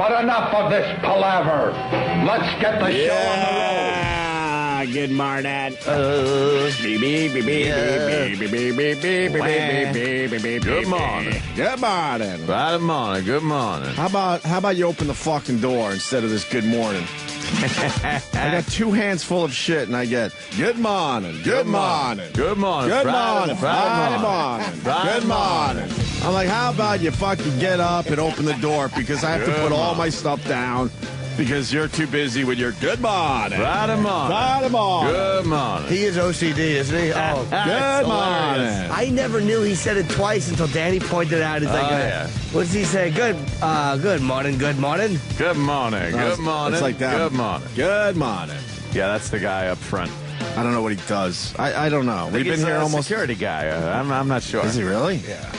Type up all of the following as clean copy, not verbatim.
But enough of this palaver. Let's get the show on the road. Good morning. Good morning. Good morning. Right morning. Good morning. How about you open the fucking door instead of this good morning? I got two hands full of shit, and I get good morning, good morning, Good morning. good Friday morning, Friday morning, good morning. I'm like, how about you fucking get up and open the door because I have to put all my stuff down because you're too busy with your good morning. Friday morning. Friday morning. Good morning. He is OCD, isn't he? Oh, Good morning. I never knew he said it twice until Danny pointed out. He's like, yeah. what does he say? Good morning, good morning. Good morning. Good morning. It's like that. Good morning. Good morning. Yeah, that's the guy up front. I don't know what he does. I don't know. We've been He's here a almost. security guy. I'm not sure. Is he really? Yeah.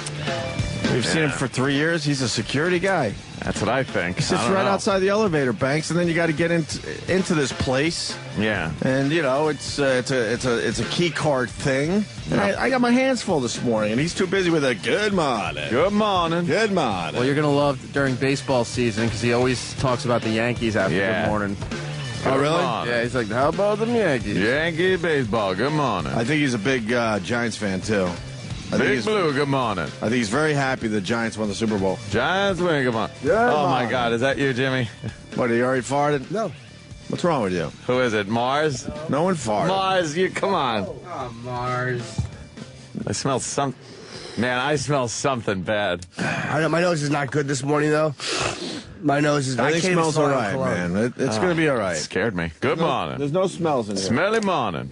We've seen him for 3 years. He's a security guy. That's what I think. He sits right outside the elevator, Banks, and then you got to get into this place. Yeah. And you know it's a key card thing. And I got my hands full this morning, and he's too busy with a good morning. Good morning. Good morning. Well, you're going to love during baseball season because he always talks about the Yankees after Yeah. the morning. Oh, really? morning. Yeah, he's like, how about them Yankees? Yankee baseball. Good morning. I think he's a big Giants fan too. I think Big he's- Blue. Good morning. I think he's very happy the Giants won the Super Bowl. Giants win. Good morning. Oh my God, is that you, Jimmy? What? Are you already farted? No. What's wrong with you? Who is it? Mars? No one farted. Mars, you come on. Oh, Mars. I smell I smell something bad. I know, my nose is not good this morning, though. My nose is. I think it can't even smells smell all it right, on cologne. man. It's going to be all right. Scared me. Good morning. There's no smells in here. Smelly morning.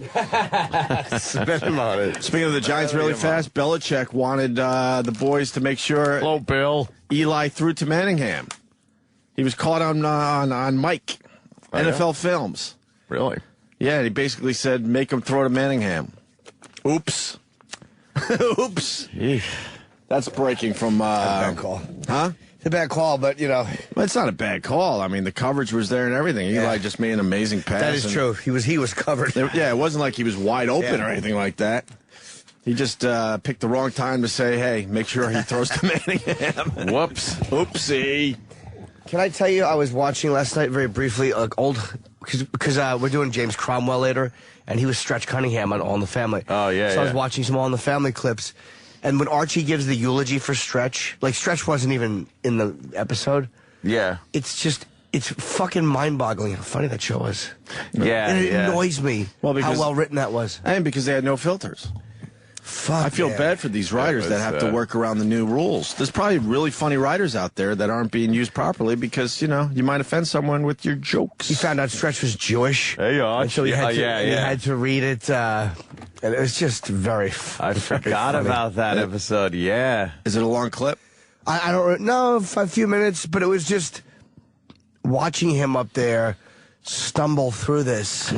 Smelling on it. Speaking of the Giants really fast, Belichick wanted the boys to make sure Hello, Bill. Eli threw to Manningham. He was caught on mic, NFL Films. Really? Yeah, and he basically said, make him throw to Manningham. Oops. Oops. Eesh. That's breaking from... Bad call. Huh? It's a bad call, but, you know. Well, it's not a bad call. I mean, the coverage was there and everything. Eli just made an amazing pass. That is true. He was covered. Yeah, it wasn't like he was wide open Yeah. or anything like that. He just picked the wrong time to say, hey, make sure he throws to Manningham. Whoops. Oopsie. Can I tell you, I was watching last night very briefly, because we're doing James Cromwell later, and he was Stretch Cunningham on All in the Family. Oh, yeah, So I was yeah. watching some All in the Family clips, and when Archie gives the eulogy for Stretch, like Stretch wasn't even in the episode, Yeah. it's fucking mind-boggling how funny that show was. Yeah. And it yeah. annoys me Well, because- how well written that was. And because they had no filters. Fuck. I feel yeah. bad for these writers was, that have to work around the new rules. There's probably really funny writers out there that aren't being used properly because, you know, you might offend someone with your jokes. He found out Stretch was Jewish. Hey, Arch. And so he had, Yeah, he yeah. had to read it, and it was just very I forgot funny. about that episode. Yeah. Is it a long clip? I don't know, a few minutes, but it was just watching him up there stumble through this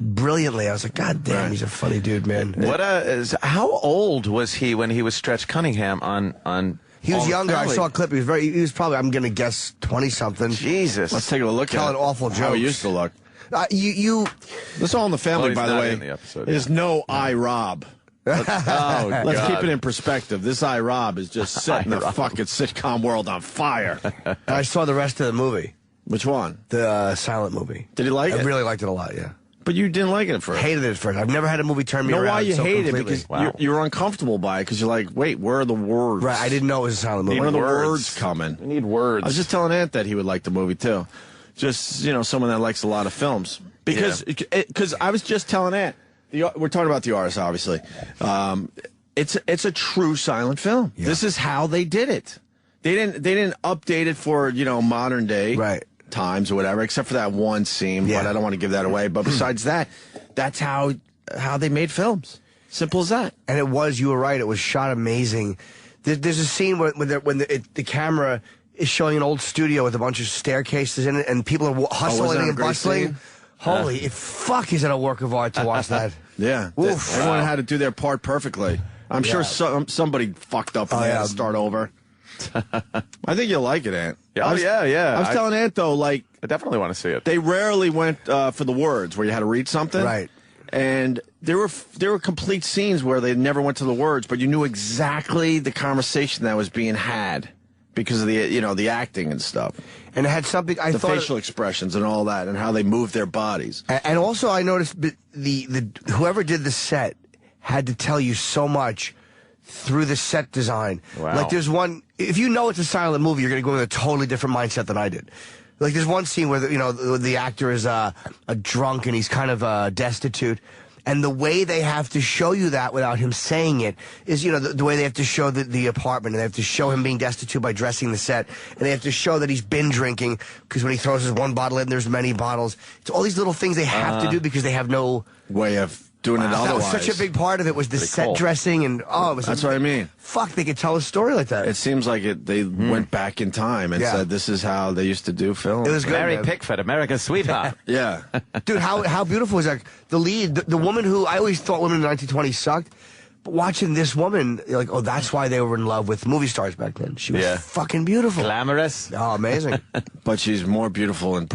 brilliantly. I was like, God damn, he's a funny dude, man. How old was he when he was Stretch Cunningham on He was All in the younger. I Family? saw a clip. He was probably, I'm going to guess, 20-something. Jesus. Let's take a look Telling at it. awful How jokes. he used to look. You This All in the Family, he's by the not way, in the episode, is no I, Rob. Oh, Let's God. keep it in perspective. This I, Rob is just setting the fucking sitcom world on fire. I saw the rest of the movie, Which one? the silent movie. Did he like I it? really liked it a lot, yeah. But you didn't like it at first. Hated it at first. I've never had a movie turn me You know around why you so hate it? completely. Because Wow. you're uncomfortable by it because you're like, wait, where are the words? Right, I didn't know it was a silent movie. When are the Words. words coming? We need words. I was just telling Ant that he would like the movie too. Just, you know, someone that likes a lot of films. Because I was just telling Ant, we're talking about the artist, obviously. It's a true silent film. Yeah. This is how they did it. They didn't update it for, you know, modern day times or whatever, except for that one scene. Yeah. But I don't want to give that away. But besides that, that's how they made films. Simple as that. And it was, you were right, it was shot amazing. There's a scene when the camera is showing an old studio with a bunch of staircases in it, and people are hustling that a and great bustling. scene? Holy, fuck, is it a work of art to watch that? Yeah. Oof. Everyone had to do their part perfectly. I'm sure somebody fucked up and they had to start over. I think you'll like it, Ant. Yeah, I was telling Ant, though, like, I definitely want to see it. they rarely went for the words where you had to read something. Right. And there were complete scenes where they never went to the words, but you knew exactly the conversation that was being because of the acting and stuff. And it had something I The thought facial expressions and all that, and how they move their bodies. And also, I noticed the whoever did the set had to tell you so much through the set design. Wow. Like there's one, if you know it's a silent movie, you're going to go with a totally different mindset than I did. Like there's one scene where the actor is a drunk and he's kind of destitute. And the way they have to show you that without him saying it is, the way they have to show the apartment, and they have to show him being destitute by dressing the set, and they have to show that he's been drinking, because when he throws his one bottle in, there's many bottles. It's all these little things they have to do because they have no way of doing it That otherwise. was such a big part of it, was the set cool. dressing, and it was That's what I mean. Fuck, they could tell a story like that. It seems like they went back in time and said this is how they used to do film. It was good, Mary man. Pickford, America's sweetheart. Yeah. Dude, how beautiful is that? The lead, the woman who, I always thought women in the 1920s sucked, but watching this woman, you're like, oh, that's why they were in love with movie stars back then. She was fucking beautiful. Glamorous. Oh, amazing. But she's more beautiful in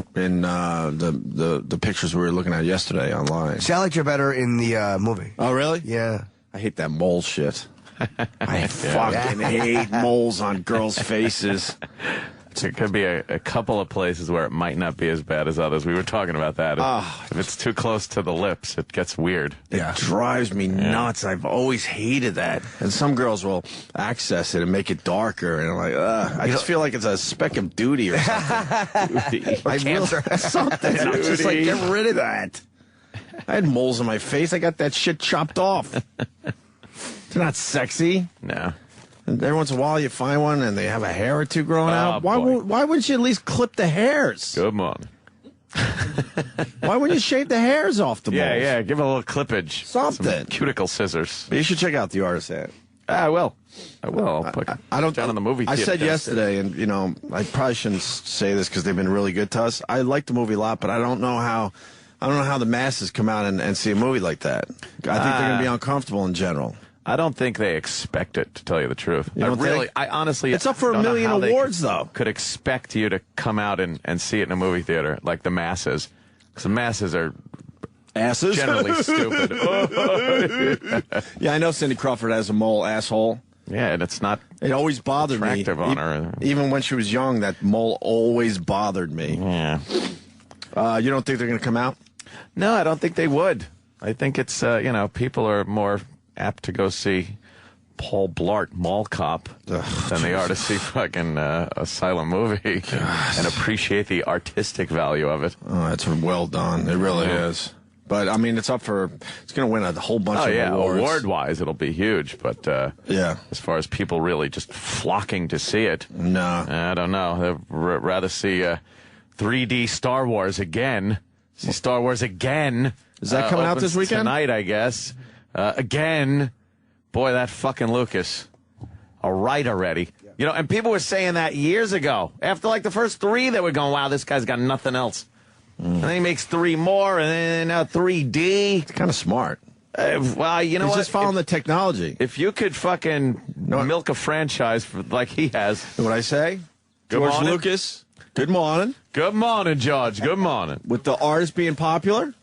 the pictures we were looking at yesterday online. See, I liked her better in the movie. Oh, really? Yeah. I hate that mole shit. I fucking hate moles on girls' faces. There could be a couple of places where it might not be as bad as others. We were talking about that. If it's too close to the lips, it gets weird. It drives me nuts. I've always hated that. And some girls will access it and make it darker, and I'm like, I just feel like it's a speck of duty or something. Cancer. Something. I'm just like, get rid of that. I had moles on my face. I got that shit chopped off. They're not sexy. No. And every once in a while you find one and they have a hair or two growing out. Why boy. wouldn't you at least clip the hairs? Good morning. Why wouldn't you shave the hairs off the moles? Yeah, give it a little clippage. Something. Some cuticle scissors. But you should check out the artist ad. I will. I'll put I don't down in the movie I theater. said yesterday, and I probably shouldn't say this because they've been really good to us. I like the movie a lot, but I don't know how the masses come out and see a movie like that. I think they're going to be uncomfortable in general. I don't think they expect it, to tell you the truth. You don't think? I honestly, It's up for don't $1 know million how they awards, though. Could expect you to come out and see it in a movie theater like the masses, because the masses are Asses? generally stupid. Yeah, I know Cindy Crawford has a mole asshole. Yeah, and it's not. It always bothered me. Attractive on her. Even when she was young, that mole always bothered me. Yeah. You don't think they're going to come out? No, I don't think they would. I think it's people are more apt to go see Paul Blart Mall Cop than they are to see fucking a silent movie and appreciate the artistic value of it. Oh, it's well done. It really is. But, I mean, it's going to win a whole bunch of awards. Award-wise, it'll be huge. But as far as people really just flocking to see it, no. I don't know. I'd rather see 3D Star Wars again. See Star Wars again. Is that coming out this weekend? Tonight, I guess. Again. Boy, that fucking Lucas. All right already. And people were saying that years ago. After like the first 3, they were going, wow, this guy's got nothing else. And then he makes 3 more, and then now 3D. It's kind of smart. Well, you know He's what? just following the technology. If you could fucking milk a franchise like he has. What I say? Good George morning. Lucas, good morning. Good morning, George. Good morning. With the artist being popular,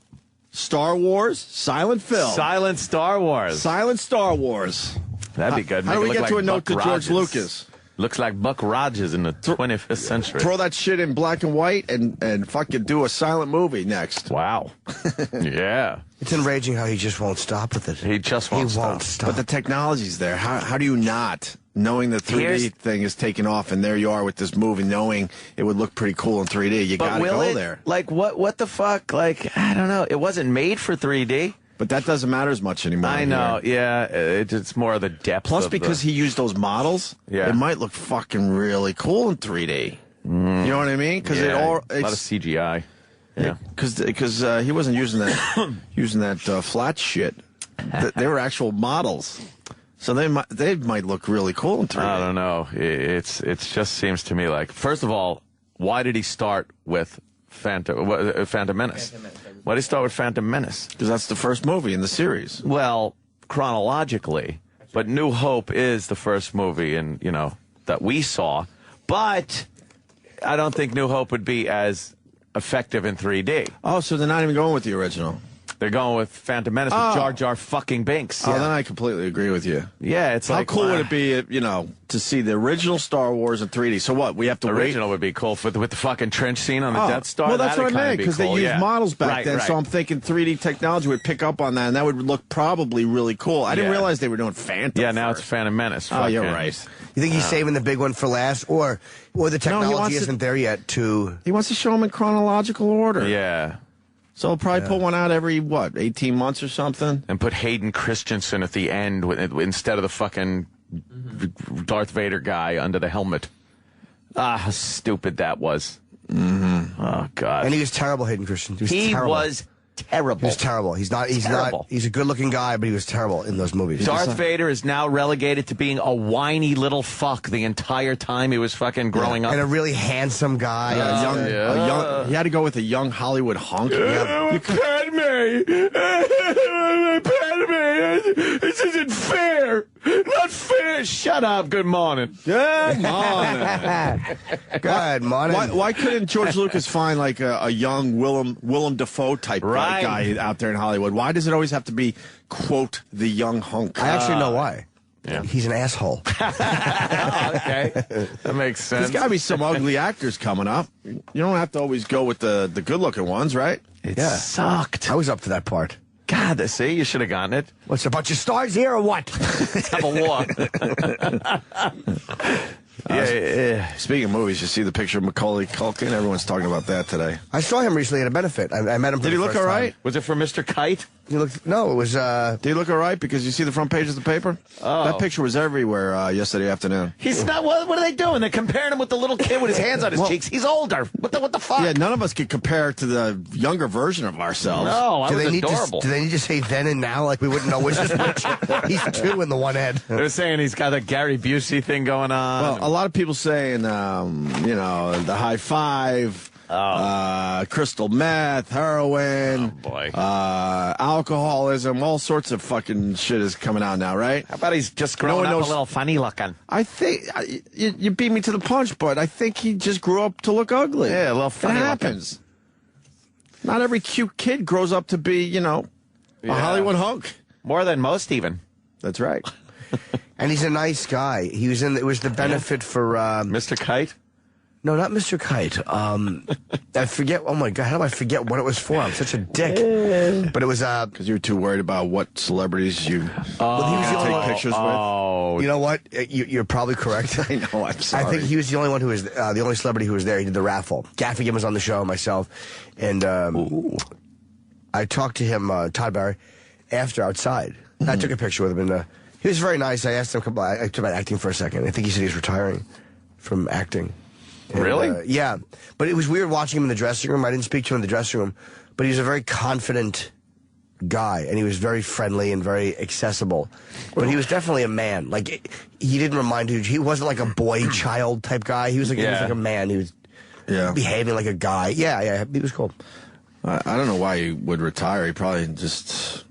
Star Wars, silent film. Silent Star Wars. Silent Star Wars. That'd be good. How do we get to a note to George Lucas? Looks like Buck Rogers in the 25th century. Throw that shit in black and white and fucking do a silent movie next. Wow. Yeah. It's enraging how he just won't stop with it. He just won't stop. But the technology's there. How do you not, knowing the 3D thing is taking off, and there you are with this movie, knowing it would look pretty cool in 3D? You got to go there. Like, what the fuck? Like, I don't know. It wasn't made for 3D. But that doesn't matter as much anymore. I know, yeah. It's more of the depth. Plus, because he used those models, it might look fucking really cool in 3D. You know what I mean? Because a lot of CGI. Yeah, because he wasn't using that flat shit. They were actual models, so they might lolook really cool in 3D. I don't know. It just seems to me like, first of all, why did he start with Phantom Menace? Why did he start with Phantom Menace? Because that's the first movie in the series. Well, chronologically, but New Hope is the first movie that we saw. But I don't think New Hope would be as effective in 3D. Oh, so they're not even going with the original. They're going with Phantom Menace with Jar Jar fucking Binks. Oh, then I completely agree with you. Yeah, it's How like cool would it be, to see the original Star Wars in 3D? So what? We have to original would be cool with the fucking trench scene on the Death Star. Well, that's what I meant, because cool. they used models back then. Right. So I'm thinking 3D technology would pick up on that, and that would look probably really cool. I didn't realize they were doing Phantom. Yeah, now first. it's Phantom Menace. Oh, you're right. You think he's saving the big one for last, or the technology isn't there yet to? He wants to show them in chronological order. Yeah. So he'll probably put one out every, 18 months or something? And put Hayden Christensen at the end instead of the fucking Darth Vader guy under the helmet. How stupid that was. Mm-hmm. Oh, God. And he was terrible, Hayden Christensen. He was terrible. He was terrible. He's not. He's a good-looking guy, but he was terrible in those movies. Darth Vader is now relegated to being a whiny little fuck the entire time he was fucking growing up. And a really handsome guy. He had to go with a young Hollywood hunk. Padme! Padme! This isn't fair! Not fair! Shut up. Good morning. Good morning. Good morning. Why couldn't George Lucas find like a young Willem Dafoe type guy out there in Hollywood? Why does it always have to be, quote, the young hunk? I actually know why. Yeah. He's an asshole. Okay. That makes sense. There's got to be some ugly actors coming up. You don't have to always go with the good-looking ones, right? It sucked. I was up to that part. God, see, you should have gotten it. What's a bunch of stars here or what? Let's have a war. Speaking of movies, you see the picture of Macaulay Culkin? Everyone's talking about that today. I saw him recently at a benefit. I met him for Did he the look first all time. right? Was it for Mr. Kite? He looked. No, it was. Did he look all right? Because you see the front page of the paper? Oh. That picture was everywhere yesterday afternoon. He's not. What are they doing? They're comparing him with the little kid with his hands on his cheeks. He's older. What the fuck? Yeah, none of us could compare to the younger version of ourselves. No, I was adorable. Do they need to say then and now like we wouldn't know which is which? He's 2 in the one head. They're saying he's got a Gary Busey thing going on. Well, a lot of people saying, the high five, crystal meth, heroin, alcoholism, all sorts of fucking shit is coming out now, right? How about he's just growing up a little funny looking? I think you beat me to the punch, but I think he just grew up to look ugly. Yeah, a little funny It happens. Not every cute kid grows up to be, a Hollywood hunk. More than most, even. That's right. And he's a nice guy. He was in. It was the benefit for Mr. Kite. No, not Mr. Kite. I forget. Oh my God, how do I forget what it was for? I'm such a dick. But it was because you were too worried about what celebrities you take pictures with. Oh, you know what? You're probably correct. I know. I'm sorry. I think he was the only one who was the only celebrity who was there. He did the raffle. Gaffigan was on the show, myself, and I talked to him, Todd Barry, after outside. I took a picture with him, and he was very nice. I asked him I talked about acting for a second. I think he said he was retiring from acting. And, really? Yeah. But it was weird watching him in the dressing room. I didn't speak to him in the dressing room, but he was a very confident guy, and he was very friendly and very accessible. But he was definitely a man. Like, he didn't remind you. He wasn't like a boy child type guy. He was like, he was like a man. He was behaving like a guy. Yeah. He was cool. I don't know why he would retire. He probably just...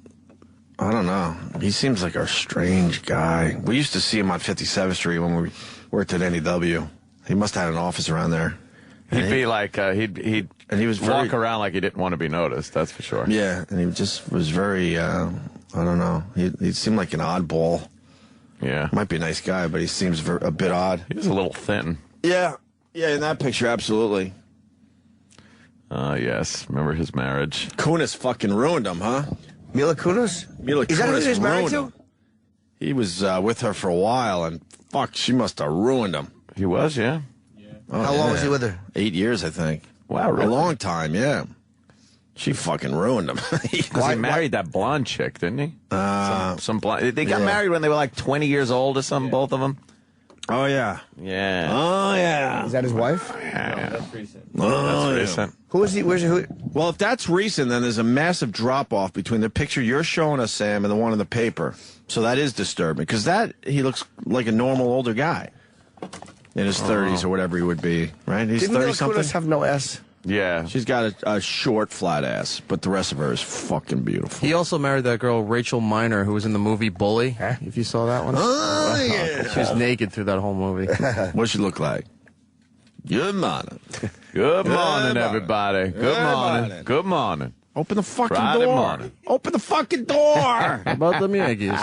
I don't know. He seems like a strange guy. We used to see him on 57th Street when we worked at NEW. He must have had an office around there. He'd be like, he'd walk around like he didn't want to be noticed, that's for sure. Yeah, and he just was very, I don't know. He seemed like an oddball. Yeah. Might be a nice guy, but he seems a bit odd. He was a little thin. Yeah, in that picture, absolutely. Yes, remember his marriage. Kunis fucking ruined him, huh? Mila Kunis? Is that who he was married to? He was with her for a while, and fuck, she must have ruined him. He was, yeah. Oh, How long was he with her? 8 years, I think. Wow, really? A long time, yeah. She fucking ruined him. Because he married that blonde chick, didn't he? Some blonde. They got married when they were like 20 years old or something, both of them. Oh, yeah. Yeah. Oh, yeah. Is that his wife? Yeah. No, that's recent. Oh, That's recent. Who is he? Where's he? Who? Well, if that's recent, then there's a massive drop-off between the picture you're showing us, Sam, and the one in the paper. So that is disturbing, because he looks like a normal older guy in his 30s or whatever he would be, right? He's Didn't Mila 30-something. Kunis have no S? Yeah. She's got a short, flat ass, but the rest of her is fucking beautiful. He also married that girl, Rachel Miner, who was in the movie Bully, if you saw that one. Oh, yeah. She was naked through that whole movie. What'd she look like? Good morning. Good morning, morning. everybody. Good morning. Good morning. Open the fucking Friday door. morning. Open the fucking door. About them Yankees.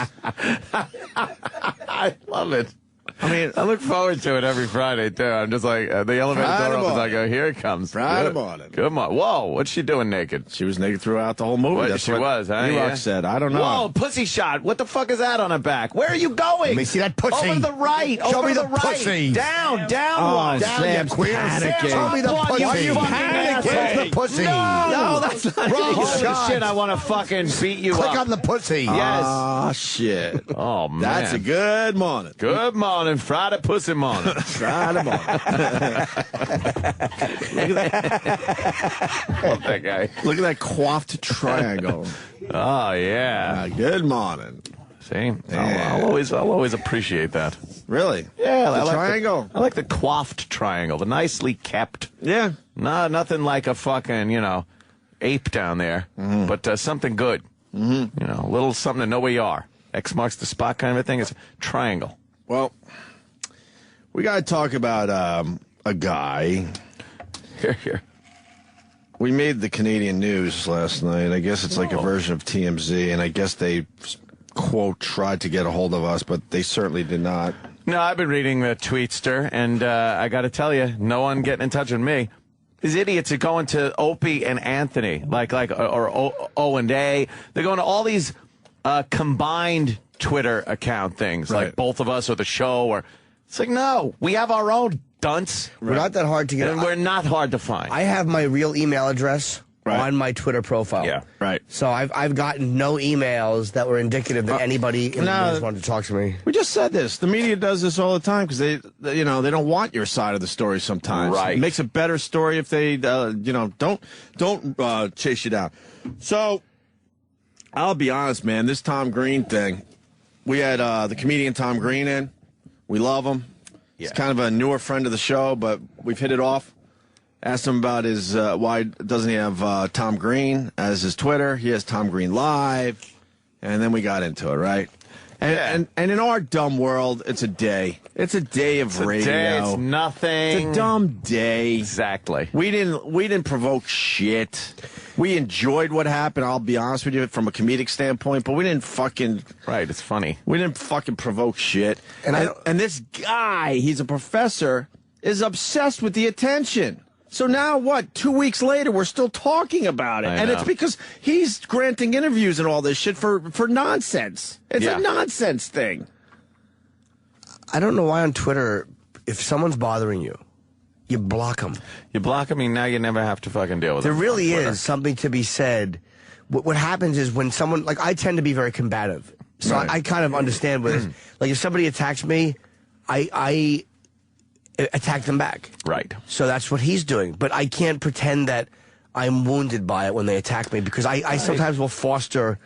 I love it. I mean, I look forward to it every Friday, too. I'm just like, the elevator Friday door opens, morning. I go, here it comes. Friday Good. morning. Good morning. Whoa, what's she doing naked? She was naked throughout the whole movie. What, That's she what was, huh? E-Rock Yeah. said. I don't know. Whoa, pussy shot. What the fuck is that on her back? Where are you going? Let me see that pussy. Over to the right. Show Over me to the right. pussy. Down Oh, one. Down, Sam's you queer. panicking. Show me the Down one, pussy. you Why are you fucking panicking? asshole. Where's the pussy? No, that's not Wrong Holy shot. shit, I want to fucking beat you Click up. on the pussy. Yes. Oh, shit. Oh, man. That's a good morning. Good morning, Friday pussy morning. Friday morning. Love that guy. Look at that coiffed triangle. Oh, yeah. Good morning. See? I'll always appreciate that. Really? Yeah, The I like triangle? I like the coiffed triangle, the nicely kept. Yeah. No, nothing like a fucking, ape down there, but something good. Mm-hmm. A little something to know where you are. X marks the spot kind of a thing. It's a triangle. Well, we got to talk about a guy. Here. We made the Canadian news last night. I guess it's like a version of TMZ, and I guess they, quote, tried to get a hold of us, but they certainly did not. No, I've been reading the tweetster, and I got to tell you, no one getting in touch with me. These idiots are going to Opie and Anthony, or O and A. They're going to all these combined Twitter account things, Right. like both of us or the show. Or it's like, no, we have our own dunce. We're not that hard to get. And we're not hard to find. I have my real email address Right. on my Twitter profile. Yeah. Right. So I've gotten no emails that were indicative that anybody in the no. news wanted to talk to me. We just said this. The media does this all the time because they don't want your side of the story sometimes. Right. It makes a better story if they, don't chase you down. So, I'll be honest, man. This Tom Green thing, we had the comedian Tom Green in. We love him. Yeah. He's kind of a newer friend of the show, but we've hit it off. Asked him about his why doesn't he have Tom Green as his Twitter? He has Tom Green Live, and then we got into it, right? And in our dumb world, it's a day. It's a day of radio. Today, it's nothing. It's a dumb day. Exactly. We didn't provoke shit. We enjoyed what happened. I'll be honest with you from a comedic standpoint, but we didn't fucking. Right. It's funny. We didn't fucking provoke shit. And this guy, he's a professor, is obsessed with the attention. So now what? 2 weeks later, we're still talking about it. I And know. it's because he's granting interviews and all this shit for nonsense. It's Yeah. a nonsense thing. I don't know why on Twitter, if someone's bothering you, you block them. You block them, and now you never have to fucking deal with There them. really on Twitter. is something to be said. What happens is when someone, like, I tend to be very combative. So Right. I kind of understand with this. Like, if somebody attacks me, I attack them back. Right. So that's what he's doing. But I can't pretend that I'm wounded by it when they attack me because I sometimes will foster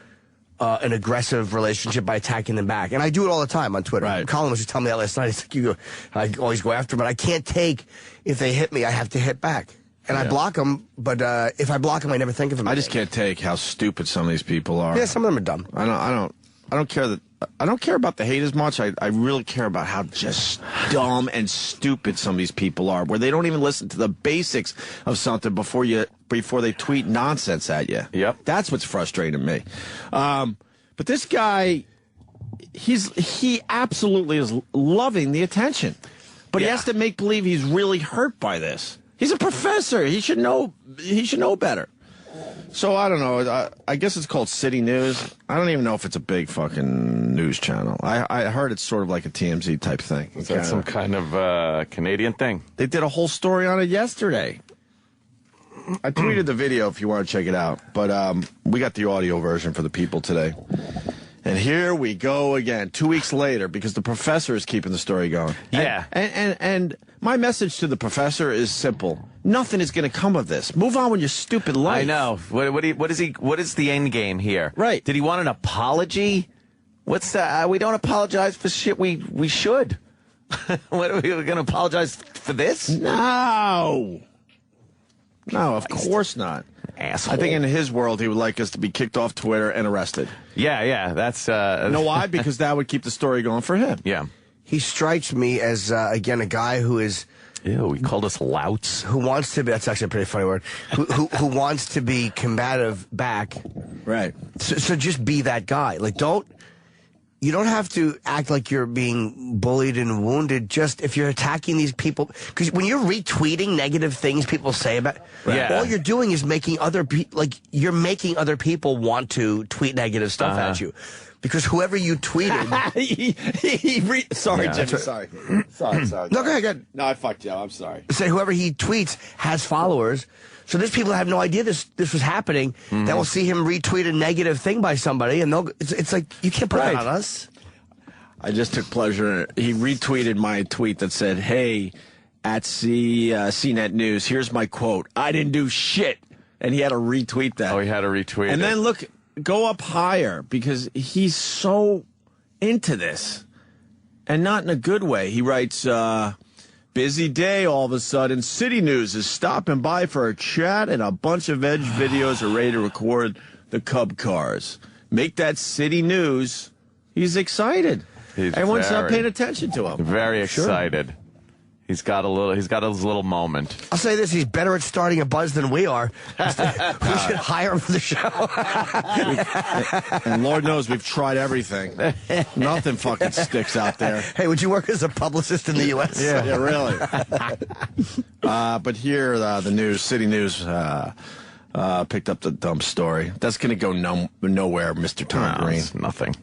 an aggressive relationship by attacking them back. And I do it all the time on Twitter. Right. Colin was just telling me that last night. He's like, I always go after them, but I can't take, if they hit me, I have to hit back. And I block them, but if I block them, I never think of them. I just can't take how stupid some of these people are. Yeah, some of them are dumb. I don't care that. I don't care about the hate as much. I really care about how just dumb and stupid some of these people are, where they don't even listen to the basics of something before they tweet nonsense at you. Yep. That's what's frustrating me. But this guy, he absolutely is loving the attention, but he has to make believe he's really hurt by this. He's a professor. He should know. He should know better. So I don't know. I guess it's called City News. I don't even know if it's a big fucking news channel. I heard it's sort of like a TMZ type thing. Is that some kind of Canadian thing? They did a whole story on it yesterday. I tweeted the video if you want to check it out, but we got the audio version for the people today. And here we go again, 2 weeks later, because the professor is keeping the story going. Yeah. And my message to the professor is simple. Nothing is going to come of this. Move on with your stupid life. I know. What is the end game here? Right. Did he want an apology? What's that? We don't apologize for shit we should. What are we going to apologize for this? No, of course not. Asshole. I think in his world, he would like us to be kicked off Twitter and arrested. Yeah. That's You know why? Because that would keep the story going for him. Yeah. He strikes me as, again, a guy who is Ew, he called us louts. Who wants to be, that's actually a pretty funny word, who wants to be combative back. Right. So just be that guy. Like, you don't have to act like you're being bullied and wounded. Just if you're attacking these people, because when you're retweeting negative things people say about, all you're doing is making other people, you're making other people want to tweet negative stuff at you. Because whoever you tweeted, sorry, Jimmy. Sorry. No, go ahead. No, I fucked you. I'm sorry. Say whoever he tweets has followers. So there's people that have no idea this was happening. That will see him retweet a negative thing by somebody, and it's like, you can't put that on us. I just took pleasure. He retweeted my tweet that said, "Hey, at CNET News, here's my quote. I didn't do shit," and he had to retweet that. Oh, he had to retweet it. And then look, go up higher because he's so into this, and not in a good way. He writes, busy day all of a sudden. City News is stopping by for a chat, and a bunch of Edge videos are ready to record the Cub cars. Make that City News. He's excited. Everyone's not paying attention to him. Very excited. He's got his little moment. I'll say this: he's better at starting a buzz than we are. We should hire him for the show. And Lord knows we've tried everything. Nothing fucking sticks out there. Hey, would you work as a publicist in the U.S.? Yeah, really. But here, the news, City News, picked up the dumb story. That's going to go nowhere, Mr. Tom Green. It's nothing.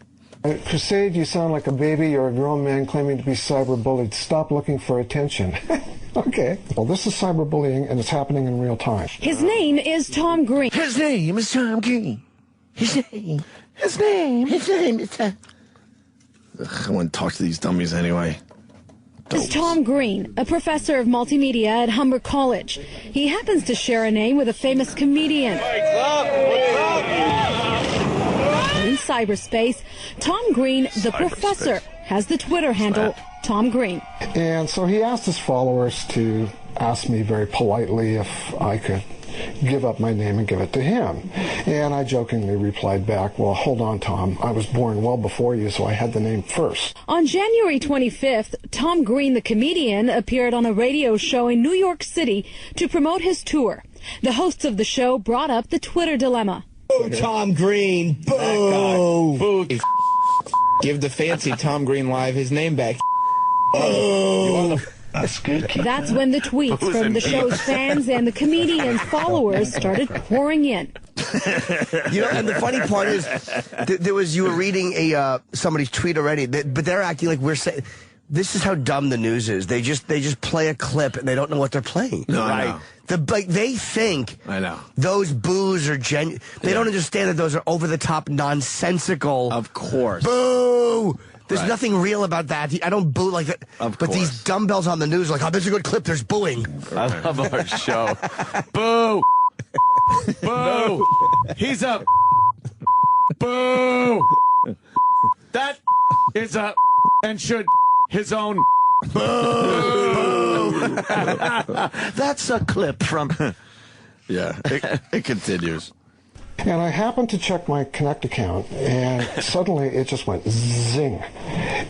Crusade, you sound like a baby. You're a grown man claiming to be cyberbullied. Stop looking for attention. Okay. Well, this is cyberbullying, and it's happening in real time. His name is Tom Green. His name is Tom Green. His name is Tom. I want to talk to these dummies anyway. Is Tom Green, a professor of multimedia at Humber College. He happens to share a name with a famous comedian. In cyberspace, Tom Green, the professor, has the Twitter handle Tom Green. And so he asked his followers to ask me very politely if I could give up my name and give it to him. And I jokingly replied back, well, hold on, Tom. I was born well before you, so I had the name first. On January 25th, Tom Green, the comedian, appeared on a radio show in New York City to promote his tour. The hosts of the show brought up the Twitter dilemma. Oh, Tom Green. Boo. Boo. Give the fancy Tom Green Live his name back. That's good. That's when the tweets from the show's fans and the comedian's followers started pouring in. And the funny part is, you were reading somebody's tweet already, but they're acting like we're saying. This is how dumb the news is. They just play a clip and they don't know what they're playing. No, right? They think I know those boos are genuine. They don't understand that those are over the top, nonsensical. Of course. Boo! There's nothing real about that. I don't boo like that. Of but course. these dumbbells on the news are like, oh, this is a good clip. There's booing. I love our show. Boo! Boo! He's up. Boo! That is a and should his own. Boo! That's a clip from. Yeah, it continues. And I happened to check my Connect account, and suddenly it just went zing.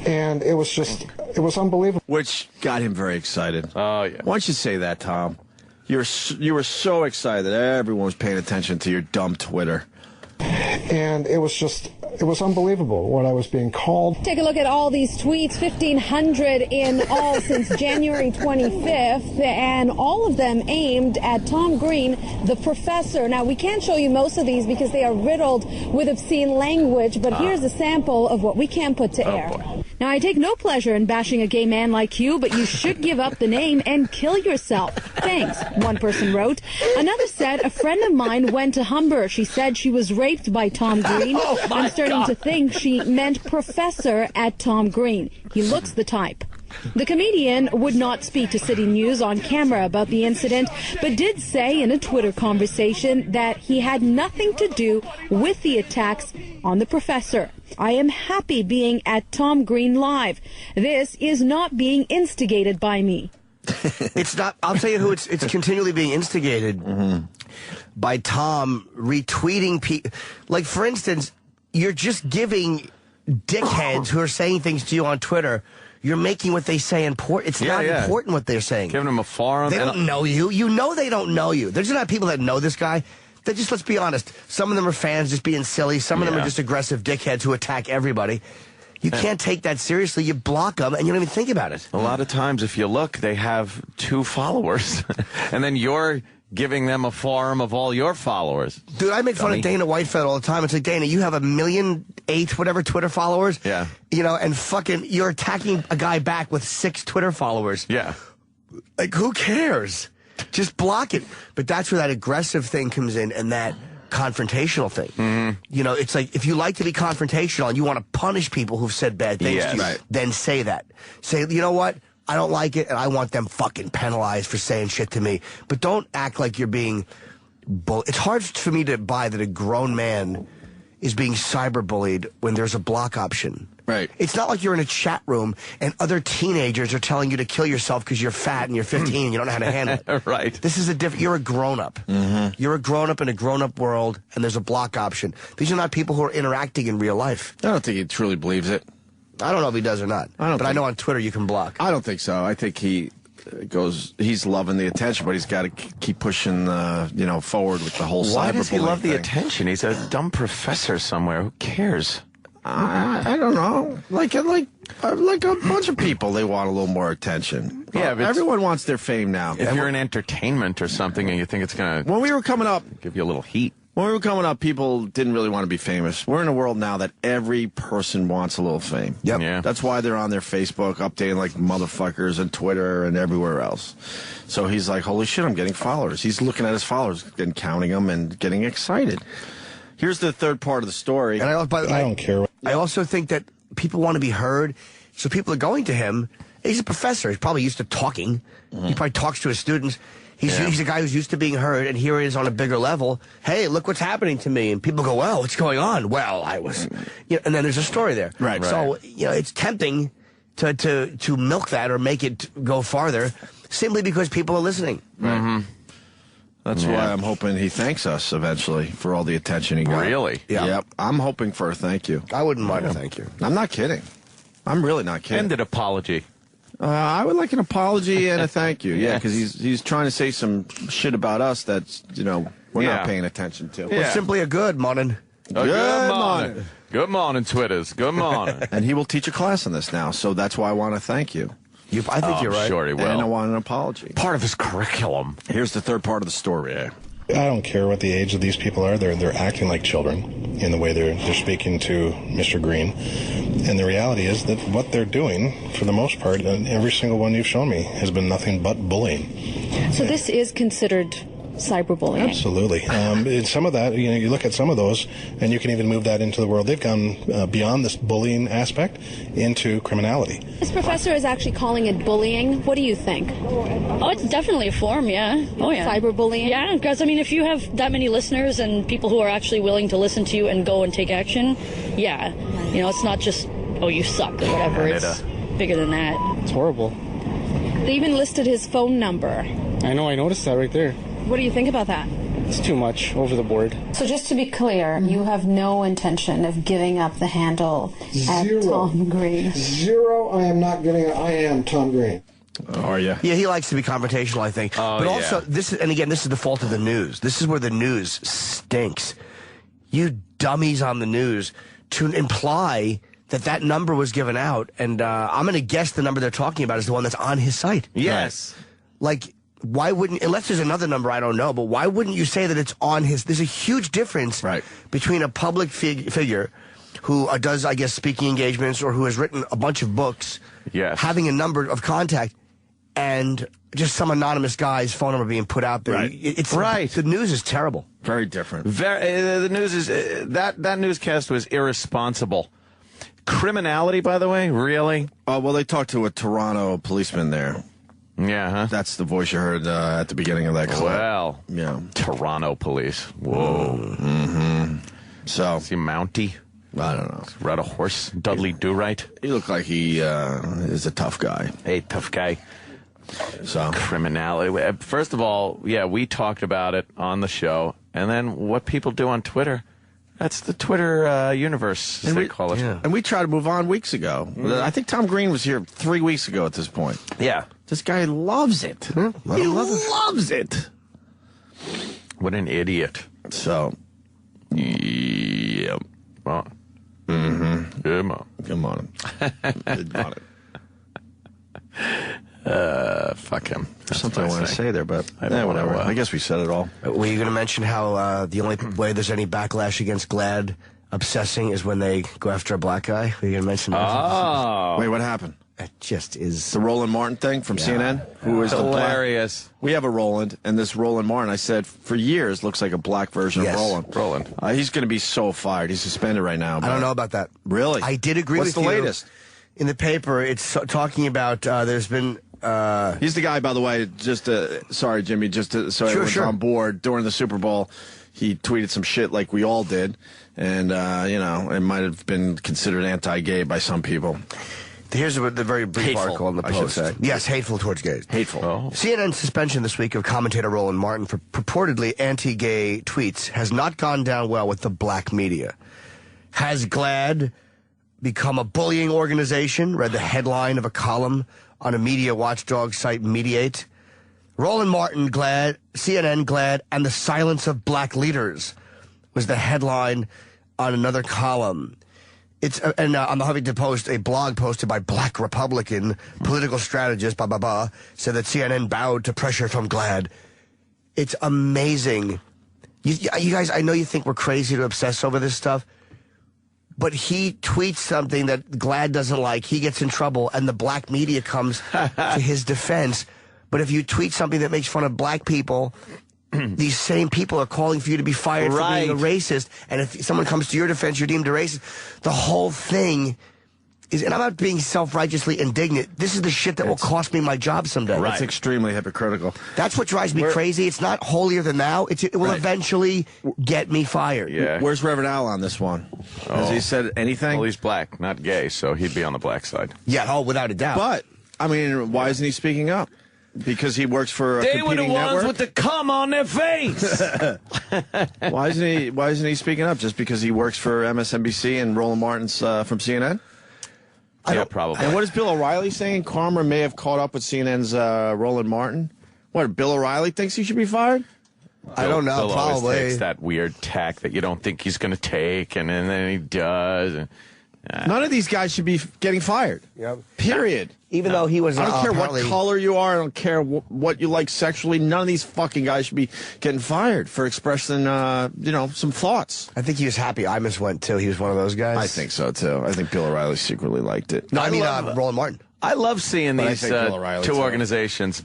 And it was unbelievable. Which got him very excited. Oh, yeah. Why don't you say that, Tom? You were so excited. Everyone was paying attention to your dumb Twitter. And it was unbelievable what I was being called. Take a look at all these tweets, 1,500 in all since January 25th, and all of them aimed at Tom Green, the professor. Now, we can't show you most of these because they are riddled with obscene language, but here's a sample of what we can put to air. Boy. Now, I take no pleasure in bashing a gay man like you, but you should give up the name and kill yourself. Thanks, one person wrote. Another said, a friend of mine went to Humber. She said she was raped by Tom Green. I'm starting to think she meant professor at Tom Green. He looks the type. The comedian would not speak to City News on camera about the incident, but did say in a Twitter conversation that he had nothing to do with the attacks on the professor. I am happy being at Tom Green Live. This is not being instigated by me. It's not. I'll tell you who it's continually being instigated by Tom retweeting people. Like, for instance, you're just giving dickheads who are saying things to you on Twitter You're making what they say important. It's not important what they're saying. Giving them a forum. They don't know you. You know they don't know you. There's not people that know this guy. They're just, let's be honest, some of them are fans just being silly. Some of them are just aggressive dickheads who attack everybody. You can't take that seriously. You block them, and you don't even think about it. A lot of times, if you look, they have 2 followers. And then you're giving them a forum of all your followers. Dude, I make fun of Dana Whitefeld all the time. It's like, Dana, you have 1,000,008 whatever Twitter followers. Yeah. You know, and fucking, you're attacking a guy back with 6 Twitter followers. Yeah. Like, who cares? Just block it. But that's where that aggressive thing comes in, and that confrontational thing. Mm-hmm. You know, it's like, if you like to be confrontational and you want to punish people who've said bad things to you, then say that. Say, you know what? I don't like it, and I want them fucking penalized for saying shit to me. But don't act like you're being It's hard for me to buy that a grown man is being cyberbullied when there's a block option. Right. It's not like you're in a chat room and other teenagers are telling you to kill yourself because you're fat and you're 15 and you don't know how to handle it. Right. This is you're a grown-up. Mm-hmm. You're a grown-up in a grown-up world, and there's a block option. These are not people who are interacting in real life. I don't think he truly believes it. I don't know if he does or not. But I know on Twitter you can block. I don't think so. I think he's loving the attention, but he's got to keep pushing, forward with the whole cyberbullying. Why does he love the thing. attention? He's a dumb professor somewhere. Who cares? I don't know. Like a bunch of people, they want a little more attention. Yeah, but everyone wants their fame now. If you're in entertainment or something and you think it's going to... When we were coming up... Give you a little heat. When we were coming up, people didn't really want to be famous. We're in a world now that every person wants a little fame. Yep. Yeah. That's why they're on their Facebook updating like motherfuckers and Twitter and everywhere else. So he's like, holy shit, I'm getting followers. He's looking at his followers and counting them and getting excited. Here's the third part of the story. And I don't care. I also think that people want to be heard, so people are going to him. He's a professor. He's probably used to talking. Mm-hmm. He probably talks to his students. He's a guy who's used to being heard, and here he is on a bigger level. Hey, look what's happening to me. And people go, well, what's going on? Well, I was... and then there's a story there. Right. So, it's tempting to milk that or make it go farther simply because people are listening. Right. Mm-hmm. That's why I'm hoping he thanks us eventually for all the attention he got. Really? Yeah. Yep. I'm hoping for a thank you. I wouldn't mind a thank you. I'm not kidding. I'm really not kidding. And an apology. I would like an apology and a thank you. Yeah, because he's trying to say some shit about us that's, we're not paying attention to. Well, simply a good morning. Good morning. Good morning, Twitters. Good morning. And he will teach a class on this now, so that's why I want to thank you. I think you're right. Sure he will. And I want an apology. Part of his curriculum. Here's the third part of the story. I don't care what the age of these people are. They're acting like children in the way they're speaking to Mr. Green. And the reality is that what they're doing, for the most part, and every single one you've shown me, has been nothing but bullying. So this is considered cyberbullying? Absolutely. And some of that, you look at some of those, and you can even move that into the world. They've gone beyond this bullying aspect into criminality. This professor is actually calling it bullying. What do you think? Oh, it's definitely a form, yeah. Oh, yeah. Cyberbullying? Yeah, because, if you have that many listeners and people who are actually willing to listen to you and go and take action, yeah. It's not just, oh, you suck or whatever. It's bigger than that. It's horrible. They even listed his phone number. I know, I noticed that right there. What do you think about that? It's too much, over the board. So just to be clear, you have no intention of giving up the handle at Tom Green? Zero. I am not giving it. I am Tom Green. Are you? Yeah, he likes to be confrontational, I think. But also, this is the fault of the news. This is where the news stinks. You dummies on the news to imply that number was given out, and I'm going to guess the number they're talking about is the one that's on his site. Yes. Like, why wouldn't, unless there's another number I don't know, but why wouldn't you say that it's on his, there's a huge difference between a public figure who does, I guess, speaking engagements or who has written a bunch of books, having a number of contact, and just some anonymous guy's phone number being put out there. Right. It's the news is terrible. Very different. The news is, that newscast was irresponsible. Criminality, by the way, really? Well, they talked to a Toronto policeman there. Yeah, huh? That's the voice you heard at the beginning of that clip. Well, yeah. Toronto police. Whoa. Mm-hmm. So. Is he Mountie? I don't know. Ride a horse? Dudley Do-Right? He looked like he is a tough guy. Hey, tough guy. So. Criminality. First of all, we talked about it on the show. And then what people do on Twitter, That's the Twitter universe, as they call it. And we tried to move on weeks ago. I think Tom Green was here 3 weeks ago at this point. Yeah. This guy loves it. He loves it. What an idiot. So, yep. Well, Come on. Come on. Good on it. Fuck him. There's something I want to say there, but whatever. I guess we said it all. Were you going to mention how the only way there's any backlash against GLAAD obsessing is when they go after a black guy? Were you going to mention that? Oh. Wait, what happened? It just is. The Roland Martin thing from CNN? Who is hilarious. We have a Roland, and this Roland Martin, I said, for years, looks like a black version of Roland. Roland. He's going to be so fired. He's suspended right now. I don't know about that. Really? I did agree with you. What's the latest? In the paper, it's talking about there's been... He's the guy, by the way, just sorry, Jimmy, just so everyone's on board. During the Super Bowl, he tweeted some shit like we all did, and, it might have been considered anti-gay by some people. Here's the very brief article in the Post. I should say. Yes, hateful towards gays. Hateful. Oh. CNN suspension this week of commentator Roland Martin for purportedly anti-gay tweets has not gone down well with the black media. Has GLAAD become a bullying organization? Read the headline of a column on a media watchdog site, Mediate. Roland Martin, GLAAD, CNN, GLAAD, and the silence of black leaders was the headline on another column. It's on the Huffington Post, a blog posted by Black Republican political strategist, said that CNN bowed to pressure from GLAAD. It's amazing. You guys, I know you think we're crazy to obsess over this stuff, but he tweets something that GLAAD doesn't like, he gets in trouble, and the black media comes to his defense. But if you tweet something that makes fun of black people, these same people are calling for you to be fired for being a racist. And if someone comes to your defense, you're deemed a racist. The whole thing is, and I'm not being self-righteously indignant, this is the shit that will cost me my job someday. Right. It's extremely hypocritical. That's what drives me crazy. It's not holier than thou. It will eventually get me fired. Yeah. Where's Reverend Al on this one? Has he said anything? Well, he's black, not gay, so he'd be on the black side. Yeah, without a doubt. But, I mean, why isn't he speaking up? Because he works for a competing network? They were the ones with the cum on their face. Why isn't he speaking up? Just because he works for MSNBC and Roland Martin's from CNN? Yeah, probably. And what is Bill O'Reilly saying? Karma may have caught up with CNN's Roland Martin. What, Bill O'Reilly thinks he should be fired? I don't know, Bill probably. always takes that weird tack that you don't think he's going to take, and then he does. And, none of these guys should be getting fired. Yep. Period. Even though he was I don't care what apparently... color you are. I don't care what you like sexually. None of these fucking guys should be getting fired for expressing, some thoughts. I think he was happy Imus went, too. He was one of those guys. I think so, too. I think Bill O'Reilly secretly liked it. No, I mean Roland Martin. I love seeing these two organizations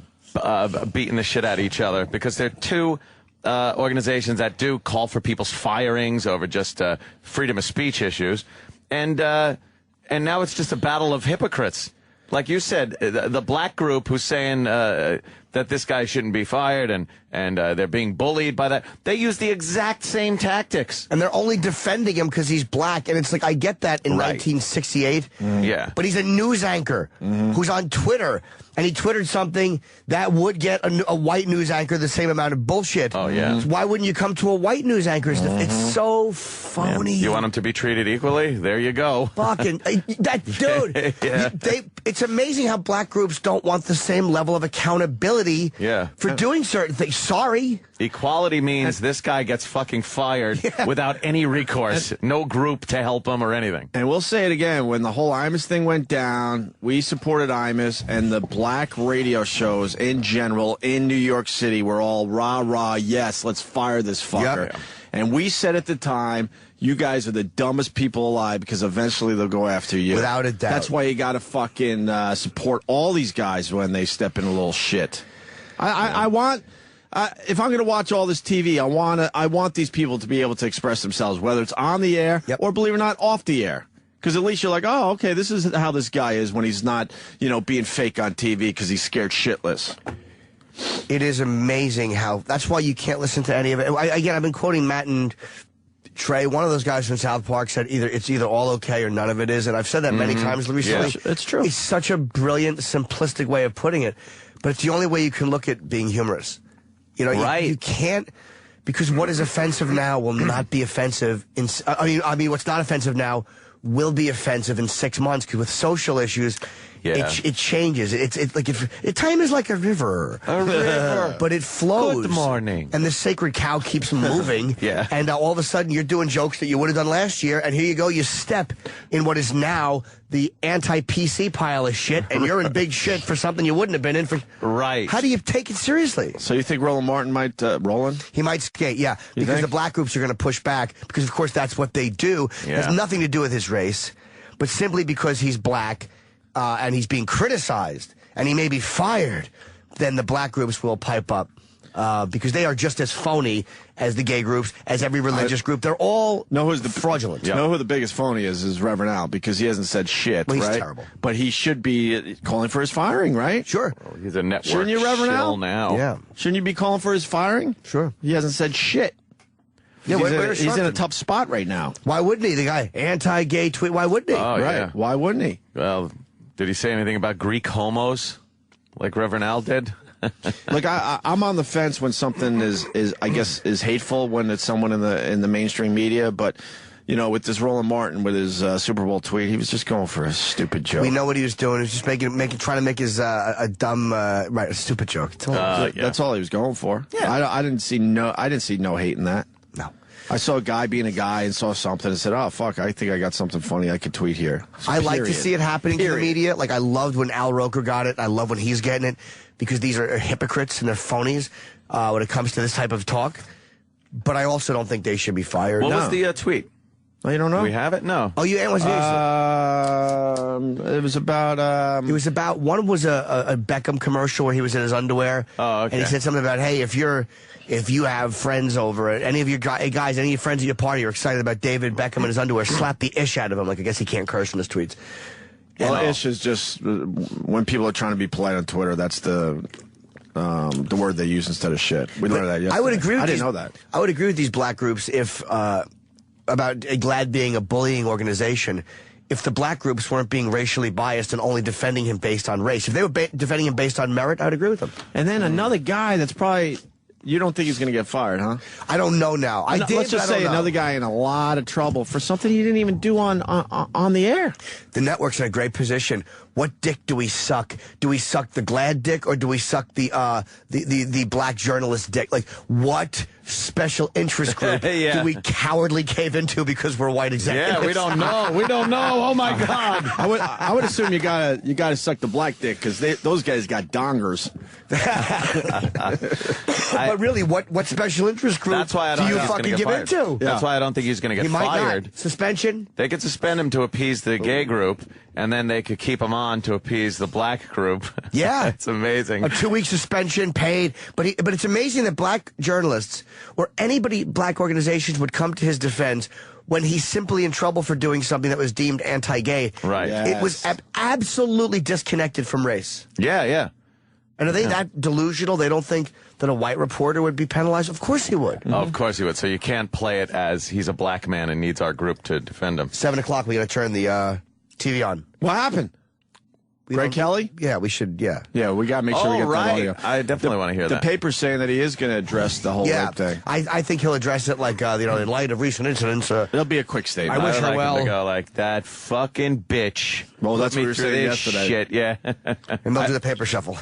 beating the shit out of each other, because they're two organizations that do call for people's firings over just freedom of speech issues. And now it's just a battle of hypocrites. Like you said, the black group who's saying that this guy shouldn't be fired and they're being bullied by that, they use the exact same tactics. And they're only defending him because he's black. And it's like, I get that in 1968. Yeah. But he's a news anchor who's on Twitter. And he twittered something that would get a white news anchor the same amount of bullshit. Oh, yeah. So why wouldn't you come to a white news anchor's defense? It's so phony. Yeah. You want them to be treated equally? There you go. Fucking, that dude. It's amazing how black groups don't want the same level of accountability for doing certain things. Sorry. Equality means this guy gets fucking fired without any recourse. No group to help him or anything. And we'll say it again. When the whole Imus thing went down, we supported Imus, and the black radio shows in general in New York City were all rah, yes, let's fire this fucker. Yep. And we said at the time, you guys are the dumbest people alive, because eventually they'll go after you. Without a doubt. That's why you got to fucking support all these guys when they step in a little shit. I want... if I'm going to watch all this TV, I want these people to be able to express themselves, whether it's on the air or, believe it or not, off the air. Because at least you're like, oh, okay, this is how this guy is when he's not, being fake on TV because he's scared shitless. It is amazing how... That's why you can't listen to any of it. I've been quoting Matt and Trey. One of those guys from South Park said it's either all okay or none of it is. And I've said that many times recently. Yeah, it's true. It's such a brilliant, simplistic way of putting it. But it's the only way you can look at being humorous. You can't Because what is offensive now will not be offensive in. I mean, what's not offensive now will be offensive in 6 months. Because with social issues, it changes. It's like time is like a river. But it flows. Good morning. And the sacred cow keeps moving. Yeah. And all of a sudden, you're doing jokes that you would have done last year, and here you go. You step in what is now the anti-PC pile of shit, and you're in big shit for something you wouldn't have been in for. Right. How do you take it seriously? So you think Roland Martin might Roland? He might skate, yeah, because the black groups are going to push back because, of course, that's what they do. Yeah. It has nothing to do with his race, but simply because he's black and he's being criticized and he may be fired, then the black groups will pipe up. Because they are just as phony as the gay groups, as every religious group. They're all fraudulent. Know who the biggest phony is Reverend Al, because he hasn't said shit, well, he's right? terrible. But he should be calling for his firing, right? Sure. Well, he's a network. Shouldn't you, Reverend Al? Now. Yeah. Shouldn't you be calling for his firing? Sure. He hasn't said shit. Yeah, he's in a tough spot right now. Why wouldn't he? The guy, anti-gay tweet, why wouldn't he? Oh, right. yeah. Why wouldn't he? Well, did he say anything about Greek homos like Reverend Al did? Look, I'm on the fence when something is I guess is hateful when it's someone in the mainstream media, but you know, with this Roland Martin with his Super Bowl tweet, he was just going for a stupid joke. We know what he was doing. He was just trying to make his a dumb a stupid joke. That's all he was going for. Yeah. I didn't see no hate in that. No. I saw a guy being a guy and saw something and said, "Oh fuck, I think I got something funny I could tweet here." I like to see it happening to the media. Like I loved when Al Roker got it. I love when he's getting it because these are hypocrites and they're phonies when it comes to this type of talk. But I also don't think they should be fired. What was the tweet? Oh, you don't know? Do we have it? No. Oh, you was it was about. It was about one was a Beckham commercial where he was in his underwear. Oh, okay. And he said something about, hey, if you have friends over, any of your guys, any of your friends at your party are excited about David Beckham in his underwear, slap the ish out of him. Like, I guess he can't curse in his tweets. Well, ish is just when people are trying to be polite on Twitter. That's the word they use instead of shit. We learned that yesterday. I would agree. I didn't know that. I would agree with these black groups if about GLAAD being a bullying organization. If the black groups weren't being racially biased and only defending him based on race, if they were defending him based on merit, I would agree with them. And then another guy that's probably. You don't think he's going to get fired, huh? I don't know now. Let's just say another guy in a lot of trouble for something he didn't even do on the air. The network's in a great position. What dick do we suck? Do we suck the GLAAD dick, or do we suck the black journalist dick? Like, what special interest group do we cowardly cave into because we're white executives? Yeah, we don't know. We don't know. Oh my God! I would assume you gotta suck the black dick because those guys got dongers. But really, what special interest group do you fucking give into? That's why I don't think he's going to get fired. Not. Suspension? They could suspend him to appease the gay group, and then they could keep him on to appease the black group. Yeah. It's amazing. A 2-week suspension, paid. But it's amazing that black journalists or black organizations would come to his defense when he's simply in trouble for doing something that was deemed anti-gay. Right. Yes. It was absolutely disconnected from race. Yeah. And are they that delusional? They don't think that a white reporter would be penalized? Of course he would. Oh, of course he would. So you can't play it as he's a black man and needs our group to defend him. 7 o'clock, we're going to turn the TV on. What happened? Greg Kelly? Yeah, we should, yeah. Yeah, we got to make sure we get that audio. I definitely want to hear that. The paper's saying that he is going to address the whole rape thing. I think he'll address it like, in light of recent incidents. It'll be a quick statement. I wish her like well. him to go like, that fucking bitch. Well, that's what we were through saying this yesterday. shit, yeah. And they'll do the paper shuffle.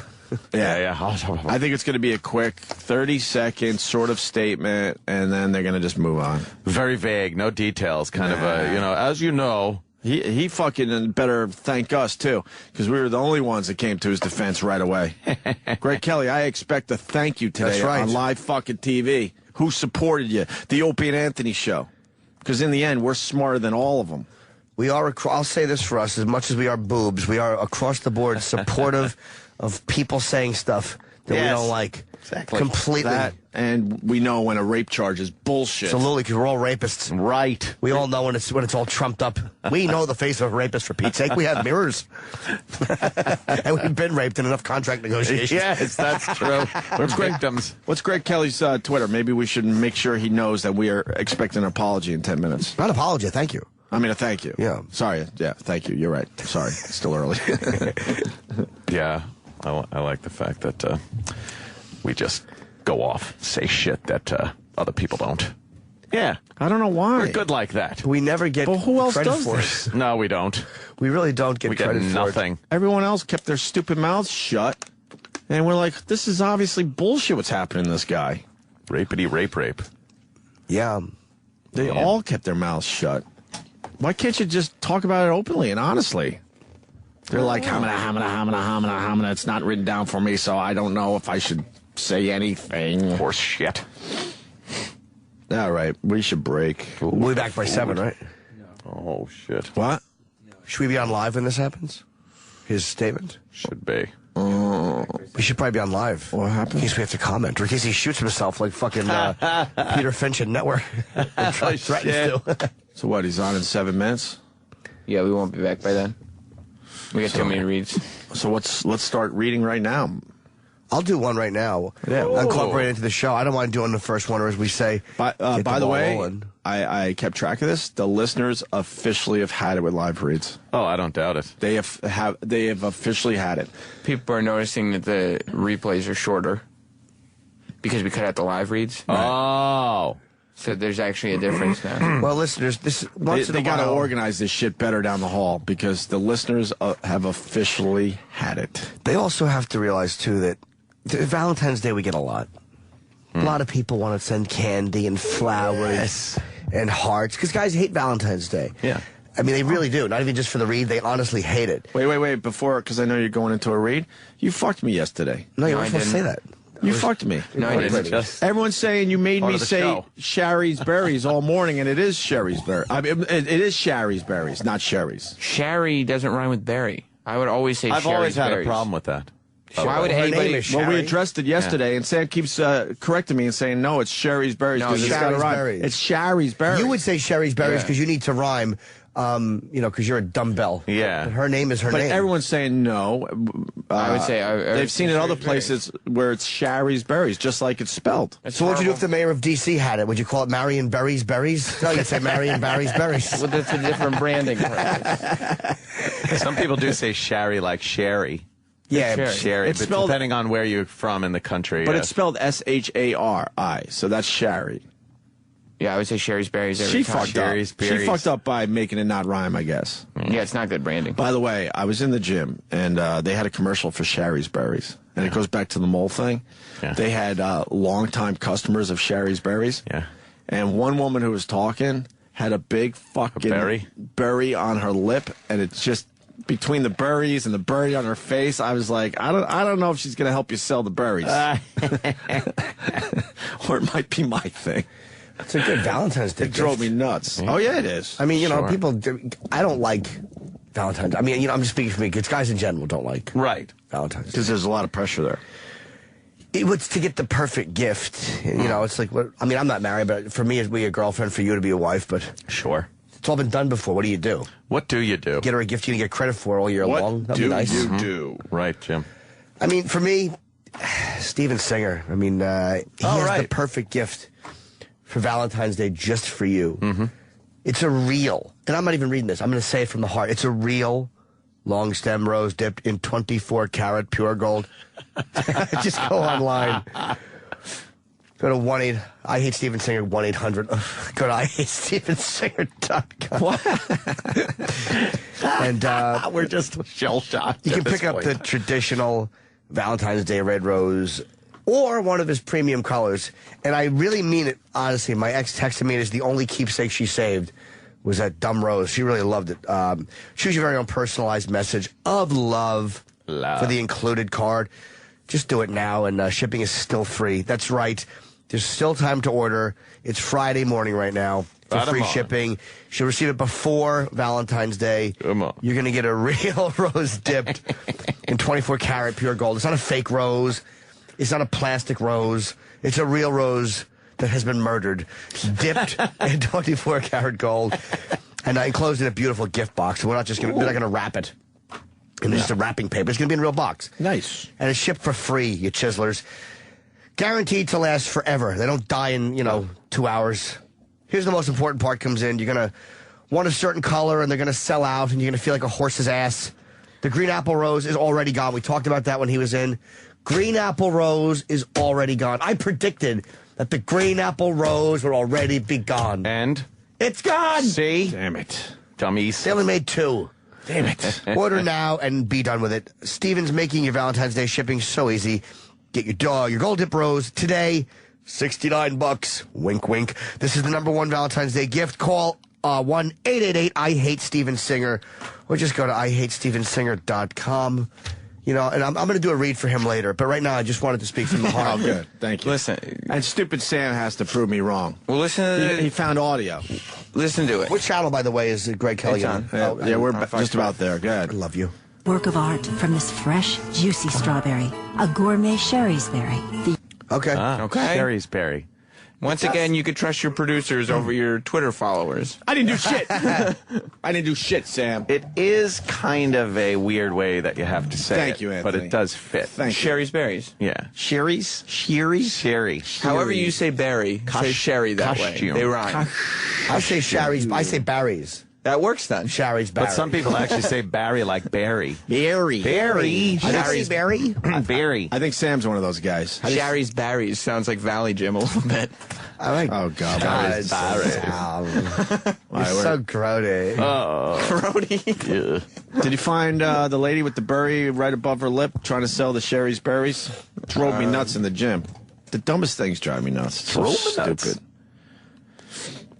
Yeah. I think it's going to be a quick 30-second sort of statement, and then they're going to just move on. Very vague, no details, kind of as you know. He fucking better thank us, too, because we were the only ones that came to his defense right away. Greg Kelly, I expect a thank you today on live fucking TV. Who supported you? The Opie and Anthony show. Because in the end, we're smarter than all of them. We are, I'll say this for us, as much as we are boobs, we are across the board supportive of people saying stuff that we don't like. Exactly. Completely. And we know when a rape charge is bullshit. Absolutely, because we're all rapists. Right. We all know when it's all trumped up. We know the face of a rapist, for Pete's sake. We have mirrors. And we've been raped in enough contract negotiations. Yes, that's true. We're victims. What's Greg Kelly's Twitter? Maybe we should make sure he knows that we are expecting an apology in 10 minutes. Not an apology, thank you. I mean, a thank you. Yeah. Sorry. Yeah, thank you. You're right. Sorry. It's still early. Yeah. I like the fact that we just go off, say shit that other people don't. Yeah. I don't know why. We're good like that. We never get Well, who else credit does for this? it. No, we don't. We really don't get We get credit for nothing. Everyone else kept their stupid mouths shut. And we're like, this is obviously bullshit what's happening to this guy. Rapity rape. it. Yeah. They all kept their mouths shut. Why can't you just talk about it openly and honestly? They're like, hamina. It's not written down for me, so I don't know if I should say anything. Horse shit. All right, we should break. We'll be back by 7, right? Oh, shit. What? Should we be on live when this happens? His statement? Should be. We should probably be on live. What happened? In case we have to comment, or in case he shoots himself like fucking Peter Finch in Network. Threatens to. So what, he's on in 7 minutes? Yeah, we won't be back by then. We got too many reads. So let's start reading right now. I'll do one right now. Yeah. I'll incorporate it into the show. I don't mind doing the first one, or as we say, By the ball way, rolling. I kept track of this. The listeners officially have had it with live reads. Oh, I don't doubt it. They have officially had it. People are noticing that the replays are shorter because we cut out the live reads. Oh. So there's actually a difference now. Well, listeners, They got to organize this shit better down the hall because the listeners have officially had it. They also have to realize, too, that Valentine's Day we get a lot. A lot of people want to send candy and flowers and hearts because guys hate Valentine's Day. Yeah. I mean, they really do. Not even just for the read. They honestly hate it. Wait. Before, because I know you're going into a read, you fucked me yesterday. No, you No, weren't I supposed to say didn't. that. You fucked me. No, I didn't. Just Everyone's saying you made Part me of the say show. Sherry's Berries all morning, and it is Sherry's Berries. I mean, it is Sherry's Berries, not Sherry's. Sherry doesn't rhyme with berry. I would always say I've Sherry's always had berries. a problem with that. Why would Her name anybody... is Well, we Sherry. addressed it yesterday, and Sam keeps correcting me and saying, no, it's Sherry's Berries. No, 'cause it's got Sherry's a rhyme. Berries. It's Sherry's Berries. You would say Sherry's Berries Yeah. because you need to rhyme, because you're a dumbbell. Yeah. But her name is her But name. everyone's saying no. I would say... They've seen it other places where it's Sherry's Berries, just like it's spelled. So what would you do if the mayor of D.C. had it? Would you call it Marion Berry's Berries? No, you'd say Marion Barry's Berries. Well, that's a different branding purpose. Some people do say sherry like sherry. Yeah, Sherry. Sherry, It's but spelled- depending on where you're from in the country. But it's spelled Shari, so that's Sherry. Yeah, I would say Sherry's berries every She time. fucked up. Sherry's She Berries. fucked up by making it not rhyme, I guess. Yeah, it's not good branding. By the way, I was in the gym, and they had a commercial for Sherry's Berries. And it goes back to the mole thing. Yeah. They had longtime customers of Sherry's Berries. Yeah. And one woman who was talking had a big fucking berry on her lip, and it's just between the berries and the berry on her face. I was like, I don't know if she's going to help you sell the berries. Or it might be my thing. it's a good Valentine's Day. It drove me nuts. Oh, yeah, it is. I mean, you know, Sure. people. I don't like Valentine's. I mean, you know, I'm just speaking for me. Because guys in general don't like right. Valentine's Day. Because there's a lot of pressure there. It was to get the perfect gift. You know, it's like, what, I mean, I'm not married, but for me, it'd be a girlfriend, for you to be a wife, but Sure. it's all been done before. What do you do? What do you do? Get her a gift you can get credit for all year long? That'd be nice. do? Right, Jim. I mean, for me, Steven Singer, I mean, he has the right. perfect gift for Valentine's Day just for you. Mm-hmm. It's a real, and I'm not even reading this, I'm going to say it from the heart. It's a real long stem rose dipped in 24 karat pure gold. Just go online. Go to 1-8, I hate Steven Singer, 1-800. Go to IHateStevenSinger.com. And We're just shell-shocked. you can pick up the traditional Valentine's Day red rose or one of his premium colors. And I really mean it, honestly. My ex texted me, and it's the only keepsake she saved was that dumb rose. She really loved it. Choose your very own personalized message of love for the included card. Just do it now, and shipping is still free. That's right. There's still time to order. It's Friday morning right now for free shipping. She'll receive it before Valentine's Day. Come on. You're going to get a real rose dipped in 24 karat pure gold. It's not a fake rose. It's not a plastic rose. It's a real rose that has been murdered, dipped in 24 karat gold, and enclosed in a beautiful gift box. So we're not just going to, they're not going to wrap it in just a wrapping paper. It's going to be in a real box. Nice. And it's shipped for free, you chiselers. Guaranteed to last forever. They don't die in, 2 hours. Here's the most important part comes in. You're going to want a certain color, and they're going to sell out, and you're going to feel like a horse's ass. The green apple rose is already gone. We talked about that when he was in. Green apple rose is already gone. I predicted that the green apple rose would already be gone. And? It's gone! See? Damn it. Dummies. They only made 2. Damn it. Order now and be done with it. Steven's making your Valentine's Day shipping so easy. Get your gold dip rose today, $69. Wink, wink. This is the #1 Valentine's Day gift. Call 1-888-I-HATE-STEVEN-SINGER, or just go to IHateStevenSinger.com. You know, and I'm going to do a read for him later, but right now I just wanted to speak from the heart. Oh, good. Thank you. Listen. And stupid Sam has to prove me wrong. Well, listen to He found audio. Listen to it. Which channel, by the way, is Greg Kelly It's on? on. Yeah, we're just about there. Go ahead. I love you. Work of art from this fresh, juicy strawberry. A gourmet Sherry's berry. Okay. Okay. Sherry's berry. Once again, you could trust your producers over your Twitter followers. I didn't do shit. I didn't do shit, Sam. It is kind of a weird way that you have to say Thank it, you, but Anthony. it does fit. Thank you. Sherry's berries. Yeah. Sherry's? Sherry. However you say berry, say sherry that way. Costume. They rhyme. I say Sherry's. I say Barry's. That works then. Sherry's Barry. But some people actually say Barry like Barry. Barry. Barry. Sherry's Barry. Barry. I think Sam's one of those guys. Sherry's berries sounds like Valley Jim a little bit. I like. Oh, God. God, You're so grody. Grody. Yeah. Did you find the lady with the berry right above her lip trying to sell the Sherry's berries? Drove me nuts in the gym. The dumbest things drive me nuts. It's so Drove me stupid. nuts.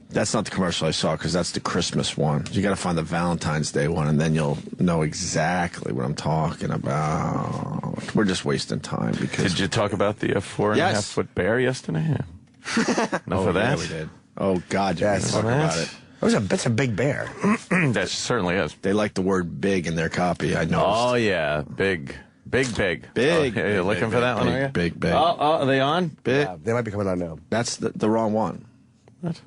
That's not the commercial I saw because that's the Christmas one. You got to find the Valentine's Day one, and then you'll know exactly what I'm talking about. We're just wasting time because. Did you talk about the 4.5-foot bear yesterday? Yeah. Enough of that. Yeah, we did. Oh God, you Yes. talk about it. That's a big bear. That certainly is. They like the word "big" in their copy. I noticed. Oh yeah, big. Big. Oh, you're looking for that one, are you? Big. Oh, are they on? Big. They might be coming on now. That's the wrong one. What?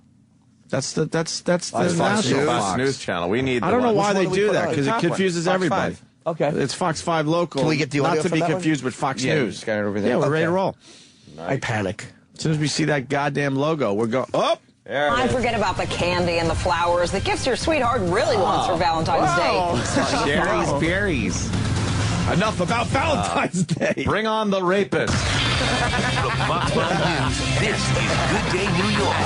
That's the Fox national Fox News channel. We need. I don't know why Which one they do we do put that on? because it Top one. confuses Fox everybody. 5. Okay. It's Fox 5 local. Can we get the audio not to for be that one? confused with Fox Yeah, News. just got it over there. Yeah, we're ready to Okay. roll. I panic. As soon as we see that goddamn logo, we're going. Oh. I forget about the candy and the flowers, the gifts your sweetheart really wants for Valentine's Day. Sherry's berries. Enough about Valentine's Day. Bring on the rapist. This is Good Day New York.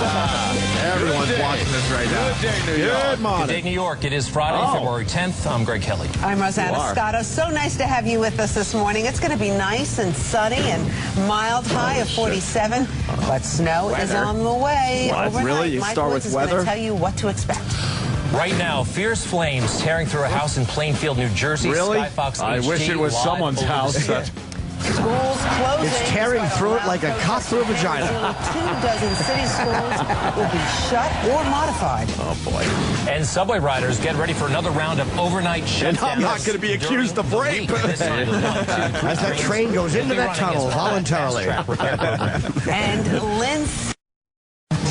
Everyone's watching this right now. Good day, New York. Good morning. Good Day New York. It is Friday, February 10th. I'm Greg Kelly. I'm Rosanna You are. Scotto. So nice to have you with us this morning. It's going to be nice and sunny and mild high of 47, but snow is Weather. on the way. What? Overnight. Really? You Mike start Woods with is weather? going to tell you what to expect. Right now, fierce flames tearing through a house in Plainfield, New Jersey. Really? Skyfox I HD wish it was live someone's over the house. scene. Schools closing. It's tearing through it like a cock through a vagina. Nearly 24 city schools will be shut or modified. Oh boy. And subway riders get ready for another round of overnight shutdowns. And I'm not going to be accused of rape. As that train goes into that tunnel voluntarily. And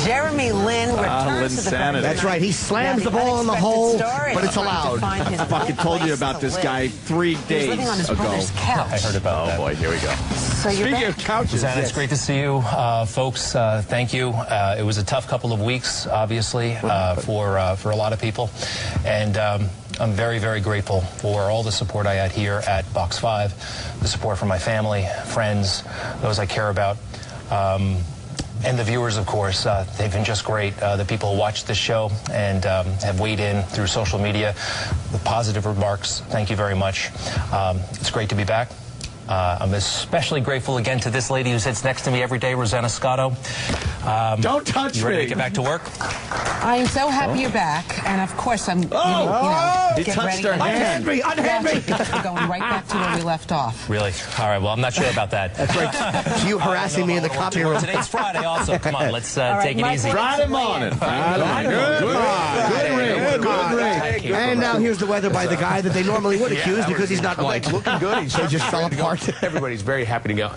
Jeremy Lin returns to the front. Linsanity. That's right. He slams the ball in the hole, but it's allowed. I fucking told you about this guy 3 days living on his ago. brother's couch. I heard about that. Oh boy, here we go. So you're Speaking back. of couches, Rosanna, it's great to see you, folks. Thank you. It was a tough couple of weeks, obviously, for a lot of people, and I'm very, very grateful for all the support I had here at Box 5, the support from my family, friends, those I care about. And the viewers, of course, they've been just great. The people who watch this show and have weighed in through social media, the positive remarks, thank you very much. It's great to be back. I'm especially grateful again to this lady who sits next to me every day, Rosanna Scotto. Don't touch You ready me. to get back to work? I am so happy you're back, and of course I'm. He get touched ready. her hand. Unhand me. We're going right back to where we left off. Really? All right, well, I'm not sure about that. That's right. You harassing me in the copy room. Today's Friday also. Come on, let's right, take it Michael, easy. Friday morning. Good ring. And now here's the weather by the guy that they normally would accuse because he's not white. Looking good. He's So just fell apart. Everybody's very happy to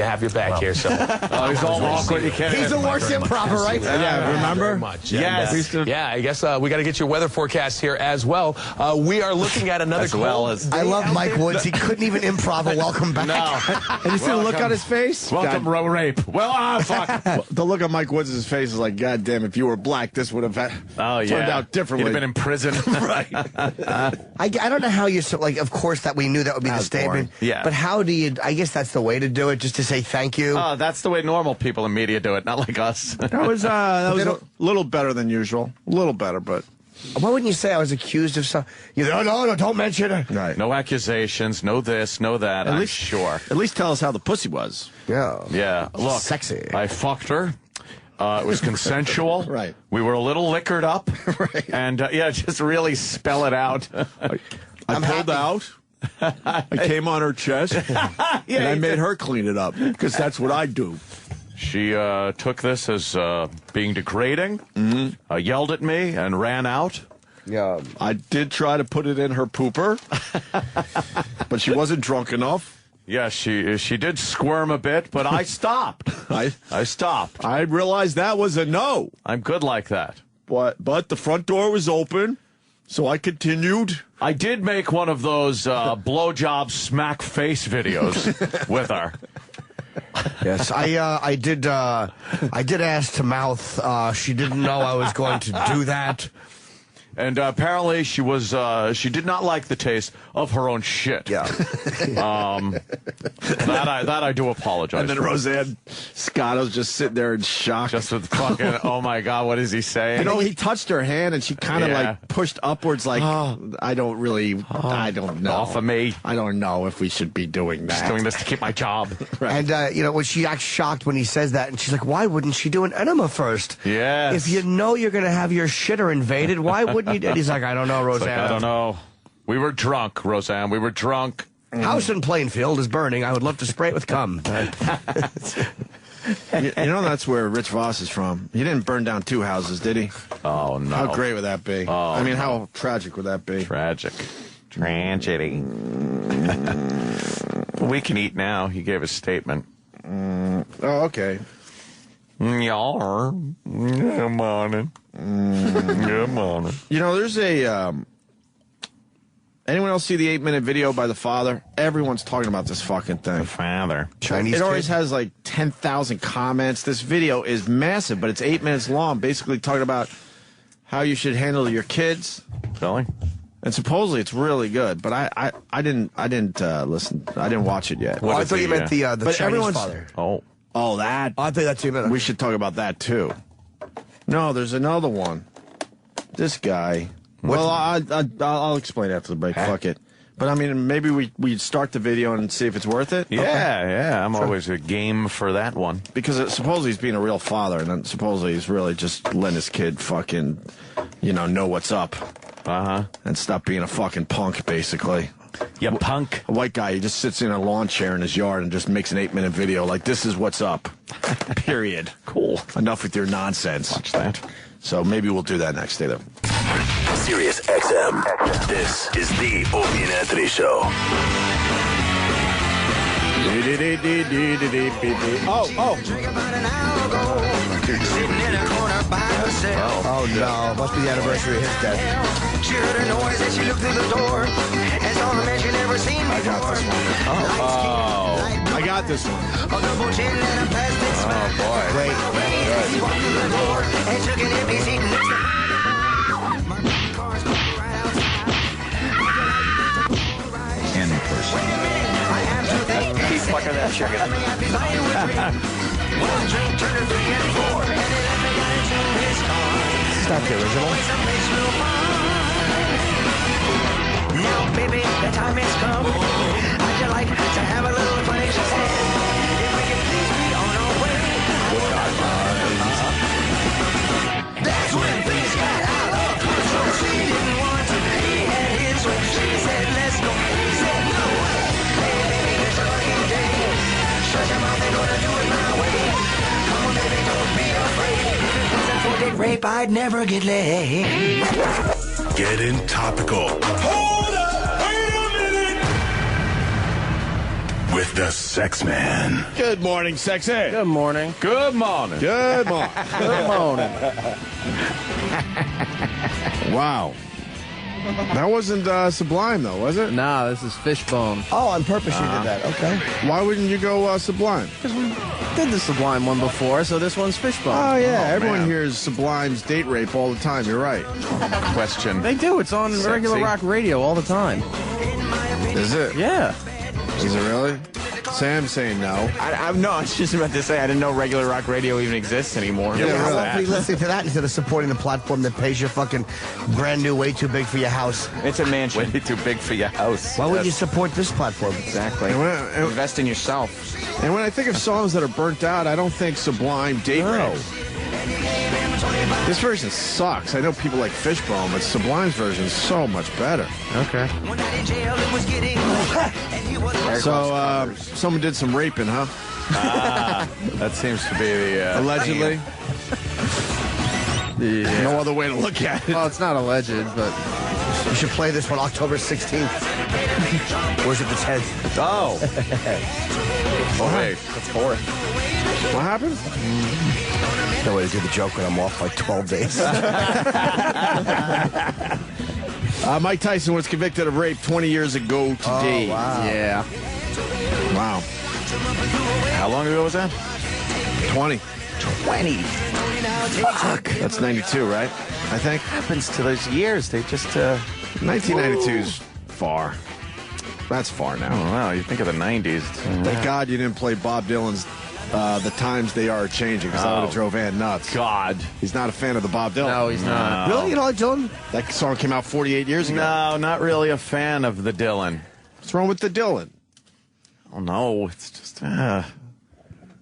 have you back here. So Oh, he's all awkward. You can't. He's a worse improver, right? Yeah, remember? Very much. Yes. Yeah, I guess we got to get your weather forecast here as well. We are looking at another I love Mike Woods. He couldn't even improv a welcome back. No. And you see the look on his face? Welcome, rape. Well, fuck. The look on Mike Woods' face is like, God damn, if you were black, this would have turned out differently. He'd have been in prison. Right. I don't know how you, like, of course that we knew that would be the statement. Yeah. But how do you, I guess that's the way to do it, just to say thank you. Oh, that's the way normal people in media do it, not like us. That was a little better than usual. A little better, but... Why wouldn't you say I was accused of something? No, don't mention it. Right. No accusations, no this, no that, I'm sure. At least tell us how the pussy was. Yeah. Yeah, look. Sexy. I fucked her. It was consensual. Right. We were a little liquored up. Right. And, just really spell it out. I pulled out. I came on her chest. And I made her clean it up, because that's what I do. She took this as being degrading, yelled at me, and ran out. Yeah. I did try to put it in her pooper, but she wasn't drunk enough. Yeah, she did squirm a bit, but I stopped. I stopped. I realized that was a no. I'm good like that. But the front door was open, so I continued. I did make one of those blowjob smack face videos with her. Yes, I did ask to mouth. She didn't know I was going to do that. And apparently she did not like the taste of her own shit. Yeah. That I do apologize And then for. Roseanne Scott was just sitting there in shock. Just with fucking, oh my God, what is he saying? You know, he touched her hand and she kind of like pushed upwards like, I don't know. Off of me. I don't know if we should be doing that. Just doing this to keep my job. Right. And, when she acts shocked when he says that, and she's like, why wouldn't she do an enema first? Yes. If you know you're going to have your shitter invaded, why wouldn't you? And he's like, I don't know, Roseanne. Like, I don't know. We were drunk, Roseanne. We were drunk. House in Plainfield is burning. I would love to spray it with cum. You know that's where Rich Voss is from. He didn't burn down 2 houses, did he? Oh, no. How great would that be? Oh, I mean, how tragic would that be? Tragic. Tragedy. We can eat now. He gave a statement. Oh, okay. Y'all. Good morning. Good morning. You know, there's a... anyone else see the 8-minute video by the father? Everyone's talking about this fucking thing. The father. Chinese It always kid? has like 10,000 comments. This video is massive, but it's 8 minutes long, basically talking about how you should handle your kids. Really? And supposedly it's really good, but I didn't listen. I didn't watch it yet. Well, I thought you meant the but Chinese father. Oh, that. I think that's 2 minutes. We should talk about that too. No, there's another one. This guy. Well, I'll explain after the break. Fuck it. But I mean, maybe we start the video and see if it's worth it. Yeah. I'm always a game for that one. Because supposedly he's being a real father, and then supposedly he's really just letting his kid fucking, know what's up. And stop being a fucking punk, basically. You punk. A white guy, he just sits in a lawn chair in his yard and just makes an 8-minute video like, this is what's up. Period. Cool. Enough with your nonsense. Watch that. So maybe we'll do that next day, though. Sirius XM. This is the Opie and Anthony Show. Oh no, must be the anniversary of his death. She heard a noise as she looked through the door and saw a man she never seen before. I got this one. A double chin and a plastic smile. Oh boy. Great. He walked through the door and took an empty seat next to my car stopped right outside. In person. I have to think. Keep fucking that chicken. One drink turned to 3 and 4 and then let me get into his car. It's not the original. Now, baby, the time has come. I'd you like to have a little fun? She said, if we could please be on our way. That's when things got out of control. She didn't want to be at his when she said, let's go. He said, no way. Hey, baby, it's a lucky day. Shut your mouth and gonna do it my way. Come on, baby, don't be afraid. If it wasn't for date rape, I'd never get laid. Getting topical. Hold up, wait a minute. with the Sex Man. Good morning, sexy. Good morning. Good morning. Good morning. Good morning. Wow. That wasn't Sublime, though, was it? Nah, this is Fishbone. Oh, on purpose you did that. Okay. Why wouldn't you go Sublime? Because we did the Sublime one before, so this one's Fishbone. Oh, yeah. Everyone man. hears Sublime's date rape all the time. You're right. Question. They do. It's on regular rock radio all the time. Is it? Yeah. Is it really? Sam's saying no. No, I was just about to say I didn't know regular rock radio even exists anymore. Yeah, How really. often are you listening to that instead of supporting the platform that pays your fucking brand new, way too big for your house? It's a mansion. Way too big for your house. Why would you support this platform? Exactly. And Invest in yourself. when I think of songs that are burnt out, I don't think Sublime date rape. This version sucks. I know people like Fishbone, but Sublime's version is so much better. Okay. So, someone did some raping, huh? That seems to be the... Allegedly. No other way to look at it. Well, it's not alleged, but... You should play this one October 16th. Or is it the 10th? Oh. Oh, wait. That's fourth. What happened? No way to do the joke when I'm off like 12 days. Mike Tyson was convicted of rape 20 years ago today. Oh, wow. Yeah. Wow. How long ago was that? 20. 20. Fuck. That's 92, right? I think. What happens to those years? They just... 1992's far. That's far now. Oh, wow. You think of the 90s. Thank God you didn't play Bob Dylan's The Times They Are Changing, because that would have drove Ann nuts. God. He's not a fan of the Bob Dylan. No, he's not. Really? You don't like Dylan? That song came out 48 years ago. No, not really a fan of the Dylan. What's wrong with the Dylan? Oh, no. It's just...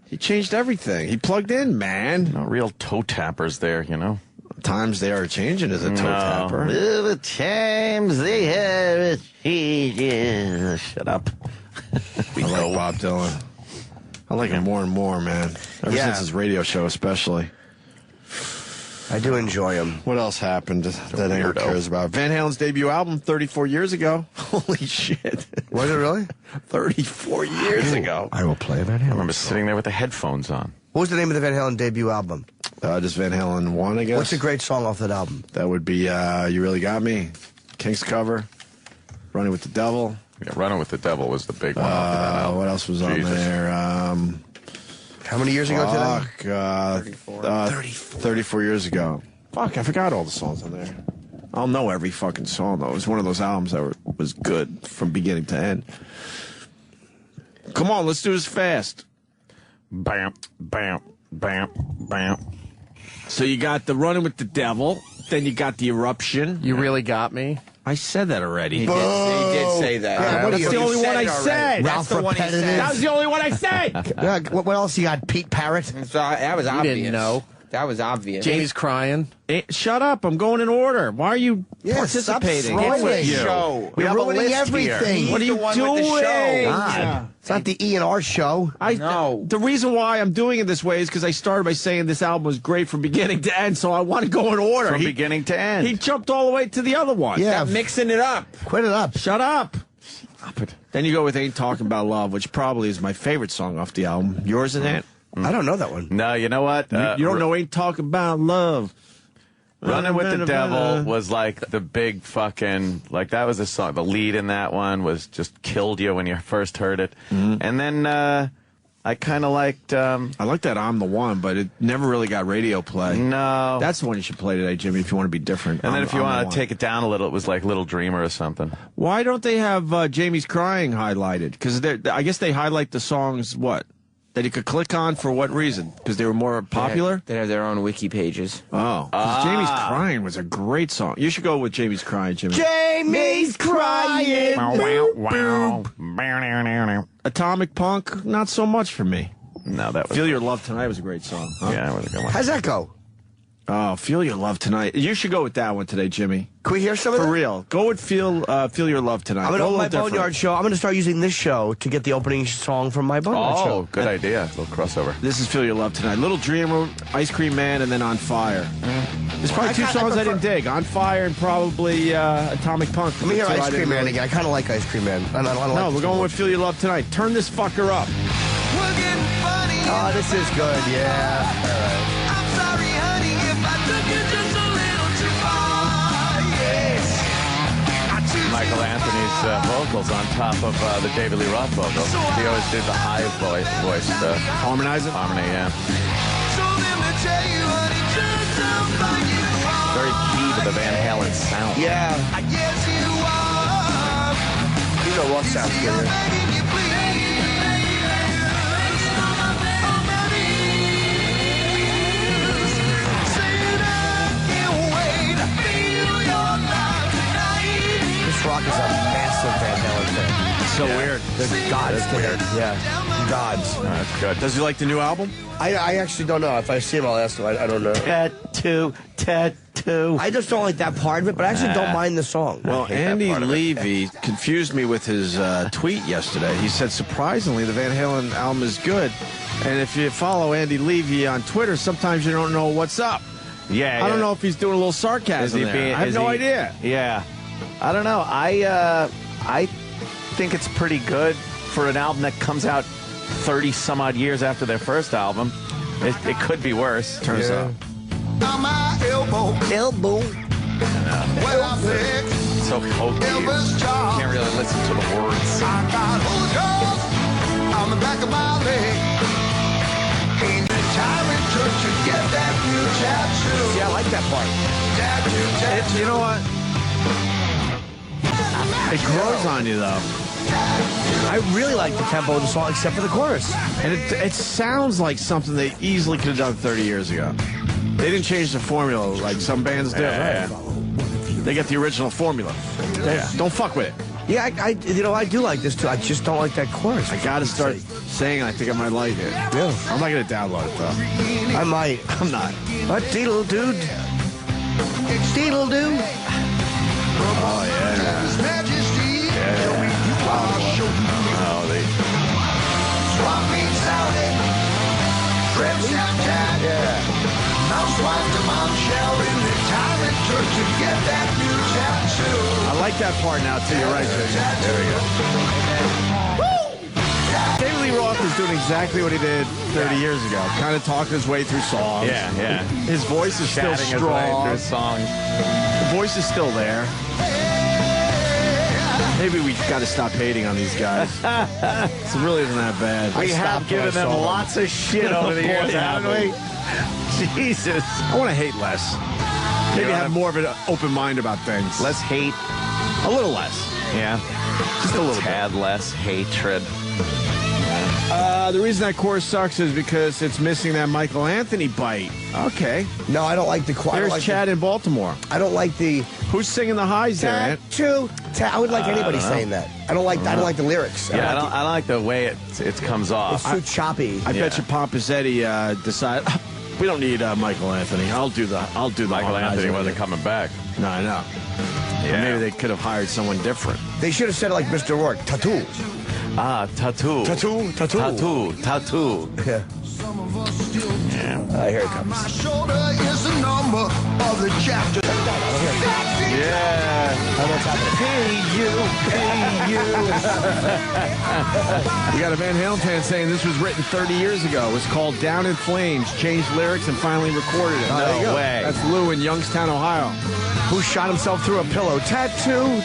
He changed everything. He plugged in, man. No real toe tappers there, you know? Times They Are Changing is a toe tapper. The times they are changing. Shut up. I like Bob Dylan. I like him more and more, man. Ever since his radio show, especially. I do enjoy him. What else happened that anyone cares about? Van Halen's debut album 34 years ago. Holy shit. Was it really? 34 years ago. I will play Van Halen. I remember sitting there with the headphones on. What was the name of the Van Halen debut album? Just Van Halen 1, I guess. What's a great song off that album? That would be You Really Got Me, King's Cover, Running with the Devil. Yeah, Running with the Devil was the big one off of that album. What else was on there? How many years ago today? 34 years ago. Fuck, I forgot all the songs on there. I'll know every fucking song, though. It was one of those albums that was good from beginning to end. Come on, let's do this fast. Bam, bam, bam, bam. So you got the Running with the Devil, then you got the Eruption. You really got me. I said that already. He did say that. Yeah, That's the only one I said. Ralph That's the one he Repetitive. said. That was the only one I said. Yeah, what else you got? Pete Parrott? So that was obvious. didn't know. That was obvious. Jamie's crying. Shut up. I'm going in order. Why are you Stop participating? throwing It's it. you. Show. We're have a ruining list everything. here. What are you the one doing? with the show. God. It's not the E&R show. No. The reason why I'm doing it this way is because I started by saying this album was great from beginning to end, so I want to go in order. From beginning to end. He jumped all the way to the other one. Yeah. Stop mixing it up. Quit it up. Shut up. Then you go with Ain't Talking About Love, which probably is my favorite song off the album. Yours and that? I don't know that one. No, you know what? You don't know Ain't Talking About Love. Running with the Devil was like the big fucking, like that was the song. The lead in that one was just killed you when you first heard it. And then I kind of liked... I like that I'm the One, but it never really got radio play. No. That's the one you should play today, Jimmy, if you want to be different. And then if you I'm want the to take it down a little, it was like Little Dreamer or something. Why don't they have Jamie's Crying highlighted? Because I guess they highlight the songs, what? That you could click on for what reason? Because they were more popular? They have their own wiki pages. Oh. Because Jamie's Crying was a great song. You should go with Jamie's Crying, Jimmy. Jamie's crying. Atomic Punk, not so much for me. No, that was... Feel Your Love Tonight was a great song. Huh? Yeah, that was a good one. How's that go? Oh, Feel Your Love Tonight. You should go with that one today, Jimmy. Can we hear some of For that? real. Go with Feel Your Love Tonight. I'm going to Go a open my little different. Boneyard show. I'm going to start using this show to get the opening song from my Boneyard show. Oh, good idea. A little crossover. This is Feel Your Love Tonight. Little Dreamer, Ice Cream Man, and then On Fire. There's probably two songs I didn't dig. On Fire and probably Atomic Punk. Let me hear Ice Cream Man again. I kind of like Ice Cream Man. No, we're going with Feel Your Love Tonight. Turn this fucker up. Oh, this is good. Yeah. All right. I'm sorry, honey, if I took you just a little too far. Yes. Michael Anthony's vocals on top of the David Lee Roth vocals. He always did the high voice. Harmonize it? Harmony, yeah. So let me tell you, honey, just how fine you are. Very key to the Van Halen sound. Yeah. Yes, you are. You know Roth sounds good. Begging you, please. Rock is a massive Van Halen fan. So weird. They're gods. That's weird. Yeah. Gods. Oh, that's good. Does he like the new album? I actually don't know. If I see him, I'll ask him. I don't know. Tattoo. I just don't like that part of it, but I actually don't mind the song. Well, Andy Levy confused me with his tweet yesterday. He said, surprisingly, the Van Halen album is good. And if you follow Andy Levy on Twitter, sometimes you don't know what's up. Yeah. I don't know if he's doing a little sarcasm there. I have no idea. Yeah. I don't know. I think it's pretty good for an album that comes out 30-some-odd years after their first album. It could be worse. Turns out. On my elbow. Well, I'm sick. So hokey. You can't really listen to the words. I got Holy Ghost on the back of my leg. Ain't the time in church to get that new tattoo. Yeah, I like that part. Tattoo. You know what? It grows on you, though. I really like the tempo of the song, except for the chorus. And it sounds like something they easily could have done 30 years ago. They didn't change the formula like some bands do. Yeah. They get the original formula. Don't fuck with it. Yeah, I do like this, too. I just don't like that chorus. I got to start saying I think I might like it. Yeah. I'm not going to download it, though. I might. I'm not. What deedle dude? Deedle do? Oh, yeah. Oh, they... Swap meets out it. Trips out that. Yeah. Housewife to bombshell in the time in church to get that new tattoo. I like that part now, too. You're right, Jay. There we go. David Lee Roth is doing exactly what he did 30 years ago. Kind of talking his way through songs. Yeah. His voice is still Chatting his way strong. through songs. The voice is still there. Maybe we got to stop hating on these guys. It really isn't that bad. We have given them lots of shit over the years, haven't we? Jesus. I want to hate less. Maybe have more of an open mind about things. Less hate. A little less. Yeah. Just a little tad less hatred. The reason that chorus sucks is because it's missing that Michael Anthony bite. Okay. No, I don't like the choir. There's Chad in Baltimore. I don't like the... Who's singing the highs there, Ant? I would like anybody saying that. I don't like the lyrics. Yeah, I don't like the way it comes off. It's too choppy. I bet you Pompazetti decided we don't need Michael Anthony. I'll do the Michael Anthony wasn't coming back. No, I know. Yeah. Maybe they could have hired someone different. They should have said it like Mr. Rourke. Tattoo. Ah, tattoo. Tattoo. Yeah. Here it comes. My shoulder is the number of the chapter. Yeah. Hey, you. We got a Van Halen fan saying this was written 30 years ago. It was called Down in Flames, changed lyrics, and finally recorded it. No way. That's Lou in Youngstown, Ohio. Who shot himself through a pillow. Tattoo.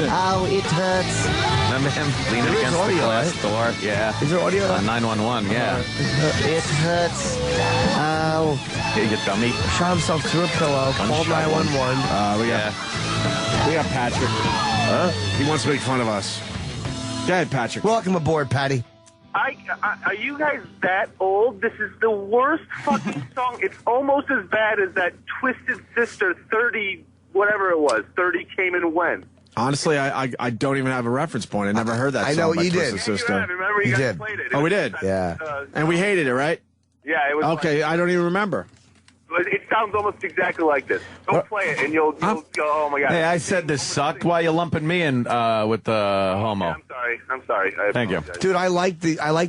Ow, it hurts. That man leaning against the glass door. Yeah. Is there audio? 911, yeah. It hurts. Ow. Yeah, you dummy. Shot himself through a pillow. Called 911. We got Patrick. He wants to make fun of us. Go ahead, Patrick. Welcome aboard, Patty. Are you guys that old? This is the worst fucking song. It's almost as bad as that Twisted Sister 30, whatever it was. 30 came and went. Honestly, I don't even have a reference point. I never heard that song. I know by you Twisted did. Sister. Remember you guys played it. Oh, we did? Yeah. And we hated it, right? Yeah, it was. Okay, I don't even remember. It sounds almost exactly like this. Go play it, and you'll go, oh, my God. Hey, I said this sucked. Why are you lumping me in with the homo? I'm sorry. Thank you. apologize. Dude, I like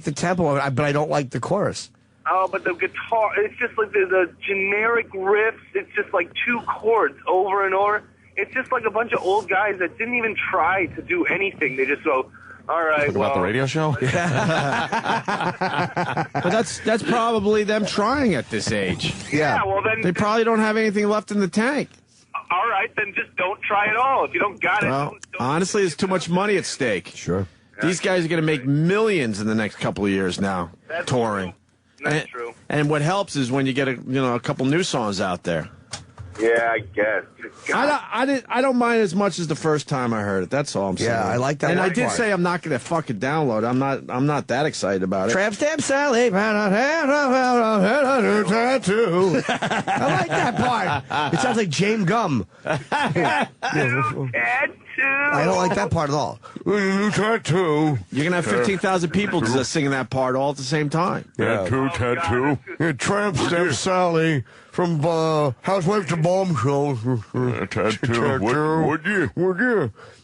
the tempo of it, but I don't like the chorus. Oh, but the guitar, it's just like the generic riffs. It's just like 2 chords over and over. It's just like a bunch of old guys that didn't even try to do anything. They just go, all right, Talk about the radio show? But that's probably them trying at this age. Yeah, well then... They probably don't have anything left in the tank. All right, then just don't try at all. If you don't got it, Well, honestly, there's too much money at stake. Sure. These guys are going to make millions in the next couple of years now, touring. That's true. And what helps is when you get a couple new songs out there. Yeah, I guess. I don't mind as much as the first time I heard it. That's all I'm saying. Yeah, I like that. And one I did part. say I'm not going to fucking download. I'm not that excited about it. Tramp stamp Sally. Tattoo. I like that part. It sounds like James Gum. I don't like that part at all. Tattoo. You're going to have 15,000 people singing that part all at the same time. Tattoo. Tramp stamp Sally from Housewife to Bombshell. Tattoo. Would you?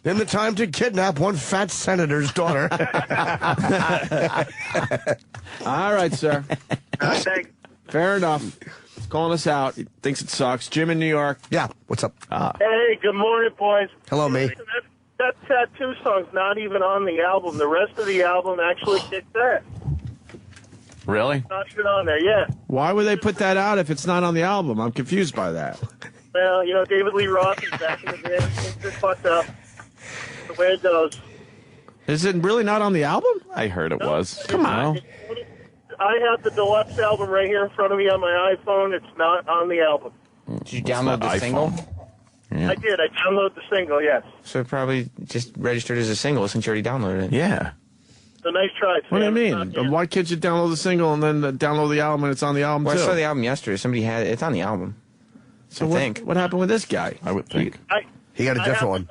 Then the time to kidnap one fat senator's daughter. All right, sir. Thanks. Fair enough. He's calling us out. He thinks it sucks. Jim in New York. Yeah, what's up? Hey, good morning, boys. Hello, me. That Tattoo song's not even on the album. The rest of the album actually kicked ass. Really? Not even on there, yeah. Why would they put that out if it's not on the album? I'm confused by that. Well, David Lee Roth is back in the band. Things are fucked up. The way it goes. Is it really not on the album? I heard it was. Come on. I have the deluxe album right here in front of me on my iPhone. It's not on the album. Did you download the single? I did. I downloaded the single, yes. So it probably just registered as a single since you already downloaded it. Yeah. So nice try. What do you mean? Why can't you download the single and then download the album and it's on the album Well, too? I saw the album yesterday. Somebody had it. It's on the album. So I think. What happened with this guy? I would think. He got a different one.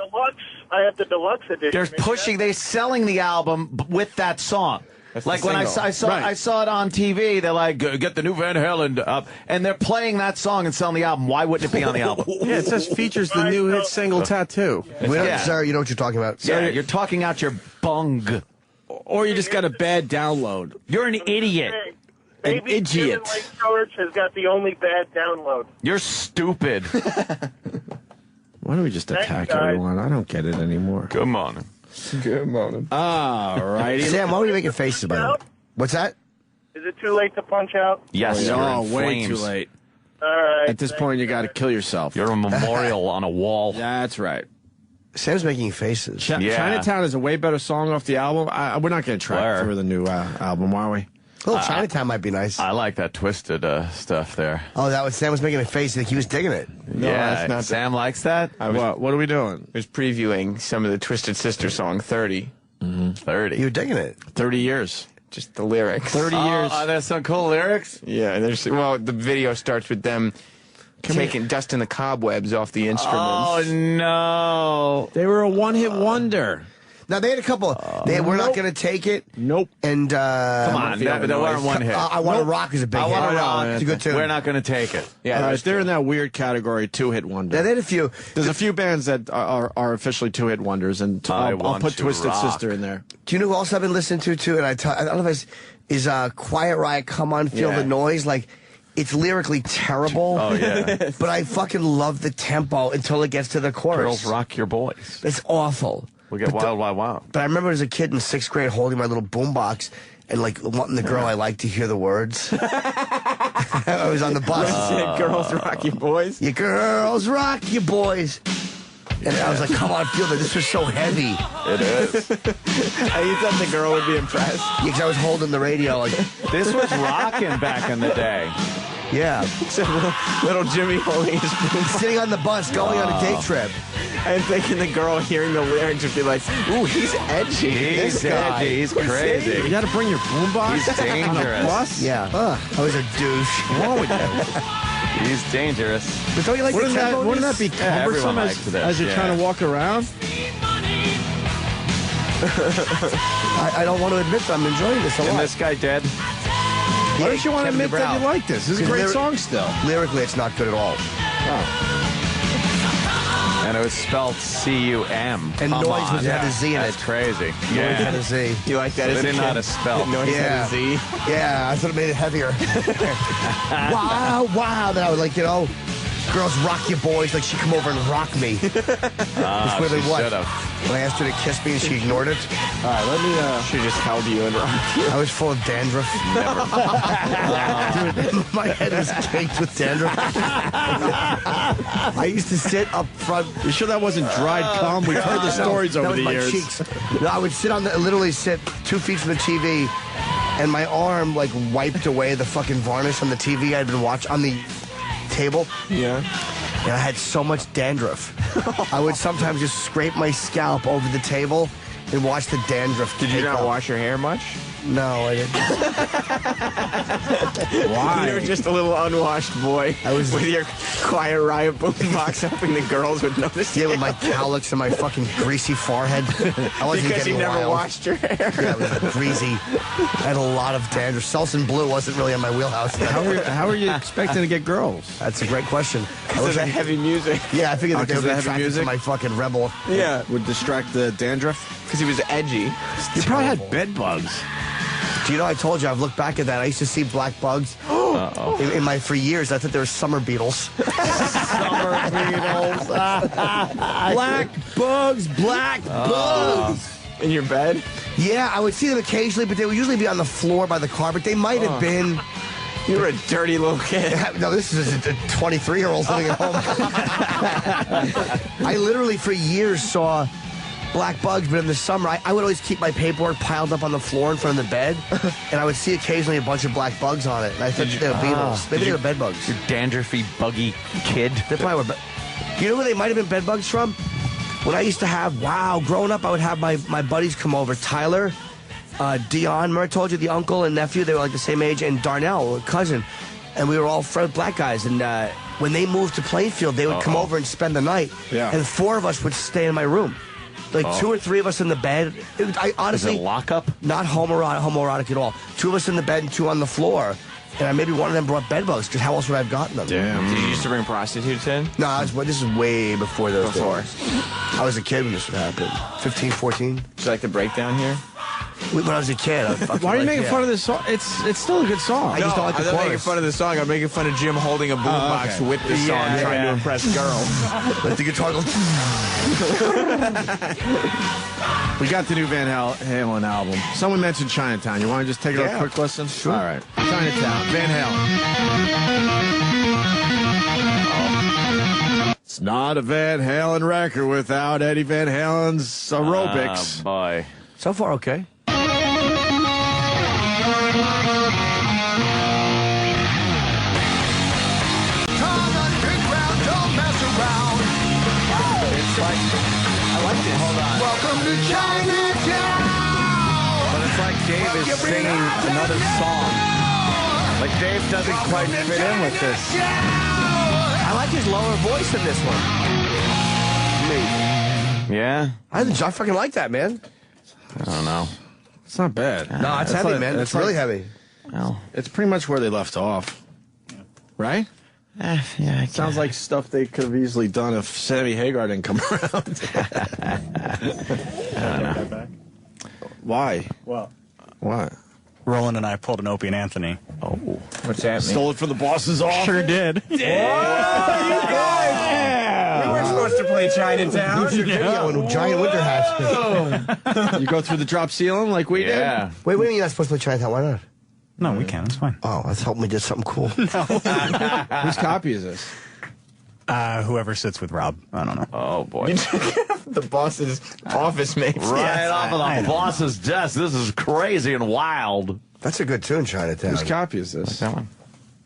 I have the deluxe edition. They're pushing. They're selling the album with that song. That's Like the when I single. saw it on TV, they're like, get the new Van Halen up, and they're playing that song and selling the album. Why wouldn't it be on the album? Yeah, it says features the new hit single Tattoo. Sir, you know what you're talking about. Yeah, you're talking out your bung. Or you just got a bad download. You're an idiot. An Maybe idiot. Jim and Lake George has got the only bad download. You're stupid. Why don't we just attack everyone? I don't get it anymore. Good morning. Good morning. All righty. Sam, why were you making faces about it? What's that? Is it too late to punch out? Yes, you're in way flames. too late. All right. At this point, you got to kill yourself. You're a memorial on a wall. That's right. Sam's making faces. Yeah. Chinatown is a way better song off the album. We're not going to track through the new album, are we? A little Chinatown might be nice. I like that twisted stuff there. Oh, that was Sam was making a face like he was digging it. No, yeah, that's not Sam likes that. What are we doing? I was previewing some of the Twisted Sister song 30. 30. You were digging it. 30 years. Just the lyrics. 30 years. Are there some cool lyrics? Yeah, the video starts with them dusting the cobwebs off the instruments. Oh, no. They were a one-hit wonder. Now, they had a couple. They were not going to take it. Nope. And, Come on, they weren't one hit. I Want to Rock is a big hit. I Want to Rock. It's a good tune. We're not going to take it. Yeah, they're in that weird category, two-hit wonder. Yeah, they had a few. There's a few bands that are officially two-hit wonders, and I'll put Twisted Sister in there. Do you know who else I've been listening to, too? And I don't know if is Quiet Riot, Come On, Feel the Noise. Like, it's lyrically terrible. Oh, yeah. But I fucking love the tempo until it gets to the chorus. Girls Rock Your Boys. It's awful. We get Wild, Wild, Wild. But I remember as a kid in 6th grade holding my little boombox and like wanting the girl I liked to hear the words. I was on the bus. Girls Rock Your Boys? You girls rock your boys. And I was like, come on, feel that. This was so heavy. It is. You thought the girl would be impressed? Yeah, because I was holding the radio. Like, This was rocking back in the day. yeah. Little Jimmy holding his boom, Sitting on the bus going on a day trip. and thinking the girl hearing the lyrics would be like, ooh, he's edgy. He's This guy. edgy. He's crazy. You got to bring your boombox He's dangerous. on a bus? Yeah. I was a douche. What's wrong with you? He's dangerous. But don't you like Wouldn't the that, tempo? wouldn't that be Yeah, cumbersome everyone likes this, as you're trying to walk around? I don't want to admit that I'm enjoying this a Isn't lot. this guy dead? Why don't you want to Kevin admit that DeBrau. you like this? This is a great song still. Lyrically, it's not good at all. And it was spelled C-U-M. And Come Noise on. had a Z in it. That's crazy. Noise had a Z. You like that They as a didn't know how kid? to spell. Noise had a Z? Yeah, I thought it made it heavier. Wow. Then I would like, girls rock you boys, like she'd come over and rock me. Ah, It's really she what? should've. When I asked her to kiss me and she ignored it. All right, let me. She just held you and rocked you. I was full of dandruff. Dude, my head was caked with dandruff. I used to sit up front. You sure that wasn't dried cum? We've heard the stories over that was the my years. cheeks. No, I would literally sit 2 feet from the TV, and my arm like wiped away the fucking varnish on the TV I'd been watching on the table. Yeah. And I had so much dandruff. I would sometimes just scrape my scalp over the table and watch the dandruff. Did you not wash your hair much? No, I didn't. Why? You were just a little unwashed boy. I was with your Quiet Riot boombox hoping the girls would notice. Yeah, with my cowlicks and my fucking greasy forehead. I wasn't because you getting never wild. washed your hair. Yeah, it was greasy. I had a lot of dandruff. Selsun Blue wasn't really in my wheelhouse. How are you expecting to get girls? That's a great question. Because of the heavy music. Yeah, I figured that they because would of be the heavy attracted to music? my fucking rebel. Yeah. Would distract the dandruff? Because he was edgy. You probably had bed bugs. Do you know, I told you, I've looked back at that. I used to see black bugs. For years, I thought they were summer beetles. Summer beetles. Black bugs. In your bed? Yeah, I would see them occasionally, but they would usually be on the floor by the carpet. They might have been... You were a dirty little kid. No, this is a 23-year-old living at home. I literally, for years, saw black bugs, but in the summer, I would always keep my paperwork piled up on the floor in front of the bed, and I would see occasionally a bunch of black bugs on it, and I thought they were beetles. Maybe they were bed bugs. You dandruffy, buggy kid. They probably were. You know where they might have been bed bugs from? When I used to have, growing up, I would have my buddies come over. Tyler, Dion, remember I told you, the uncle and nephew, they were like the same age, and Darnell, a cousin, and we were all black guys, and when they moved to Plainfield, they would come over and spend the night, and 4 of us would stay in my room. Like 2 or 3 of us in the bed. I honestly, Is it lockup? Not homoerotic at all. 2 of us in the bed and 2 on the floor. And maybe one of them brought bed bugs, because how else would I have gotten them? Damn. Did you used to bring prostitutes in? No, this is way before those days. I was a kid when this would happen. 15, 14. Would you like the breakdown here? When I was a kid. Why are you making fun of this song? It's still a good song. I just don't like the I'm not making chorus. fun of the song. I'm making fun of Jim holding a boombox with the song, trying to impress girls. Let the guitar go. We got the new Van Halen album. Someone mentioned Chinatown. You want to just take a quick listen? Sure. All right. Chinatown, Van Halen. It's not a Van Halen record without Eddie Van Halen's aerobics. Oh, boy. So far, okay. It's like, I like this. Hold on. Welcome to Chinatown. But it's like Dave is singing another song. Like Dave doesn't quite fit in with this. I like his lower voice in this one. Me. Yeah? I fucking like that, man. I don't know. It's not bad. No, it's heavy, man. It's really heavy. Well, it's pretty much where they left off. Right? Yeah, sounds like stuff they could have easily done if Sammy Hagar didn't come around. I don't know. Why? Well, What? Roland and I pulled an Opie and Anthony. Oh, what's that mean? Stole it from the boss's office. Sure did. Yeah. We weren't supposed to play Chinatown. Use your video in giant winter hats. You go through the drop ceiling like we did? Wait, you're not supposed to play Chinatown. Why not? No, we can. It's fine. Oh, let's hope we did something cool. Whose copy is this? Whoever sits with Rob. I don't know. Oh, boy. The boss's office mates. Right off of the boss's desk. This is crazy and wild. That's a good tune, Chinatown. Whose copy is this? That one.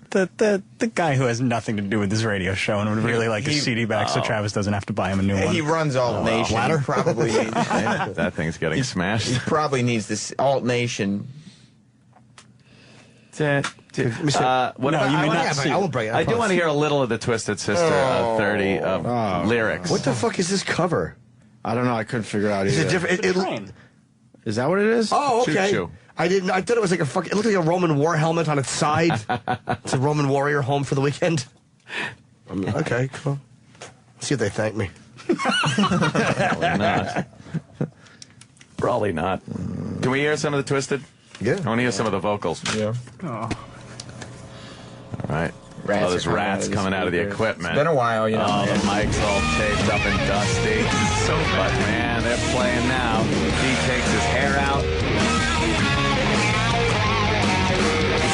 The guy who has nothing to do with this radio show and would really like his CD back so Travis doesn't have to buy him a new one. He runs Alt Nation. He probably needs that thing's getting smashed. He probably needs this Alt Nation. I do want to hear a little of the Twisted Sister 30 lyrics. What the fuck is this cover? I don't know. I couldn't figure out either. Is it different? Is that what it is? Oh, okay. Choo-choo. I didn't. I thought it was like it looked like a Roman war helmet on its side. It's a Roman warrior home for the weekend. Okay, cool. See if they thank me. Probably not. Probably not. Can we hear some of the Twisted? Yeah. I want to hear some of the vocals. Yeah. Oh. All right. Rats There's are coming rats out of coming out of the speakers. equipment. It's been a while, you know. Oh, the mic's all taped up and dusty. But man, they're playing now. He takes his hair out.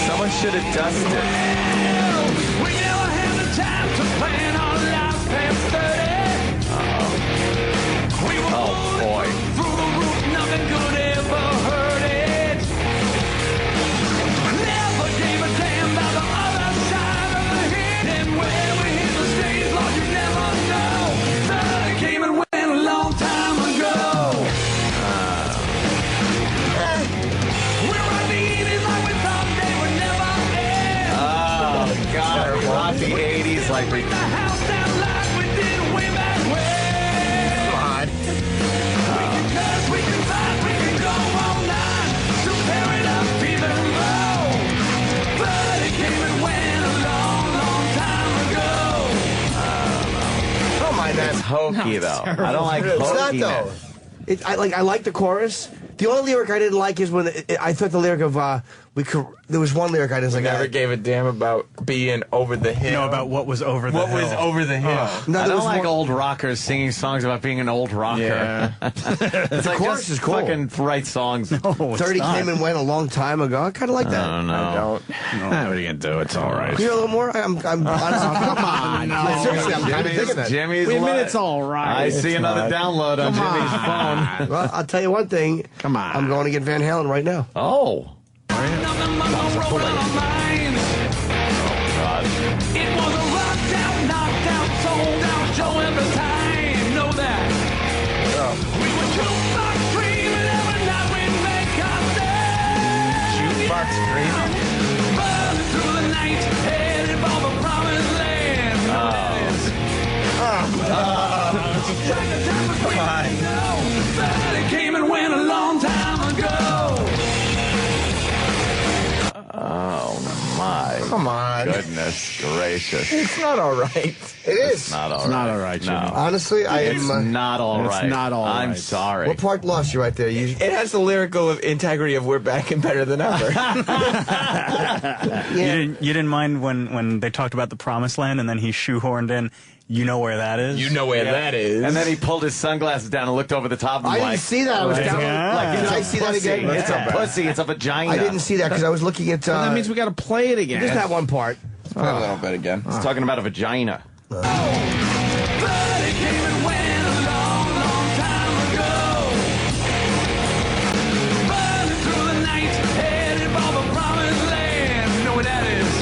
Someone should have dusted. We never had the time to plan our life past 30. We were Oh boy. through the roof, nothing good ever hurt it. Never gave a damn about the other side of the hill. And when we hit the stage, Lord, you never know. 30 came and went a long time ago. We're on the 80s like we thought they would never end. Oh God, rock the 80s like we. The house down like we did way back when. Come on. We can curse, we can fight, we can go all night. So pair it up even more. But it came and went a long, long time ago. I don't mind that. It's hokey though. I don't like It's not hokey. though. I like the chorus. The only lyric I didn't like is when I thought the lyric of there was one lyric I didn't like. Never gave a damn about being over the hill. No, about what was over the What hill. was over the hill. No, I there don't was like one- old rockers singing songs about being an old rocker. Yeah. It's like chorus just is cool. fucking write songs. No, it's 30 not. came and went a long time ago. I kind of like that. I don't know. What are you gonna do? It's all right. Can you hear a little more? I'm honestly. Come on, No, seriously, I'm kind of thinking that. Jimmy's We admit li- it's all right. I see It's another not. download on Come Jimmy's on. phone. Well, I'll tell you one thing. Come on. I'm going to get Van Halen right now. Oh. Nothing but a roll on our minds. God. It was a rocked out, knocked out, sold out show every time. Know that. We were jukebox dreaming every night we make our stand. Jukebox dreaming? Burning through the night, headed for the promised land. Know that is. Track the time was quick, know. But it came and went a long time ago. Oh my. Come on. Goodness gracious. It's not all right. It is. It's not all right. It's not all right, Jimmy. No. Honestly, I It's am. not all It's right. not all I'm right. sorry. What part lost you right there? You, It has the lyrical integrity of we're back and better than ever. You didn't mind when they talked about the promised land and then he shoehorned in, you know where that is? You know where that is. And then he pulled his sunglasses down and looked over the top of I him didn't like, see that. I was down. like Did it's I a see that pussy. again? It's a pussy. It's a vagina. I didn't see that because I was looking at. Well, that means we got to play it again. just that one part. Play a little bit again. He's talking about a vagina. But it came and went a long, long time ago. Burning through the night, headed for the promised land. Know where that is?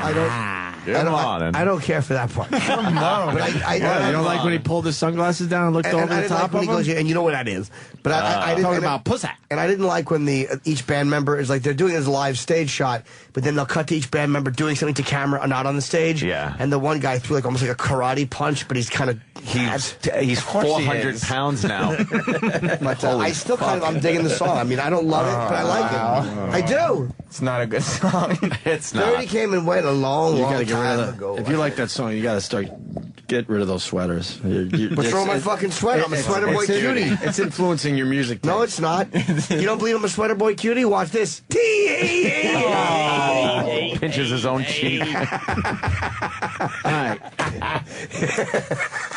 I don't. I don't care for that part. Come on. But you don't like when he pulled his sunglasses down and looked over I the didn't top like when he of goes, him? and you know what that is. But I didn't Talking and about pussy. And I didn't like when each band member is like they're doing this live stage shot, but then they'll cut to each band member doing something to camera, not on the stage. Yeah. And the one guy threw like almost like a karate punch, but he's kind of He's 400 pounds now. But I still I'm digging the song. I mean, I don't love it, but I like it. I do. It's not a good song. It's not. 30 came and went a long, You long gotta get rid time of ago. If you like that song, you got to get rid of those sweaters. What's wrong with my fucking sweater? I'm a sweater boy cutie. It's influencing your music. No, it's not. You don't believe I'm a sweater boy cutie? Watch this. Pinches his own cheek. All right.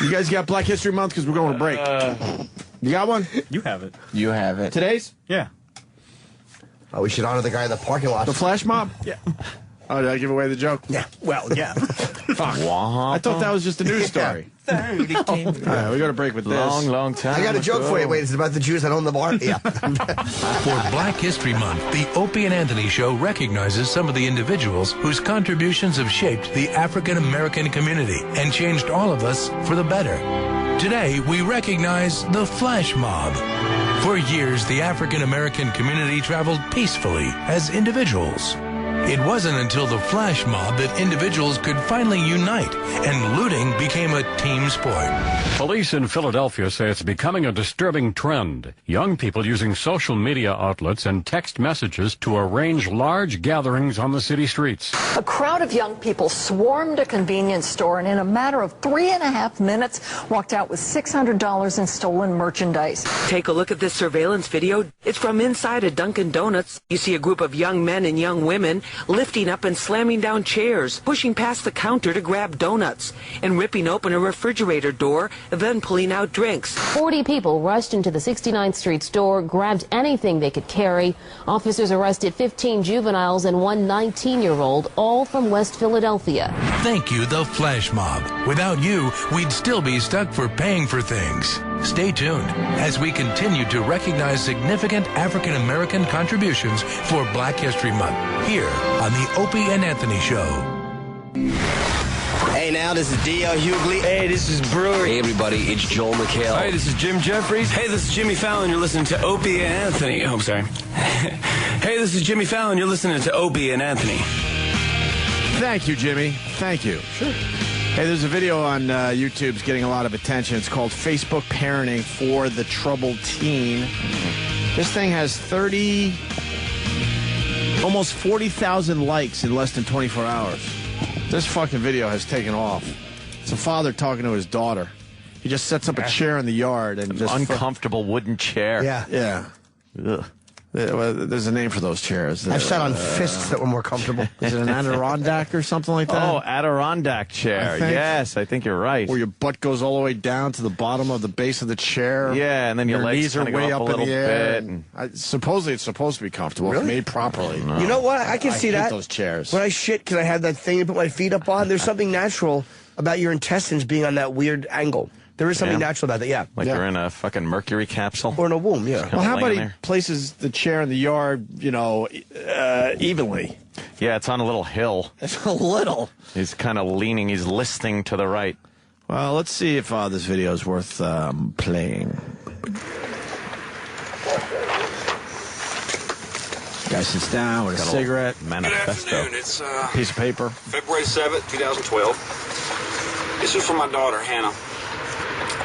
You guys got Black History Month because we're going to break. You got one? You have it. You have it. Today's? Yeah. Oh, we should honor the guy in the parking lot. The flash mob? Yeah. Oh, did I give away the joke? Yeah. Well, yeah. Fuck. I thought that was just a news story. All right, we got to break with this. Long time. I got a joke for you. Wait, is it about the Jews that own the bar? Yeah. For Black History Month, the Opie and Anthony Show recognizes some of the individuals whose contributions have shaped the African American community and changed all of us for the better. Today, we recognize the Flash Mob. For years, the African American community traveled peacefully as individuals. It wasn't until the flash mob that individuals could finally unite, and looting became a team sport. Police in Philadelphia say it's becoming a disturbing trend. Young people using social media outlets and text messages to arrange large gatherings on the city streets. A crowd of young people swarmed a convenience store and in a matter of 3.5 minutes walked out with $600 in stolen merchandise. Take a look at this surveillance video. It's from inside a Dunkin' Donuts. You see a group of young men and young women lifting up and slamming down chairs, pushing past the counter to grab donuts, and ripping open a refrigerator door, then pulling out drinks. 40 people rushed into the 69th Street store, grabbed anything they could carry. Officers arrested 15 juveniles and one 19-year-old, all from West Philadelphia. Thank you, the flash mob. Without you, we'd still be stuck for paying for things. Stay tuned as we continue to recognize significant African American contributions for Black History Month here on the Opie and Anthony Show. Hey, now, this is D.L. Hughley. Hey, this is Brewer. Hey, everybody, it's Joel McHale. Hi, this is Jim Jeffries. Hey, this is Jimmy Fallon. You're listening to Opie and Anthony. Oh, I'm sorry. Hey, this is Jimmy Fallon. You're listening to Opie and Anthony. Thank you, Jimmy. Thank you. Sure. Hey, there's a video on YouTube's getting a lot of attention. It's called Facebook Parenting for the Troubled Teen. This thing has almost 40,000 likes in less than 24 hours. This fucking video has taken off. It's a father talking to his daughter. He just sets up a chair in the yard and just uncomfortable wooden chair. Yeah. Yeah. Ugh. There's a name for those chairs. I've sat on fists that were more comfortable. Is it an Adirondack or something like that? Oh, Adirondack chair. Yes, I think you're right. Where your butt goes all the way down to the bottom of the base of the chair. Yeah, and then your legs knees are way up in the air. Bit. Supposedly it's supposed to be comfortable if made properly. No. You know what? I can see I that. hate those chairs. When I shit because I had that thing to put my feet up on, there's something natural about your intestines being on that weird angle. There is something natural about that, yeah. Like you're in a fucking mercury capsule. Or in a womb, yeah. Well, how about he places the chair in the yard, evenly? Yeah, it's on a little hill. It's a little. He's kind of leaning. He's listing to the right. Well, let's see if this video is worth playing. Guy sits down with a cigarette. Manifesto. Good afternoon. It's piece of paper. February 7th, 2012. This is from my daughter, Hannah.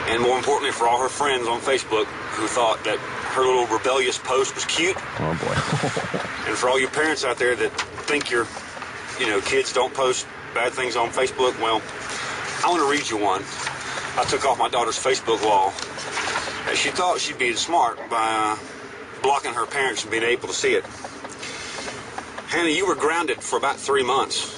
And more importantly, for all her friends on Facebook who thought that her little rebellious post was cute. Oh, boy. And for all you parents out there that think your, kids don't post bad things on Facebook, well, I want to read you one. I took off my daughter's Facebook wall. And she thought she'd be smart by blocking her parents from being able to see it. Hannah, you were grounded for about 3 months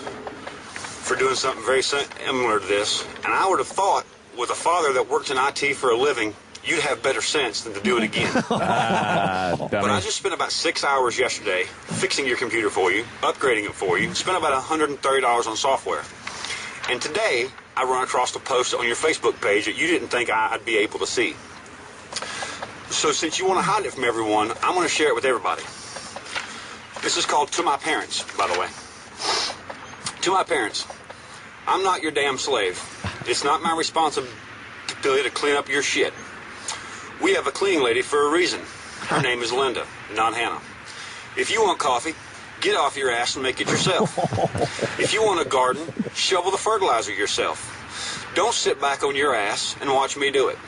for doing something very similar to this. And I would have thought, with a father that works in IT for a living, you'd have better sense than to do it again. But I just spent about 6 hours yesterday fixing your computer for you, upgrading it for you, spent about $130 on software. And today, I run across a post on your Facebook page that you didn't think I'd be able to see. So since you want to hide it from everyone, I'm going to share it with everybody. This is called To My Parents, by the way. To my parents, I'm not your damn slave. It's not my responsibility to clean up your shit. We have a cleaning lady for a reason. Her name is Linda, not Hannah. If you want coffee, get off your ass and make it yourself. If you want a garden, shovel the fertilizer yourself. Don't sit back on your ass and watch me do it.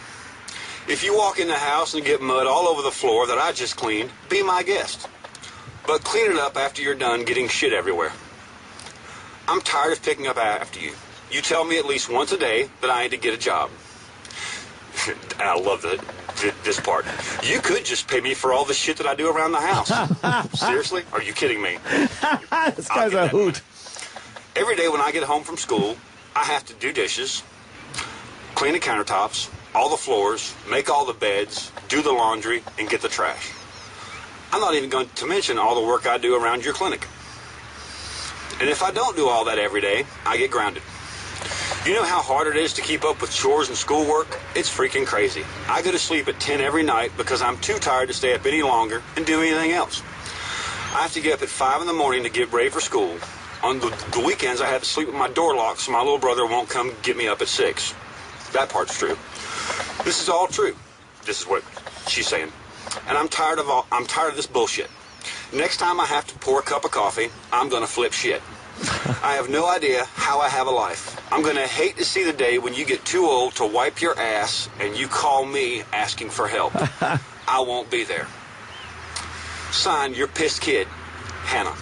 If you walk in the house and get mud all over the floor that I just cleaned, be my guest. But clean it up after you're done getting shit everywhere. I'm tired of picking up after you. You tell me at least once a day that I need to get a job. And I love this part. You could just pay me for all the shit that I do around the house. Seriously? Are you kidding me? This guy's a hoot. Every day when I get home from school, I have to do dishes, clean the countertops, all the floors, make all the beds, do the laundry, and get the trash. I'm not even going to mention all the work I do around your clinic. And if I don't do all that every day, I get grounded. You know how hard it is to keep up with chores and schoolwork? It's freaking crazy. I go to sleep at 10 every night because I'm too tired to stay up any longer and do anything else. I have to get up at 5 in the morning to get ready for school. On the weekends, I have to sleep with my door locked so my little brother won't come get me up at 6. That part's true. This is all true. This is what she's saying. And I'm tired of this bullshit. Next time I have to pour a cup of coffee, I'm going to flip shit. I have no idea how I have a life. I'm going to hate to see the day when you get too old to wipe your ass and you call me asking for help. I won't be there. Signed, your pissed kid, Hannah.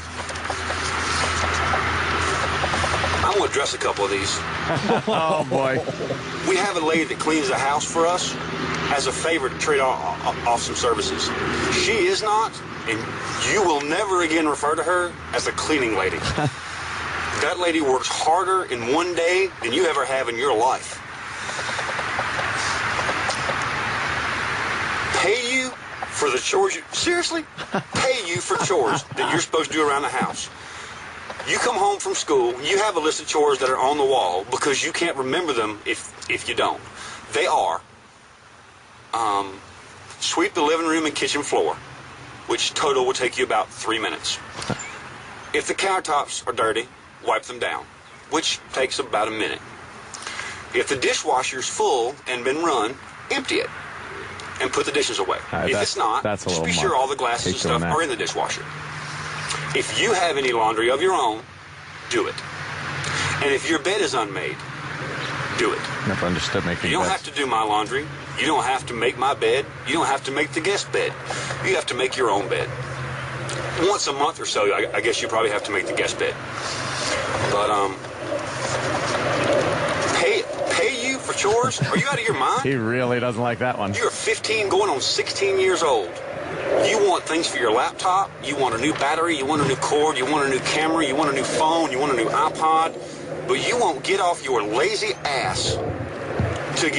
I'm going to address a couple of these. Oh, boy. We have a lady that cleans the house for us as a favor to trade off some services. She is not, and you will never again refer to her as a cleaning lady. That lady works harder in one day than you ever have in your life. Pay you for the chores seriously? Pay you for chores that you're supposed to do around the house. You come home from school, you have a list of chores that are on the wall because you can't remember them if you don't. They are sweep the living room and kitchen floor, which total will take you about 3 minutes. If the countertops are dirty, wipe them down, which takes about a minute. If the dishwasher's full and been run, empty it and put the dishes away. If it's not, just be sure all the glasses and stuff are in the dishwasher. If you have any laundry of your own, do it. And if your bed is unmade, do it. Never understood making You don't beds. have to do my laundry. You don't have to make my bed. You don't have to make the guest bed. You have to make your own bed. Once a month or so, I guess you probably have to make the guest bed. But, pay you for chores? Are you out of your mind? He really doesn't like that one. You're 15 going on 16 years old. You want things for your laptop. You want a new battery. You want a new cord. You want a new camera. You want a new phone. You want a new iPod. But you won't get off your lazy ass to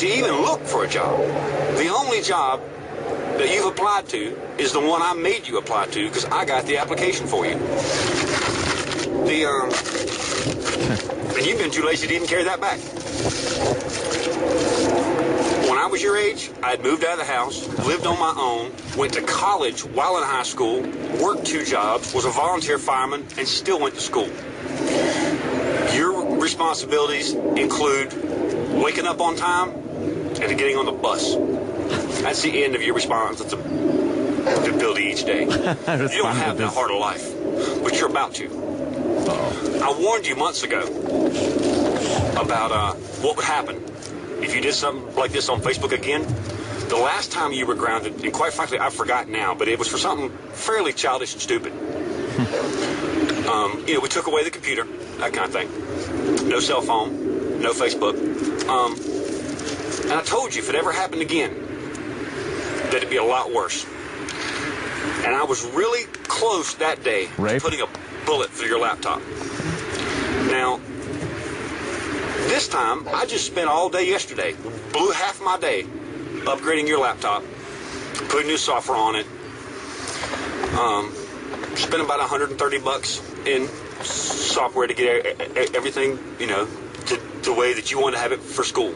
even look for a job. The only job that you've applied to is the one I made you apply to because I got the application for you. And you've been too lazy to even carry that back. When I was your age, I had moved out of the house, lived on my own, went to college while in high school, worked 2 jobs, was a volunteer fireman, and still went to school. Your responsibilities include waking up on time and getting on the bus. That's the end of your responsibility each day. You don't have that hard a life, but you're about to. I warned you months ago about what would happen if you did something like this on Facebook again. The last time you were grounded, and quite frankly, I forgot now, but it was for something fairly childish and stupid. We took away the computer, that kind of thing. No cell phone, no Facebook. And I told you if it ever happened again, that it'd be a lot worse. And I was really close that day to putting a bullet through your laptop. Now, this time, I just spent all day yesterday, blew half my day upgrading your laptop, putting new software on it, spent about $130 in software to get everything, the way that you want to have it for school.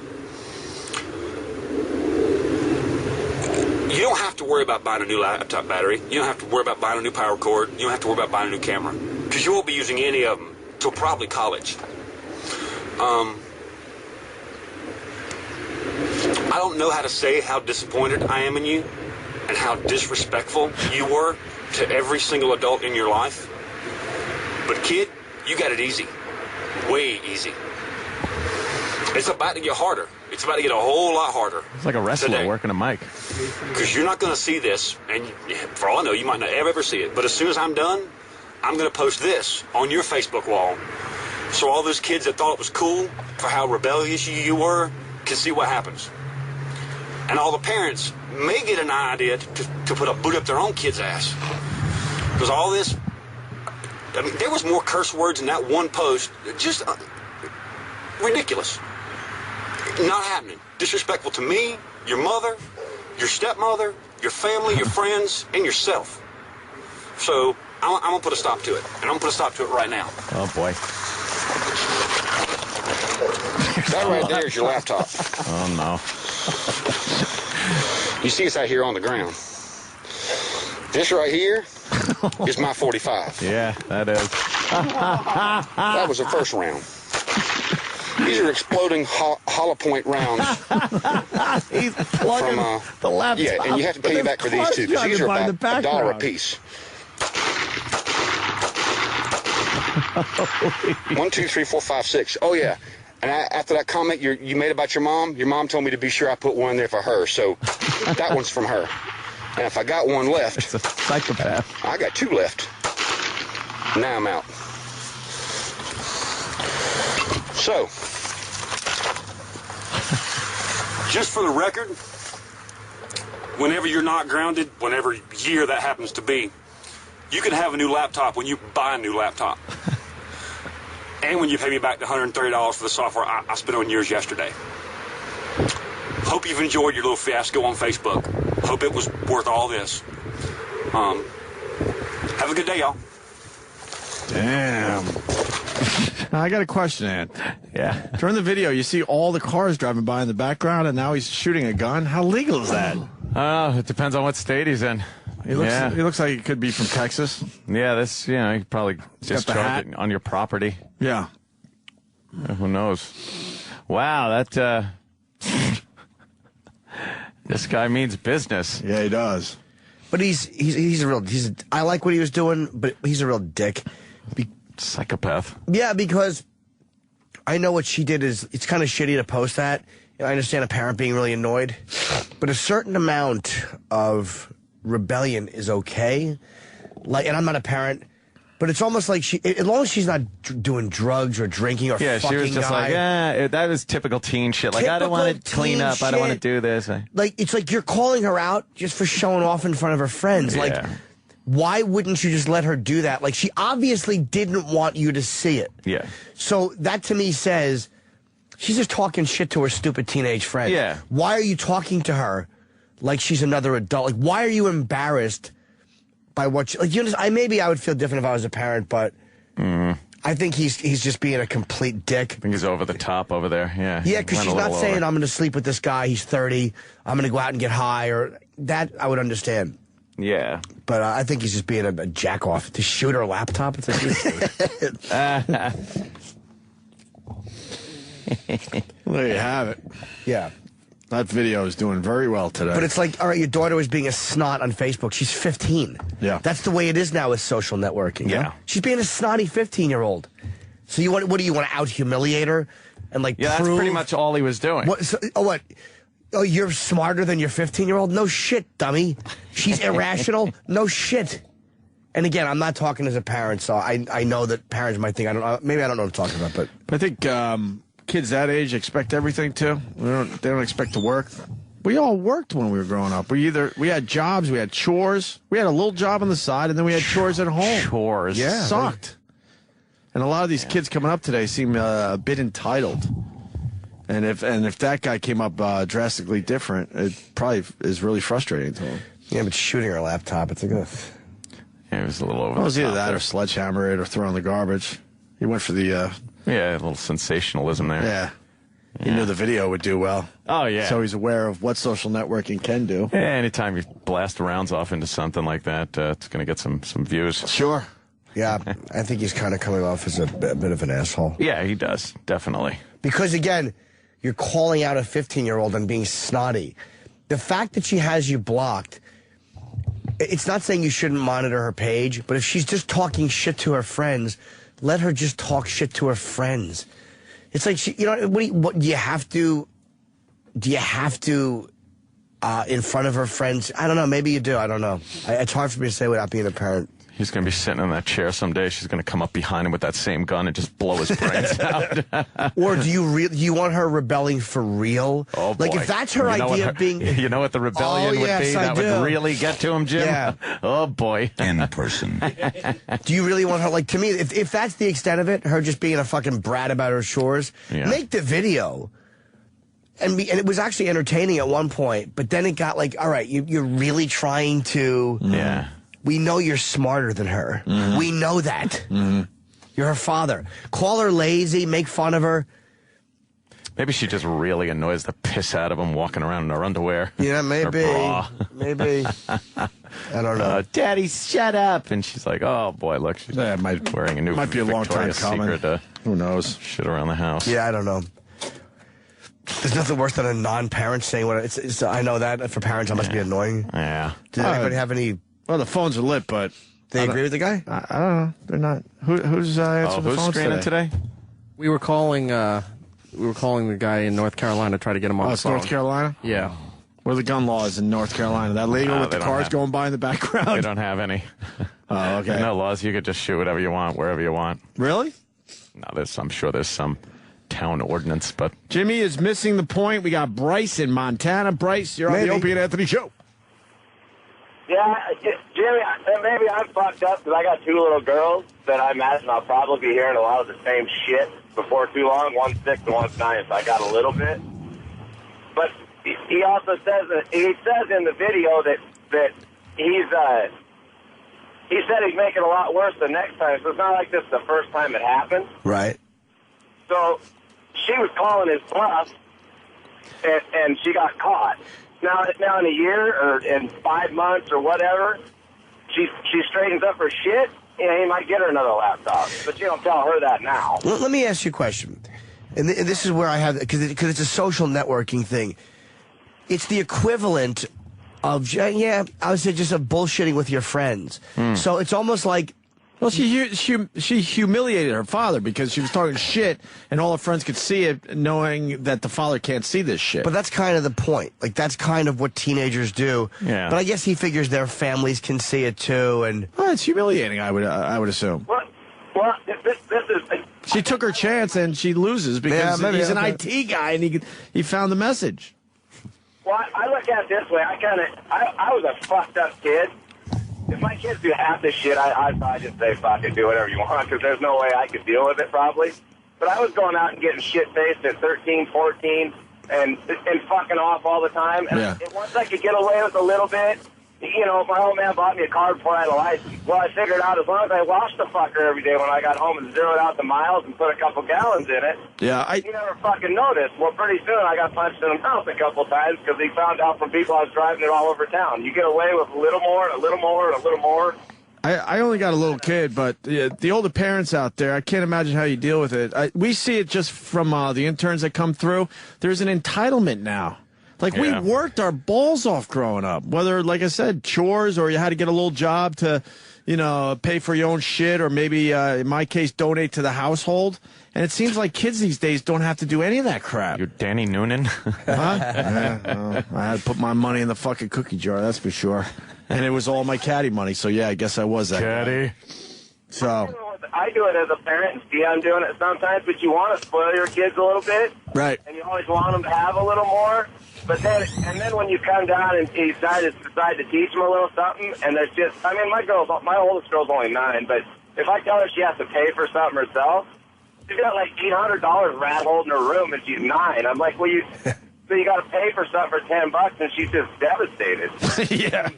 You don't have to worry about buying a new laptop battery. You don't have to worry about buying a new power cord. You don't have to worry about buying a new camera. Because you won't be using any of them till probably college. I don't know how to say how disappointed I am in you and how disrespectful you were to every single adult in your life. But kid, you got it easy. Way easy. It's about to get harder. It's about to get a whole lot harder. It's like a wrestler working a mic. Because you're not going to see this, and for all I know, you might not ever see it. But as soon as I'm done, I'm going to post this on your Facebook wall. So all those kids that thought it was cool for how rebellious you were can see what happens. And all the parents may get an idea to put a boot up their own kid's ass. Because all this, there was more curse words in that one post. Just ridiculous. Not happening. Disrespectful to me, your mother, your stepmother, your family, your friends, and yourself. So I'm going to put a stop to it. And I'm going to put a stop to it right now. Oh, boy. That right there is your laptop. Oh, no. You see it's out here on the ground. This right here is my 45. Yeah, that is. That was the first round. These are exploding hollow point rounds. He's plugging from, the laptop. Yeah, and you have to pay back for these too, because these are about $1 a piece. 1, 2, 3, 4, 5, 6. Oh, yeah. And after that comment you made about your mom told me to be sure I put one in there for her. So that one's from her. And if I got one left... It's a psychopath. I got 2 left. Now I'm out. So, just for the record, whenever you're not grounded, whenever year that happens to be, you can have a new laptop when you buy a new laptop. And when you pay me back the $130 for the software I spent on yours yesterday. Hope you've enjoyed your little fiasco on Facebook. Hope it was worth all this. Have a good day, y'all. Damn. Now, I got a question, Ant. Yeah. During the video, you see all the cars driving by in the background, and now he's shooting a gun. How legal is that? It depends on what state he's in. He looks like he could be from Texas. Yeah, this, you know, he probably just charge it on your property. Yeah. Who knows? Wow, that, this guy means business. Yeah, he does. But I like what he was doing, but he's a real dick. Psychopath. Yeah, because I know what she did is, it's kind of shitty to post that. I understand a parent being really annoyed, but a certain amount of rebellion is okay. Like, and I'm not a parent, but it's almost like as long as she's not doing drugs or drinking or fucking she was just like, that was typical teen shit. Like, I don't want to clean up. I don't want to do this. Like, it's like you're calling her out just for showing off in front of her friends. Yeah. Like, why wouldn't you just let her do that? Like, she obviously didn't want you to see it. Yeah. So that to me says she's just talking shit to her stupid teenage friend. Yeah. Why are you talking to her like she's another adult? Like, why are you embarrassed by what you, like, you know, maybe I would feel different if I was a parent, but I think he's just being a complete dick. I think he's over the top over there. Yeah. Yeah, because she's not saying, I'm going to sleep with this guy, he's 30, I'm going to go out and get high, or that I would understand. Yeah. But I think he's just being a jack-off. To shoot her laptop? It's like, There you have it. Yeah. That video is doing very well today. But it's like, all right, your daughter was being a snot on Facebook. She's 15. Yeah. That's the way it is now with social networking. Yeah. She's being a snotty 15-year-old. So what do you want to out-humiliate her? And like, yeah, that's pretty much all he was doing. What? Oh, you're smarter than your 15-year-old? No shit, dummy. She's irrational? No shit. And again, I'm not talking as a parent, so I know that parents might think, maybe I don't know what I'm talking about, but I think kids that age expect everything too. They don't expect to work. We all worked when we were growing up. We had jobs, we had chores, we had a little job on the side, and then we had chores at home. Chores, yeah, sucked. And a lot of these kids coming up today seem a bit entitled. And if that guy came up drastically different, it probably is really frustrating to him. Yeah, but shooting her laptop, it's like, ugh. Yeah, it was a little over. Well, it was either that or sledgehammer it or throw in the garbage. He went for the yeah, a little sensationalism there. Yeah. He knew the video would do well. Oh, yeah. So he's aware of what social networking can do. Yeah, anytime you blast rounds off into something like that, it's going to get some views. Sure. Yeah, I think he's kind of coming off as a bit of an asshole. Yeah, he does, definitely. Because, again, you're calling out a 15-year-old and being snotty. The fact that she has you blocked, it's not saying you shouldn't monitor her page, but if she's just talking shit to her friends, let her just talk shit to her friends. It's like, what do you have to in front of her friends? I don't know. Maybe you do. I don't know. It's hard for me to say without being a parent. He's going to be sitting in that chair someday. She's going to come up behind him with that same gun and just blow his brains out. Or do you want her rebelling for real? Oh, boy. Like, if that's her idea of being... You know what the rebellion would be? That would really get to him, Jim? Yeah. Oh, boy. In person. Do you really want her... Like, to me, if that's the extent of it, her just being a fucking brat about her chores, make the video. And it was actually entertaining at one point, but then it got like, all right, you're really trying to... Yeah. We know you're smarter than her. Mm-hmm. We know that. Mm-hmm. You're her father. Call her lazy, make fun of her. Maybe she just really annoys the piss out of him walking around in her underwear. Yeah, maybe. Maybe. I don't know. Daddy, shut up. And she's like, oh, boy, look, she's wearing a new might be a long time coming. Secret, who knows? Shit around the house. Yeah, I don't know. There's nothing worse than a non-parent saying what it's I know that for parents, that must be annoying. Yeah. Did anybody have any... Well, the phones are lit, but They agree with the guy? I don't know. They're not. Who's answering the who's phone screening today? We were calling the guy in North Carolina to try to get him on the it's phone. North Carolina? Yeah. What are the gun laws in North Carolina? That legal with the cars going by in the background? They don't have any. Oh, okay. No laws. You could just shoot whatever you want, wherever you want. Really? No, I'm sure there's some town ordinance, but... Jimmy is missing the point. We got Bryce in Montana. Bryce, you're on the Opie and Anthony show. Yeah, Jimmy, maybe I'm fucked up because I got 2 little girls that I imagine I'll probably be hearing a lot of the same shit before too long. One's 6 and one's 9, so I got a little bit. But he also says in the video that he said he's making a lot worse the next time. So it's not like this is the first time it happened. Right. So she was calling his bluff, and she got caught. Now in a year or in 5 months or whatever, she straightens up her shit. He might get her another laptop, but you don't tell her that now. Well, let me ask you a question, and this is where I have because it's a social networking thing. It's the equivalent of I would say just of bullshitting with your friends. So it's almost like. Well, she humiliated her father because she was talking shit, and all her friends could see it, knowing that the father can't see this shit. But that's kind of the point. Like, that's kind of what teenagers do. Yeah. But I guess he figures their families can see it, too, and... Well, it's humiliating, I would assume. Well, this is... She took her chance, and she loses because he's an IT guy, and he found the message. Well, I look at it this way. I was a fucked up kid. If my kids do half this shit, I'd probably just say, fuck it, do whatever you want, because there's no way I could deal with it, probably. But I was going out and getting shit-faced at 13, 14, and fucking off all the time. And once I could get away with a little bit, you know, my old man bought me a car before I had a license. Well, I figured out as long as I washed the fucker every day when I got home and zeroed out the miles and put a couple gallons in it, he never fucking noticed. Well, pretty soon I got punched in the mouth a couple times because he found out from people I was driving it all over town. You get away with a little more and a little more and a little more. I only got a little kid, but the older parents out there, I can't imagine how you deal with it. We see it just from the interns that come through. There's an entitlement now. Like, we worked our balls off growing up, whether, like I said, chores or you had to get a little job to, you know, pay for your own shit or maybe, in my case, donate to the household. And it seems like kids these days don't have to do any of that crap. You're Danny Noonan? I had to put my money in the fucking cookie jar, that's for sure. And it was all my caddy money, so yeah, I guess I was that caddy. So... I do it as a parent, and see I'm doing it sometimes, but you want to spoil your kids a little bit. Right. And you always want them to have a little more. But then when you come down and you decide to teach them a little something, and there's just, I mean, my oldest girl's only 9, but if I tell her she has to pay for something herself, she's got like $800 rat-holed in her room and she's 9. I'm like, well, so you got to pay for something for $10, and she's just devastated. Yeah.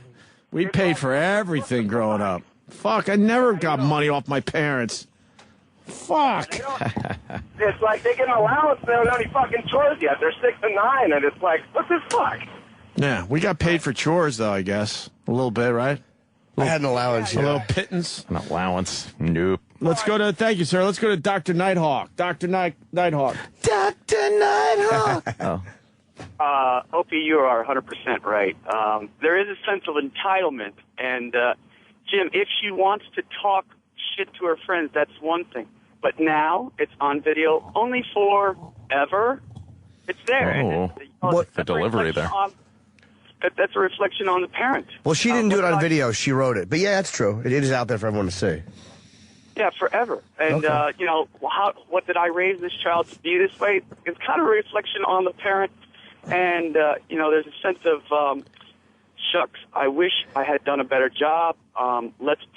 We paid for everything growing up. Fuck, I never got money off my parents. Fuck. It's like they get an allowance, they don't have any fucking chores yet. They're 6 and 9, and it's like, what the fuck? Yeah, we got paid for chores, though, I guess. A little bit, right? I had an allowance, A little pittance. An allowance? Nope. Let's go to, thank you, sir. Let's go to Dr. Nighthawk. Dr. Nighthawk. Dr. Nighthawk. Opie, you are 100% right. There is a sense of entitlement, and Jim, if she wants to talk shit to her friends, that's one thing. But now it's on video only forever. It's there. What's the delivery there? That's a reflection on the parent. Well, she didn't do it on video. She wrote it. But yeah, that's true. It is out there for everyone to see. Yeah, forever. And, you know, what did I raise this child to be this way? It's kind of a reflection on the parent. And, you know, there's a sense of, shucks, I wish I had done a better job.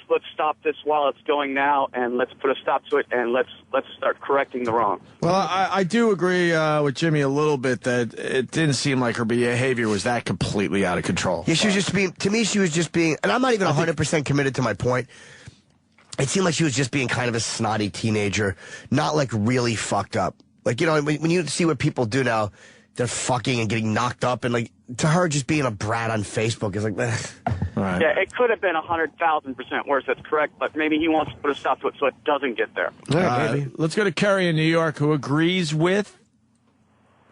Let's stop this while it's going now, and let's put a stop to it, and let's start correcting the wrong. Well, I do agree with Jimmy a little bit that it didn't seem like her behavior was that completely out of control. Yeah, she was just being, to me, she was just being, and I'm not even 100% committed to my point. It seemed like she was just being kind of a snotty teenager, not like really fucked up. Like, you know, when you see what people do now, they're fucking and getting knocked up, and like to her, just being a brat on Facebook is like, right. Yeah, it could have been 100,000% worse. That's correct, but maybe he wants to put a stop to it so it doesn't get there. Let's go to Kerry in New York, who agrees with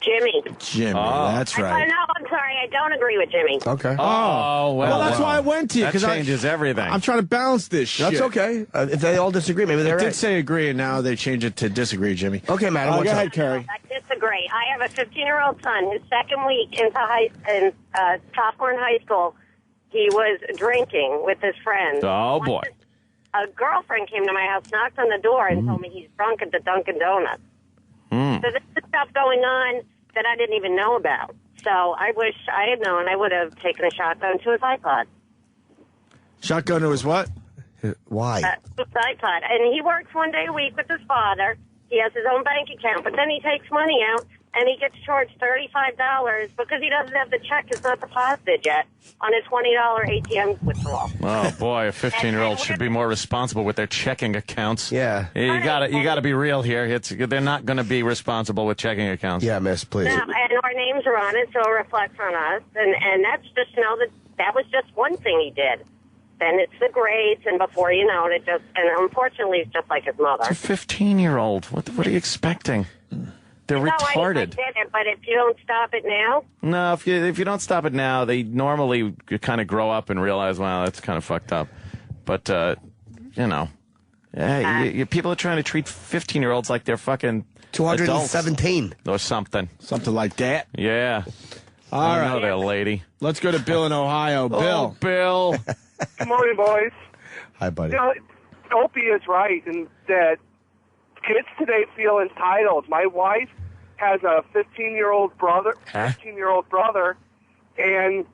Jimmy. Jimmy. That's right. I find out on sorry, I don't agree with Jimmy. Okay. Oh, well, that's why I went to you. That 'cause changes everything. I'm trying to balance this shit. That's okay. If they all disagree, maybe they're It right. did say agree, and now they change it to disagree, Jimmy. Okay, madam. Go what's up? ahead, Carrie. I disagree. I have a 15-year-old son. His second week into sophomore in high school, he was drinking with his friends. Oh, boy. A girlfriend came to my house, knocked on the door, and told me he's drunk at the Dunkin' Donuts. So this is stuff going on that I didn't even know about. So I wish I had known. I would have taken a shotgun to his iPod. Shotgun to his what? Why? His iPod. And he works one day a week with his father. He has his own bank account, but then he takes money out, and he gets charged $35 because he doesn't have the check. It's not deposited yet on his $20 ATM withdrawal. Oh boy, a 15-year-old should be more responsible with their checking accounts. Yeah. You got to be real here. They're not going to be responsible with checking accounts. Yeah, miss, please. No, and our names are on it, so it reflects on us. And that's just that was just one thing he did. Then it's the grades, and before you know it, and unfortunately, it's just like his mother. It's a 15-year-old. What are you expecting? They're retarded. I did it, but if you don't stop it now, No, if you don't stop it now, they normally kind of grow up and realize, wow, that's kind of fucked up. But people are trying to treat 15-year-olds like they're fucking 217 adults or something like that. Yeah. All right, I know that lady. Let's go to Bill in Ohio. Bill. Bill. Good morning, boys. Hi, buddy. You know, Opie is right in that kids today feel entitled. My wife has a 15-year-old brother, and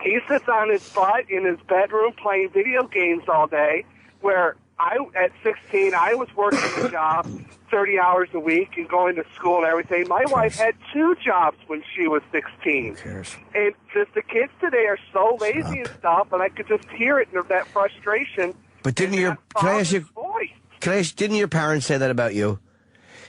he sits on his butt in his bedroom playing video games all day, where at 16, I was working a job 30 hours a week and going to school and everything. My wife had 2 jobs when she was 16. Who cares? And just the kids today are so lazy and stuff, and I could just hear it in that frustration. But didn't your didn't your parents say that about you?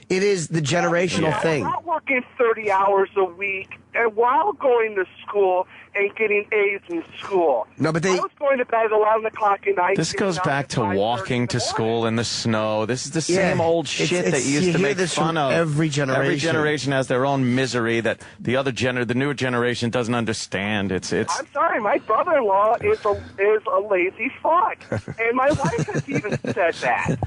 It is the generational thing. I'm not working 30 hours a week and while going to school and getting A's in school. No, but I was going to bed at 11 o'clock at night. This goes back to walking to school in the snow. This is the same Yeah, old shit that you used you to hear make this fun from of. every generation. Every generation has their own misery that the newer generation doesn't understand. It's. I'm sorry, my brother-in-law is a lazy fuck, and my wife has even said that.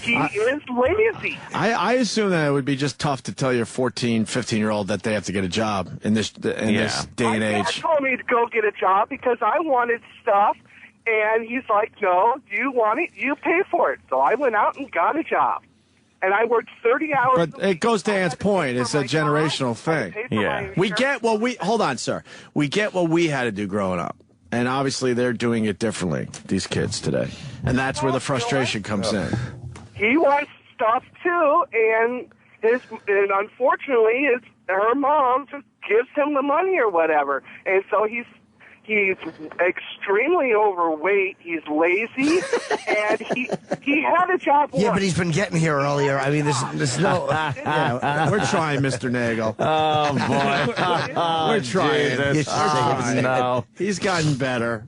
He is lazy. I assume that it would be just tough to tell your 14, 15-year-old that they have to get a job in this day and My dad age. told me to go get a job because I wanted stuff, and he's like, no, you want it, you pay for it. So I went out and got a job, and I worked 30 hours. But it goes to Ann's point. It's a generational thing. Yeah. We get what we... Hold on, sir. We get what we had to do growing up. And obviously they're doing it differently, these kids today. And that's where the frustration comes in. He wants stuff too, and unfortunately, her mom just gives him the money or whatever, and so he's extremely overweight. He's lazy, and he had a job. Yeah, but he's been getting here earlier. I mean, there's no. We're trying, Mr. Nagel. Oh boy, we're trying. Jesus. No, he's gotten better.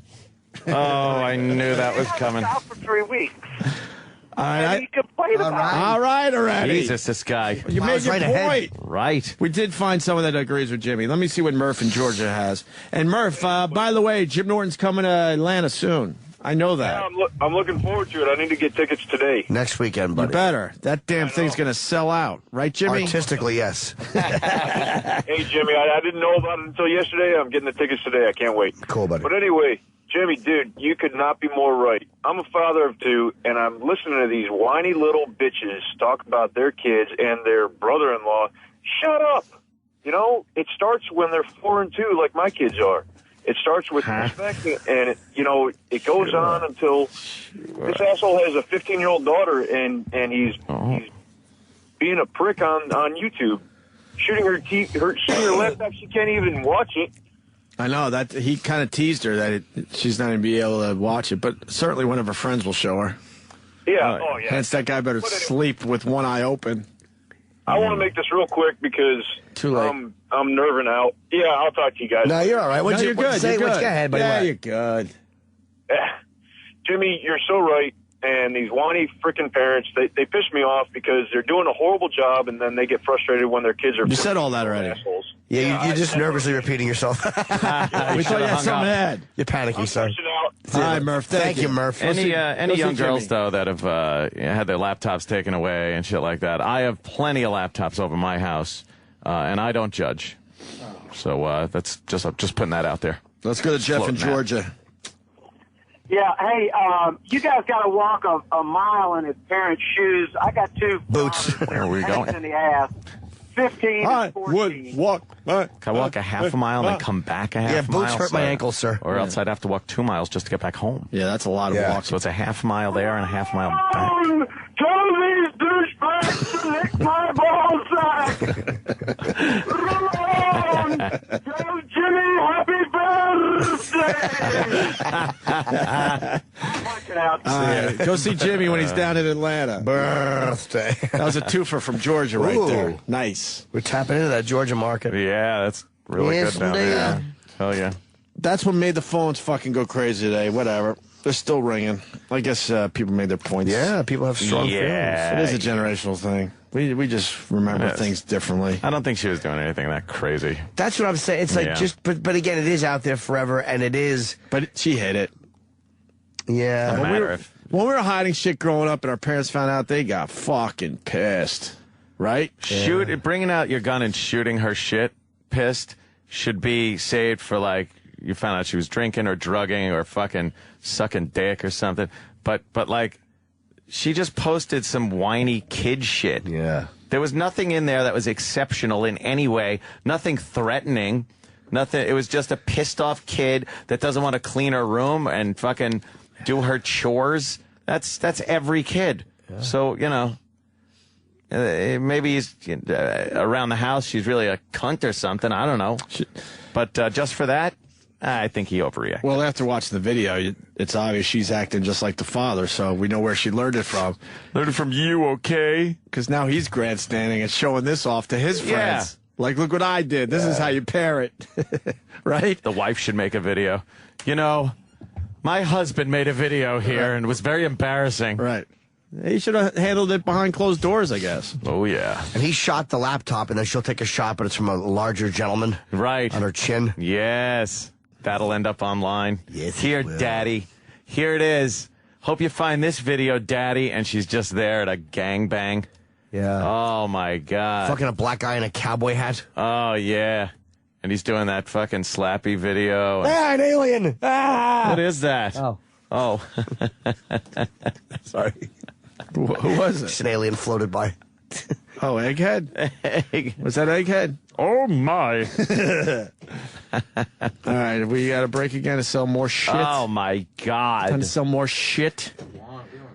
Oh, I knew that was coming. Out for 3 weeks. All right. He complained about it. All right already. Jesus, this guy. You made your point. Right. We did find someone that agrees with Jimmy. Let me see what Murph in Georgia has. And Murph, by the way, Jim Norton's coming to Atlanta soon. I know that. Yeah, I'm looking forward to it. I need to get tickets today. Next weekend, buddy. You better. That damn thing's going to sell out. Right, Jimmy? Artistically, yes. Hey, Jimmy, I didn't know about it until yesterday. I'm getting the tickets today. I can't wait. Cool, buddy. But anyway, Jimmy, dude, you could not be more right. I'm a father of 2, and I'm listening to these whiny little bitches talk about their kids and their brother-in-law. Shut up. You know, it starts when they're 4 and 2, like my kids are. It starts with respect, and it goes on until this asshole has a 15-year-old daughter, and he's being a prick on YouTube, shooting her laptop. She can't even watch it. I know that he kind of teased her that she's not going to be able to watch it, but certainly one of her friends will show her. Yeah. Oh, yeah. Hence, that guy better sleep with one eye open. I want to make this real quick because Too late. I'm nerving out. Yeah, I'll talk to you guys. No, you're all right. You're good. You're good. Go ahead, buddy. Yeah, you're good. Jimmy, you're so right. And these whiny freaking parents, they piss me off because they're doing a horrible job, and then they get frustrated when their kids are. You said all that already. Assholes. Yeah, you're just nervously repeating yourself. We thought you had something ahead. You're panicky, sir. Hi, Murph. Thank you, Murph. Any young girls, Jimmy. though, that have had their laptops taken away and shit like that, I have plenty of laptops over my house, and I don't judge. So that's just putting that out there. Let's go to Jeff in Georgia. Yeah, hey, you guys got to walk a mile in his parents' shoes. I got two boots. Where are we going? in the ass. 15 and 14. Can I walk a half a mile and then come back a half mile? Yeah, boots hurt my ankles, sir. Or else I'd have to walk 2 miles just to get back home. Yeah, that's a lot of walking. So it's a half mile there and a half mile back. Tell these douchebags to lick my ballsack. Run! Tell Jimmy happy birthday! All right, go see Jimmy when he's down in Atlanta. Birthday. That was a twofer from Georgia right there. Nice. We're tapping into that Georgia market. Yeah, that's really good down there. Hell yeah. That's what made the phones fucking go crazy today. Whatever. They're still ringing. I guess people made their points. Yeah, people have strong feelings. It is a generational thing. We just remember things differently. I don't think she was doing anything that crazy. That's what I'm saying. It's like but again, it is out there forever, and it is. But she hid it. Yeah. When we were hiding shit growing up and our parents found out, they got fucking pissed. Right? Bringing out your gun and shooting her shit pissed should be saved for, like, you found out she was drinking or drugging or fucking sucking dick or something. But like, she just posted some whiny kid shit. Yeah. There was nothing in there that was exceptional in any way. Nothing threatening. Nothing. It was just a pissed off kid that doesn't want to clean her room and fucking do her chores. That's every kid. Yeah. So, you know, maybe he's around the house. She's really a cunt or something. I don't know. But just for that, I think he overreacted. Well, after watching the video, it's obvious she's acting just like the father, so we know where she learned it from. Learned it from you, okay? Because now he's grandstanding and showing this off to his friends. Like, look what I did. This is how you parent. Right? The wife should make a video. You know, my husband made a video here and it was very embarrassing. Right. He should have handled it behind closed doors, I guess. Oh, yeah. And he shot the laptop, and then she'll take a shot, but it's from a larger gentleman. Right. On her chin. Yes. That'll end up online. Yes, here, Daddy. Here it is. Hope you find this video, Daddy. And she's just there at a gangbang. Yeah. Oh, my God. Fucking a black guy in a cowboy hat. Oh, yeah. And he's doing that fucking slappy video. Ah, an alien. Ah! What is that? Oh. Sorry. Who was it? Just an alien floated by. Oh, Egghead? Was that Egghead? Oh, my. All right, we got to break again to sell more shit. Oh, my God. Time to sell more shit.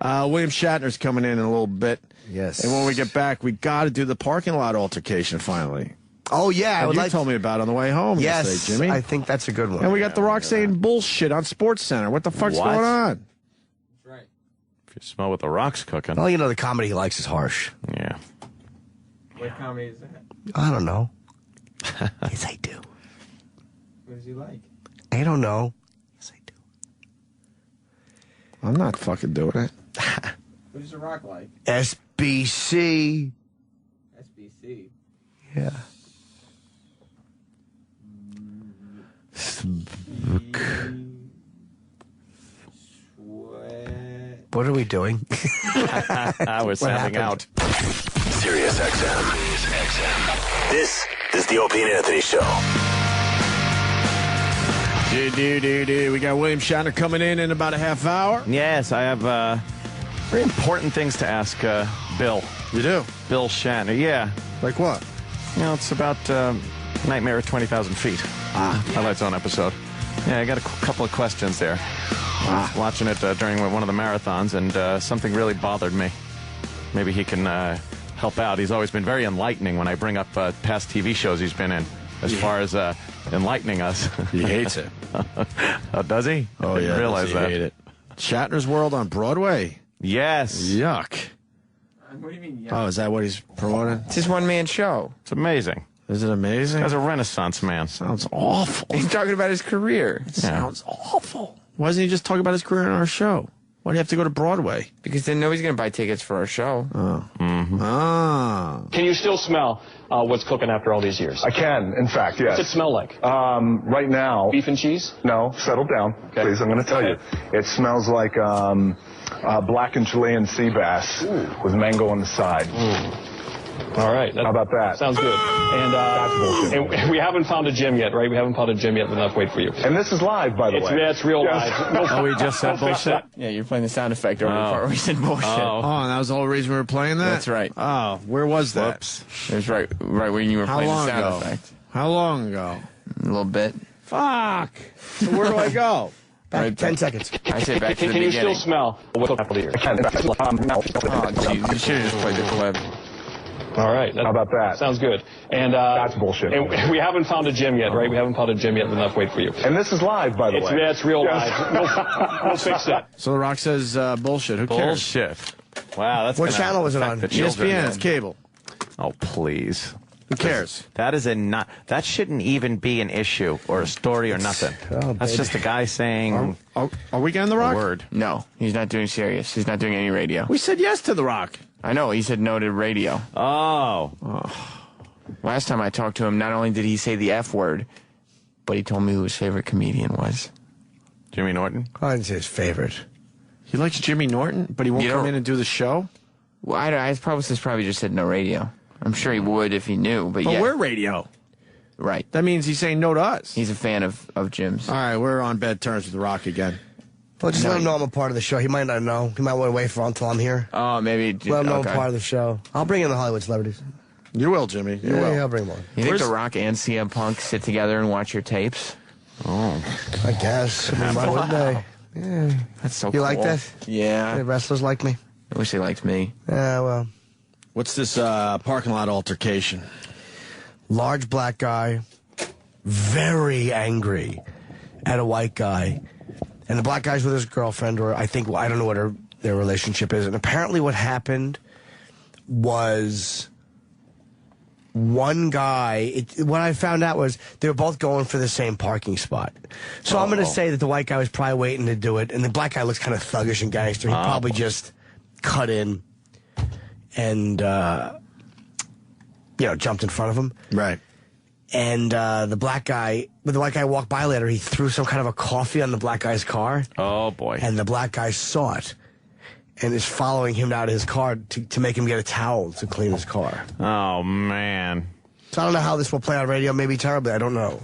William Shatner's coming in a little bit. Yes. And when we get back, we got to do the parking lot altercation finally. Oh, yeah. You told me about it on the way home yesterday, Jimmy. I think that's a good one. And we got the Rock saying bullshit on Sports Center. What the fuck's going on? If you smell what the Rock's cooking. Well, you know, the comedy he likes is harsh. Yeah. What comedy is that? I don't know. Yes, I do. What does he like? I don't know. Yes, I do. I'm not fucking doing it. What does The Rock like? SBC. SBC. Yeah. What are we doing? I was sounding out. Sirius XM. This is the Opie and Anthony Show. We got William Shatner coming in about a half hour. Yes, I have very important things to ask Bill. You do? Bill Shatner, yeah. Like what? You know, it's about Nightmare at 20,000 Feet. Highlights on episode. Yeah, I got a couple of questions there. Watching it during one of the marathons, and something really bothered me. Maybe he can help out. He's always been very enlightening when I bring up past TV shows he's been in, as far as enlightening us. He hates it. Oh, does he? Oh, I yeah. didn't realize that. Hate it. Shatner's World on Broadway. Yes. Yuck. What do you mean, Oh, is that what he's promoting? It's his one-man show. It's amazing. Is it amazing? As a Renaissance man. Sounds awful. He's talking about his career. It sounds awful. Why doesn't he just talk about his career on our show? Why do you have to go to Broadway? Because then nobody's going to buy tickets for our show. Oh. Can you still smell what's cooking after all these years? I can, in fact, yes. What's it smell like? Right now... Beef and cheese? No, settle down, please. I'm going to tell you. It smells like blackened Chilean sea bass with mango on the side. All right. How about that? Sounds good. And that's bullshit. And we haven't found a gym yet, right? We haven't found a gym yet. We'll have to wait for you. And this is live, by the way. Yeah, it's real live. Oh, we just said bullshit? Yeah, you're playing the sound effect over the part where we said bullshit. Oh, and that was the whole reason we were playing that? That's right. Oh, where was that? Whoops. It was right when you were playing the sound effect. How long ago? A little bit. Fuck. So where do I go? Back 10 seconds. I say back to the Can you beginning. still smell what's cooking after the years? Oh, geez. You should have just played the clip. All right. How about that? Sounds good. And that's bullshit. And we haven't found a gym yet, right? We haven't found a gym yet. We'll have to wait for you. And this is live, by the way. Yeah, it's real live. We'll fix that. So The Rock says bullshit. Who cares? Bullshit. Wow, that's What channel was it on? ESPN. It's cable. Oh, please. Who cares? That is that shouldn't even be an issue or a story or nothing. That's just a guy saying. Are we getting The Rock? Word. No, he's not doing serious. He's not doing any radio. We said yes to The Rock. I know. He said no to radio. Oh. Last time I talked to him, not only did he say the F word, but he told me who his favorite comedian was. Jimmy Norton? I didn't say his favorite. He likes Jimmy Norton, but he won't come in and do the show? Well, I probably just said no radio. I'm sure he would if he knew, but yeah. we're radio. Right. That means he's saying no to us. He's a fan of Jim's. All right, we're on bad terms with The Rock again. Well, just let him know I'm a part of the show. He might not know. He might want to wait for until I'm here. Oh, maybe. Let him know I'm part of the show. I'll bring in the Hollywood celebrities. You will, Jimmy. You will. Yeah, I'll bring them on. You think The Rock and CM Punk sit together and watch your tapes? Oh. I guess. I mean, why wouldn't they? Yeah. That's so cool. You like that? Yeah. The wrestlers like me? I wish they liked me. Yeah, well. What's this parking lot altercation? Large black guy, very angry at a white guy. And the black guy's with his girlfriend, or I don't know what their relationship is. And apparently what happened was one guy, what I found out was they were both going for the same parking spot. So I'm going to say that the white guy was probably waiting to do it, and the black guy looks kind of thuggish and gangster. He probably just cut in and, jumped in front of him. Right. And the white guy walked by later, he threw some kind of a coffee on the black guy's car. Oh, boy. And the black guy saw it and is following him out of his car to make him get a towel to clean his car. Oh, man. So I don't know how this will play on radio, maybe terribly, I don't know.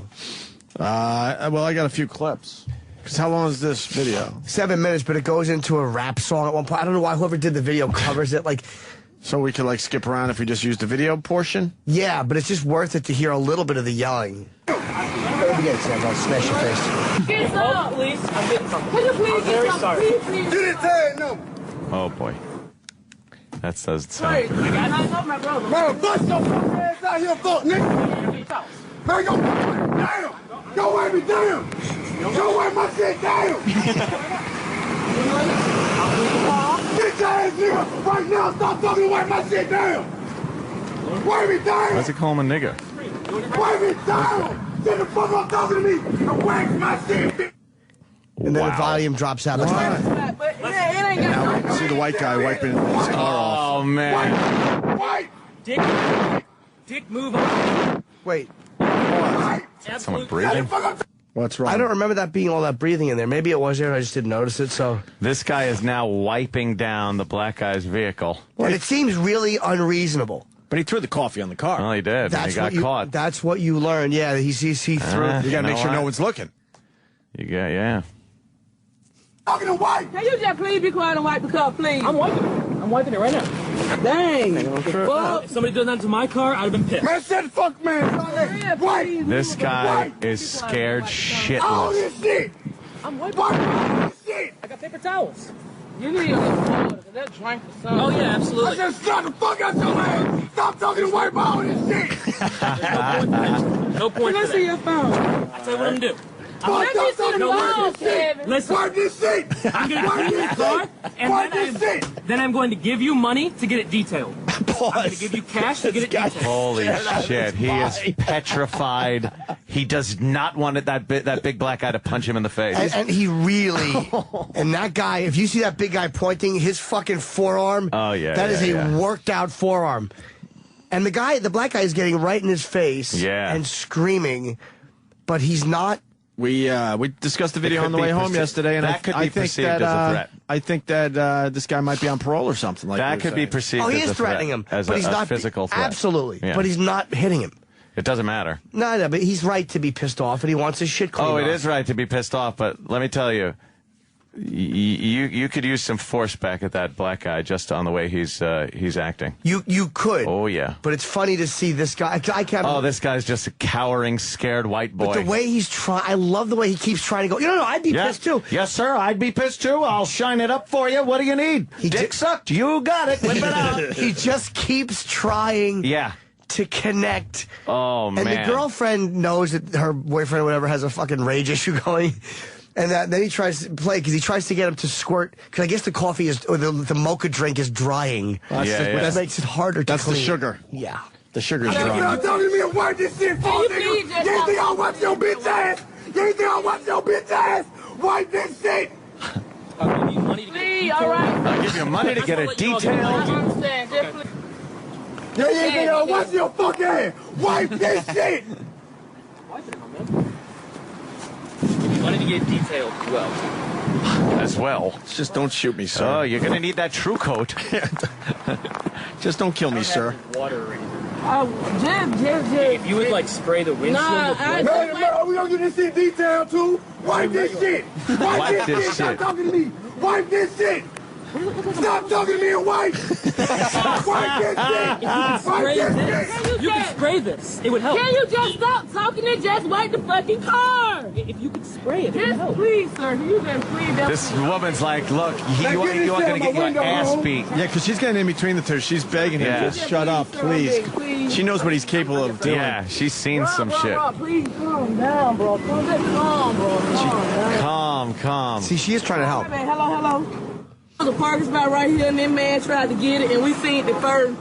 Well, I got a few clips. Because how long is this video? 7 minutes, but it goes into a rap song at one point. I don't know why whoever did the video covers it, So we could skip around if we just use the video portion? Yeah, but it's just worth it to hear a little bit of the yelling. Let me get it, Sam. I'll smash your face. Get some, please. I'm getting some. Can you please get some? Please. You didn't say it, no. Oh, boy. That doesn't sound Hey, good. I know my brother. Man, bust your fucking ass out here, fuck, nigga. Man, go down. Go wipe me down. Go wipe my shit down. Get your ass, nigga, right now. Stop talking to wipe my shit down. Wipe me down. Why does he call him a nigger? Wipe me down. Get the fuck up talking to me and wipe my shit, bitch. And then the volume drops out. But it ain't Now we can see the white guy wiping his car off. Oh, man. White. Dick, move on. Wait. Someone breathing? What's wrong? I don't remember that being all that breathing in there. Maybe it was there and I just didn't notice it, so. This guy is now wiping down the black guy's vehicle. And it seems really unreasonable. But he threw the coffee on the car. Well, he did. And he got caught. That's what you learn. Yeah, he threw. You got to make sure no one's looking. Yeah. Talking to wipe. Can you just please be quiet and wipe the cup, please? I'm wiping it right now. Dang. Well, if somebody did that to my car, I'd have been pissed. Man, shut the fuck, man. Wipe. This guy is scared shitless. Oh, this shit. I'm wiping this shit. I got paper towels. You need a little water, because that drank for some. Oh, yeah, absolutely. I just shut the fuck out your ass. Stop talking to wipe all this shit. No point. Let's see your phone. I'll tell you what I'm going to do. Let me see the phone, Kevin. Listen. Wipe this shit. I'm going to put it in the car, and then I'm going to give you money to get it detailed. I'm going to give you cash to get it detailed. Holy shit. He is petrified. He does not want that big black guy to punch him in the face. And he really, and that guy, if you see that big guy pointing, his fucking forearm, that is a worked out forearm. And the black guy is getting right in his face and screaming, but he's not. We discussed the video on the way home yesterday, and that could be perceived as a threat. I think that this guy might be on parole or something like that. That could be perceived as a threat. Oh, he is threatening him, but he's not physical threat. Absolutely, Yeah. but he's not hitting him. It doesn't matter. No, but he's right to be pissed off, and he wants his shit cleaned off. It is right to be pissed off, but let me tell you, you could use some force back at that black guy just on the way he's acting. You could. Oh yeah. But it's funny to see this guy. I can't. Oh, this guy's just a cowering, scared white boy. But the way he's trying, I love the way he keeps trying to go. No, I'd be pissed too. Yes, sir, I'd be pissed too. I'll shine it up for you. What do you need? Dick sucked. You got it. Whip it out. He just keeps trying. Yeah. To connect. Oh man. And the girlfriend knows that her boyfriend or whatever has a fucking rage issue going. And then he tries to play because he tries to get him to squirt because I guess the coffee is or the mocha drink is drying. That makes it harder to clean. That's the sugar. Yeah, the sugar's You're drying. not talking to me and wipe this shit for nigga. You think I'll wipe your bitch ass? You think I'll wipe your bitch ass? Wipe this shit. I'll give you money to get it detailed. I'll give you money to get it detailed. Yeah, you think I'll wipe your fucking ass? Wipe this shit. Money to get detailed as well. Just don't shoot me, sir. Oh, you're going to need that true coat. Just don't kill me, sir. Water or anything. Jim. If you would like spray the windshield with water. Man, we gonna get this shit detailed too. Wipe this shit. Wipe this shit. Stop talking to me. Wipe this shit. Stop talking to me and wipe. Wipe this shit. Wipe this shit. You can spray this. It would help. Can you just stop talking and just wipe the fucking car? If you could spray it, it would Just help. please, sir. Can you just please? This woman's like, look, you are going to get your ass beat. Yeah, because she's getting in between the two. She's begging him, just shut up, please. She knows what he's capable of doing. Yeah, she's seen some shit. Please calm down, bro. Calm down. Calm. See, she is trying to help. Hello. The parking spot right here, and that man tried to get it, and we seen it first.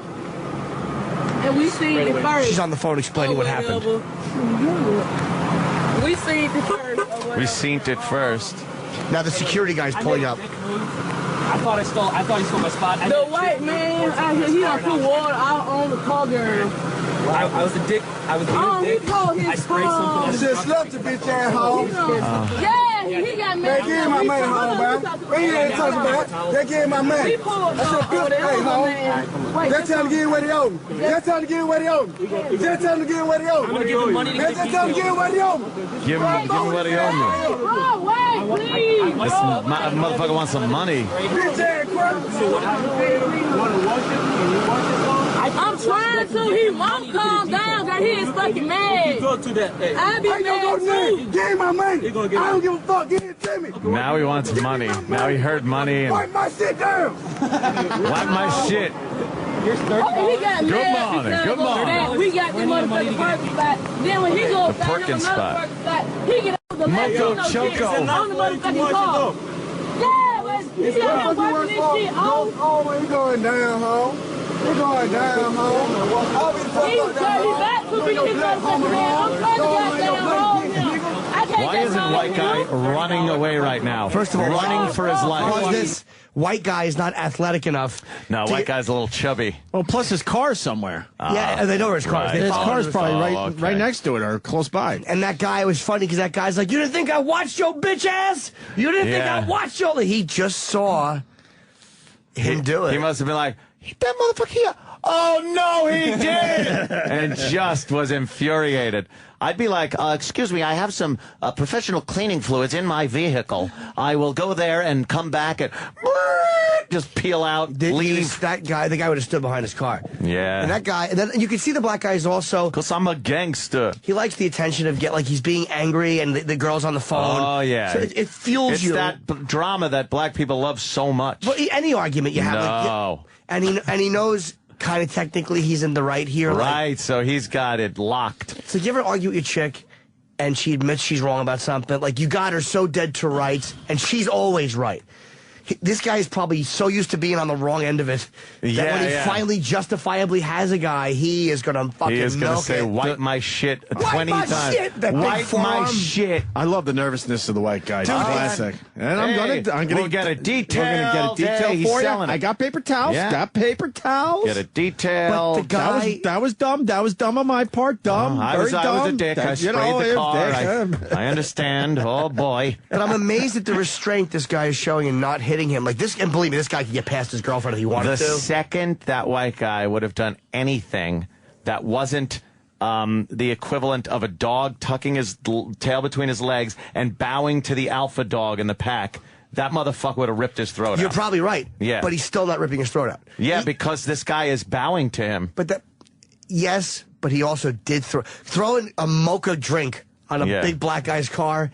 She's on the phone explaining what happened. We seen it first. We seen it first. Now the security guy's pulling up. I thought he stole my spot. The white man out here, he done put water out on the car girl. I was a dick. I was a dick. He called his I sprayed something on his Just left the bitch ass home. Yeah, he got mad. They gave my money home, man. We ain't talking about. They gave my money. He pulled That's your good hey, home. Just tell him to get what he owed. Just tell him to get what he owed. Just tell him to get what he owed. I'm gonna give him money to get Just tell him to get what he owed. Give him what he owed me. Bro, wait, please. This motherfucker wants some money. Bitch ass I'm trying to. He won't calm down because he is fucking mad. Go to that. Hey. I be mad too. Give my money. I don't give a fuck. Give it to me. Now he wants money. Now he heard money. And Wipe my shit down. wipe my shit. He got mad. Good morning. We got the motherfucking parking spot. Then when he goes down parking to another spot. parking spot, he get on the Moco left Choco. on the motherfucking car. Yeah, but he got him wiping this shit off. Oh, we going down, home. We going down, home. He's turning back to me. He's motherfucking man. I'm trying to goddamn hold him. I can't Why isn't white guy running away right now? First of all, running for his life. Because this white guy is not athletic enough. No, white guy's a little chubby. Well, plus his car's somewhere. Yeah, and they know where his car is. Right. His car's probably okay. right next to it or close by. And that guy was funny because that guy's like, you didn't think I watched your bitch ass? You didn't think I watched your... He just saw him do it. He must have been like, that motherfucker here. Oh, no, he did. And just was infuriated. I'd be like, excuse me, I have some professional cleaning fluids in my vehicle. I will go there and come back and just peel out, leave. That guy, the guy would have stood behind his car. Yeah. And that guy, and then you can see the black guy is also... Because I'm a gangster. He likes the attention of he's being angry and the girl's on the phone. Oh, yeah. So it fuels you. It's that drama that black people love so much. Well, any argument you have. No. And he knows... kind of technically he's in the right here. Right, so he's got it locked. So you ever argue with your chick and she admits she's wrong about something? Like you got her so dead to rights and she's always right. this guy is probably so used to being on the wrong end of it that when he finally justifiably has a guy, he is going to fucking milk it. He is going to say, wipe my shit 20 times. Shit, wipe my shit. I love the nervousness of the white guy. Classic. And we'll get a detail. We're going to get a detail for you. I got paper towels. Yeah. Got paper towels. Get a detail. But the guy... That was dumb. That was dumb on my part. Dumb. I was a dick. I sprayed the car. I understand. Oh, boy. And I'm amazed at the restraint this guy is showing and not hitting him. Like this, and believe me, this guy could get past his girlfriend if he wanted to. The second that white guy would have done anything that wasn't the equivalent of a dog tucking his tail between his legs and bowing to the alpha dog in the pack, that motherfucker would have ripped his throat out. You're probably right. Yeah. But he's still not ripping his throat out. Yeah, because this guy is bowing to him. Yes, but he also did throwing a mocha drink on a big black guy's car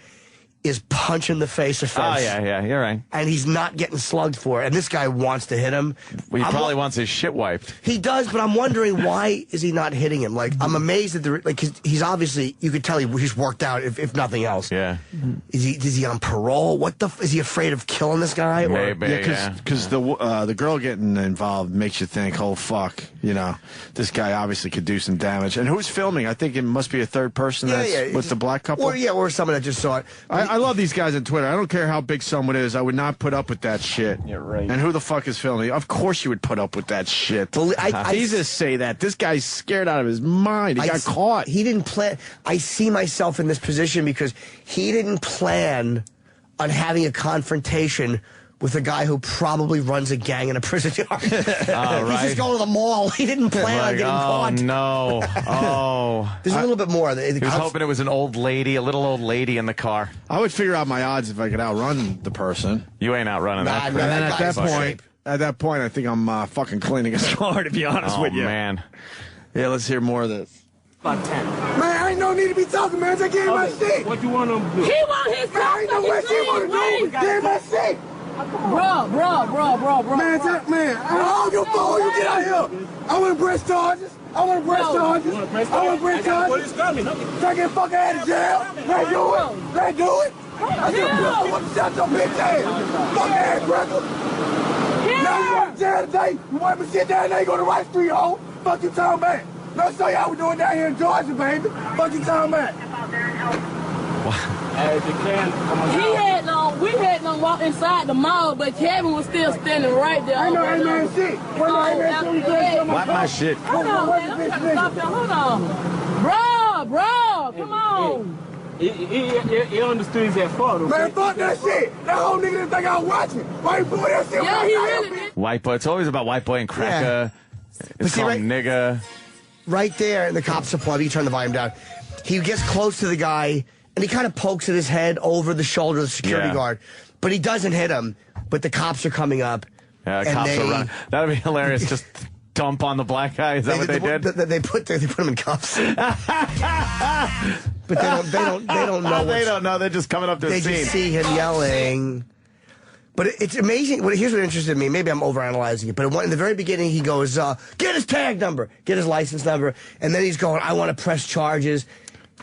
is punch in the face offense. Oh, yeah, you're right. And he's not getting slugged for it. And this guy wants to hit him. Well, he probably wants his shit wiped. He does, but I'm wondering why is he not hitting him? Like, I'm amazed at cause he's obviously, you could tell he's worked out, if nothing else. Yeah. Is he on parole? Is he afraid of killing this guy? Maybe, because the girl getting involved makes you think, oh, fuck, this guy obviously could do some damage. And who's filming? I think it must be a third person with the black couple. Or someone that just saw it. I love these guys on Twitter. I don't care how big someone is. I would not put up with that shit. You're right. And who the fuck is filming? Of course you would put up with that shit. Jesus, say that. This guy's scared out of his mind. He got caught. He didn't plan. I see myself in this position because he didn't plan on having a confrontation with a guy who probably runs a gang in a prison yard. He's just going to the mall. He didn't plan on getting caught. No. Oh, there's a little bit more. He was hoping it was a little old lady in the car. I would figure out my odds if I could outrun the person. You ain't outrunning that. And then at that point, I think I'm fucking cleaning his car, to be honest with you. Oh, man. Yeah, let's hear more of this. About 10. Man, ain't no need to be talking, man. Just give me my seat. What you want him to do? He want his man, ain't no what you want to do. Give me my seat. Bro. Man, how you fool? You get out here. I want to press charges. I want to press charges. What is coming? Take your fucking ass to jail. Let's do it. I just want to shut your bitch ass. Fuck ass cracker. Now you want to jail today? You want me to sit down there and go to Rice Street, ho? Fuck you talking about? Let's show you how we doing down here in Georgia, baby. Fuck you talking about? We had them walk inside the mall, but Kevin was still standing right there. I know, ain't man shit. Wipe my shit. Hold on, man. I'm trying to stop you. Hold on. Bro, come on. He understood he's at fault. Okay? Man, fuck that shit. That whole nigga didn't think I was watching. Why you put that shit? Yeah, he really did. White boy. It's always about white boy and cracker. It's called nigga. Right there, the cops applaud. You turn the volume down. He gets close to the guy, and he kind of pokes at his head over the shoulder of the security guard. But he doesn't hit him. But the cops are coming up. Yeah, the cops are running. That would be hilarious. Just dump on the black guy. Is that what they did? They put him in cuffs. But they don't know. They don't know. They're just coming up to the scene. They just see him yelling. But it's amazing. Here's what interested me. Maybe I'm overanalyzing it. But in the very beginning, he goes, get his tag number, get his license number. And then he's going, I want to press charges.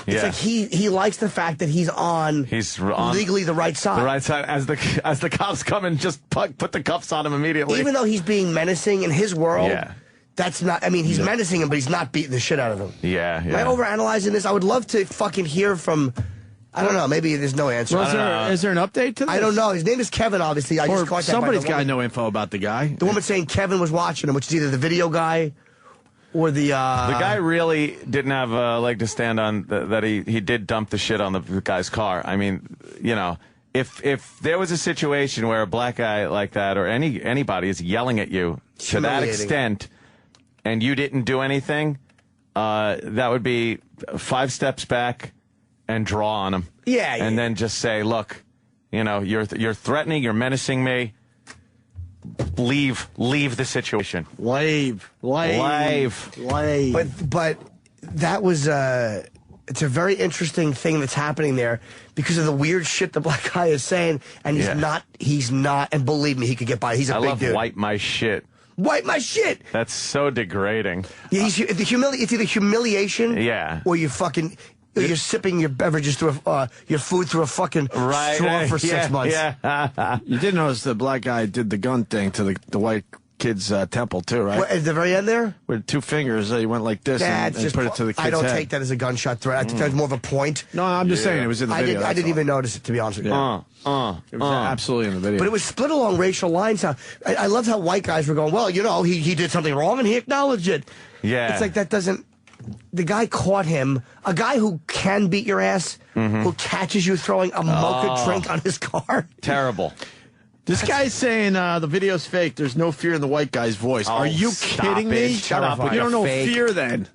It's like he likes the fact that he's on legally the right side. The right side. As the cops come and just put the cuffs on him immediately. Even though he's being menacing in his world, that's not, I mean, he's menacing him, but he's not beating the shit out of him. Yeah. Am I overanalyzing this? I would love to fucking hear from... I don't know. Maybe there's no answer. Well, is there an update to this? I don't know. His name is Kevin, obviously. I just caught that. Somebody's got no info about the guy. The woman saying Kevin was watching him, which is either the video guy or the... The guy really didn't have a leg to stand on that he did dump the shit on the guy's car. I mean, if there was a situation where a black guy like that or anybody is yelling at you to that extent and you didn't do anything, that would be 5 steps back and draw on him. Yeah. And then just say, look, you're threatening, you're menacing me. Leave the situation. Leave. But that was it's a very interesting thing that's happening there because of the weird shit the black guy is saying, and he's not, and believe me, he could get by. He's a big dude. Wipe my shit. Wipe my shit. That's so degrading. Yeah, it's either humiliation. Yeah. Or you fucking. You're sipping your beverages through your food through a fucking straw for 6 months. Yeah. You did notice the black guy did the gun thing to the white kid's temple too, right? What, at the very end there? With 2 fingers, he went like this and put it to the kid's head. I don't take that as a gunshot threat. I think that was more of a point. No, I'm just saying it was in the video. I didn't even notice it, to be honest with you. It was absolutely in the video. But it was split along racial lines. I loved how white guys were going, well, he did something wrong and he acknowledged it. Yeah. It's like that doesn't... The guy caught him, a guy who can beat your ass, who catches you throwing a mocha drink on his car. Terrible. This guy's saying the video's fake. There's no fear in the white guy's voice. Are you kidding me? Shut up. You don't know fear then.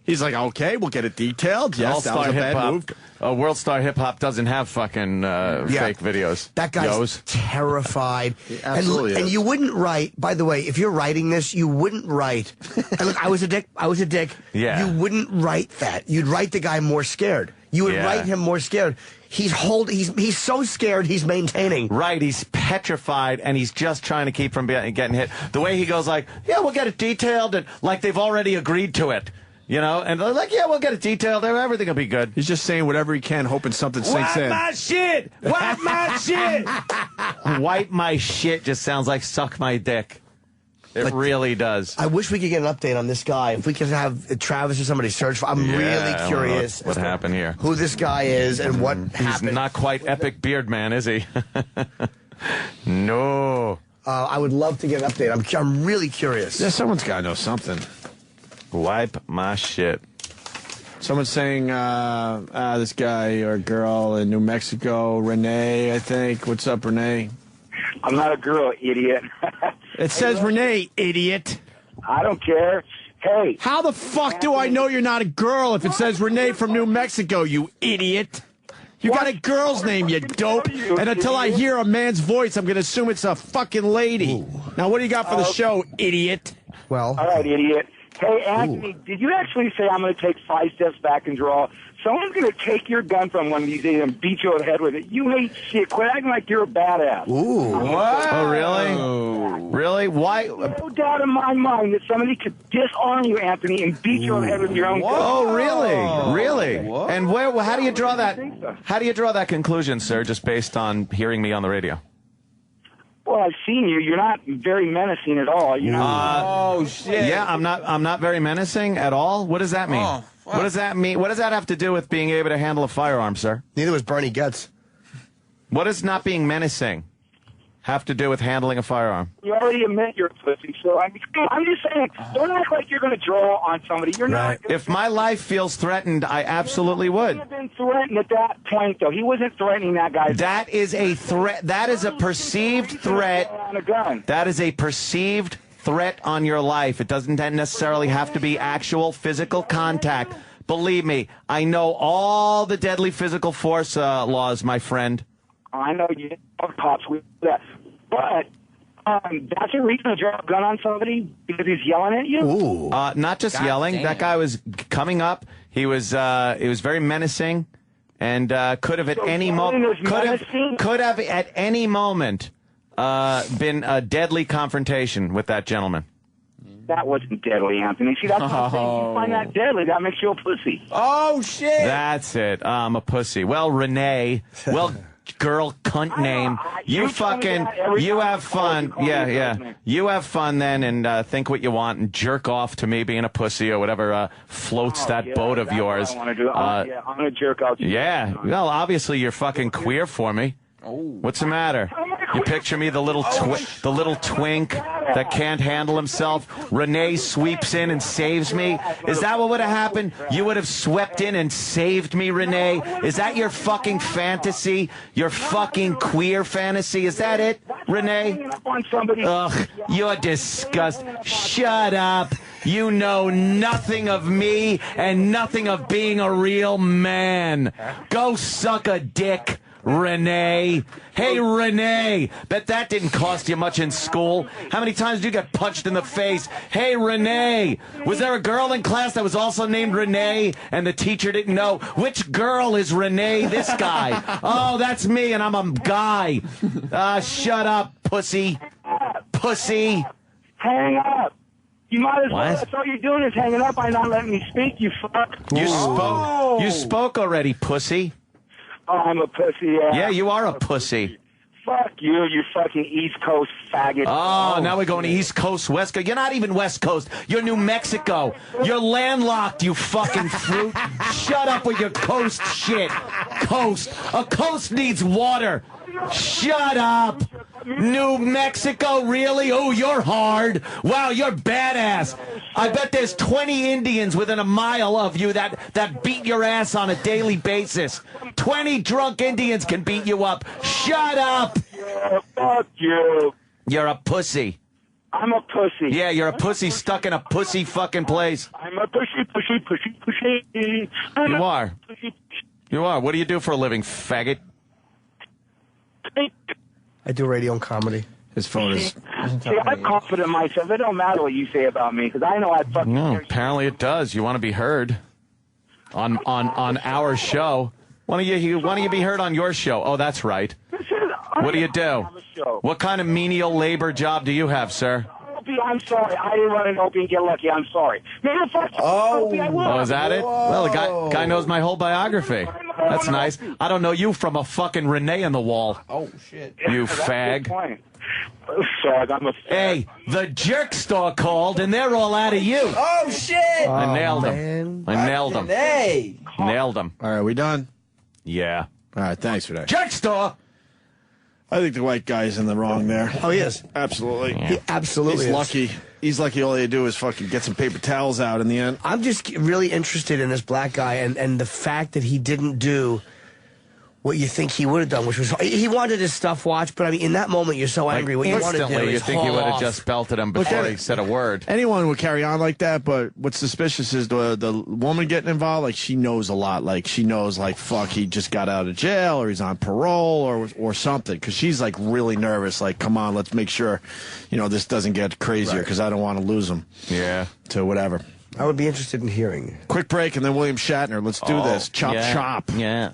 He's like, okay, we'll get it detailed. Yes, that was a bad move. World Star Hip Hop doesn't have fucking fake videos. That guy's terrified. Absolutely. And you wouldn't write, by the way, if you're writing this, you wouldn't write, and look, I was a dick. Yeah. You wouldn't write that. You'd write the guy more scared. You would write him more scared. He's so scared he's maintaining. Right, he's petrified and he's just trying to keep from getting hit. The way he goes like, yeah, we'll get it detailed, and like they've already agreed to it. And they're like, yeah, we'll get it detailed. Everything will be good. He's just saying whatever he can, hoping something sinks in. Wipe my shit! Wipe my shit! Wipe my shit just sounds like suck my dick. It really does. I wish we could get an update on this guy. If we could have Travis or somebody search for I'm really curious. What happened here? Who this guy is and what happened. He's not quite Epic Beard Man, is he? No. I would love to get an update. I'm really curious. Yeah, someone's got to know something. Wipe my shit. Someone's saying this guy or girl in New Mexico, Renee, I think. What's up, Renee? I'm not a girl, idiot. It says Renee, idiot. I don't care. Hey. How the fuck do I know you're not a girl if it says Renee from New Mexico, you idiot? You got a girl's name, you dope. And until I hear a man's voice, I'm going to assume it's a fucking lady. Now, what do you got for the show, idiot? Well. All right, idiot. Hey, Anthony, did you actually say I'm going to take 5 steps back and draw? Someone's going to take your gun from one of these days and beat you over the head with it. You hate shit. Quit acting like you're a badass. Ooh. What? Oh, really? Really? Why? No doubt in my mind that somebody could disarm you, Anthony, and beat you over the head with your own gun. Oh, really? Really? Whoa. And how do you draw that? How do you draw that conclusion, sir, just based on hearing me on the radio? Well, I've seen you. You're not very menacing at all. Oh shit! Yeah, I'm not very menacing at all. What does that mean? What does that mean? What does that have to do with being able to handle a firearm, sir? Neither was Bernie Getz. What does not being menacing have to do with handling a firearm? You already admit you're a pussy, so I'm just saying, don't act like you're going to draw on somebody. You're not. If my life feels threatened, I absolutely would. He would have been threatened at that point, though. He wasn't threatening that guy. That is a threat. That is a perceived threat. That is a perceived threat on your life. It doesn't necessarily have to be actual physical contact. Believe me, I know all the deadly physical force laws, my friend. I know you cops with that. But that's a reason to draw a gun on somebody because he's yelling at you? Ooh. Not just yelling. Damn. That guy was coming up. He was very menacing and could have at any moment could have at any moment been a deadly confrontation with that gentleman. That wasn't deadly, Anthony. See, that's what I'm saying. You find that deadly, that makes you a pussy. Oh, shit. That's it. I'm a pussy. Well, Renee. Well, girl cunt name. You have fun. Yeah. You have fun then and think what you want and jerk off to me being a pussy or whatever floats that boat of yours. What I want to do. I'm going to jerk out. Yeah. Well, obviously you're fucking queer for me. What's the matter? You picture me, the little twink that can't handle himself. Renee sweeps in and saves me. Is that what would have happened? You would have swept in and saved me, Renee? Is that your fucking fantasy? Your fucking queer fantasy? Is that it, Renee? Ugh, you're disgusting. Shut up. You know nothing of me and nothing of being a real man. Go suck a dick, Renee. Hey, Renee. Bet that didn't cost you much in school. How many times did you get punched in the face? Hey, Renee. Was there a girl in class that was also named Renee and the teacher didn't know? Which girl is Renee? This guy. Oh, that's me and I'm a guy. Shut up, pussy. Pussy. Hang up. You might as well. What? That's all you're doing is hanging up by not letting me speak, you fuck. You spoke already, pussy. Oh, I'm a pussy, yeah. Yeah, you are a pussy. Fuck you, you fucking East Coast faggot. Oh, now we're going to East Coast, West Coast. You're not even West Coast. You're New Mexico. You're landlocked, you fucking fruit. Shut up with your coast shit. Coast. A coast needs water. Shut up. New Mexico, really? Oh, you're hard. Wow, you're badass. I bet there's 20 Indians within a mile of you that beat your ass on a daily basis. 20 drunk Indians can beat you up. Shut up. Yeah, fuck you. You're a pussy. I'm a pussy. Yeah, you're a pussy stuck in a pussy fucking place. I'm a pussy. You are. You are. What do you do for a living, faggot? I do radio and comedy. His phone is... See, I'm confident in myself. It don't matter what you say about me, because I know I fucking... No, apparently it does. You want to be heard on our show. Why don't you be heard on your show? Oh, that's right. What do you do? What kind of menial labor job do you have, sir? Opie, I'm sorry. I didn't run an Opie and get lucky. I'm sorry. Man, fuck you, Opie, I will. Oh, is that it? Well, the guy knows my whole biography. That's nice. I don't know you from a fucking Renee in the wall. Oh, shit. You fag. Sorry, I'm a fag. Hey, the jerk store called, and they're all out of you. Oh, shit. I nailed him. I nailed him. Hey. Nailed him. All right, we done? Yeah. All right, thanks for that. Jerk store! I think the white guy's in the wrong there. Oh, he is. Absolutely. Yeah. He absolutely He's is. lucky. He's lucky all he had to do is fucking get some paper towels out in the end. I'm just really interested in this black guy and the fact that he didn't do what you think he would have done, which was he wanted his stuff watched, but I mean, in that moment, you're so angry. What you want to do Instantly, you is think he haul would have off. just belted him before he said a word. Anyone would carry on like that, but what's suspicious is the woman getting involved. Like, she knows a lot. Like, she knows, like, fuck, he just got out of jail, or he's on parole, or something. Because she's, like, really nervous. Like, come on, let's make sure, this doesn't get crazier, because I don't want to lose him. Yeah. To whatever. I would be interested in hearing. Quick break, and then William Shatner. Let's do this. Chop, yeah. chop. Yeah.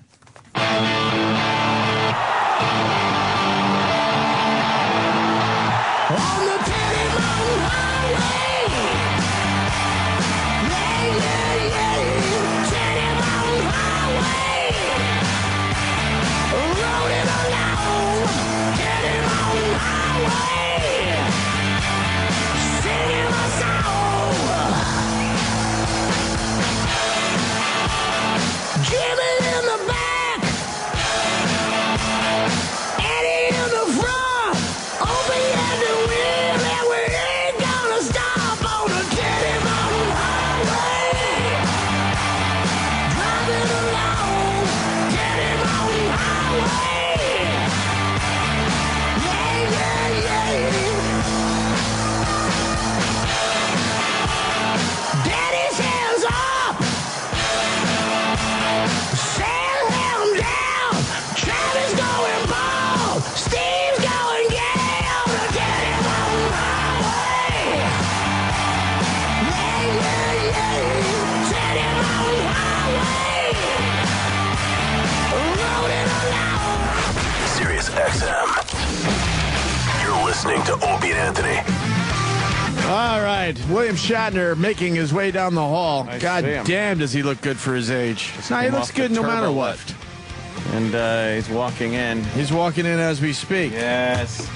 Listening to Opie and Anthony. All right, William Shatner making his way down the hall. God damn, does he look good for his age? No, he looks good no matter what. And he's walking in. He's walking in as we speak. Yes.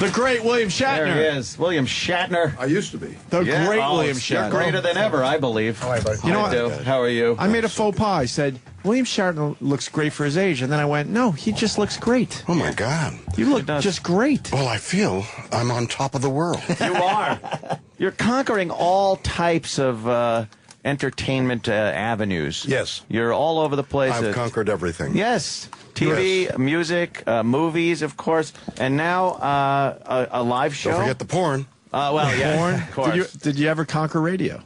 The great William Shatner. There he is. William Shatner. I used to be. The great William Shatner. You're greater than ever, I believe. How are you, buddy? You know I what? do. How are you? I made a faux pas. I said, William Shatner looks great for his age. And then I went, no, he just looks great. Oh, my God. You look just great. Well, I feel I'm on top of the world. You are. You're conquering all types of entertainment avenues. Yes. You're all over the place. I've conquered everything. Yes. TV, music, movies, of course, and now a live show. Don't forget the porn. Well, yeah, Porn. of course. Did you ever conquer radio?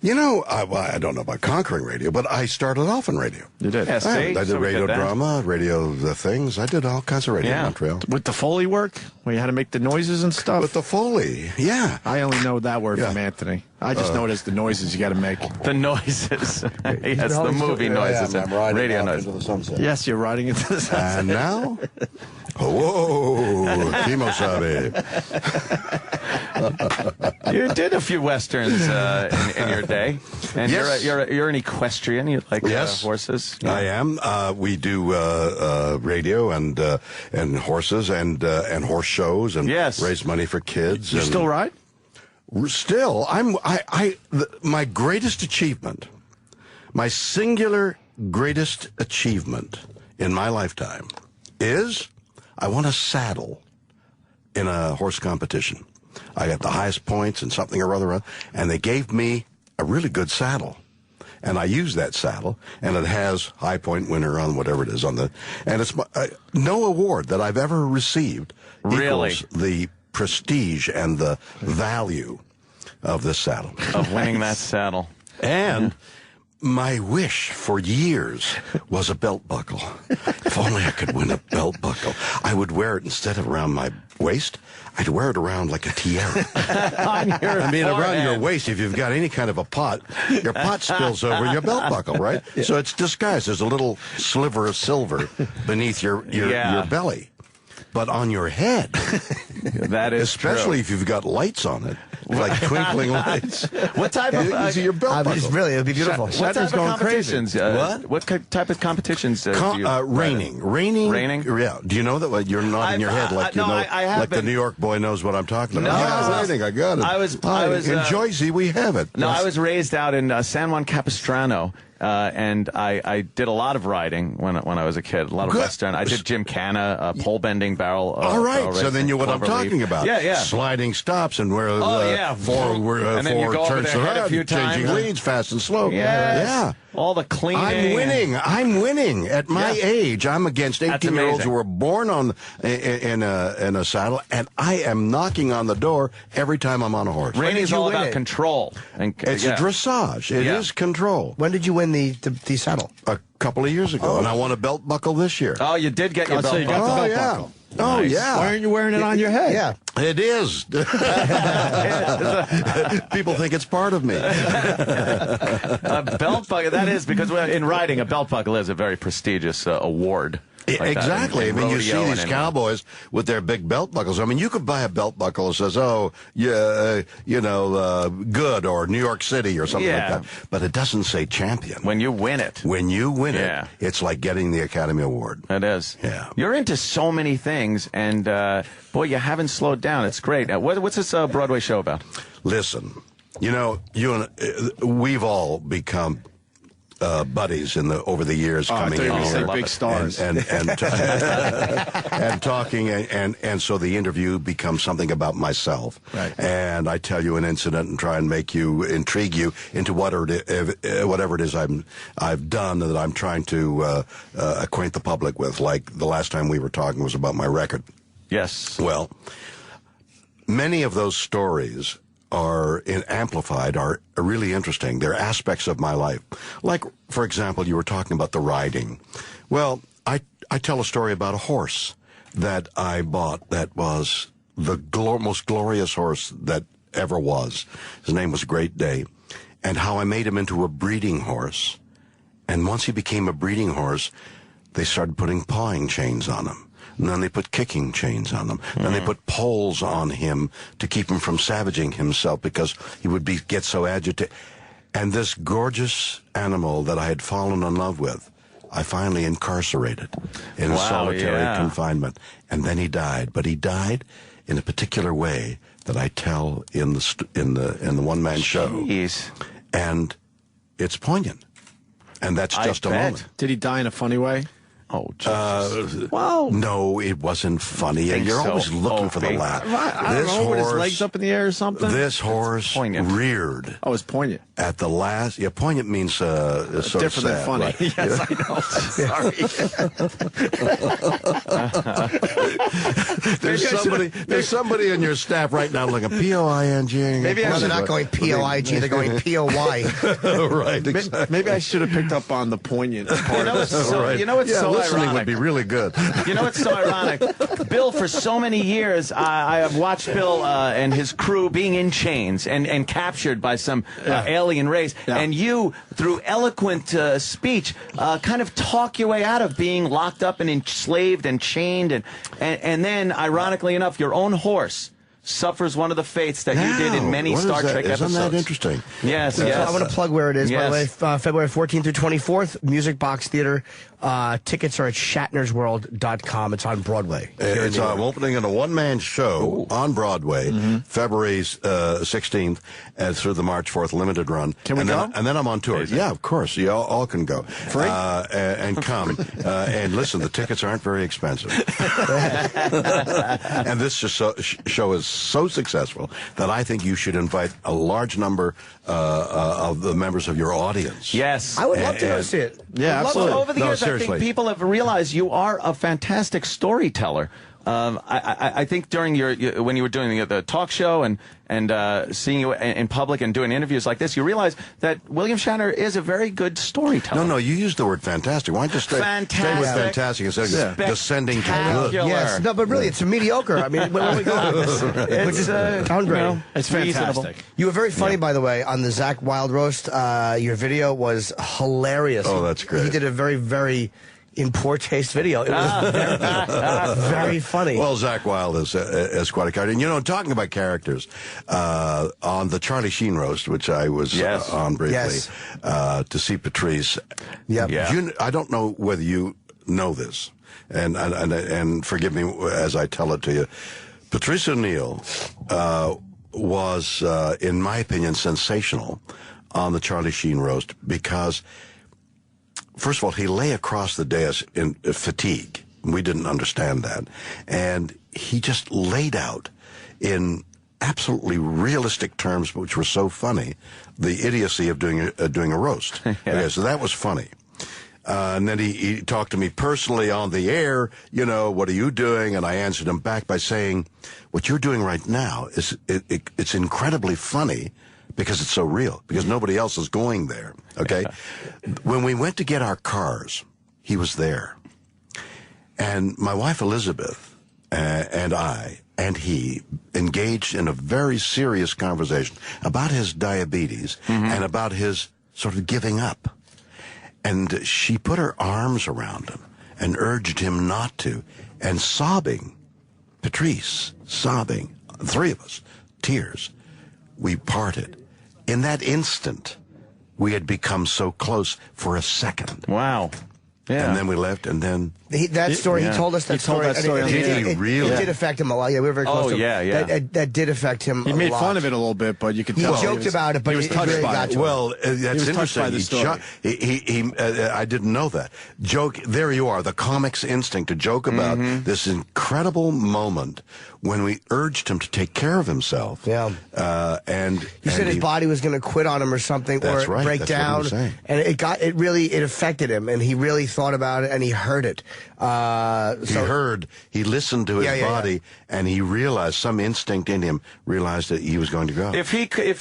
You know, I don't know about conquering radio, but I started off in radio. You did? Yeah, I did radio drama, radio things. I did all kinds of radio in Montreal. With the Foley work, where you had to make the noises and stuff? With the Foley, yeah. I only know that word from Anthony. I just know it as the noises you got to make. The noises. Yes, the movie noises and radio noises. Into the sunset. Yes, you're riding into the sunset. And now, Whoa, Kimosabe. You did a few westerns in your day, and Yes. you're an equestrian. You like Yes. horses. I am. We do radio and horses and horse shows and raise money for kids. You and still ride? Still, my greatest achievement, my singular greatest achievement in my lifetime is I won a saddle in a horse competition. I got the highest points and something or other, and they gave me a really good saddle. And I use that saddle, and it has high point winner on whatever it is on the, and it's no award that I've ever received equals the prestige and the value of this saddle. Of winning that saddle. And my wish for years was a belt buckle. If only I could win a belt buckle. I would wear it instead of around my waist. I'd wear it around like a tiara. Around your waist, if you've got any kind of a pot, your pot spills over your belt buckle, right? Yeah. So it's disguised. There's a little sliver of silver beneath your belly. But on your head, that is especially if you've got lights on it, like twinkling lights. What type of your belt buckle? It would be beautiful. What type of competitions? What type of competitions? Do you Raining. Yeah. Do you know that? You're nodding your head like like the New York boy knows what I'm talking about. Raining. I got it. I was in Jersey. We have it. No, I was raised out in San Juan Capistrano. And I did a lot of riding when I was a kid. A lot of Western. I did gymkhana, pole bending, barrel. All right, racing, so then you're what I'm talking about. Yeah. Sliding stops and where four and then you go over turns their head a few changing times. leads fast and slow. Yes. Yeah. All the cleaning. I'm winning. At my age, I'm against 18-year-olds who were born in a saddle, and I am knocking on the door every time I'm on a horse. Reining is all about control. It's a dressage. It is control. When did you win the saddle? A couple of years ago, and I won a belt buckle this year. Oh, you did get your belt buckle. Oh, yeah. Oh, yeah. Why aren't you wearing it on your head? Yeah. It is. People think it's part of me. A belt buckle, that is, because in riding, a belt buckle is a very prestigious award. Like exactly. I mean, you see these cowboys with their big belt buckles. I mean, you could buy a belt buckle that says, good, or New York City or something like that. But it doesn't say champion. When you win it. When you win it, it's like getting the Academy Award. It is. Yeah. You're into so many things, and, boy, you haven't slowed down. It's great. What's this Broadway show about? Listen, you and we've all become buddies over the years coming in here, big stars, and talking, and so the interview becomes something about myself, right? And I tell you an incident and try and intrigue you into whatever it is I've done that I'm trying to acquaint the public with. Like the last time we were talking was about my record. Yes. Well, many of those stories are amplified, are really interesting. They're aspects of my life. Like, for example, you were talking about the riding. Well, I tell a story about a horse that I bought that was the most glorious horse that ever was. His name was Great Day. And how I made him into a breeding horse. And once he became a breeding horse, they started putting pawing chains on him. And then they put kicking chains on him. Then they put poles on him to keep him from savaging himself because he would get so agitated. And this gorgeous animal that I had fallen in love with, I finally incarcerated in a solitary confinement. And then he died. But he died in a particular way that I tell in the one-man show. And it's poignant. And that's just a moment. Did he die in a funny way? Oh, Jesus. No, it wasn't funny. You're always looking for the laugh. I don't know, with his legs up in the air or something? This horse reared. Oh, it's poignant. At the last, poignant means sort different of sad, than funny. Right? Yes, I know. Sorry. There's somebody in your staff right now looking P-O-I-N-G. Maybe they're not going P-O-I-G, they're going P-O-Y. Right, exactly. Maybe I should have picked up on the poignant part. You know what's so listening ironic? would be really good. You know what's so ironic? Bill, for so many years, I have watched Bill and his crew being in chains and captured by some alien alien race, and you, through eloquent speech, kind of talk your way out of being locked up and enslaved and chained, and then, ironically enough, your own horse suffers one of the fates that you did in many Star Trek episodes. Isn't that interesting? Yes, yes. I want to plug where it is, by the way. February 14th through 24th, Music Box Theater. Tickets are at shatnersworld.com. It's on Broadway. It's opening in a one-man show on Broadway, February 16th, through the March 4th limited run. Can we go? And then I'm on tour. Yeah, of course. You all can go. Free? And come. And listen, the tickets aren't very expensive. And this show is so successful that I think you should invite a large number of the members of your audience. Yes. I would love to go see it. Yeah, absolutely. Over the years, I think people have realized you are a fantastic storyteller. I think during when you were doing the talk show and seeing you in public and doing interviews like this, you realize that William Shatner is a very good storyteller. No, you used the word fantastic. Why don't you stay with fantastic instead of descending to good? Yes, no, but really, it's a mediocre. I mean, where we go? Which is downgrading. It's fantastic. You were very funny, by the way, on the Zach Wilde roast. Your video was hilarious. Oh, that's great. He did a very, very in poor taste video. It was very funny. Well, Zach Wilde is quite a character. And, you know, talking about characters, on the Charlie Sheen roast, which I was on briefly, to see Patrice. I don't know whether you know this, and forgive me as I tell it to you. Patrice O'Neill was, in my opinion, sensational on the Charlie Sheen roast because, first of all, he lay across the dais in fatigue. We didn't understand that. And he just laid out in absolutely realistic terms, which were so funny, the idiocy of doing a roast. Okay, so that was funny. And then he talked to me personally on the air, you know, what are you doing? And I answered him back by saying, what you're doing right now is it's incredibly funny because it's so real, because nobody else is going there, okay? When we went to get our cars, he was there. And my wife Elizabeth and I and he engaged in a very serious conversation about his diabetes and about his sort of giving up. And she put her arms around him and urged him not to, and sobbing, Patrice, sobbing, three of us, tears, we parted. In that instant, we had become so close for a second. Wow. Yeah. And then we left, and then... That story, he told us that story. It did affect him a lot. Yeah, we were very close to him. Yeah. That did affect him a lot. He made fun of it a little bit, but you could tell. He joked about it, but he was touched really by it. Well, that's interesting. By the story. I didn't know that. There you are, the comic's instinct to joke about this incredible moment when we urged him to take care of himself. Yeah. And he said his body was going to quit on him or something, or break down. And it affected him, and he really thought about it, and he heard it. He listened to his body, and he realized, some instinct in him realized that he was going to go. If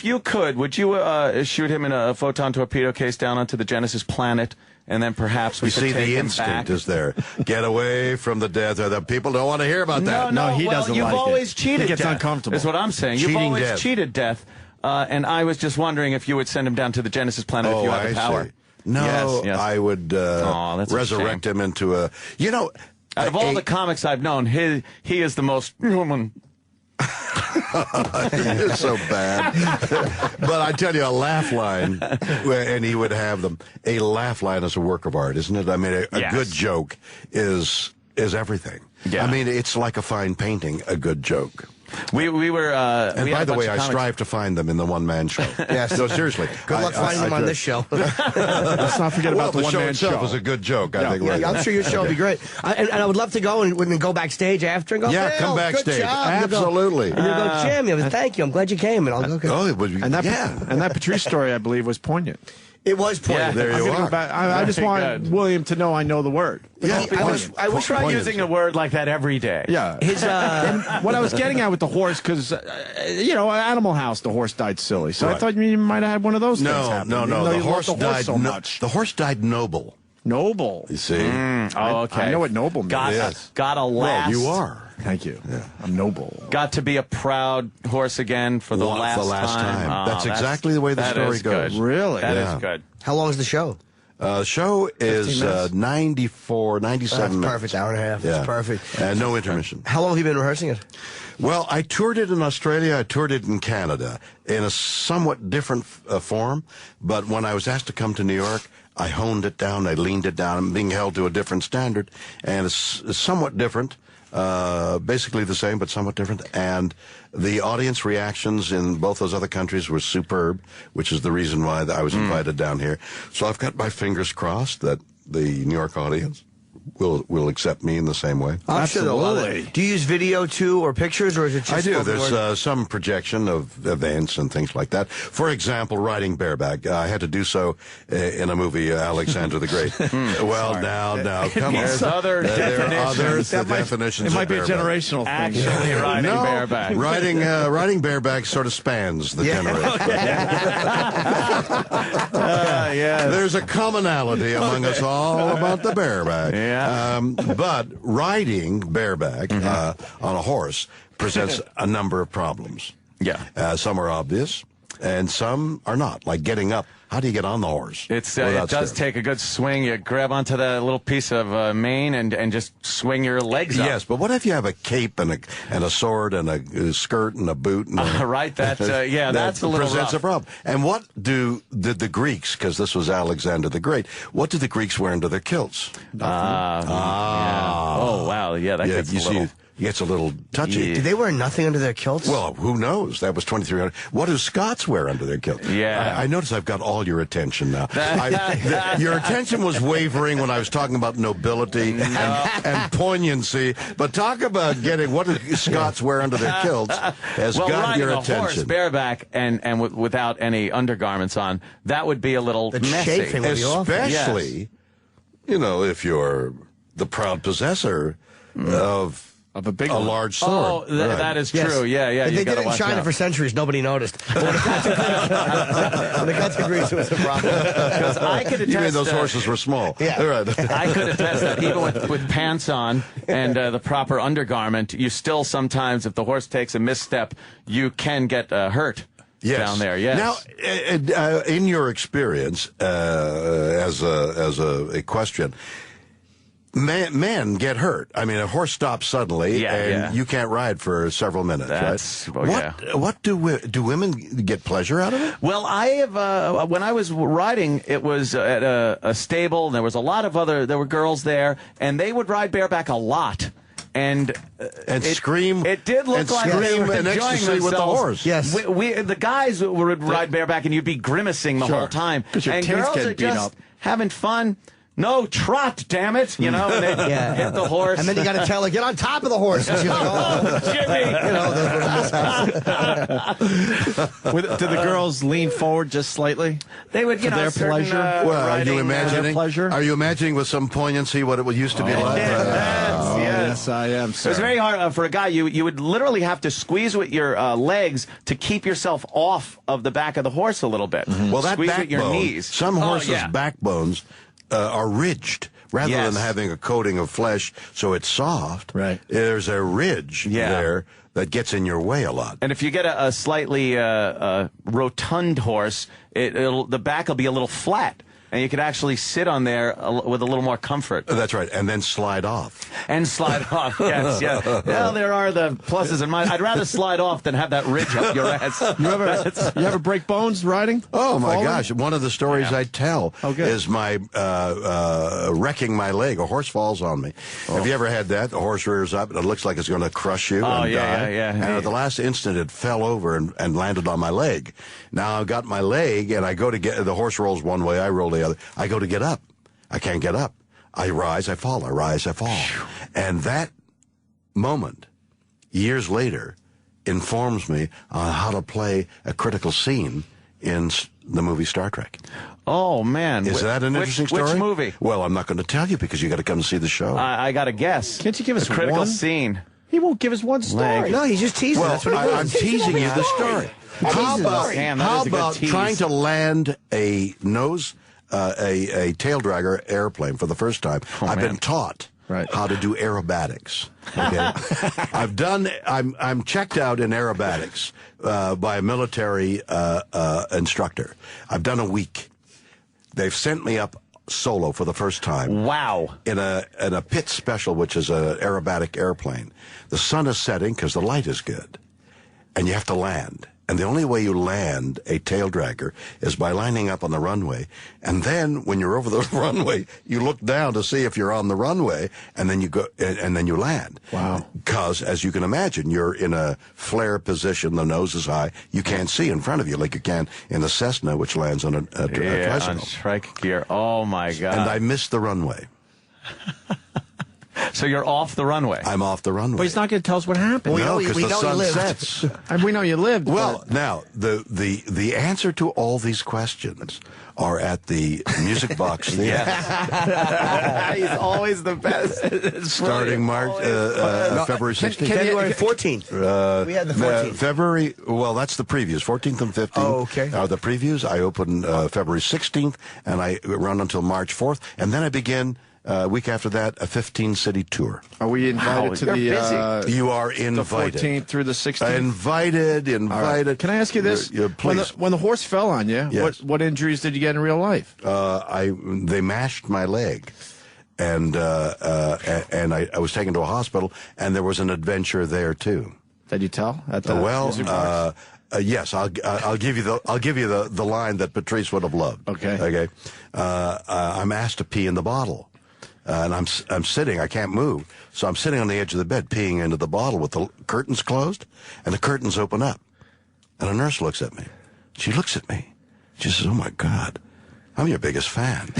you could, would you shoot him in a photon torpedo case down onto the Genesis planet, and then perhaps we could take him back? The instinct is there. Get away from the death. The people don't want to hear about that. No, he doesn't like it. You've always cheated He gets death. uncomfortable. Is what I'm saying. You've always cheated death. And I was just wondering if you would send him down to the Genesis planet if you had the power. See. No, yes. I would resurrect him into a... You know... Out of all the comics I've known, he is the most human. It's so bad. But I tell you, a laugh line, and he would have them. A laugh line is a work of art, isn't it? I mean, a good joke is everything. Yeah. I mean, it's like a fine painting, a good joke. We were... and by the way, I strive to find them in the one-man show. Yes. No, seriously. Good luck finding them on this show. Let's not forget about the one-man show. The show itself was a good joke, I think. Yeah, I'm sure your show will be great. And I would love to go and go backstage after and go, come backstage. Good job. Absolutely. And you go, Jim, thank you. I'm glad you came. And I'll go. And that Patrice story, I believe, was poignant. It was poignant. Yeah, there you are. I just want William to know I know the word. Yeah, I wish try using a word like that every day. Yeah. And what I was getting at with the horse, because, Animal House, the horse died silly. So I thought you might have had one of those things happen. No. The horse died so much. The horse died noble. Noble. You see? Okay. I know what noble means. Gotta laugh. Well, you are. Thank you. Yeah. I'm noble. Got to be a proud horse again for the last time. Oh, that's exactly the way the story goes. Good. Really? That is good. How long is the show? Show is 94, 97 minutes. Perfect, hour and a half. Yeah. It's perfect. And no intermission. How long have you been rehearsing it? Well, I toured it in Australia. I toured it in Canada in a somewhat different form. But when I was asked to come to New York, I honed it down. I leaned it down. I'm being held to a different standard. And it's somewhat different. Basically the same, but somewhat different. And the audience reactions in both those other countries were superb, which is the reason why I was invited down here. So I've got my fingers crossed that the New York audience will accept me in the same way. I'm sure they'll love it. Do you use video too, or pictures, or is it just? I do. spoken word? There's some projection of events and things like that. For example, riding bareback. I had to do so in a movie, Alexander the Great. Well, now, come on. There's other There are definitions. others. The definitions. It might of be a bareback. generational thing. Actually, riding bareback. Riding bareback sort of spans the generation. There's a commonality among us all about the bareback. Yeah. But riding bareback on a horse presents a number of problems. Yeah. Some are obvious, and some are not. Like getting up. How do you get on the horse? It does take a good swing. You grab onto the little piece of mane and just swing your legs up. Yes, but what if you have a cape and a sword and a skirt and a boot? And right, that's a little presents rough. a problem. And what did the Greeks, because this was Alexander the Great, what did the Greeks wear under their kilts? Yeah. Oh, wow. Yeah, that gets a little... It gets a little touchy. Did they wear nothing under their kilts? Well, who knows? That was 2,300. What do Scots wear under their kilts? Yeah. I notice I've got all your attention now. Your attention was wavering when I was talking about nobility and poignancy. But talk about what do Scots wear under their kilts has got your attention. Riding a horse bareback and without any undergarments on, that would be a little messy. Chafing would be awful. Especially, if you're the proud possessor of a large sword. Oh, that is true. Yeah. They did it in China for centuries. Nobody noticed. When it got to Greece, it was a problem. Because I could attest you mean those horses were small? Yeah. Right. I could attest that even with pants on and the proper undergarment, you still sometimes, if the horse takes a misstep, you can get hurt. Yes. Down there, yes. Now, in your experience, as a question, men get hurt. I mean, a horse stops suddenly, and you can't ride for several minutes, right? What do women get pleasure out of it? Well, I have. When I was riding, it was at a stable, and there was a lot of there were girls there, and they would ride bareback a lot. And scream. It did look like they were in enjoying ecstasy themselves. with the horse. Yes, the guys would ride bareback, and you'd be grimacing the whole time. And girls are just having fun. No, trot, damn it! And they hit the horse. And then you got to tell her, get on top of the horse. And she's like, oh, Jimmy! Did the girls lean forward just slightly? They would, for their pleasure. Are you imagining? Pleasure? Are you imagining with some poignancy what it used to be like? Yes, I am. Sir. It was very hard for a guy. You would literally have to squeeze with your legs to keep yourself off of the back of the horse a little bit. Mm-hmm. Well, that squeeze backbone. with your knees. Some horses' backbones are ridged. Rather than having a coating of flesh so it's soft, there's a ridge there that gets in your way a lot. And if you get a slightly rotund horse, the back will be a little flat. And you could actually sit on there with a little more comfort. That's right, and then slide off. Yes, yeah. Well, there are the pluses and minuses. I'd rather slide off than have that ridge up your ass. You ever break bones riding? Oh, my gosh. One of the stories I tell is my wrecking my leg. A horse falls on me. Have you ever had that? The horse rears up, and it looks like it's going to crush you and die. And at the last instant, it fell over and landed on my leg. Now, I've got my leg, and I go to get the horse rolls one way, I roll the other. I go to get up. I can't get up. I rise, I fall. I rise, I fall. And that moment, years later, informs me on how to play a critical scene in the movie Star Trek. Oh, man. Is that an interesting story? Which movie? Well, I'm not going to tell you because you got to come and see the show. I got to guess. Can't you give us a critical one scene? He won't give us one story. No, he's just teasing. Well, That's what I'm teasing you the story. How about trying to land a tail dragger airplane for the first time? I've been taught how to do aerobatics. Okay, I'm checked out in aerobatics by a military instructor. I've done a week. They've sent me up solo for the first time. Wow! In a pit special, which is an aerobatic airplane. The sun is setting because the light is good, and you have to land. And the only way you land a tail dragger is by lining up on the runway. And then when you're over the runway, you look down to see if you're on the runway, and then you go, and then you land. Wow. Because, as you can imagine, you're in a flare position, the nose is high, you can't see in front of you like you can in the Cessna, which lands on a tricycle. On strike gear. Oh, my God. And I missed the runway. So you're off the runway. I'm off the runway. But he's not going to tell us what happened. No, because the sun sets. And we know you lived. Well, now, the answer to all these questions are at the Music Box Theater. He's always the best. Starting February 16th. February 14th. We had the 14th. February, well, that's the previews, 14th and 15th. Oh, okay. The previews, I open February 16th, and I run until March 4th, and then I begin... a week after that, a 15-city tour. Are we invited to the... you are invited. The 14th through the 16th? Invited. Right. Can I ask you this? Please. When the horse fell on you, yes. what injuries did you get in real life? They mashed my leg. And I was taken to a hospital, and there was an adventure there, too. Did you tell at the Music Box? Yes, I'll give you the line that Patrice would have loved. Okay. I'm asked to pee in the bottle. And I'm sitting, I can't move. So I'm sitting on the edge of the bed, peeing into the bottle with the curtains closed, and the curtains open up. And a nurse looks at me. She looks at me. She says, "Oh, my God, I'm your biggest fan."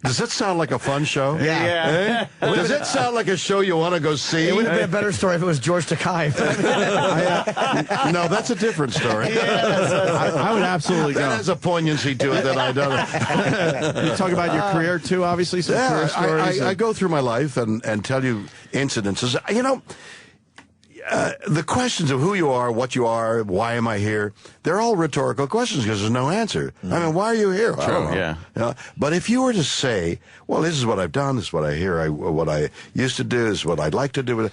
Does that sound like a fun show? Yeah. Eh? Does it sound like a show you want to go see? It would have been a better story if it was George Takei. No, that's a different story. I would absolutely go. That has a poignancy to it that I don't. You talk about your career, too, obviously, some career stories. I go through my life and tell you incidences. You know, the questions of who you are, what you are, why am I here, they're all rhetorical questions because there's no answer. I mean, why are you here? True, yeah. You know, but if you were to say, well, this is what I've done, this is what I hear, what I used to do, this is what I'd like to do,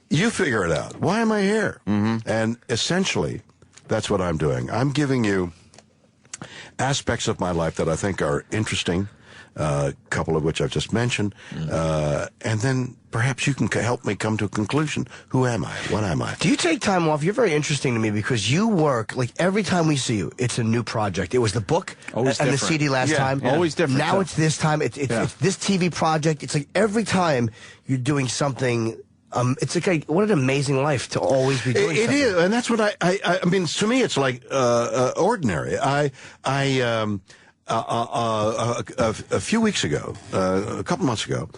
you figure it out. Why am I here? Mm-hmm. And essentially, that's what I'm doing. I'm giving you aspects of my life that I think are interesting, a couple of which I've just mentioned, and then perhaps you can help me come to a conclusion. Who am I? What am I? Do you take time off? You're very interesting to me because you work, like every time we see you, it's a new project. It was the book and the CD last time. Always different. Now it's this time. It's this TV project. It's like every time you're doing something. It's like what an amazing life to always be doing. It is, and that's what I mean. To me, it's like ordinary. A few weeks ago, a couple months ago,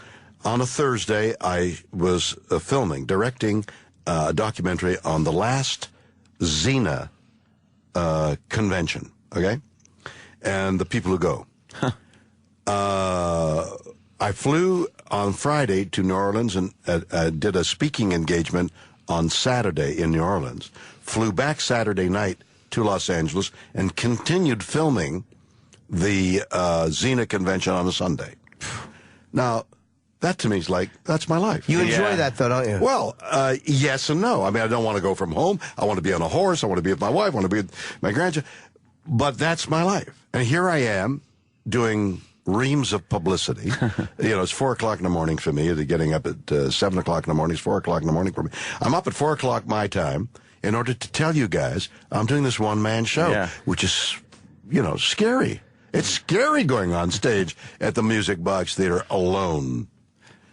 on a Thursday, I was directing a documentary on the last Xena convention, okay? And the people who go. I flew on Friday to New Orleans and did a speaking engagement on Saturday in New Orleans. Flew back Saturday night to Los Angeles and continued filming the Xena convention on a Sunday. Now, that to me is like, that's my life. You enjoy that, though, don't you? Well, yes and no. I mean, I don't want to go from home. I want to be on a horse. I want to be with my wife. I want to be with my grandchild. But that's my life. And here I am doing reams of publicity. You know, it's 4 o'clock in the morning for me. Getting up at 7 o'clock in the morning. It's 4 o'clock in the morning for me. I'm up at 4 o'clock my time in order to tell you guys I'm doing this one-man show, which is, you know, scary. It's scary going on stage at the Music Box Theater alone.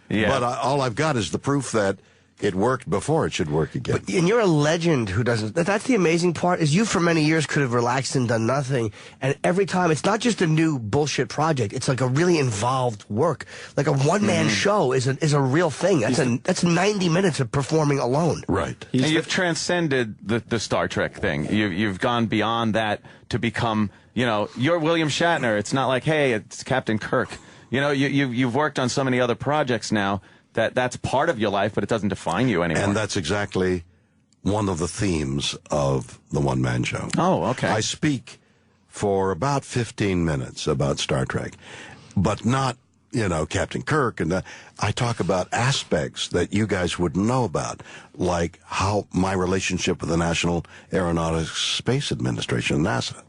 Yeah. But all I've got is the proof that it worked before it should work again. And you're a legend who doesn't. That's the amazing part, is you for many years could have relaxed and done nothing. And every time, it's not just a new bullshit project. It's like a really involved work. Like a one-man show is a real thing. That's 90 minutes of performing alone. Right. And you've transcended the Star Trek thing. You've gone beyond that to become, you know, you're William Shatner. It's not like, hey, it's Captain Kirk. You know, you've worked on so many other projects now that's part of your life, but it doesn't define you anymore. And that's exactly one of the themes of the one-man show. Oh, okay. I speak for about 15 minutes about Star Trek. but not, Captain Kirk. And I talk about aspects that you guys wouldn't know about, like how my relationship with the National Aeronautics Space Administration, NASA,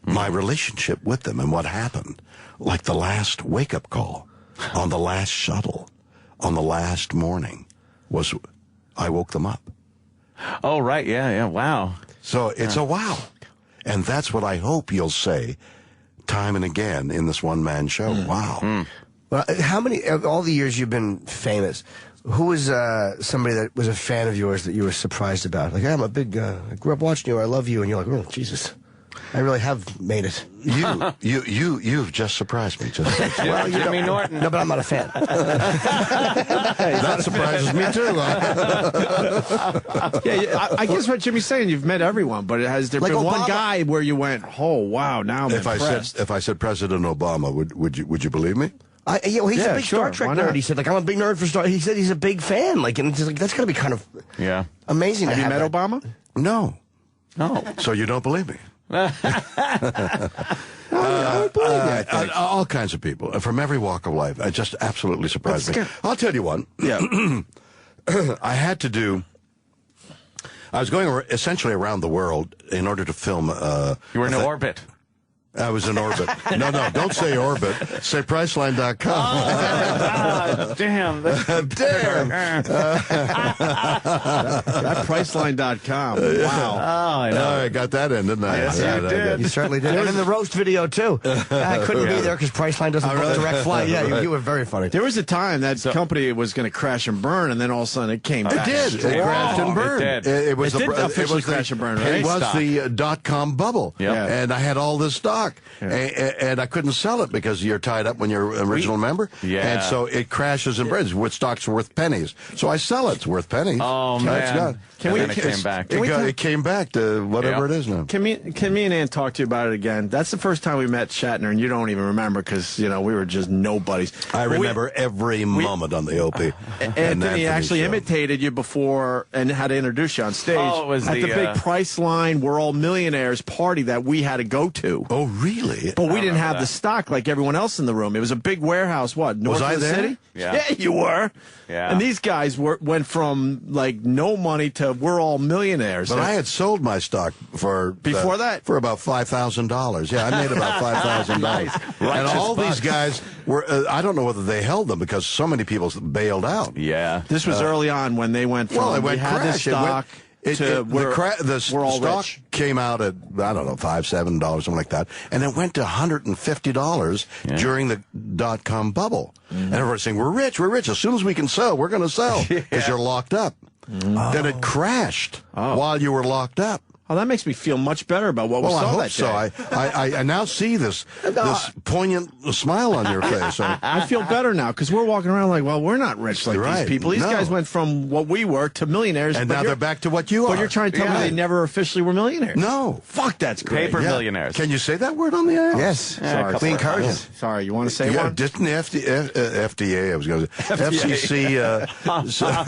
my relationship with them and what happened, like the last wake-up call on the last shuttle on the last morning was I woke them up. Oh, right. Yeah. Wow. So it's a wow. And that's what I hope you'll say time and again in this one-man show. Wow. Well, how many, of all the years you've been famous, who was somebody that was a fan of yours that you were surprised about? Like, I'm a big, I grew up watching you, I love you, and you're like, oh, Jesus. I really have made it. You've just surprised me. Well, Jimmy Norton. No, but I'm not a fan. That surprises me too. I guess what Jimmy's saying, you've met everyone, but has there Like been Obama? one guy where you went, oh wow, now I'm impressed? If I said President Obama, would you believe me? He's a big Star Trek nerd. He said, like, I'm a big nerd for Star. He said he's a big fan. Like, and it's just like that's got to be kind of amazing. Have to you met that. Obama? No. No. So you don't believe me? I would believe you, I think. All kinds of people from every walk of life. It just absolutely surprised me. I'll tell you one. Yeah. I had to do. I was going essentially around the world in order to film. You were in orbit. I was in orbit. No, don't say orbit. Say Priceline.com. Oh, damn. Damn. That Priceline.com. Wow. Oh, I know. I got that in, didn't I? Yes, you did. You certainly did. And in the roast video, too. I couldn't be there because Priceline doesn't book direct flight. Yeah, you were very funny. There was a time that company was going to crash and burn, and then all of a sudden it came back. It did. It crashed and burned. It did. It was It did officially crash and burn, right? It was the .com bubble. Yep. And I had all this stock. And I couldn't sell it because you're tied up when you're an original member. Yeah. And so it crashes and burns. With stock's worth pennies. So I sell it. It's worth pennies. Oh, man. It came back. It came back to whatever it is now. Can me and Ann talk to you about it again? That's the first time we met Shatner, and you don't even remember because, we were just nobodies. I remember every moment on the OP. Anthony actually imitated you before and had to introduce you on stage it was at the big Priceline We're All Millionaires party that we had to go to. Oh, really? But we didn't have the stock like everyone else in the room. It was a big warehouse, north I of the there? city? Yeah. You were. Yeah. And these guys went from, no money to we're all millionaires. But I had sold my stock Before that? for about $5,000. Yeah, I made about $5,000. Nice. And all Righteous these guys were, I don't know whether they held them because so many people bailed out. Yeah. This was early on when they went from, we had this stock the we're all stock rich. came out at, I don't know, $5, $7, something like that. And it went to $150 during the .com bubble. And everybody's saying, we're rich. As soon as we can sell, we're going to sell because you're locked up. Then it crashed while you were locked up. Oh, that makes me feel much better about what we saw I hope that day. so. I now see this poignant smile on your face. I feel better now because we're walking around like, well, we're not rich like these people. These guys went from what we were to millionaires. And now they're back to what you are. But you're trying to tell me they never officially were millionaires. No. Fuck, that's great. Paper millionaires. Can you say that word on the air? Yes. Sorry. We encourage it. Sorry, you want to say one? Didn't the FDA, I was going to say, FCC.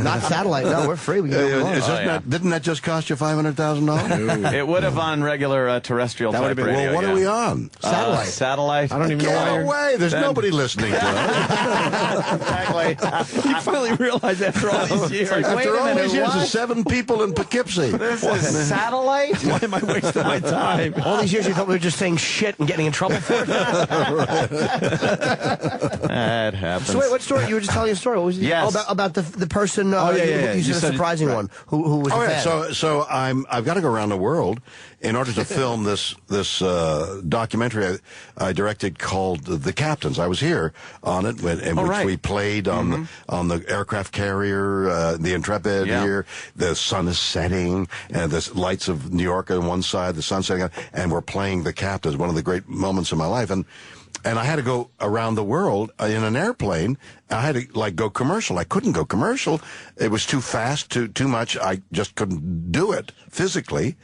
Not satellite. No, we're free. We can go along. Didn't that just cost you $500,000? It would have on regular terrestrial That would type have been- radio. Well, what are we on? Satellite. Satellite. I don't even know why Get you're... away. There's nobody listening to us. Exactly. You finally realized after all these years. After all these years, there's 7 people in Poughkeepsie. This is satellite? Why am I wasting my time? All these years you thought we were just saying shit and getting in trouble for it? That happens. So wait, what story? You were just telling a story. What was it? Yes. Oh, about the person, yeah. you You said said a surprising one, who was a fan. So I've got to go around the world in order to film this documentary I directed called The Captains. I was here on it, in which we played on the aircraft carrier, the Intrepid here. The sun is setting, and the lights of New York on one side, the sun setting, and we're playing The Captains, one of the great moments of my life. And I had to go around the world in an airplane. I had to go commercial. I couldn't go commercial. It was too fast, too much. I just couldn't do it physically.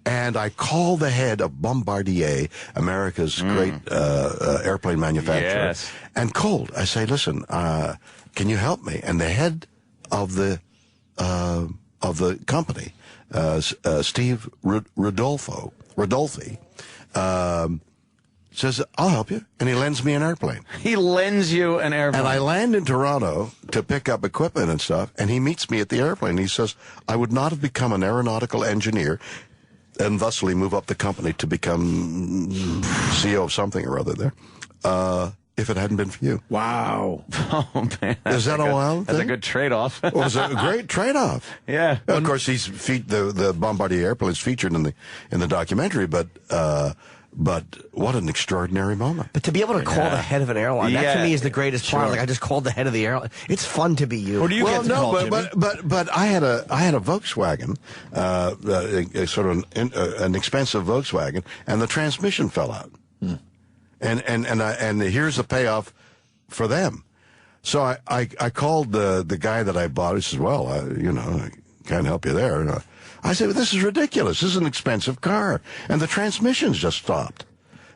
And I called the head of Bombardier, America's great airplane manufacturer, and called. I say, listen, can you help me? And the head of the company, Steve Rodolfi, says, I'll help you. And he lends me an airplane. He lends you an airplane. And I land in Toronto to pick up equipment and stuff, and he meets me at the airplane. He says, I would not have become an aeronautical engineer and thusly move up the company to become CEO of something or other there, if it hadn't been for you. Wow. Oh, man. Is that a wild That's thing? a good trade-off. Well, it's a great trade-off. Yeah. Of course, the Bombardier airplane is featured in the documentary, but what an extraordinary moment. But to be able to call the head of an airline, that to me is the greatest part. Like, I just called the head of the airline. It's fun to be you. But I had a Volkswagen, sort of an expensive Volkswagen, and the transmission fell out. And here's the payoff for them. So I called the guy that I bought. He says, well, I can't help you there. I said, well, this is ridiculous. This is an expensive car. And the transmission's just stopped.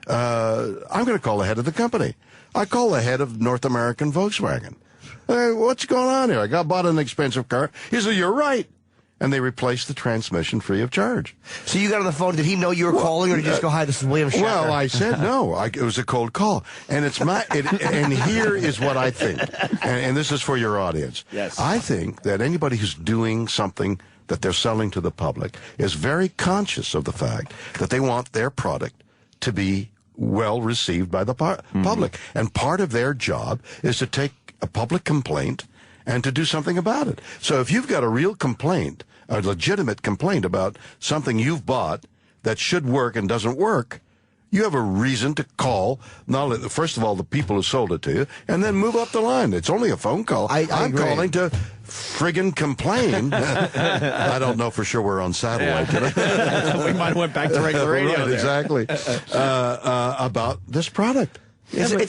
I'm going to call the head of the company. I call the head of North American Volkswagen. What's going on here? I bought an expensive car. He said, you're right. And they replaced the transmission free of charge. So you got on the phone. Did he know you were calling, or did you just go, hi, this is William Shatner? Well, I said no. It was a cold call. And and here is what I think. And this is for your audience. Yes. I think that anybody who's doing something that they're selling to the public is very conscious of the fact that they want their product to be well received by the public. And part of their job is to take a public complaint and to do something about it. So if you've got a real complaint, a legitimate complaint about something you've bought that should work and doesn't work, you have a reason to call, not only, first of all, the people who sold it to you, and then move up the line. It's only a phone call. I'm agree. calling to friggin' complain. I don't know for sure we're on satellite. We might have went back to regular radio. Right, exactly. About this product.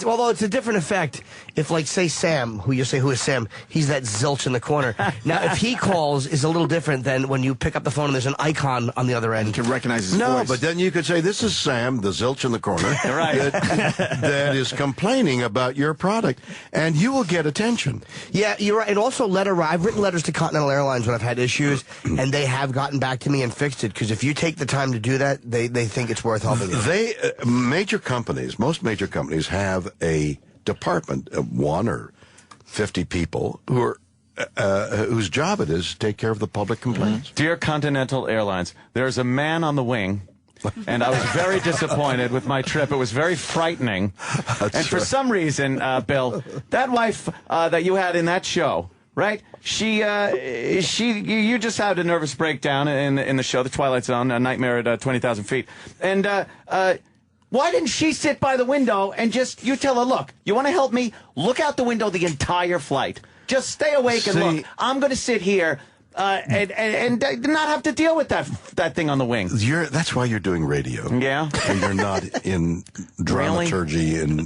Although it's a different effect if, like, say Sam, who is Sam, he's that zilch in the corner. Now, if he calls, is a little different than when you pick up the phone and there's an icon on the other end. You can recognize his voice. No, but then you could say, this is Sam, the zilch in the corner, right. that is complaining about your product, and you will get attention. Yeah, you're right. And also, I've written letters to Continental Airlines when I've had issues, and they have gotten back to me and fixed it, because if you take the time to do that, they think it's worth helping you. Most major companies have a department of 1 or 50 people who are whose job it is to take care of the public complaints. Dear Continental Airlines, there's a man on the wing, and I was very disappointed with my trip. It was very frightening. For some reason, Bill, that wife that you had in that show, right? You just had a nervous breakdown in the show, The Twilight Zone, A Nightmare at 20,000 Feet. And why didn't she sit by the window and you tell her, look, you want to help me? Look out the window the entire flight. Just stay awake and look. I'm going to sit here and not have to deal with that thing on the wing. That's why you're doing radio. Yeah. And you're not in dramaturgy in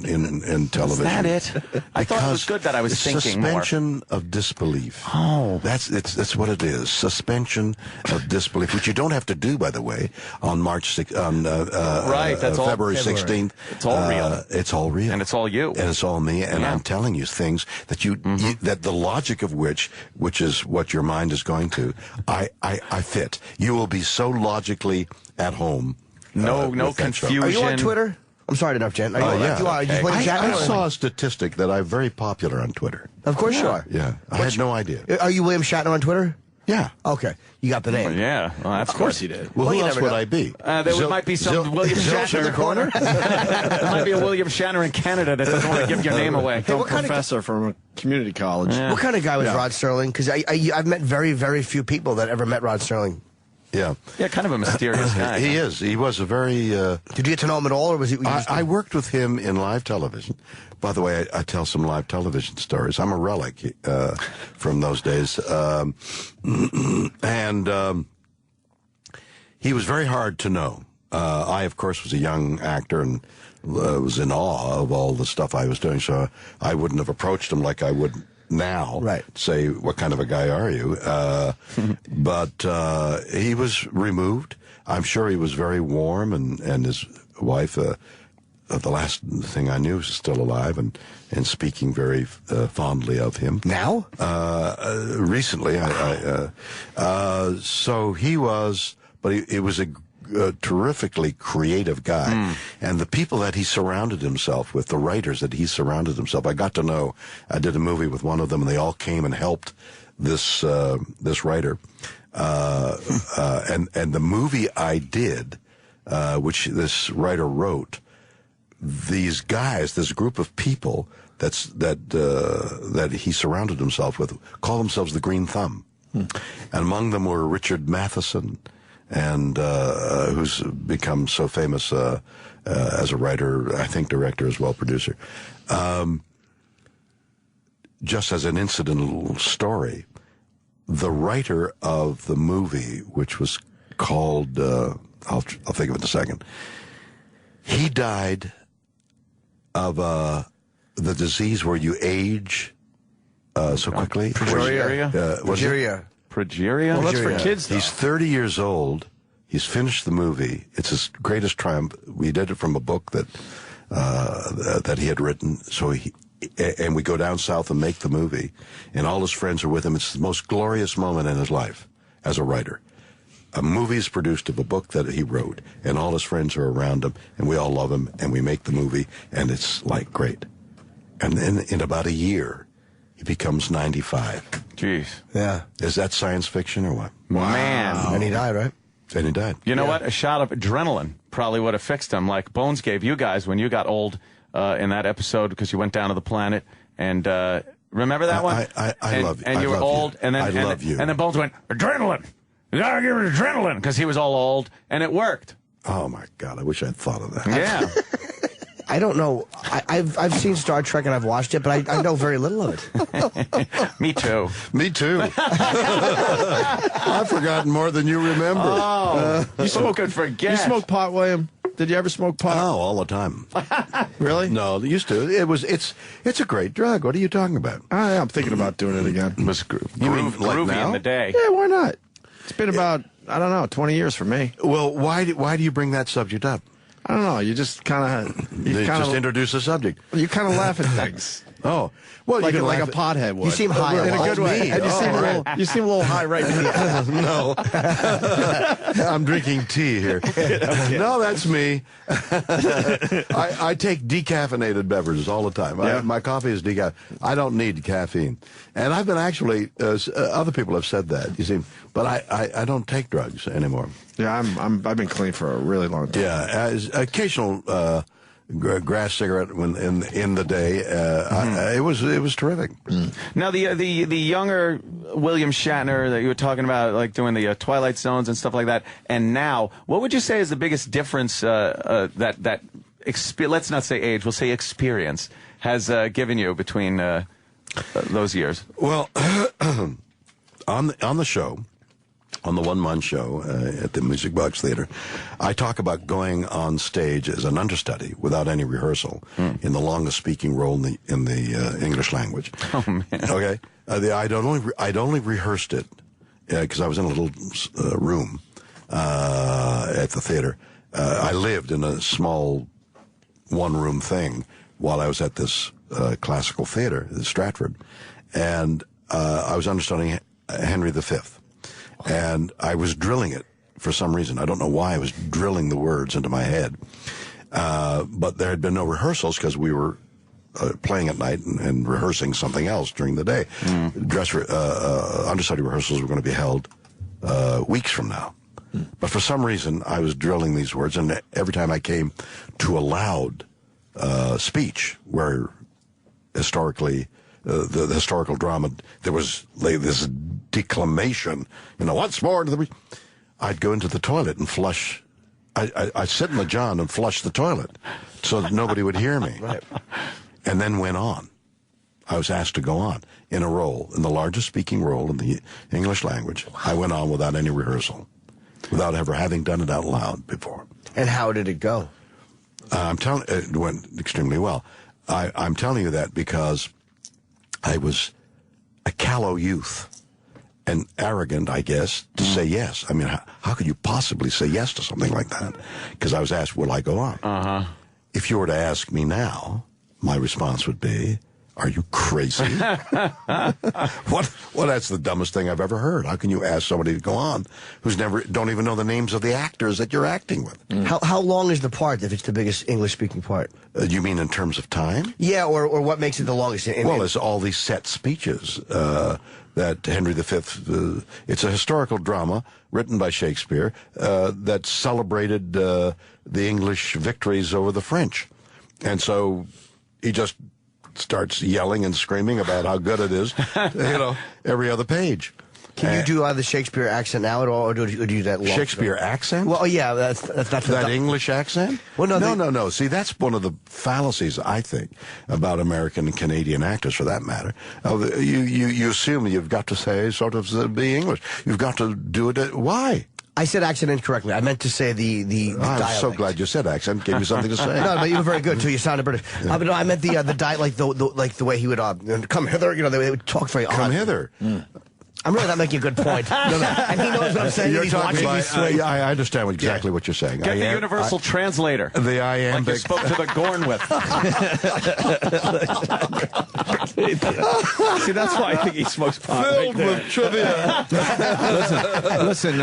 television. Is that it? I thought it was good that I was thinking more. Suspension of disbelief. Oh. That's what it is. Suspension of disbelief, which you don't have to do, by the way, on February 16th. It's all real. It's all real. And it's all you. And it's all me. And I'm telling you things that that the logic of which is what your mind is going to, I fit. You will be so logically at home. No confusion. Are you on Twitter? I'm sorry to interrupt, Jen. I saw a statistic that I'm very popular on Twitter. Of course you are. Yeah. I had no idea. Are you William Shatner on Twitter? Yeah. Okay. You got the name. Yeah. Well, that's of course he did. Well, who else would I be? There might be some William Shatner in the corner. There might be a William Shatner in Canada that doesn't want to give your name away. Hey, professor from a community college. Yeah. What kind of guy was Rod Serling? Because I've met very, very few people that ever met Rod Serling. Yeah. Yeah, kind of a mysterious guy. He is. He was a very... Did you get to know him at all, or was he... I worked with him in live television. By the way, I tell some live television stories. I'm a relic from those days. He was very hard to know. I, of course, was a young actor and was in awe of all the stuff I was doing, so I wouldn't have approached him like I would now. Right. Say, what kind of a guy are you? But he was removed. I'm sure he was very warm, and his wife, the last thing I knew, was still alive and speaking very fondly of him. Now? Recently. So he was, but it was terrifically creative guy. And the people that he surrounded himself with, the writers that he surrounded himself, I got to know. I did a movie with one of them, and they all came and helped this writer. And the movie I did, which this writer wrote, these guys, this group of people that he surrounded himself with, call themselves the Green Thumb. And among them were Richard Matheson, and who's become so famous as a writer, I think director as well, producer. Just as an incidental story, the writer of the movie, which was called, I'll think of it in a second, he died of the disease where you age so quickly. Progeria? Progeria? Well, that's for kids, though. He's 30 years old. He's finished the movie. It's his greatest triumph. We did it from a book that he had written. So and we go down south and make the movie, and all his friends are with him. It's the most glorious moment in his life as a writer. A movie is produced of a book that he wrote, and all his friends are around him, and we all love him, and we make the movie, and it's like great. And then in about a year, he becomes 95. Jeez. Yeah. Is that science fiction or what? Wow. Man. And he died, right? And he died. You know what? A shot of adrenaline probably would have fixed him, like Bones gave you guys when you got old in that episode because you went down to the planet. And remember that one? I love you. And you were old. You. And then, I love you. And then Bones went, adrenaline. You gotta give it adrenaline because he was all old, and it worked. Oh, my God. I wish I'd thought of that. Yeah. I don't know. I've seen Star Trek and I've watched it, but I know very little of it. Me too. Me too. I've forgotten more than you remember. Oh, you smoke and forget. You smoke pot, William? Did you ever smoke pot? Oh, all the time. Really? No, used to. It's a great drug. What are you talking about? I'm thinking about doing it again. It was groovy in the day. Yeah, why not? It's been about, I don't know, 20 years for me. Well, why do you bring that subject up? I don't know. You just kind of... You just introduce the subject. You kind of laugh at things. Oh. Well, like, you like a pothead would. You seem high in a good way. And you seem a little high right now. No. I'm drinking tea here. No, that's me. I take decaffeinated beverages all the time. Yeah. My coffee is decaf. I don't need caffeine. And I've been actually, other people have said that, you see, but I don't take drugs anymore. Yeah, I've been clean for a really long time. Yeah, occasional grass cigarette when in the day. It was terrific. Now the younger William Shatner that you were talking about, like doing the Twilight Zones and stuff like that, and now, what would you say is the biggest difference that let's not say age, we'll say experience has given you between those years? Well, on the show. On the one-man show at the Music Box Theater, I talk about going on stage as an understudy without any rehearsal in the longest speaking role in the English language. Oh man! Okay, I'd only rehearsed it because I was in a little room at the theater. I lived in a small one-room thing while I was at this classical theater, the Stratford, and I was understudying Henry V. And I was drilling it for some reason. I don't know why I was drilling the words into my head. But there had been no rehearsals because we were playing at night and rehearsing something else during the day. Understudy rehearsals were going to be held weeks from now. But for some reason, I was drilling these words, and every time I came to a loud speech where historically the historical drama, there was this declamation, once more to the... I'd go into the toilet and flush. I'd sit in the john and flush the toilet so that nobody would hear me. Right. And then went on. I was asked to go on in a role, in the largest speaking role in the English language. I went on without any rehearsal, without ever having done it out loud before. And how did it go? It went extremely well. I'm telling you that because I was a callow youth and arrogant, I guess, to say yes. I mean, how could you possibly say yes to something like that? Because I was asked, will I go on? Uh-huh. If you were to ask me now, my response would be, Are you crazy? What? Well, that's the dumbest thing I've ever heard. How can you ask somebody to go on who's don't even know the names of the actors that you're acting with? How long is the part if it's the biggest English-speaking part? You mean in terms of time? Yeah, or what makes it the longest? Well, it's all these set speeches that Henry V. It's a historical drama written by Shakespeare that celebrated the English victories over the French. And so he just starts yelling and screaming about how good it is, every other page. Can you do the Shakespeare accent now at all, or do you do that long Shakespeare accent? Well, yeah, that's not that English accent. Well, no. See, that's one of the fallacies I think about American and Canadian actors, for that matter. You assume you've got to say sort of be English. You've got to do it. Why? I said accent incorrectly. I meant to say the dialect. I'm so glad you said accent. Gave you something to say. No, but you were very good too. You sounded British. But no, I meant the dialect, like the way he would come hither. They would talk very odd. Come hither. I'm really not making a good point. And he knows what I'm saying. He's watching me swing. I understand exactly what you're saying. Get the universal translator. The iambic. Like you spoke to the Gorn with. See, that's why I think he smokes pot. Filled with trivia. Listen.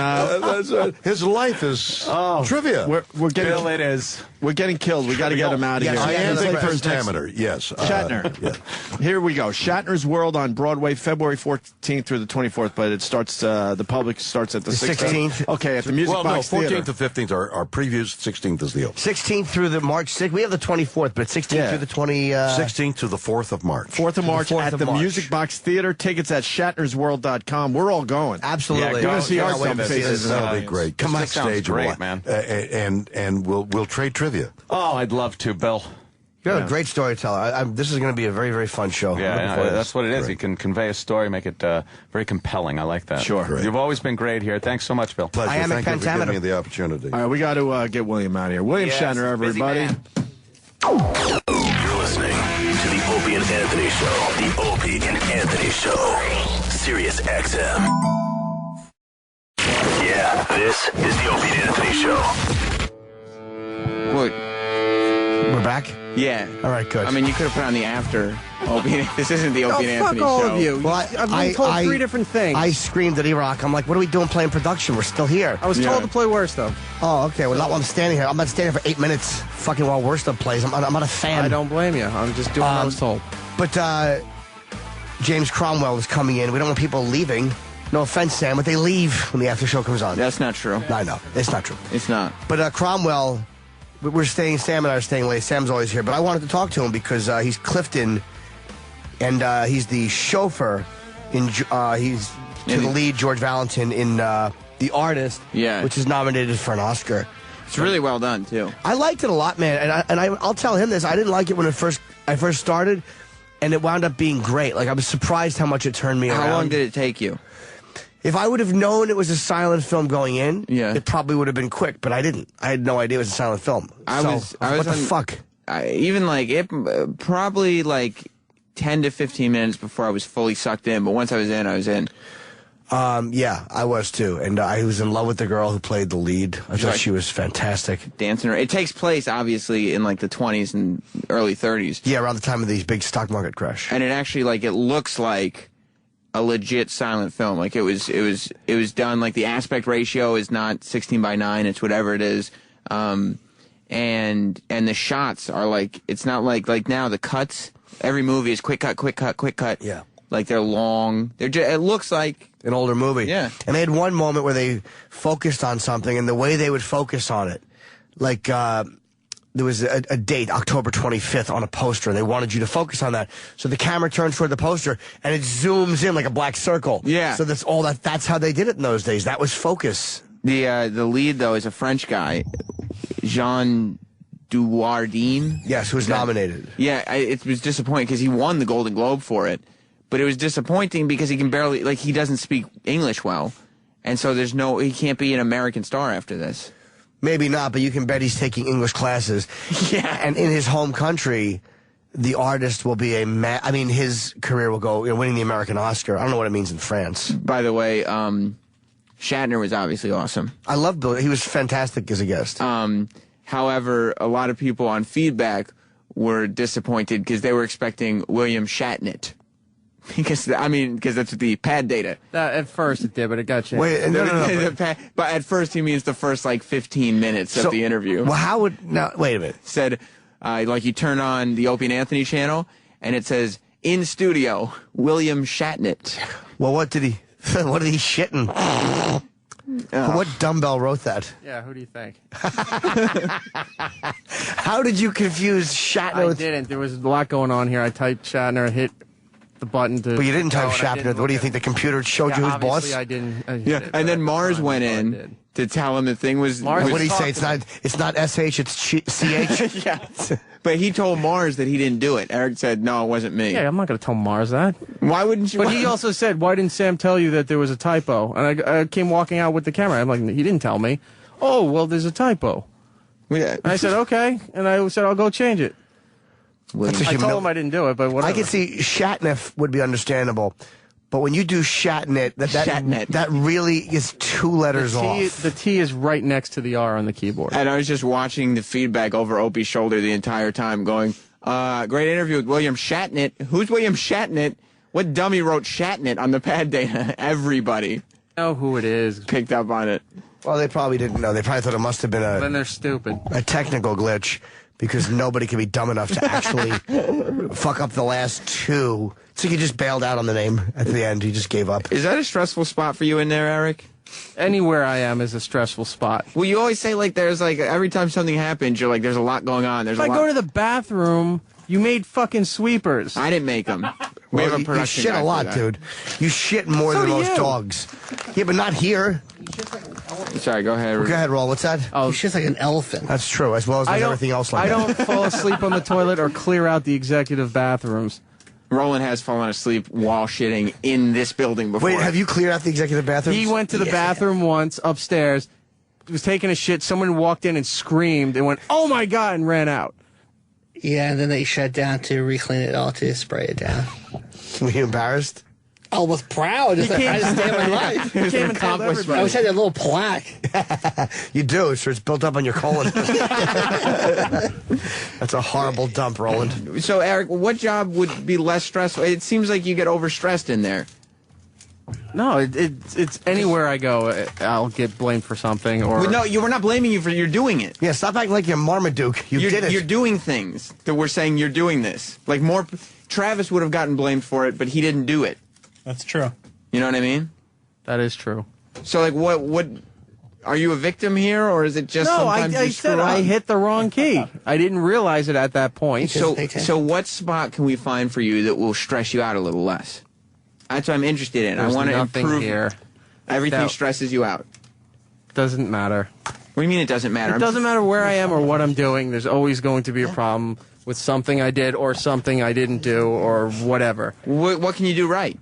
His life is trivia. We're getting. Bill, it is. We're getting killed. We got to get him out of here. Iambic pentameter. Yes. Shatner. Here we go. Shatner's World on Broadway, February 14th through the 24th, but it starts. The public starts at the 16th. Okay, at the Music Box Theater. 14th to 15th are previews. 16th is the open. 16th through the March 6th. We have the 24th, but 16th through the 20. 16th to the 4th of March. 4th of March at the Music Box Theater. Tickets at shatnersworld.com. We're all going. Absolutely. You're going to see our dumb faces. That'll be great. Come on stage, great, man. And we'll trade trivia. Oh, I'd love to, Bill. You're a great storyteller. This is going to be a very, very fun show. Yeah, that's what it is. You can convey a story, make it very compelling. I like that. Sure. Great. You've always been great here. Thanks so much, Bill. Pleasure. Thank you for giving me the opportunity. All right, we got to get William out of here. William Shatner, everybody. You're listening to the Opie and Anthony Show. The Opie and Anthony Show. Sirius XM. Yeah, this is the Opie and Anthony Show. What? We're back? Yeah. All right, good. I mean, you could have put on the after Opie. This isn't the Opie and Anthony all Show. Of you. Well, I've been told three different things. I screamed at E-Rock. I'm like, what are we doing playing production? We're still here. I was told to play Worst, though. Oh, okay. Well, not while I'm standing here. I'm not standing for 8 minutes fucking while Worst plays. I'm not a fan. I don't blame you. I'm just doing what I was told. But James Cromwell is coming in. We don't want people leaving. No offense, Sam, but they leave when the after show comes on. That's not true. I know. It's not true. It's not. But Cromwell... Sam and I are staying late. Sam's always here, but I wanted to talk to him because he's Clifton, and he's the chauffeur. He's the lead, George Valentin, in The Artist, which is nominated for an Oscar. It's really well done, too. I liked it a lot, man, and I'll tell him this. I didn't like it when I first started, and it wound up being great. Like, I was surprised how much it turned me around. How long did it take you? If I would have known it was a silent film going in, it probably would have been quick, but I didn't. I had no idea it was a silent film. What the fuck? Probably like 10 to 15 minutes before I was fully sucked in, but once I was in, I was in. Yeah, I was too. And I was in love with the girl who played the lead. I thought she was fantastic. Dancing her. It takes place, obviously, in like the 20s and early 30s. Yeah, around the time of the big stock market crash. And it actually, it looks like a legit silent film. Like it was done, like the aspect ratio is not 16:9, it's whatever it is. And the shots are like, it's not like now the cuts, every movie is quick cut, quick cut, quick cut. Yeah. Like they're long. It looks like an older movie. Yeah. And they had one moment where they focused on something, and the way they would focus on it, like, there was a date, October 25th, on a poster, and they wanted you to focus on that. So the camera turns toward the poster, and it zooms in like a black circle. Yeah. So that's how they did it in those days. That was focus. The lead, though, is a French guy, Jean Dujardin. Yes, who was nominated. Yeah, it was disappointing because he won the Golden Globe for it. But it was disappointing because he can barely, he doesn't speak English well. And so he can't be an American star after this. Maybe not, but you can bet he's taking English classes. Yeah. And in his home country, The Artist will be his career will go, winning the American Oscar. I don't know what it means in France. By the way, Shatner was obviously awesome. I love Bill. He was fantastic as a guest. However, a lot of people on feedback were disappointed because they were expecting William Shatner. Because that's the pad data. At first it did, but it got changed. Wait, no. But at first he means the first 15 minutes of the interview. Well, wait a minute. Said, you turn on the Opie and Anthony channel, and it says, in studio, William Shatner. Well, what did he shitting? What dumbbell wrote that? Yeah, who do you think? How did you confuse Shatner? I didn't. There was a lot going on here. I typed Shatner, hit the button to... But you didn't type Shatner. What do you think? The computer showed you who's boss? I didn't. And then Mars went in to tell him the thing was... What did he say? It's not SH, it's CH? Yeah. But he told Mars that he didn't do it. Eric said, no, it wasn't me. Yeah, I'm not going to tell Mars that. Why wouldn't you? But he also said, why didn't Sam tell you that there was a typo? And I came walking out with the camera. I'm like, he didn't tell me. Oh, well, there's a typo. Yeah. And I said, okay. And I said, I'll go change it. I told him I didn't do it, but whatever. I can see Shatner would be understandable. But when you do Shatner, that really is 2 letters off. The T is right next to the R on the keyboard. And I was just watching the feedback over Opie's shoulder the entire time going, great interview with William Shatner. Who's William Shatner? What dummy wrote Shatner on the pad data? Everybody. I know who it is. Picked up on it. Well, they probably didn't know. They probably thought it must have been Then they're stupid. A technical glitch. Because nobody can be dumb enough to actually fuck up the last 2. So he just bailed out on the name at the end. He just gave up. Is that a stressful spot for you in there, Eric? Anywhere I am is a stressful spot. Well, you always say, there's, every time something happens, you're like, there's a lot going on. If I go to the bathroom, you made fucking sweepers. I didn't make them. We have a production you shit guy a lot, dude. You shit more than most dogs. Yeah, but not here. Sorry, go ahead. Go ahead, Roll. What's that? Oh, he's just like an elephant. That's true, as well as everything else like that. I don't fall asleep on the toilet or clear out the executive bathrooms. Roland has fallen asleep while shitting in this building before. Wait, have you cleared out the executive bathroom? He went to the bathroom once upstairs, was taking a shit, someone walked in and screamed and went, oh my God, and ran out. Yeah, and then they shut down to reclean it all, to spray it down. Were you embarrassed? I was proud. Just trying to stay my life. He came and told everybody. I wish I had a little plaque. You do, so it's built up on your colon. That's a horrible dump, Roland. So, Eric, what job would be less stressful? It seems like you get overstressed in there. No, it's anywhere I go, I'll get blamed for something. Or no, we're not blaming you for you're doing it. Yeah, stop acting like you're Marmaduke. You did it. You're doing things that we're saying you're doing this. Travis would have gotten blamed for it, but he didn't do it. That's true. You know what I mean? That is true. So, what are you a victim here, or is it just sometimes I said I hit the wrong key. I didn't realize it at that point. So what spot can we find for you that will stress you out a little less? That's what I'm interested in. There's I want to improve here. Everything stresses you out. Doesn't matter. What do you mean it doesn't matter? It doesn't matter where I am or what I'm doing. There's always going to be a problem with something I did or something I didn't do or whatever. What can you do right?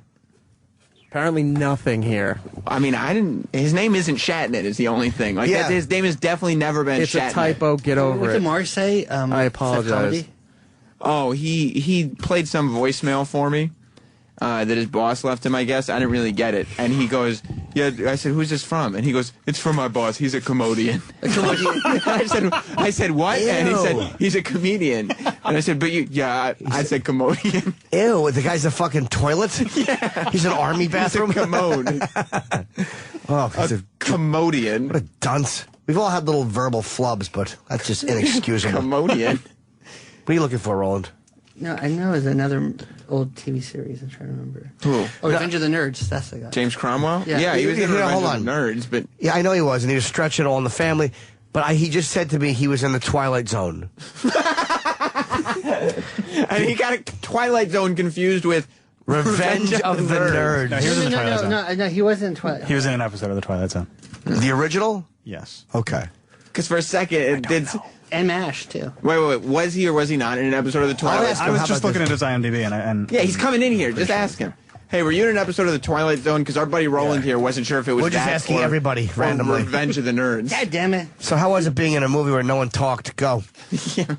Apparently nothing here. I mean, his name isn't Shatner is the only thing. His name has definitely never been It's Shatner. a typo. Get over What it. did Mars say? I apologize. Oh, he played some voicemail for me that his boss left him, I guess. I didn't really get it. And he goes, yeah, I said, who's this from? And he goes, it's from my boss. He's a comedian. I said, what? Ew. And he said, he's a comedian. And I said, I said comedian. Ew, the guy's a fucking toilet? Yeah. He's an army bathroom? He's a commode. A comedian. What a dunce. We've all had little verbal flubs, but that's just inexcusable. Comedian. What are you looking for, Roland? No, I know it's another old TV series. I'm trying to remember. Who? Oh, Revenge of the Nerds. That's the guy. James Cromwell? Yeah, he was in Revenge hold of on. the Nerds, but... Yeah, I know he was, and he was stretching all in the family, but he just said to me he was in the Twilight Zone. And he got Twilight Zone confused with Revenge of the Nerds. No, he was in the Twilight Zone. No, he wasn't in Twilight. He was in an episode of the Twilight Zone. The original? Yes. Okay. Because for a second, it did... And MASH, too. Wait. Was he or was he not in an episode of the Twilight Zone? I was just looking at his IMDb, and yeah, he's coming in here. Just ask him. Hey, were you in an episode of the Twilight Zone? Because our buddy Roland here wasn't sure if it was We're just that asking or, everybody or randomly. Revenge of the Nerds. God damn it. So how was it being in a movie where no one talked? Go. Yeah.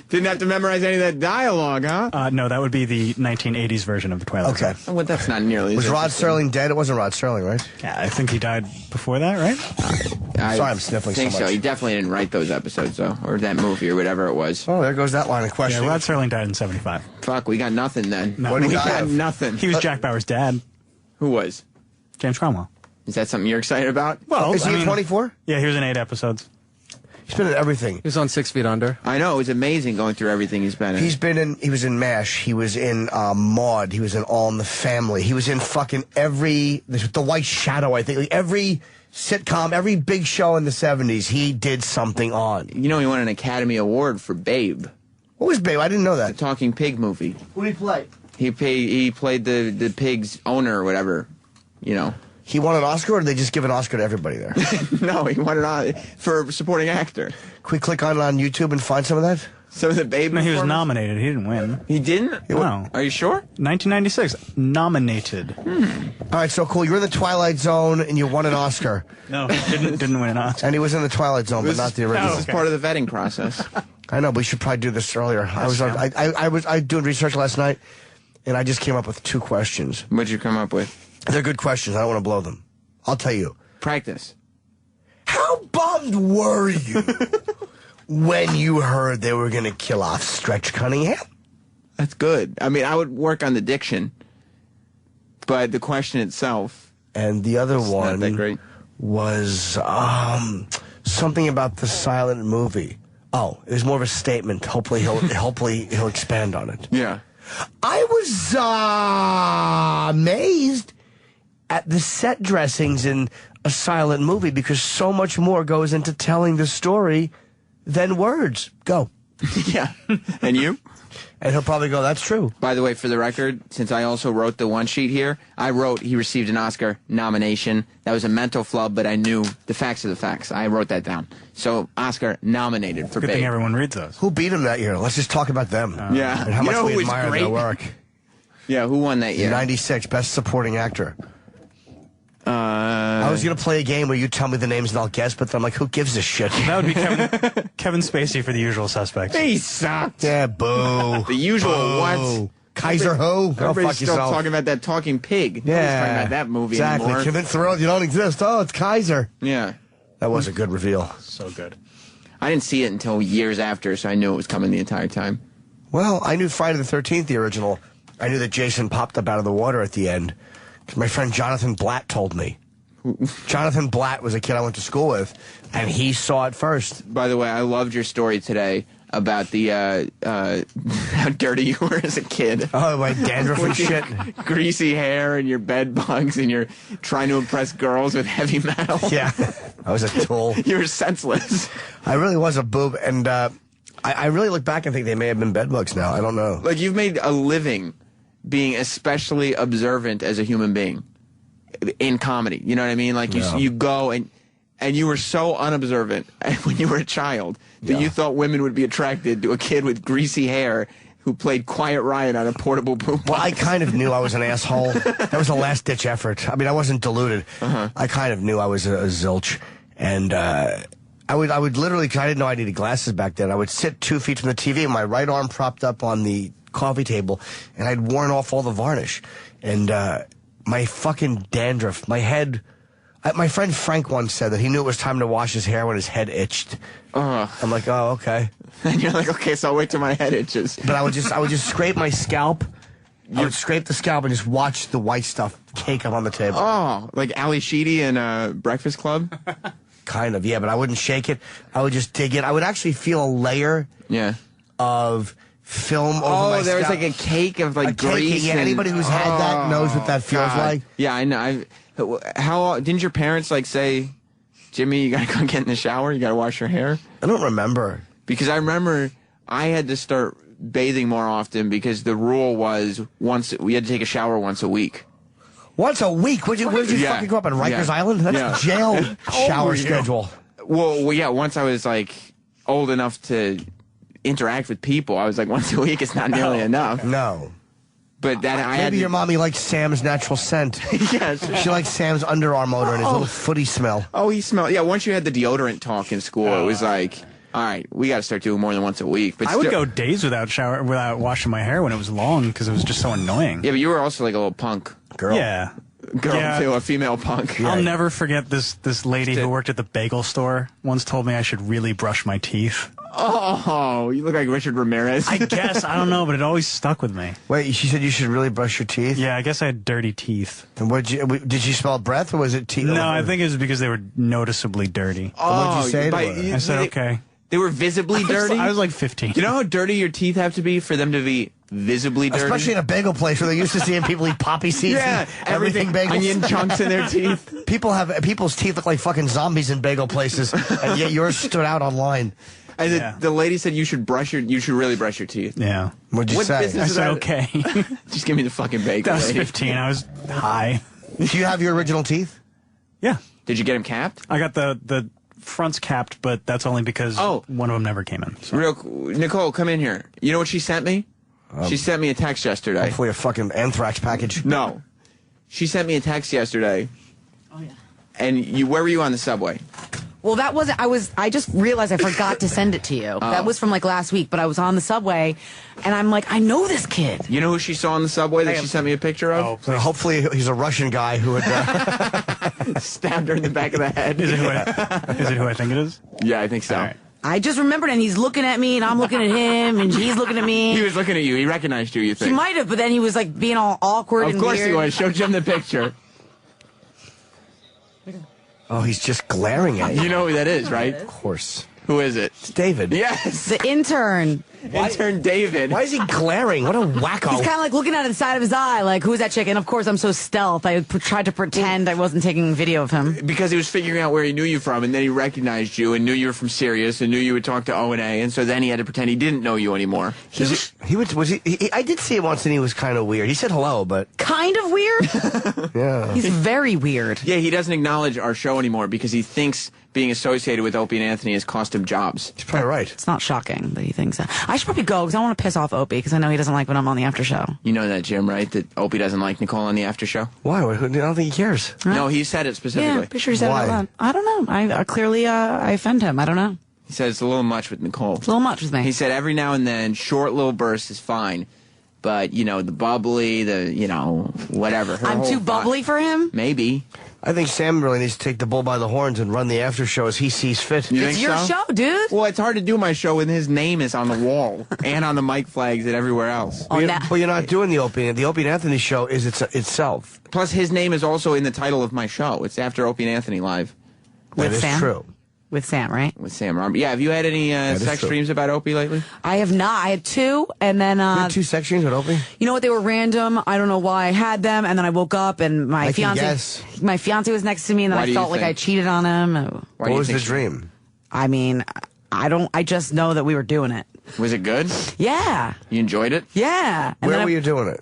Didn't have to memorize any of that dialogue, huh? no, that would be the 1980s version of the Twilight Zone. Okay. Well, that's not nearly. Was Rod Serling dead? It wasn't Rod Serling, right? Yeah, I think he died before that, right? Sorry, I'm sniffling so think much. He definitely didn't write those episodes, though, or that movie or whatever it was. Oh, there goes that line of questioning. Yeah, Rod Serling died in 75. Fuck, we got nothing then. No. What did We he die got of? nothing. He was Jack Bauer's dad. Who was? James Cromwell. Is that something you're excited about? Well, Is he in 24? Yeah, he was in 8 episodes. He's been in everything. He was on 6 Feet Under. I know, it was amazing going through everything he's been in. He was in MASH. He was in Maude. He was in All in the Family. He was in fucking The White Shadow, I think. Like every sitcom, every big show in the 70s, he did something on. You know, he won an Academy Award for Babe. What was Babe? I didn't know that. The Talking Pig movie. Who did he play? He played the pig's owner or whatever, you know. He won an Oscar, or did they just give an Oscar to everybody there? No, he won it for supporting actor. Can we click on YouTube and find some of that? Some of the Babe No, he was performance? nominated. He didn't win. He didn't? No. Are you sure? 1996. Nominated. All right, so cool. You're in the Twilight Zone, and you won an Oscar. No, didn't win an Oscar. And he was in the Twilight Zone, but not the original. This is part of the vetting process. I know, but we should probably do this earlier. I was doing research last night, and I just came up with 2 questions. What'd you come up with? They're good questions. I don't want to blow them. I'll tell you. Practice. How bummed were you when you heard they were going to kill off Stretch Cunningham? That's good. I mean, I would work on the diction, but the question itself. And the other one not that great. was something about the silent movie. Oh, it was more of a statement. Hopefully he'll expand on it. Yeah. I was amazed at the set dressings in a silent movie because so much more goes into telling the story than words. Go. Yeah. And you? And he'll probably go, that's true. By the way, for the record, since I also wrote the one sheet here, I wrote he received an Oscar nomination. That was a mental flub, but I knew the facts are the facts. I wrote that down. So, Oscar nominated for Good Babe. thing everyone reads those. Who beat him that year? Let's just talk about them. Yeah. And how You much know we who was admire great? their work. Yeah, who won that year? 96, Best Supporting Actor. I was going to play a game where you tell me the names and I'll guess, but then I'm like, who gives a shit? That would be Kevin Spacey for The Usual Suspects. He sucked. Yeah, boo. The Usual Boo. what? Kaiser who? Go Everybody's fuck still yourself. talking about that talking pig. Yeah. Nobody's talking about that movie exactly. anymore. Convinced the world you don't exist. Oh, it's Kaiser. Yeah. That was a good reveal. So good. I didn't see it until years after, so I knew it was coming the entire time. Well, I knew Friday the 13th, the original. I knew that Jason popped up out of the water at the end. Because my friend Jonathan Blatt told me. Jonathan Blatt was a kid I went to school with, and he saw it first. By the way, I loved your story today about the how dirty you were as a kid. Oh, my dandruff and With your shit. Greasy hair and your bed bugs, and you're trying to impress girls with heavy metal. Yeah, I was a tool. You were senseless. I really was a boob, and I really look back and think they may have been bedbugs now. I don't know. Like, you've made a living being especially observant as a human being in comedy. You know what I mean? Like, you go and you were so unobservant when you were a child that you thought women would be attracted to a kid with greasy hair who played Quiet Riot on a portable boom box. Well, I kind of knew I was an asshole. That was a last-ditch effort. I mean, I wasn't deluded. I kind of knew I was a zilch. And I would literally, because I didn't know I needed glasses back then, I would sit 2 feet from the TV, my right arm propped up on the coffee table, and I'd worn off all the varnish. And my fucking dandruff, my head... my friend Frank once said that he knew it was time to wash his hair when his head itched. I'm like, oh, okay. And you're like, okay, so I'll wait till my head itches. But I would just scrape my scalp. I would scrape the scalp and just watch the white stuff cake up on the table. Oh, like Ali Sheedy in Breakfast Club? Kind of, yeah, but I wouldn't shake it. I would just dig it. I would actually feel a layer of film over my Oh, there was scalp. like a cake of like grease. Yeah, anybody who's had that knows what that feels like. Yeah, I know. How didn't your parents like say, Jimmy, you gotta go get in the shower, you gotta wash your hair? I don't remember. Because I remember I had to start bathing more often because the rule was we had to take a shower once a week. Once a week? Where did you fucking grow up on Rikers Island? That's jail shower schedule. Well, yeah, once I was like old enough to interact with people, I was like, once a week is not nearly enough. No. But that Maybe your mommy liked Sam's natural scent. Yes. She liked Sam's underarm odor and his little footy smell. Oh, he smelled. Yeah, once you had the deodorant talk in school, it was like, all right, we got to start doing more than once a week. But I would go days without washing my hair when it was long because it was just so annoying. Yeah, but you were also like a little punk girl. Yeah. girl to a female punk. I'll never forget this lady who worked at the bagel store once told me I should really brush my teeth. Oh, you look like Richard Ramirez. I guess. I don't know, but it always stuck with me. Wait, she said you should really brush your teeth? Yeah, I guess I had dirty teeth. And did you smell breath or was it teeth? No, I think it was because they were noticeably dirty. Oh, what'd you say to her? I said, okay. They were visibly dirty? I was like 15. You know how dirty your teeth have to be for them to be visibly dirty? Especially in a bagel place where they're used to seeing people eat poppy seeds Yeah, and everything bagels. onion chunks in their teeth. People's teeth look like fucking zombies in bagel places, and yet yours stood out online. And the lady said you should really brush your teeth. Yeah. What'd you say? I said, okay. Just give me the fucking bagel. I was lady. 15. I was high. Do you have your original teeth? Yeah. Did you get them capped? I got the fronts capped, but that's only because one of them never came in. So. Nicole, come in here. You know what she sent me? She sent me a text yesterday. Hopefully a fucking anthrax package. No. She sent me a text yesterday. Oh, yeah. And where were you on the subway? Well, that wasn't. I just realized I forgot to send it to you. That was from like last week, but I was on the subway, and I'm like, I know this kid. You know who she saw on the subway that she sent me a picture of? So hopefully he's a Russian guy who had stabbed her in the back of the head. Is it who I think it is? Yeah, I think so. All right. I just remembered, and he's looking at me, and I'm looking at him, and he's looking at me. He was looking at you. He recognized you, you think? He might have, but then he was like being all awkward and weird. Of course he was. Show Jim the picture. Oh, he's just glaring at you. You know who that is, right? Of course. Who is it? It's David. Yes. The intern. Intern David. Why is he glaring? What a wacko. He's kind of like looking at the side of his eye, like, who's that chick? And of course, I'm so stealth. I tried to pretend I wasn't taking video of him. Because he was figuring out where he knew you from, and then he recognized you and knew you were from Sirius and knew you would talk to O&A, and so then he had to pretend he didn't know you anymore. I did see him once, and he was kind of weird. He said hello, but... Kind of weird? Yeah. He's very weird. Yeah, he doesn't acknowledge our show anymore because he thinks being associated with Opie and Anthony has cost him jobs. He's probably right. It's not shocking that he thinks that. I should probably go because I want to piss off Opie because I know he doesn't like when I'm on the after show. You know that, Jim, right? That Opie doesn't like Nicole on the after show? Why? I don't think he cares. Huh? No, he said it specifically. Yeah, pretty sure he said it out loud. I don't know. I clearly I offend him. I don't know. He said it's a little much with Nicole. It's a little much with me. He said every now and then, short little bursts is fine. But, you know, the bubbly, whatever. I'm too bubbly for him? Maybe. I think Sam really needs to take the bull by the horns and run the after show as he sees fit. You it's think your so? show, dude. Well, it's hard to do my show when his name is on the wall and on the mic flags and everywhere else. But you're not doing the Opie. The Opie and Anthony show is itself. Plus, his name is also in the title of my show. It's after Opie and Anthony Live. With Sam? True. With Sam, right? With Sam Robert. Yeah, have you had any sex dreams about Opie lately? I have not. I had two, and then... you had two sex dreams with Opie? You know what? They were random. I don't know why I had them, and then I woke up, and my fiance was next to me, and then I felt like I cheated on him. What was the dream? I mean, I just know that we were doing it. Was it good? Yeah. You enjoyed it? Yeah. And Where were you doing it?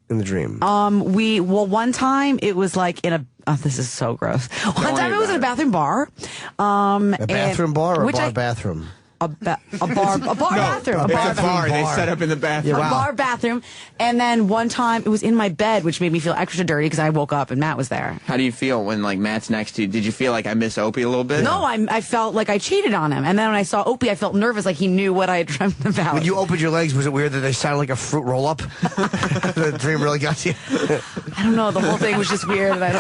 In the dream? One time it was like in a... Oh, this is so gross. One time it was in a bathroom bar. A bathroom bar or a bar bathroom? A bar bathroom. A bar bar they set up in the bathroom. A bar bathroom. And then one time it was in my bed, which made me feel extra dirty because I woke up and Matt was there. How do you feel when like Matt's next to you? Did you feel like I miss Opie a little bit? No, I felt like I cheated on him. And then when I saw Opie, I felt nervous, like he knew what I had dreamt about. When you opened your legs, was it weird that they sounded like a fruit roll-up? The dream really got you? I don't know. The whole thing was just weird, and I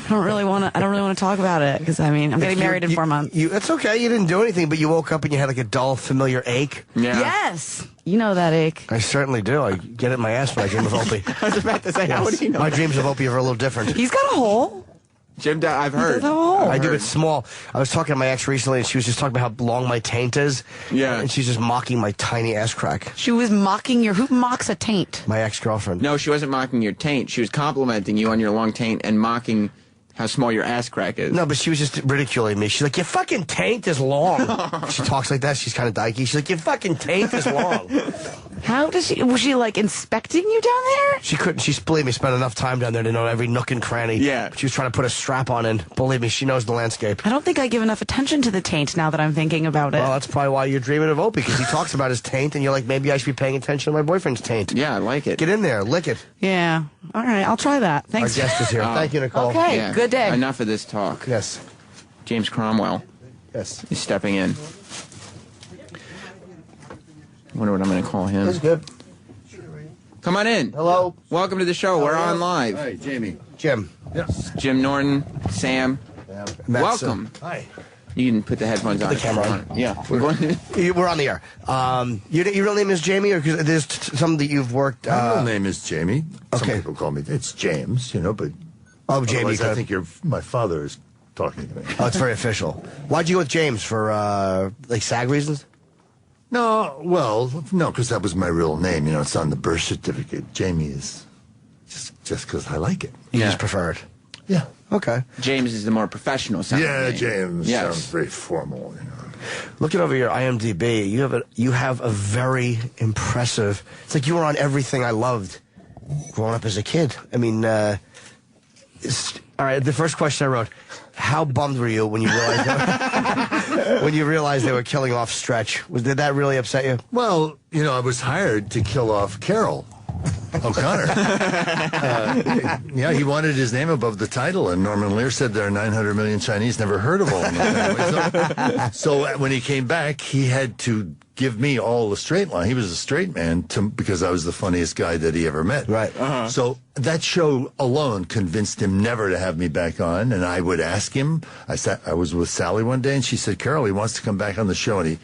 don't really want to talk about it because I mean I'm getting married in 4 months. It's okay. You didn't do anything, but you woke up and you had like a dull, familiar ache. Yeah. Yes. You know that ache. I certainly do. I get it in my ass when I dream of Opie. I was about to say, how would he know? My dreams of Opie are a little different. He's got a hole. Jim, I've heard. I do. It's small. I was talking to my ex recently, and she was just talking about how long my taint is. Yeah. And she's just mocking my tiny ass crack. She was mocking who mocks a taint? My ex-girlfriend. No, she wasn't mocking your taint. She was complimenting you on your long taint and mocking how small your ass crack is. No, but she was just ridiculing me. She's like, your fucking taint is long. She talks like that. She's kind of dykey. She's like, your fucking taint is long. How does she... Was she, like, inspecting you down there? She couldn't... She, believe me, spent enough time down there to know every nook and cranny. Yeah. She was trying to put a strap on in. Believe me, she knows the landscape. I don't think I give enough attention to the taint now that I'm thinking about it. Well, that's probably why you're dreaming of Opie, because he talks about his taint, and you're like, maybe I should be paying attention to my boyfriend's taint. Yeah, I like it. Get in there. Lick it. Yeah. All right, I'll try that. Thanks. Our guest is here. Thank you, Nicole. Okay, Yeah. good day. Enough of this talk. Yes. James Cromwell. Yes. Is stepping in. I wonder what I'm going to call him. That's good. Come on in. Hello. Welcome to the show. We're on live. Hey, Jamie. Jim. Yeah. Jim Norton, Sam. Welcome. Hi. You can put the headphones on. The camera on. Yeah. We're on the air. Your real name is Jamie, or cause there's some that you've worked. My real name is Jamie. Okay. Some people call me. It's James, but. Oh, Jamie. I think my father is talking to me. Oh, it's very official. Why'd you go with James for SAG reasons? No, because that was my real name. It's on the birth certificate. Jamie is just because I like it. You just prefer it. Yeah. Okay. James is the more professional sounding name. James sounds very formal. Looking over your IMDb, you have a very impressive. It's like you were on everything I loved growing up as a kid. I mean, all right. The first question I wrote: how bummed were you when you realized they were killing off Stretch? Did that really upset you? Well, I was hired to kill off Carol O'Connor. He wanted his name above the title, and Norman Lear said there are 900 million Chinese never heard of all of them. So when he came back, he had to give me all the straight line. He was a straight man because I was the funniest guy that he ever met. Right. So that show alone convinced him never to have me back on, and I would ask him. I was with Sally one day, and she said, Carol, he wants to come back on the show, and he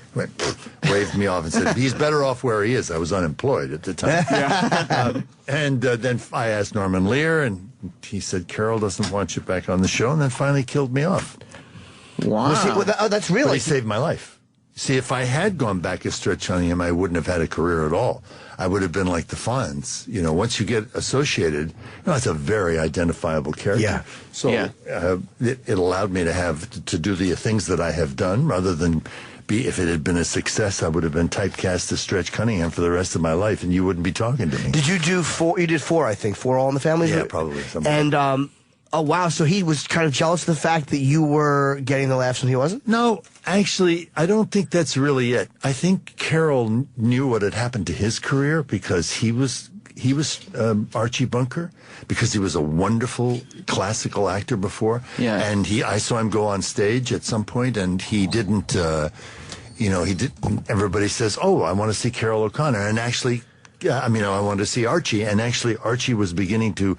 waved me off and said, he's better off where he is. I was unemployed at the time. And then I asked Norman Lear, and he said, Carol doesn't want you back on the show, and then finally killed me off. Wow. That's really... But he saved my life. See, if I had gone back as Stretch Cunningham, I wouldn't have had a career at all. I would have been like the Fonz. Once you get associated, it's a very identifiable character. Yeah. So it allowed me to do the things that I have done rather than if it had been a success, I would have been typecast as Stretch Cunningham for the rest of my life, and you wouldn't be talking to me. Did you do 4? You did 4, I think. 4 All in the Family? Yeah, probably. And, oh, wow. So he was kind of jealous of the fact that you were getting the laughs when he wasn't? No, actually, I don't think that's really it. I think Carol knew what had happened to his career because he was Archie Bunker, because he was a wonderful classical actor before. Yeah. And I saw him go on stage at some point, and he didn't, he didn't. Everybody says, oh, I want to see Carol O'Connor. And actually, I wanted to see Archie. And actually, Archie was beginning to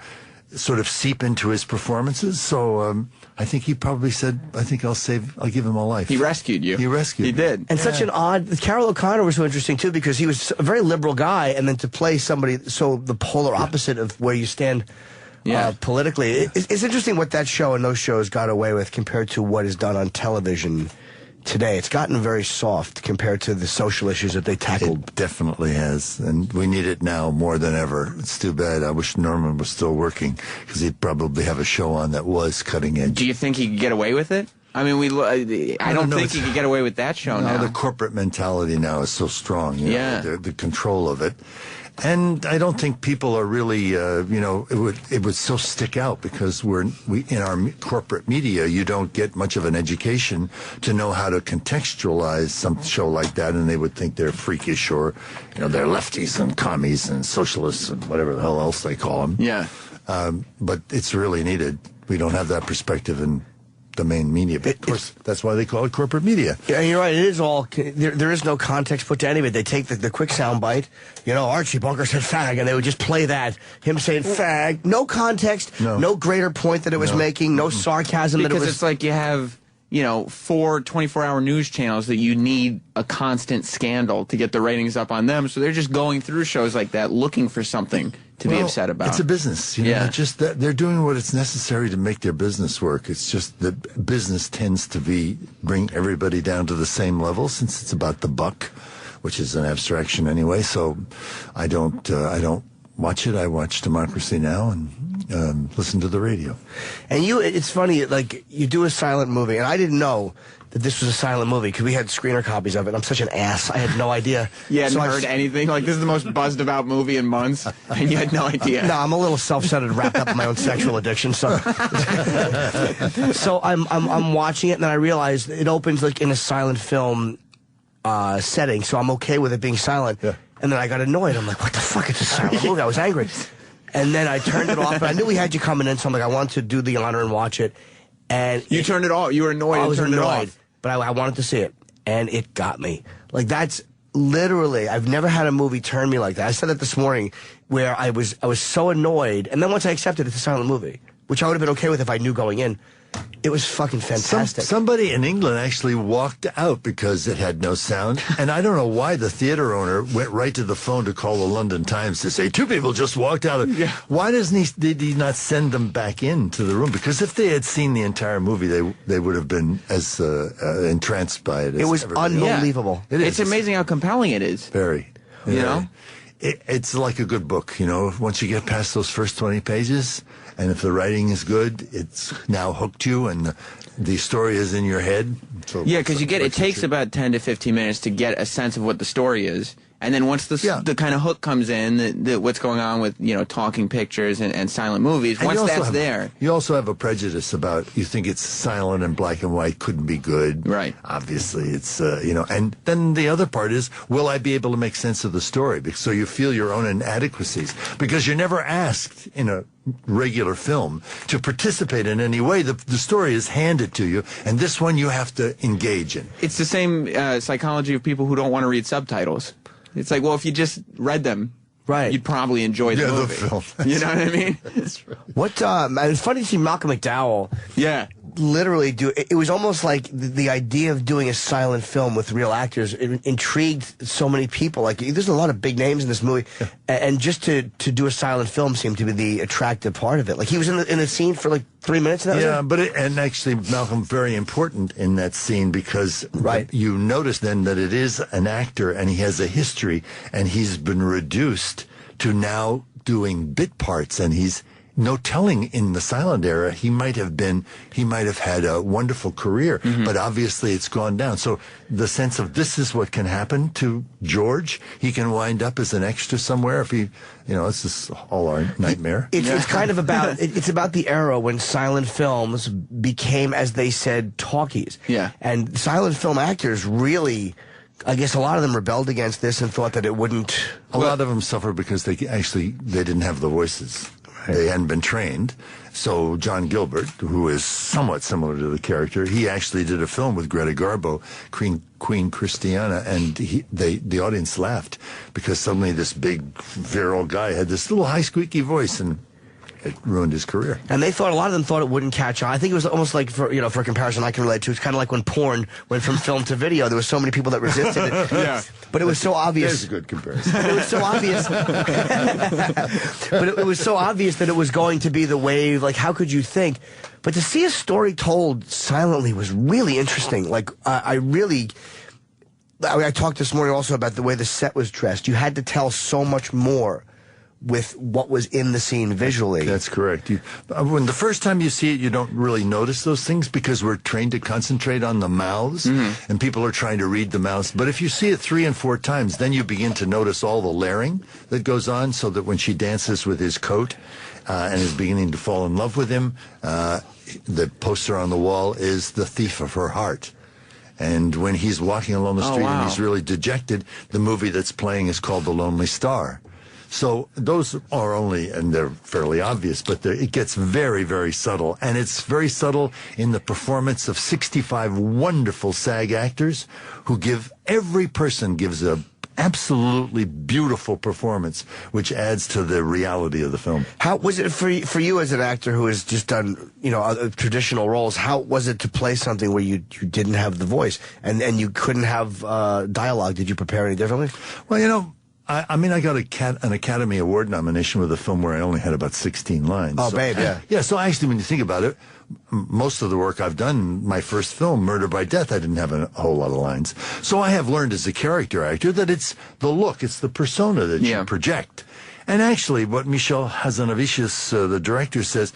sort of seep into his performances. So I think he probably said, I think I'll give him a life. He rescued you. He did. And such an odd, Carol O'Connor was so interesting too, because he was a very liberal guy, and then to play somebody so the polar opposite of where you stand politically. It's interesting what that show and those shows got away with compared to what is done on television today. It's gotten very soft compared to the social issues that they tackled. It definitely has, and we need it now more than ever. It's too bad. I wish Norman was still working, because he'd probably have a show on that was cutting edge. Do you think he could get away with it? I mean, I don't think he could get away with that show now. The corporate mentality now is so strong. The control of it. And I don't think people are really, it would so stick out because we in our corporate media, you don't get much of an education to know how to contextualize some show like that, and they would think they're freakish or, they're lefties and commies and socialists and whatever the hell else they call them. Yeah. But it's really needed. We don't have that perspective in the main media, but of course that's why they call it corporate media. Yeah, you're right. It is all there is no context put to any of it. They take the quick sound bite. Archie Bunker said fag, and they would just play that, him saying fag, no context, no greater point that it was making, no sarcasm. Because that it was. It's like you have 4 24-hour news channels that you need a constant scandal to get the ratings up on them, so they're just going through shows like that looking for something to be upset about. It's a business, It's just that they're doing what it's necessary to make their business work. It's just that business tends to bring everybody down to the same level, since it's about the buck, which is an abstraction anyway. So I don't watch it. I watch Democracy Now! And listen to the radio. And it's funny, like, you do a silent movie, and I didn't know that this was a silent movie because we had screener copies of it. I'm such an ass. I had no idea. You hadn't heard anything? Like, this is the most buzzed about movie in months, and you had no idea. No, I'm a little self-centered, wrapped up in my own sexual addiction. So, I'm watching it, and then I realized it opens like in a silent film setting, so I'm okay with it being silent. Yeah. And then I got annoyed. I'm like, what the fuck? It's a silent movie. I was angry. And then I turned it off, and I knew we had you coming in, so I'm like, I want to do the honor and watch it. And you turned it off. You were annoyed. I was annoyed, it off. But I wanted to see it, and it got me. Like, that's literally, I've never had a movie turn me like that. I said that this morning, where I was so annoyed, and then once I accepted it's a silent movie, which I would have been okay with if I knew going in. It was fucking fantastic. Somebody in England actually walked out because it had no sound. And I don't know why the theater owner went right to the phone to call the London Times to say, 2 people just walked out. Why did he not send them back into the room? Because if they had seen the entire movie, they would have been as entranced by it. It was unbelievable. Yeah. It's amazing how compelling it is. Very. You know? It's like a good book, you know. Once you get past those first 20 pages, and if the writing is good, it's now hooked you, and the story is in your head. So yeah, because it takes about 10 to 15 minutes to get a sense of what the story is. And then once the kind of hook comes in, what's going on with, talking pictures and silent movies, and once that's there. You also have a prejudice about, you think it's silent and black and white, couldn't be good. Right. Obviously, it's, and then the other part is, will I be able to make sense of the story? So you feel your own inadequacies. Because you're never asked in a regular film to participate in any way. The story is handed to you, and this one you have to engage in. It's the same psychology of people who don't want to read subtitles. It's like, well, if you just read them, you'd probably enjoy the movie. The film. You know what I mean? It's funny to see Malcolm McDowell. Yeah. Literally it was almost like the idea of doing a silent film with real actors intrigued so many people. Like, there's a lot of big names in this movie, and just to do a silent film seemed to be the attractive part of it. Like, he was in the scene for like 3 minutes. And actually, Malcolm, very important in that scene, because you notice then that it is an actor and he has a history, and he's been reduced to now doing bit parts, and he's no telling in the silent era, he might have had a wonderful career, but obviously it's gone down. So the sense of this is what can happen to George. He can wind up as an extra somewhere if he, it's just all our nightmare. It's kind of about, it's about the era when silent films became, as they said, talkies. Yeah. And silent film actors really, I guess a lot of them rebelled against this and thought that it wouldn't. A lot of them suffer because they didn't have the voices. They hadn't been trained. So John Gilbert, who is somewhat similar to the character, he actually did a film with Greta Garbo, Queen Christiana, and the audience laughed because suddenly this big virile guy had this little high squeaky voice, and it ruined his career. And a lot of them thought it wouldn't catch on. I think it was almost like, for comparison I can relate to, it's kind of like when porn went from film to video. There were so many people that resisted it. Yeah. But it was so obvious. There's a good comparison. But it was so obvious. But it was so obvious that it was going to be the wave. Like, how could you think? But to see a story told silently was really interesting. Like, I talked this morning also about the way the set was dressed. You had to tell so much more with what was in the scene visually. That's correct. When the first time you see it, you don't really notice those things because we're trained to concentrate on the mouths, and people are trying to read the mouths. But if you see it 3 and 4 times, then you begin to notice all the layering that goes on, so that when she dances with his coat and is beginning to fall in love with him, the poster on the wall is the thief of her heart. And when he's walking along the street and he's really dejected, the movie that's playing is called The Lonely Star. So those are only, and they're fairly obvious, but it gets very, very subtle. And it's very subtle in the performance of 65 wonderful SAG actors who every person gives a absolutely beautiful performance, which adds to the reality of the film. How was it for you as an actor who has just done, other traditional roles? How was it to play something where you didn't have the voice and you couldn't have dialogue? Did you prepare any differently? Well, I got an Academy Award nomination with a film where I only had about 16 lines. Oh, babe, yeah. Yeah, so actually, when you think about it, most of the work I've done, my first film, Murder by Death, I didn't have a whole lot of lines. So I have learned as a character actor that it's the look, it's the persona that you project. And actually, what Michel Hazanavicius, the director, says,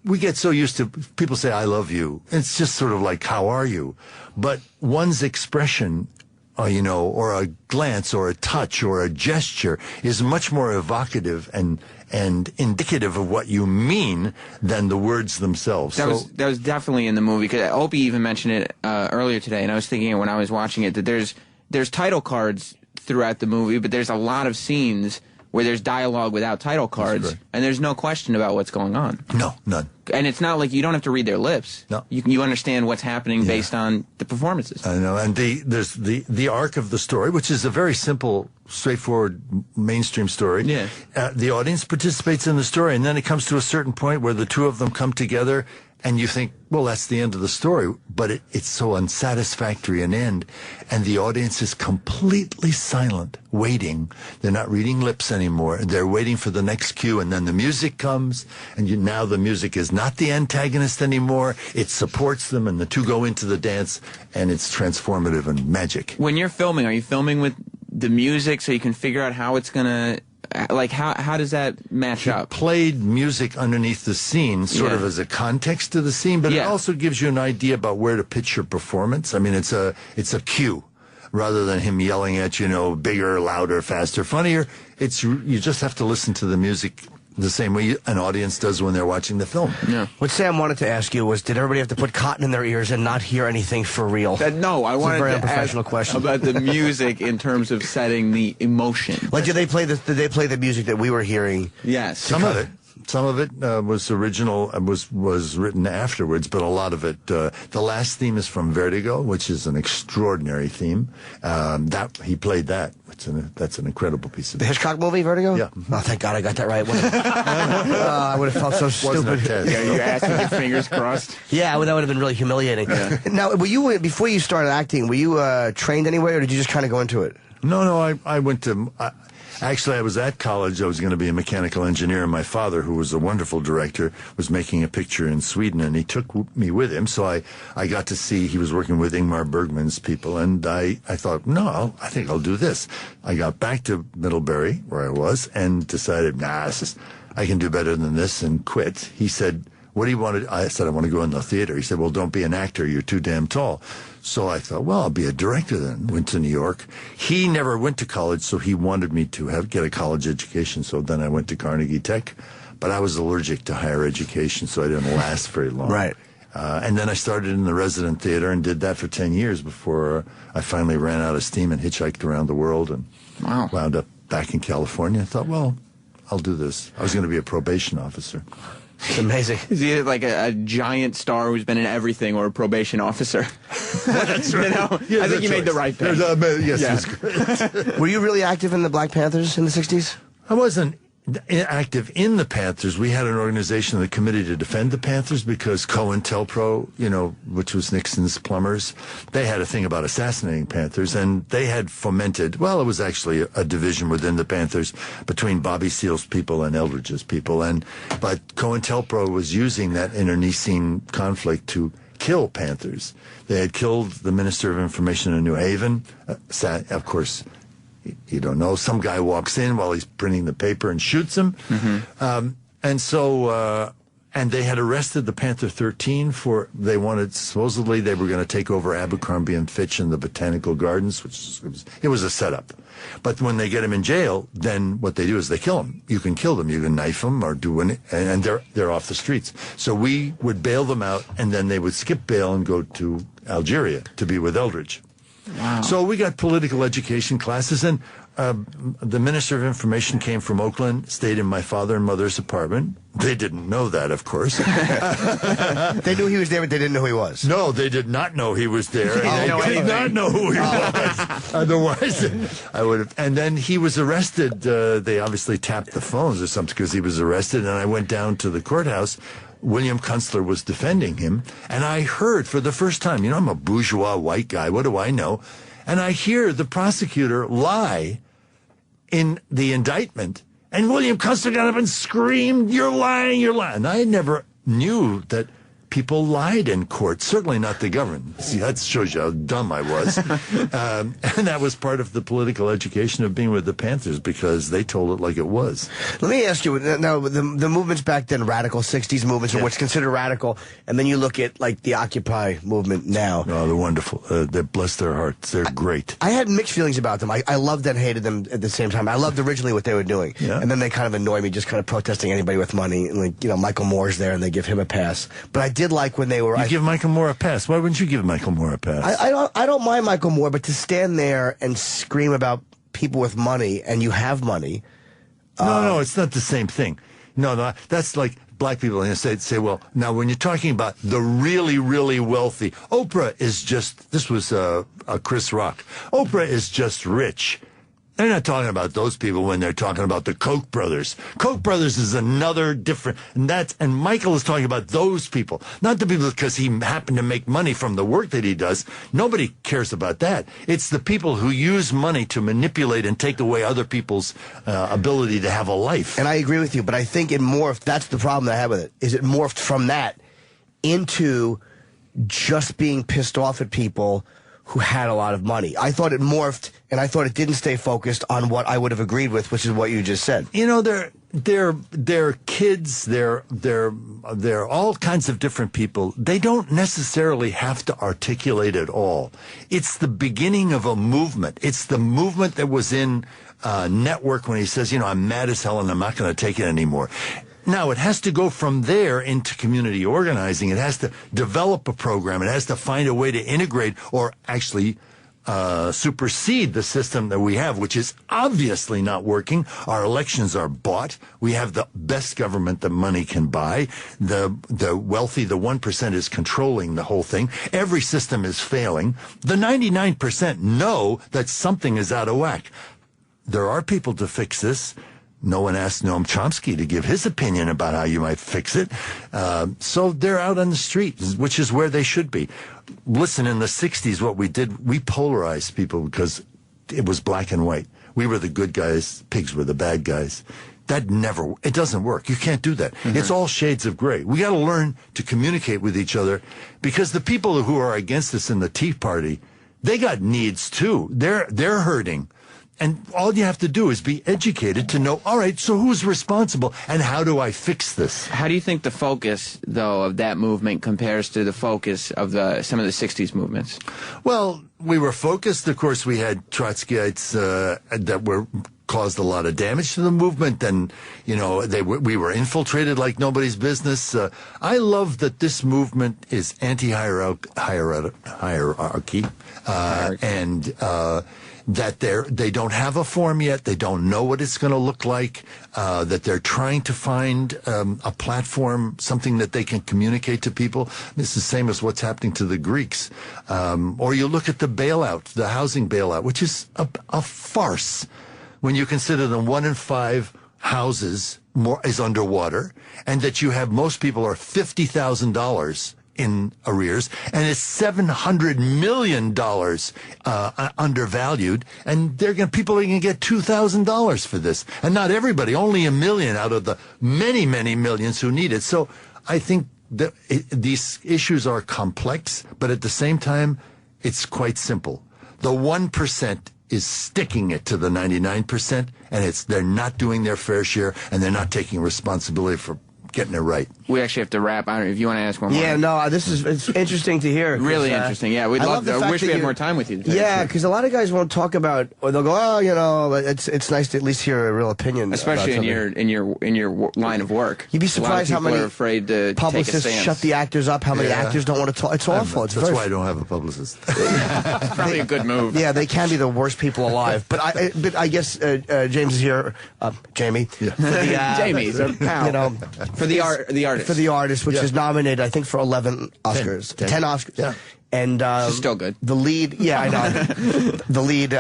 we get so used to people say, I love you. It's just sort of like, how are you? But one's expression, or a glance or a touch or a gesture is much more evocative and indicative of what you mean than the words themselves. That was definitely in the movie, because Opie even mentioned it earlier today, and I was thinking it when I was watching it, that there's title cards throughout the movie, but there's a lot of scenes where there's dialogue without title cards, and there's no question about what's going on. No, none. and it's not like you don't have to read their lips. No. You understand what's happening based on the performances. I know, and there's the arc of the story, which is a very simple, straightforward, mainstream story. Yeah. The audience participates in the story, and then it comes to a certain point where the two of them come together, and you think, well, that's the end of the story, but it's so unsatisfactory an end, and the audience is completely silent, waiting. They're not reading lips anymore. They're waiting for the next cue, and then the music comes, and now the music is not the antagonist anymore. It supports them, and the two go into the dance, and it's transformative and magic. When you're filming, are you filming with the music so you can figure out how it's going to... Like, how does that match up? Played music underneath the scene, sort of as a context to the scene, but it also gives you an idea about where to pitch your performance. I mean, it's a cue. Rather than him yelling at you, bigger, louder, faster, funnier, you just have to listen to the music the same way an audience does when they're watching the film. Yeah. What Sam wanted to ask you was, did everybody have to put cotton in their ears and not hear anything for real? No, I wanted a very to unprofessional ask question about the music in terms of setting the emotion. Like, did they play the music that we were hearing? Yes. Some of it was original, was written afterwards, but a lot of it, the last theme is from Vertigo, which is an extraordinary theme. He played that. That's an incredible piece of the Hitchcock movie, Vertigo? Yeah. Oh, thank God I got that right. I would have felt so stupid. Yeah, you asked with your fingers crossed. Yeah, that would have been really humiliating. Yeah. Now, before you started acting, were you trained anyway, or did you just kind of go into it? No, I went to... Actually, I was at college. I was going to be a mechanical engineer, and my father, who was a wonderful director, was making a picture in Sweden, and he took me with him. So I got to see he was working with Ingmar Bergman's people, and I thought, no, I think I'll do this. I got back to Middlebury, where I was, and decided, I can do better than this, and quit. He said, what do you want to... I said, I want to go in the theater. He said, well, don't be an actor. You're too damn tall. So I thought, well, I'll be a director then. Went to New York. He never went to college, so he wanted me to get a college education. So then I went to Carnegie Tech. But I was allergic to higher education, so I didn't last very long. Right. And then I started in the resident theater and did that for 10 years before I finally ran out of steam and hitchhiked around the world and wound up back in California. I thought, well, I'll do this. I was going to be a probation officer. It's amazing. Is he like a giant star who's been in everything, or a probation officer? That's right. I think you made the right pick. Yes, it was great. Were you really active in the Black Panthers in the 60s? I wasn't active in the Panthers. We had an organization, the Committee to Defend the Panthers, because COINTELPRO, which was Nixon's plumbers, they had a thing about assassinating Panthers, and they had fomented, well, it was actually a division within the Panthers between Bobby Seale's people and Eldridge's people, but COINTELPRO was using that internecine conflict to kill Panthers. They had killed the Minister of Information in New Haven, of course. You don't know. Some guy walks in while he's printing the paper and shoots him. Mm-hmm. And they had arrested the Panther 13 supposedly they were going to take over Abercrombie and Fitch in the Botanical Gardens, it was a setup. But when they get him in jail, then what they do is they kill him. You can kill them. You can knife them or and they're off the streets. So we would bail them out, and then they would skip bail and go to Algeria to be with Eldridge. Wow. So we got political education classes, and the Minister of Information came from Oakland, stayed in my father and mother's apartment. They didn't know that, of course. They knew he was there, but they didn't know who he was. No, they did not know he was there. They did not know who he was. Otherwise, I would have. And then he was arrested. They obviously tapped the phones or something because he was arrested, and I went down to the courthouse. William Kunstler was defending him, and I heard for the first time, I'm a bourgeois white guy, what do I know? And I hear the prosecutor lie in the indictment, and William Kunstler got up and screamed, you're lying, you're lying. And I never knew that people lied in court, certainly not the government. See, that shows you how dumb I was. And that was part of the political education of being with the Panthers, because they told it like it was. Let me ask you, now, the movements back then, radical 60s movements, or what's considered radical, and then you look at, like, the Occupy movement now. Oh, they're wonderful. They bless their hearts. They're great. I had mixed feelings about them. I loved and hated them at the same time. I loved originally what they were doing. Yeah. And then they kind of annoy me, just kind of protesting anybody with money. And, like, Michael Moore's there, and they give him a pass. But I did like when they were... You give Michael Moore a pass. Why wouldn't you give Michael Moore a pass? I don't mind Michael Moore, but to stand there and scream about people with money, and you have money... No, it's not the same thing. No, that's like black people and say, well, now when you're talking about the really, really wealthy, Oprah is just, this was Chris Rock. Oprah is just rich. They're not talking about those people when they're talking about the Koch brothers. Koch brothers is another different, and Michael is talking about those people, not the people because he happened to make money from the work that he does. Nobody cares about that. It's the people who use money to manipulate and take away other people's ability to have a life. And I agree with you, but I think it morphed. That's the problem that I have with it. Is it morphed from that into just being pissed off at people who had a lot of money. I thought it morphed, and I thought it didn't stay focused on what I would have agreed with, which is what you just said. You know, they're kids. They're all kinds of different people. They don't necessarily have to articulate it all. It's the beginning of a movement. It's the movement that was in Network when he says, I'm mad as hell and I'm not going to take it anymore. Now, it has to go from there into community organizing. It has to develop a program. It has to find a way to integrate or actually supersede the system that we have, which is obviously not working. Our elections are bought. We have the best government that money can buy. The wealthy, the 1% is controlling the whole thing. Every system is failing. The 99% know that something is out of whack. There are people to fix this. No one asked Noam Chomsky to give his opinion about how you might fix it. So they're out on the street, which is where they should be. Listen, in the 60s, what we did, we polarized people because it was black and white. We were the good guys, pigs were the bad guys. It doesn't work. You can't do that. Mm-hmm. It's all shades of gray. We got to learn to communicate with each other because the people who are against us in the Tea Party, they got needs too. They're hurting. And all you have to do is be educated to know, all right, so who's responsible and how do I fix this? How do you think the focus, though, of that movement compares to the focus of some of the 60s movements? Well, we were focused. Of course, we had Trotskyites that caused a lot of damage to the movement. And, we were infiltrated like nobody's business. I love that this movement is anti-hierarchy. And that they don't have a form yet. They don't know what it's going to look like. That they're trying to find a platform, something that they can communicate to people. This is the same as what's happening to the Greeks. Or you look at the bailout, the housing bailout, which is a farce when you consider that 1 in 5 houses is underwater, and that you have most people are $50,000 in arrears, and it's $700 million undervalued, and people are going to get $2,000 for this, and not everybody, only 1 million out of the many, many millions who need it. So I think that these issues are complex, but at the same time, it's quite simple. The 1% is sticking it to the 99%, and they're not doing their fair share, and they're not taking responsibility for getting it right. We actually have to wrap. I don't know if you want to ask one more. Yeah, no, it's interesting to hear. Really interesting. Yeah, we'd love. I wish we had more time with you today. Yeah, because a lot of guys won't talk about, or they'll go, it's nice to at least hear a real opinion. Especially in your line of work. You'd be surprised how many are afraid to publicists take a stance. Shut the actors up. How many actors don't want to talk? It's awful. That's why I don't have a publicist. It's probably a good move. Yeah, they can be the worst people alive. But I guess James is here. Jamie. Yeah. Jamie's a pal. For the artist. For the artist, which is nominated, I think, for 11 Oscars. 10 Oscars. Yeah. And she's still good. The lead, I know. The lead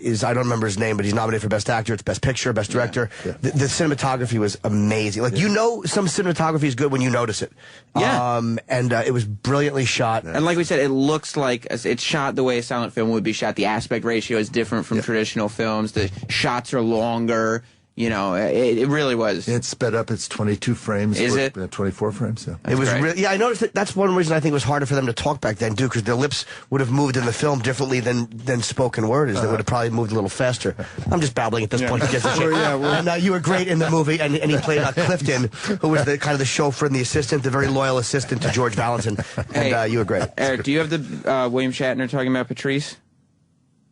is, I don't remember his name, but he's nominated for Best Actor. It's Best Picture, Best Director. Yeah. The cinematography was amazing. Like, some cinematography is good when you notice it. Yeah. And it was brilliantly shot. And like we said, it looks like it's shot the way a silent film would be shot. The aspect ratio is different from traditional films. The shots are longer. It really was. It's sped up. It's 22 frames. Is it? 24 frames, yeah. It was really, I noticed that's one reason I think it was harder for them to talk back then, too, because their lips would have moved in the film differently than spoken word is. They would have probably moved a little faster. I'm just babbling at this point. And you were great in the movie, and he played Clifton, who was the kind of the chauffeur and the assistant, the very loyal assistant to George Valentin, and you were great. Eric, do you have the William Shatner talking about Patrice?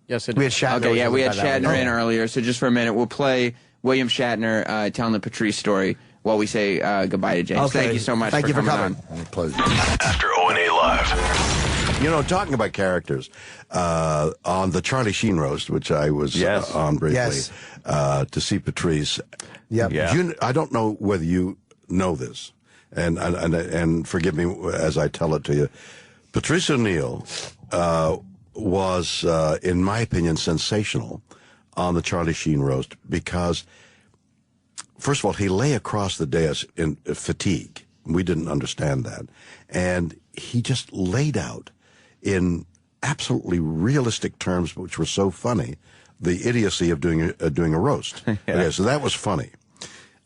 Yes, I do. We had Shatner. Okay, yeah, we had Shatner in earlier, so just for a minute, we'll play William Shatner telling the Patrice story while we say goodbye to James. Okay. Thank you so much for coming on. Pleasure. After O&A Live. Talking about characters, on the Charlie Sheen roast, which I was on briefly, to see Patrice. Yep. Yeah. I don't know whether you know this, and forgive me as I tell it to you, Patrice O'Neill was, in my opinion, sensational on the Charlie Sheen roast because, first of all, he lay across the dais in fatigue. We didn't understand that. And he just laid out in absolutely realistic terms, which were so funny, the idiocy of doing a roast. Okay, so that was funny.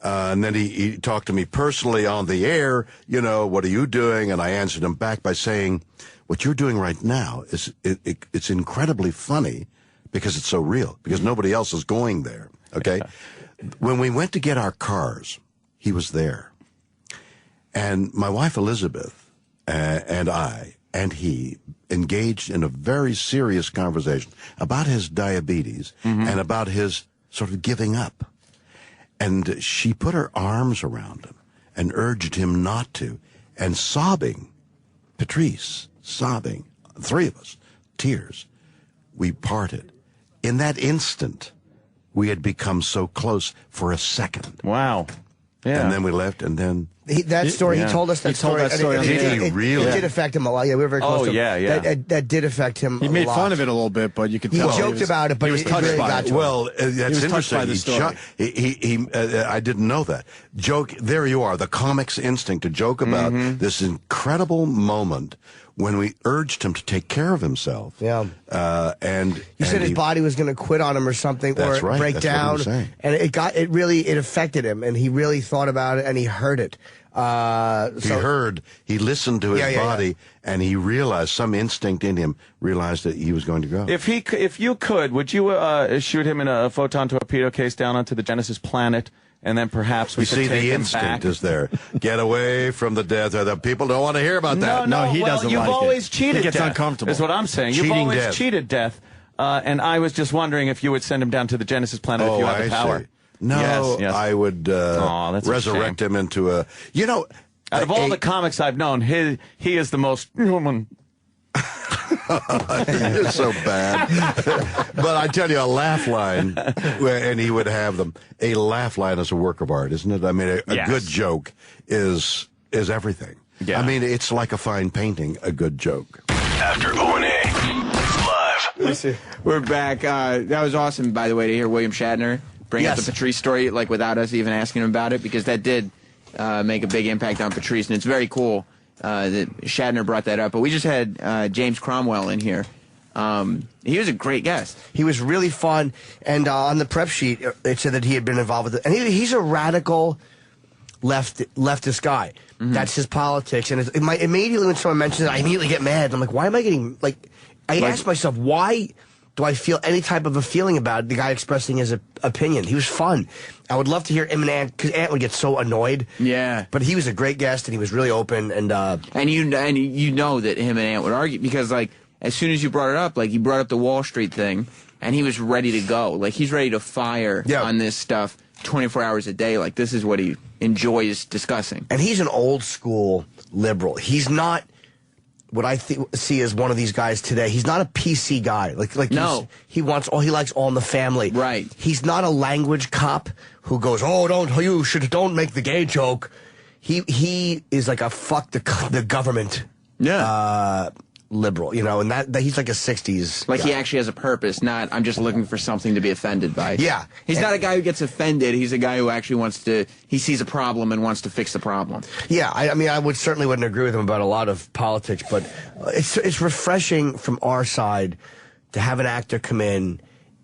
And then he talked to me personally on the air, what are you doing? And I answered him back by saying, what you're doing right now is it's incredibly funny because it's so real, because nobody else is going there, okay? When we went to get our cars, he was there. And my wife Elizabeth and I and he engaged in a very serious conversation about his diabetes and about his sort of giving up. And she put her arms around him and urged him not to. And sobbing, Patrice, sobbing, three of us, tears, we parted. In that instant, we had become so close for a second. Wow. Yeah. And then we left, and then... He told us that story. It did affect him a lot. Yeah, we were very close to him. That did affect him a lot. He made fun of it a little bit, but you could tell. He joked about it, but he was touched really by it. Well, that's interesting. By the story. I didn't know that. There you are, the comic's instinct to joke about this incredible moment when we urged him to take care of himself. Yeah. You said his body was going to quit on him or something, or break down. And it affected him, and he really thought about it, and he heard it. He listened to his body, and he realized, some instinct in him realized that he was going to go. If you could, would you shoot him in a photon torpedo case down onto the Genesis planet? And then perhaps we could take the him instinct back. Is there. Get away from the death. The people don't want to hear about that. No, he doesn't you've like always it. cheated He gets death, uncomfortable. is what I'm saying. You've always cheated death. And I was just wondering if you would send him down to the Genesis planet if you had the power. See. No, yes. I would resurrect him into a... Out of all the comics I've known, he is the most human... You're so bad. But I tell you, a laugh line, and he would have them. A laugh line is a work of art, isn't it? I mean, a good joke is everything. Yeah. I mean, it's like a fine painting, a good joke. After O&A, live. We're back. That was awesome, by the way, to hear William Shatner bring up the Patrice story, like without us even asking him about it, because that did make a big impact on Patrice, and it's very cool. That Shatner brought that up, but we just had James Cromwell in here. He was a great guest. He was really fun, and on the prep sheet, it said that he had been involved with it. And he's a radical leftist guy. That's his politics, and immediately when someone mentions it, I immediately get mad. I'm like, why am I getting I ask myself, why do I feel any type of a feeling about the guy expressing his opinion? He was fun. I would love to hear him and Ant, because Ant would get so annoyed. Yeah. But he was a great guest, and he was really open. And you know that him and Ant would argue, because, as soon as you brought it up, he brought up the Wall Street thing, and he was ready to go. He's ready to fire on this stuff 24 hours a day. This is what he enjoys discussing. And he's an old school liberal. He's not what I see as one of these guys today. He's not a PC guy. No. He likes All in the Family. Right. He's not a language cop who goes, don't make the gay joke. He is like a fuck the government. Yeah. Liberal, and that he's like a 60s guy. He actually has a purpose, not I'm just looking for something to be offended by. Yeah. He's not a guy who gets offended. He's a guy who actually he sees a problem and wants to fix the problem. Yeah, I wouldn't agree with him about a lot of politics, but it's refreshing from our side to have an actor come in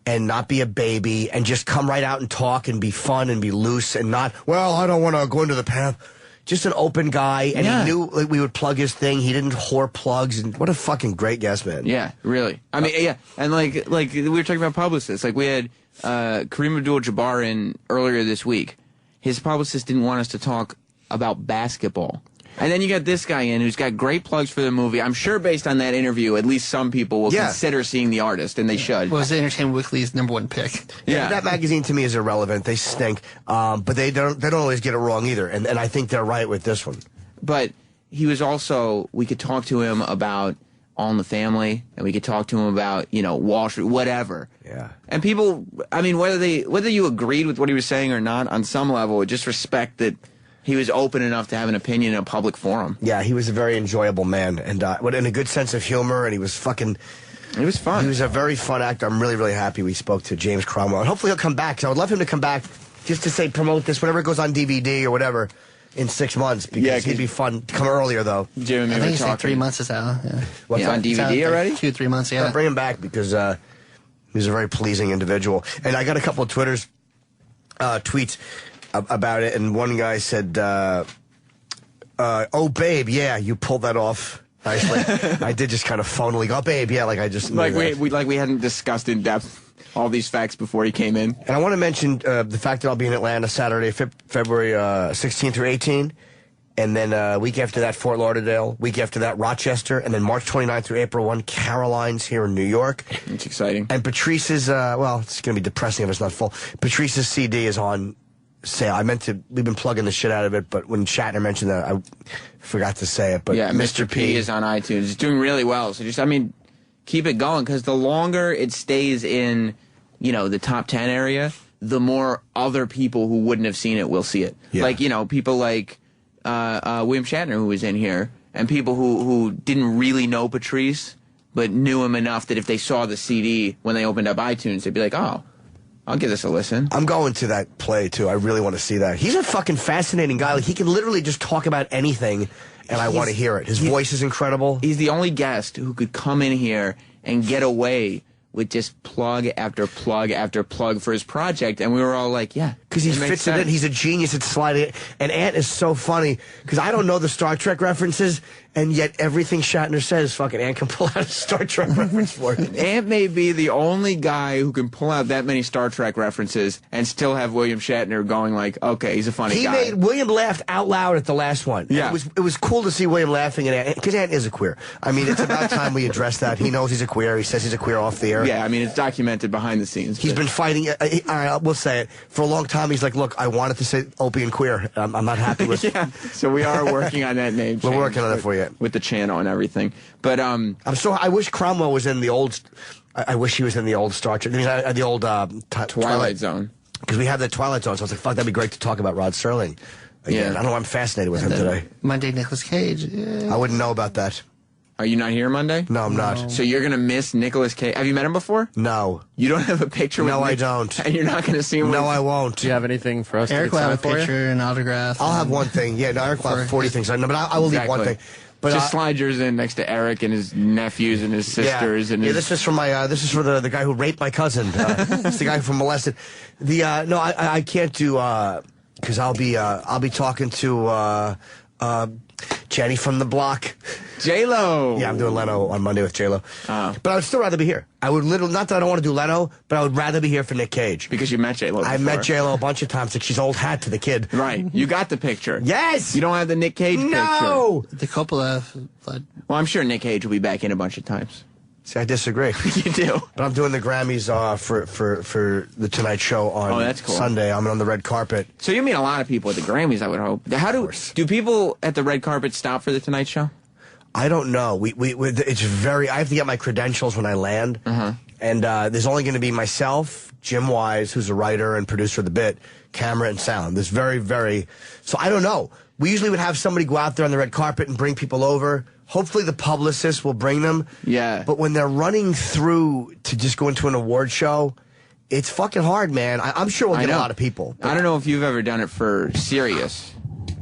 and not be a baby and just come right out and talk and be fun and be loose and not, I don't want to go into the path. Just an open guy, and he knew we would plug his thing. He didn't whore plugs, and what a fucking great guest, man. Yeah, really. I mean, and we were talking about publicists. We had Kareem Abdul-Jabbar in earlier this week. His publicist didn't want us to talk about basketball. And then you got this guy in who's got great plugs for the movie. I'm sure based on that interview, at least some people will consider seeing the artist, and they should. Well, it's Entertainment Weekly's #1 pick. Yeah, that magazine to me is irrelevant. They stink, but they don't always get it wrong either. And I think they're right with this one. But he was also, we could talk to him about All in the Family, and we could talk to him about Wall Street, whatever. Yeah. And people, whether you agreed with what he was saying or not, on some level, just respect that he was open enough to have an opinion in a public forum. Yeah, he was a very enjoyable man, and in a good sense of humor, and he was fucking... It was fun. He was a very fun actor. I'm really, really happy we spoke to James Cromwell. And hopefully he'll come back, because I would love him to come back just to say, promote this, whenever it goes on DVD or whatever, in 6 months, because he'd be fun to come earlier, though. Jim and I me think were he's talking. like 3 months is out. Yeah. What's on DVD already? 2-3 months, yeah. I'll bring him back, because he's a very pleasing individual. And I got a couple of tweets about it, and one guy said, oh, babe, yeah, you pulled that off nicely. I did just kind of phonily go, oh, babe, yeah, like I just... Like we hadn't discussed in depth all these facts before he came in. And I want to mention the fact that I'll be in Atlanta Saturday, February 16th through 18th, and then week after that, Fort Lauderdale, week after that, Rochester, and then March 29th through April 1, Caroline's here in New York. It's exciting. And Patrice's, well, it's going to be depressing if it's not full. Patrice's CD is on sale. We've been plugging the shit out of it, but when Shatner mentioned that, I forgot to say it. But yeah, Mr. P is on iTunes. It's doing really well. So keep it going, because the longer it stays in, the top 10 area, the more other people who wouldn't have seen it will see it. Yeah. Like, people like William Shatner, who was in here, and people who didn't really know Patrice, but knew him enough that if they saw the CD when they opened up iTunes, they'd be like, oh, I'll give this a listen. I'm going to that play, too. I really want to see that. He's a fucking fascinating guy. Like, he can literally just talk about anything, and I want to hear it. His voice is incredible. He's the only guest who could come in here and get away with just plug after plug after plug for his project, and we were all like, yeah. Because he fits it in. He's a genius at sliding. And Ant is so funny, because I don't know the Star Trek references, and yet everything Shatner says, fucking Ant can pull out a Star Trek reference for it. Ant may be the only guy who can pull out that many Star Trek references and still have William Shatner going like, okay, he's a funny guy. William laughed out loud at the last one. Yeah. It was cool to see William laughing at Ant, because Ant is a queer. I mean, it's about time we address that. He knows he's a queer. He says he's a queer off the air. Yeah, I mean, it's documented behind the scenes. He's been fighting, all right, we'll say it, for a long time. He's like, look, I wanted to say Opie and queer. I'm not happy with it. Yeah, so we are working on that name. We're working on it for you. With the channel and everything. But I wish Cromwell was in the old, I wish he was in the old Star Trek, the old Twilight Zone. Because we have the Twilight Zone, so I was like, fuck, that'd be great to talk about Rod Serling again. Yeah. I don't know, I'm fascinated with him today. Monday, Nicolas Cage. Yeah. I wouldn't know about that. Are you not here Monday? No, I'm not. So you're going to miss Nicolas Cage. Have you met him before? No. You don't have a picture with him? No, I don't. And you're not going to see him? No, I won't. Do you have anything for us Eric to will get have a signed for picture, an autograph. I'll have one thing. Yeah, no, Eric will have 40 things. No, but I will leave one thing. But just slide yours in next to Eric and his nephews and his sisters. Yeah, this is for my. This is for the guy who raped my cousin. It's the guy who molested. No, I can't do because I'll be talking to Jenny from the block. J-Lo. Yeah, I'm doing Leno on Monday with J-Lo. But I would still rather be here. I would literally, not that I don't want to do Leno, but I would rather be here for Nick Cage. Because you met J-Lo before. I met J-Lo a bunch of times. Like, she's old hat to the kid. Right. You got the picture. Yes! You don't have the Nick Cage picture. No! The Coppola. Well, I'm sure Nick Cage will be back in a bunch of times. See, I disagree. You do? But I'm doing the Grammys for the Tonight Show on that's cool. Sunday. I'm on the red carpet. So you meet a lot of people at the Grammys, I would hope. How do people at the red carpet stop for the Tonight Show? I don't know. It's very. I have to get my credentials when I land, and there's only going to be myself, Jim Wise, who's a writer and producer of the bit, camera and sound. There's very. So I don't know. We usually would have somebody go out there on the red carpet and bring people over. Hopefully the publicist will bring them. Yeah. But when they're running through to just go into an award show, it's fucking hard, man. I'm sure we'll get a lot of people. I don't know if you've ever done it for Sirius,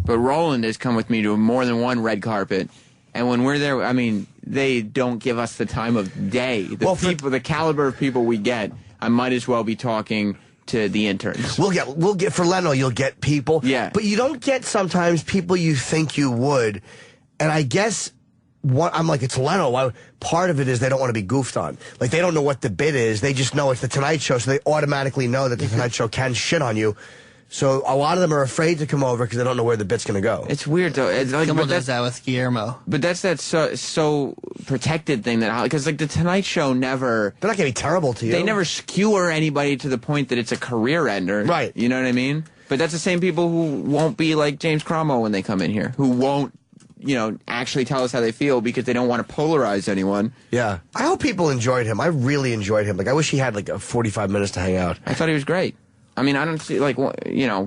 but Roland has come with me to more than one red carpet. And when we're there, I mean, they don't give us the time of day. The caliber of people we get, I might as well be talking to the interns. We'll get for Leno, you'll get people. Yeah. But you don't get sometimes people you think you would. And I guess I'm like, it's Leno. Part of it is they don't want to be goofed on. Like, they don't know what the bit is. They just know it's the Tonight Show, so they automatically know that the Tonight Show can shit on you. So a lot of them are afraid to come over because they don't know where the bit's going to go. It's weird, though. Kimmel does that with Guillermo. But that's that so protected thing that, because like the Tonight Show never... They're not going to be terrible to you. They never skewer anybody to the point that it's a career ender. Right. You know what I mean? But that's the same people who won't be like James Cromwell when they come in here, who won't, actually tell us how they feel because they don't want to polarize anyone. Yeah. I hope people enjoyed him. I really enjoyed him. Like, I wish he had like 45 minutes to hang out. I thought he was great. I mean, I don't see, like,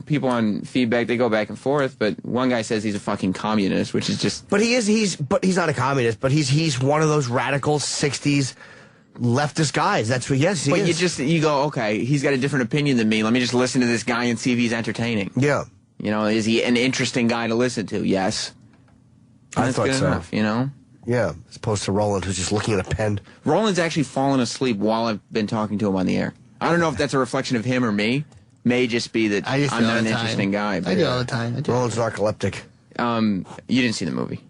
people on feedback, they go back and forth, but one guy says he's a fucking communist, which is just... But he's not a communist, but he's one of those radical 60s leftist guys. That's what, yes, he is. You go, okay, he's got a different opinion than me. Let me just listen to this guy and see if he's entertaining. Yeah. Is he an interesting guy to listen to? Yes. I thought good so. enough, Yeah, as opposed to Roland, who's just looking at a pen. Roland's actually fallen asleep while I've been talking to him on the air. I don't know if that's a reflection of him or me. May just be that I'm not an interesting guy. I do all the time. Roland's narcoleptic. You didn't see the movie?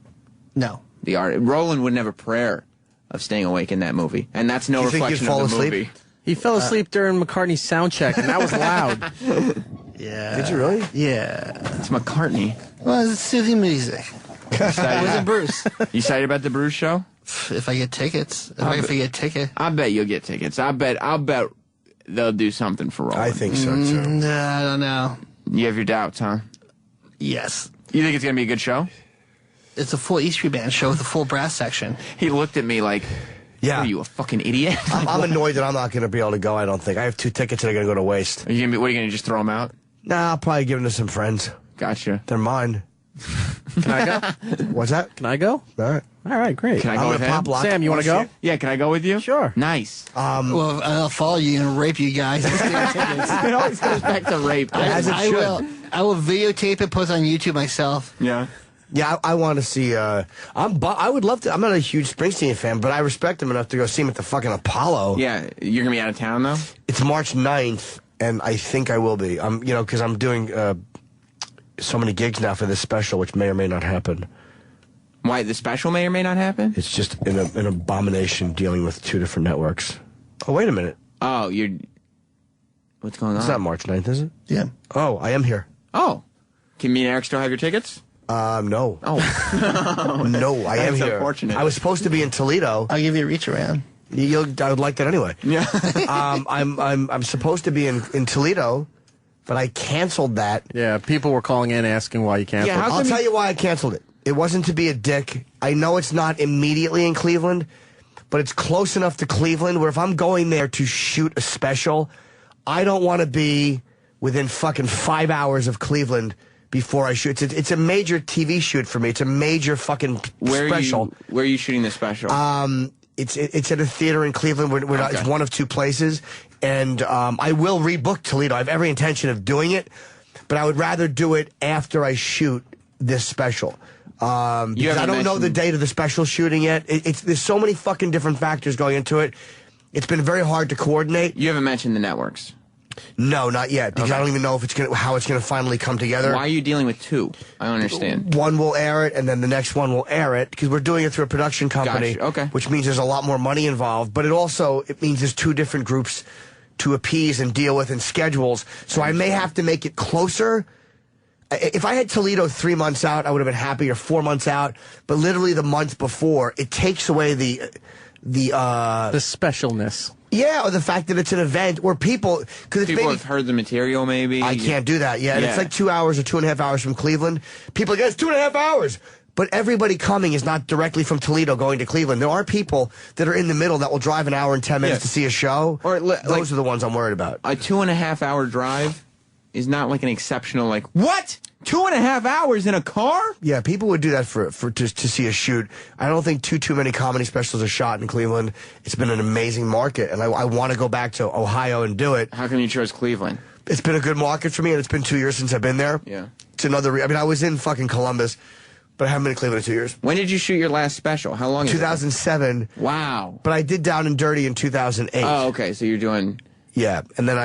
No. Roland would never prayer of staying awake in that movie, and that's no reflection of the movie. He fell asleep during McCartney's sound check, and that was loud. Yeah. Did you really? Yeah. It's McCartney. Well, it's soothing music. Was it Bruce? You excited about the Bruce show? If I get tickets. If I get tickets. I bet you'll get tickets. I'll bet they'll do something for Roland. I think so, too. Nah, I don't know. You have your doubts, huh? Yes. You think it's going to be a good show? It's a full E Street Band show with a full brass section. He looked at me like, yeah. What are you, a fucking idiot? I'm annoyed that I'm not going to be able to go, I don't think. I have 2 tickets that are going to go to waste. What are you going to just throw them out? Nah, I'll probably give them to some friends. Gotcha. They're mine. Can I go? What's that? Can I go? All right, great. Can I go with him? Sam, you want to go? Yeah, can I go with you? Sure. Nice. Well, I'll follow you and rape you guys. It always goes back to rape. I will videotape it, post it on YouTube myself. Yeah. Yeah, I want to see. I would love to. I'm not a huge Springsteen fan, but I respect him enough to go see him at the fucking Apollo. Yeah, you're gonna be out of town though. It's March 9th, and I think I will be. Because I'm doing so many gigs now for this special, which may or may not happen. Why the special may or may not happen? It's just an abomination dealing with 2 different networks. Oh, wait a minute. Oh, what's going on? It's not March 9th, is it? Yeah. Oh, I am here. Oh, can me and Eric still have your tickets? No. Oh. No, I am That's here. unfortunate. I was supposed to be in Toledo. I'll give you a reach around. I would like that anyway. Yeah. I'm supposed to be in Toledo, but I canceled that. Yeah, people were calling in asking why you canceled. Yeah, I'll tell you why I canceled it. It wasn't to be a dick. I know it's not immediately in Cleveland, but it's close enough to Cleveland where if I'm going there to shoot a special, I don't want to be within fucking 5 hours of Cleveland before I shoot. It's a major TV shoot for me. It's a major fucking special. Where are you shooting the special? It's at a theater in Cleveland. We're not, it's one of 2 places. And I will rebook Toledo. I have every intention of doing it, but I would rather do it after I shoot this special. Because I don't know the date of the special shooting yet. There's so many fucking different factors going into it. It's been very hard to coordinate. You haven't mentioned the networks. No, not yet, because I don't even know if how it's gonna finally come together. Why are you dealing with 2? I don't understand. One will air it, and then the next one will air it, because we're doing it through a production company. Gotcha. Okay. Which means there's a lot more money involved, but it means there's 2 different groups to appease and deal with and schedules. So I may have to make it closer. If I had Toledo 3 months out, I would have been happy, or 4 months out. But literally the month before, it takes away the specialness. Yeah, or the fact that it's an event where people have heard the material. Maybe I can't do that. Yeah, and it's like 2 hours or 2.5 hours from Cleveland. People go, it's 2.5 hours. But everybody coming is not directly from Toledo going to Cleveland. There are people that are in the middle that will drive an hour and 10 minutes to see a show. Or those are the ones I'm worried about. A 2.5 hour drive is not like an exceptional, like, what? 2.5 hours in a car? Yeah, people would do that to see a shoot. I don't think too many comedy specials are shot in Cleveland. It's been an amazing market, and I want to go back to Ohio and do it. How come you chose Cleveland? It's been a good market for me, and it's been 2 years since I've been there. Yeah. It's another. I was in fucking Columbus, but I haven't been in Cleveland in 2 years. When did you shoot your last special? How long? 2007. Wow. But I did Down and Dirty in 2008. Oh, okay. So you're doing. Yeah, and then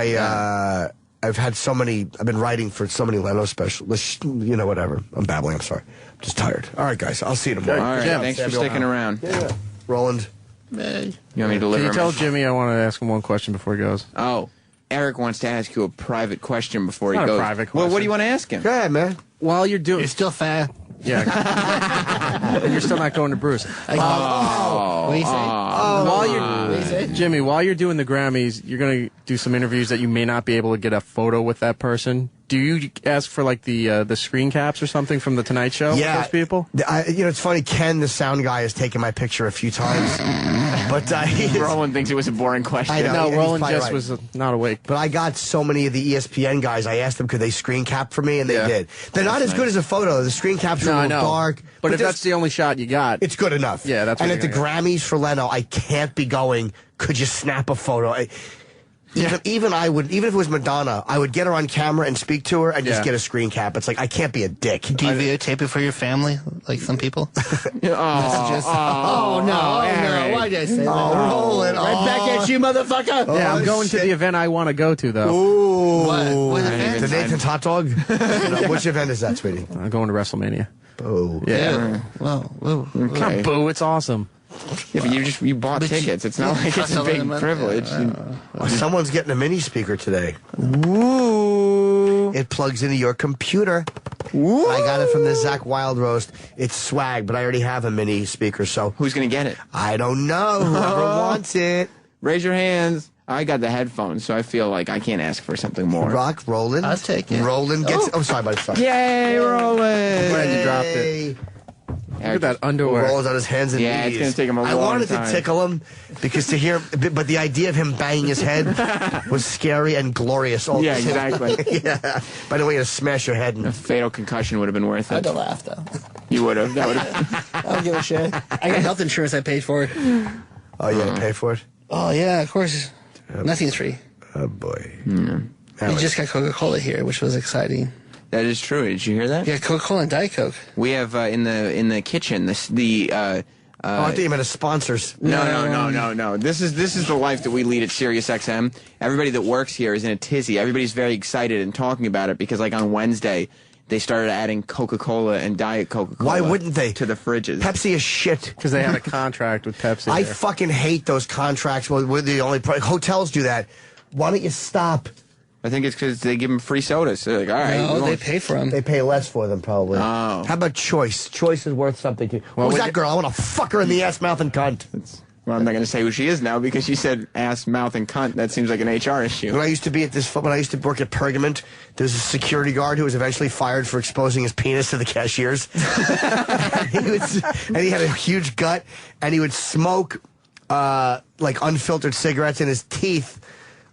I've had so many. I've been writing for so many Leno specials. Whatever. I'm babbling. I'm sorry. I'm just tired. All right, guys. I'll see you tomorrow. All right. Thanks for sticking around. Yeah. Roland. You want me to deliver? Can you tell Jimmy I want to ask him one question before he goes? Oh, Eric wants to ask you a private question before he Not goes. a private question. Well, what do you want to ask him? Go ahead, man. While you're doing, You're still fat. Yeah. And you're still not going to Bruce. What do you say? Jimmy, while you're doing the Grammys, you're going to do some interviews that you may not be able to get a photo with that person. Do you ask for like the screen caps or something from the Tonight Show? Yeah. With those people? It's funny. Ken, the sound guy, has taken my picture a few times. But Roland thinks it was a boring question. I know, No, Roland he's just probably was not awake. But I got so many of the ESPN guys. I asked them, could they screen cap for me, and they did. They're not as good as a photo. The screen caps are a little dark. But if that's the only shot you got, it's good enough. Yeah, that's. And what at the you're gonna Grammys for Leno, I can't be going. Could you snap a photo? Even if it was Madonna, I would get her on camera and speak to her and just get a screen cap. It's like I can't be a dick. Do you videotape it for your family, like some people? Messages. Oh no! Why did I say that? Roll it right back at you, motherfucker. Yeah, I'm going to the event I want to go to, though. Ooh. What event? The Nathan's Hot Dog? No, which event is that, sweetie? I'm going to WrestleMania. Boo. Yeah. Well, Okay. Not boo. It's awesome. Yeah, but you bought tickets. It's not like it's a big privilege. Someone's getting a mini speaker today. Ooh. It plugs into your computer. Ooh. I got it from the Zach Wild Roast. It's swag, but I already have a mini speaker, so. Who's going to get it? I don't know. Whoever wants it. Raise your hands. I got the headphones, so I feel like I can't ask for something more. Rock, Roland. I'll take it. Roland gets. Oh, sorry, buddy. Sorry. Yay, Roland. I'm glad you dropped it. Look at that underwear. Rolls on his hands and knees. Yeah, it's going to take him a long time. I wanted to tickle him because to hear, but the idea of him banging his head was scary and glorious. All Yeah, exactly. Yeah. By the way, to smash your head. A fatal concussion would have been worth it. I'd have laughed though. You would have. That would have. I don't give a shit. I got health insurance. I paid for it. Oh, you had to pay for it? Oh yeah, of course. Nothing's free. Oh boy. We just got Coca-Cola here, which was exciting. That is true. Did you hear that? Yeah, Coca-Cola and Diet Coke. We have in the kitchen I thought you meant as sponsors. No. This is the life that we lead at Sirius XM. Everybody that works here is in a tizzy. Everybody's very excited and talking about it because, like, on Wednesday, they started adding Coca-Cola and Diet Coca-Cola. Why wouldn't they? To the fridges. Pepsi is shit. Because they had a contract with Pepsi. I fucking hate those contracts. Well, we're the only hotels do that. Why don't you stop? I think it's because they give them free sodas. So they're like, all right. No, they pay for them. They pay less for them, probably. Oh. How about Choice? Choice is worth something to you. Well, who's that girl? I want to fuck her in the ass, mouth, and cunt. Well, I'm not going to say who she is now because she said ass, mouth, and cunt. That seems like an HR issue. When I used to work at Pergament, there was a security guard who was eventually fired for exposing his penis to the cashiers. and he had a huge gut, and he would smoke like unfiltered cigarettes, and his teeth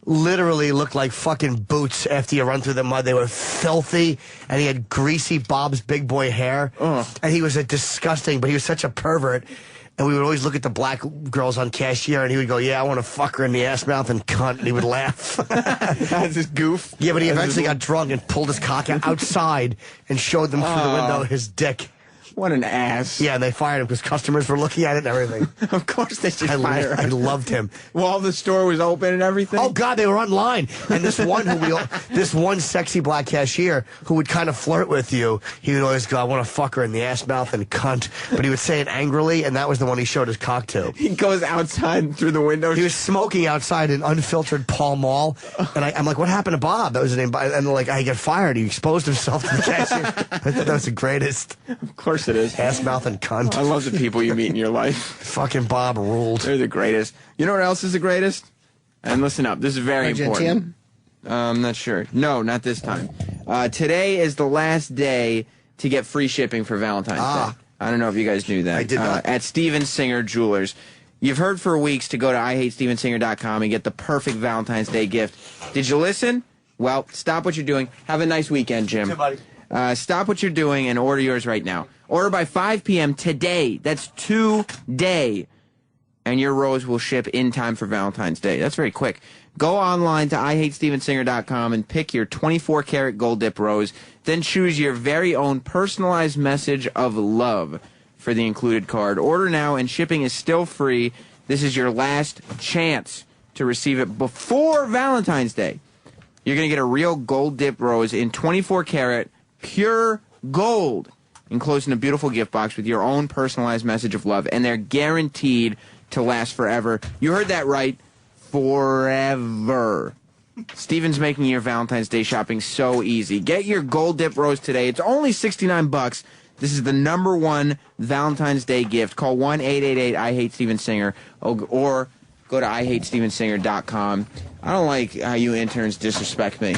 literally looked like fucking boots after you run through the mud. They were filthy, and he had greasy Bob's Big Boy hair. And he was disgusting, but he was such a pervert. And we would always look at the black girls on cashier, and he would go, yeah, I want to fuck her in the ass, mouth, and cunt. And he would laugh. That's his goof. Yeah, but he eventually got drunk and pulled his cock outside and showed them through the window his dick. What an ass. Yeah, and they fired him because customers were looking at it and everything. Of course they should fire him. I loved him. While the store was open and everything? Oh, God, they were online. And this one sexy black cashier who would kind of flirt with you, he would always go, I want to fuck her in the ass, mouth, and cunt. But he would say it angrily, and that was the one he showed his cock to. He goes outside through the window. He was smoking outside in unfiltered Pall Mall. And I'm like, what happened to Bob? That was his name. And like, I get fired. He exposed himself to the cashier. I thought that was the greatest. Of course it is. Ass, mouth, and cunt. I love the people you meet in your life. Fucking Bob ruled. They're the greatest. You know what else is the greatest? And listen up. This is very important. I'm not sure. No, not this time. Today is the last day to get free shipping for Valentine's Day. I don't know if you guys knew that. I did not. At Steven Singer Jewelers. You've heard for weeks to go to IHateStevenSinger.com and get the perfect Valentine's Day gift. Did you listen? Well, stop what you're doing. Have a nice weekend, Jim. Hey, buddy. Stop what you're doing and order yours right now. Order by 5 p.m. today. That's today. And your rose will ship in time for Valentine's Day. That's very quick. Go online to IHateStevenSinger.com and pick your 24-karat gold dip rose. Then choose your very own personalized message of love for the included card. Order now, and shipping is still free. This is your last chance to receive it before Valentine's Day. You're going to get a real gold dip rose in 24-karat pure gold, enclosed in a beautiful gift box with your own personalized message of love, and they're guaranteed to last forever. You heard that right. Forever. Steven's making your Valentine's Day shopping so easy. Get your gold dip rose today. It's only $69. This is the #1 Valentine's Day gift. Call 1-888-I-HATE-STEVEN-SINGER or go to IHateStevenSinger.com. I don't like how you interns disrespect me.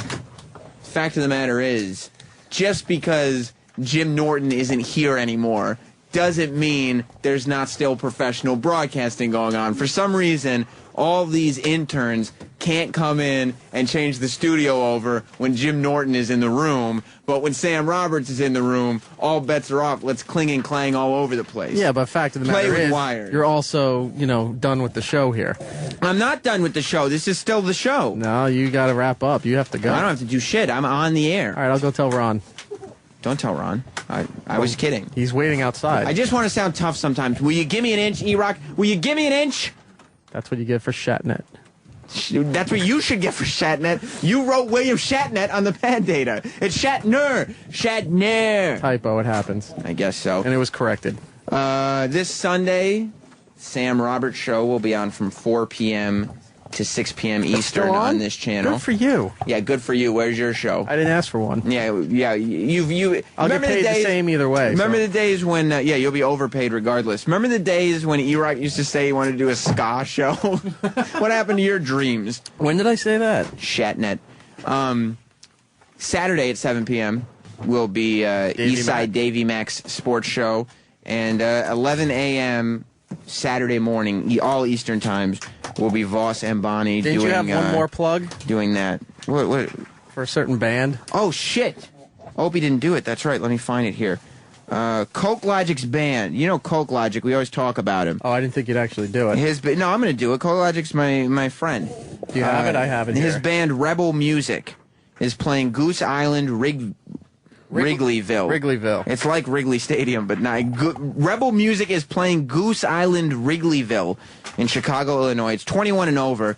Fact of the matter is, just because Jim Norton isn't here anymore doesn't mean there's not still professional broadcasting going on. For some reason, all these interns can't come in and change the studio over when Jim Norton is in the room, but when Sam Roberts is in the room, all bets are off. Let's cling and clang all over the place. Yeah, but fact of the Play matter with is, wires. you're also, done with the show here. I'm not done with the show. This is still the show. No, you got to wrap up. You have to go. I don't have to do shit. I'm on the air. All right, I'll go tell Ron. Don't tell Ron. I was kidding. He's waiting outside. I just want to sound tough sometimes. Will you give me an inch, E-Rock? Will you give me an inch? That's what you get for Shatner. That's what you should get for Shatner. You wrote William Shatner on the pad data. It's Shatner. Shatner. Typo, it happens. I guess so. And it was corrected. This Sunday, Sam Roberts show will be on from 4 p.m. to 6 p.m. Eastern on this channel. Good for you. Yeah, good for you. Where's your show? I didn't ask for one. Yeah. You. I'll get paid the same either way. Remember the days when? You'll be overpaid regardless. Remember the days when E-Rock used to say he wanted to do a ska show? What happened to your dreams? When did I say that? Shatnet. Saturday at 7 p.m. will be Eastside Davy Mac's sports show, and 11 a.m. Saturday morning, all Eastern times, will be Voss and Bonnie Didn't doing. You have one more plug? Doing that. What? For a certain band? Oh shit! Opie didn't do it. That's right. Let me find it here. Coke Logic's band. You know Coke Logic. We always talk about him. Oh, I didn't think you'd actually do it. No, I'm going to do it. Coke Logic's my friend. Do you have it? I have it His here. band Rebel Music is playing Goose Island Wrigleyville. It's like Wrigley Stadium, but not. Rebel Music is playing Goose Island Wrigleyville in Chicago, Illinois. It's 21 and over,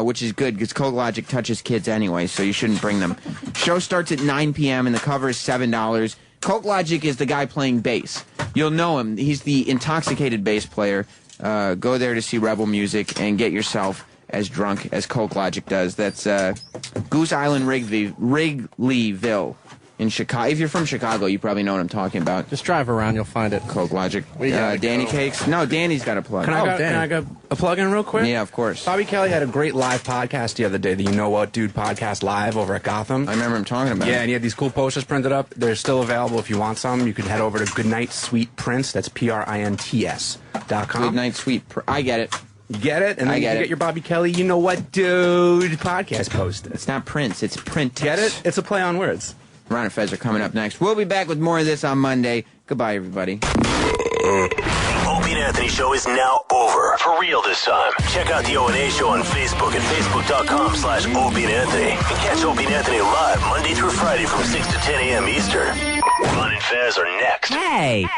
which is good because Coke Logic touches kids anyway, so you shouldn't bring them. Show starts at 9 p.m. and the cover is $7. Coke Logic is the guy playing bass. You'll know him. He's the intoxicated bass player. Go there to see Rebel Music and get yourself as drunk as Coke Logic does. That's Goose Island Wrigleyville in Chicago. If you're from Chicago, you probably know what I'm talking about. Just drive around, you'll find it. Coke Logic. Danny Cakes. No, Danny's got a plug. Can I get a plug in real quick? Yeah, of course. Bobby Kelly had a great live podcast the other day, the You Know What Dude podcast live over at Gotham. I remember him talking about it. Yeah, and he had these cool posters printed up. They're still available if you want some. You can head over to Goodnight Sweet Prince. That's PRINTS.com. Goodnight Sweet I get it. You get it? And then you can get your Bobby Kelly You Know What Dude podcast posted. It's not Prince, it's Print. Get it? It's a play on words. Ron and Fez are coming up next. We'll be back with more of this on Monday. Goodbye, everybody. The Opie and Anthony Show is now over. For real this time. Check out the O&A Show on Facebook at facebook.com/Opie and Anthony. And catch Opie and Anthony live Monday through Friday from 6 to 10 a.m. Eastern. Ron and Fez are next. Hey.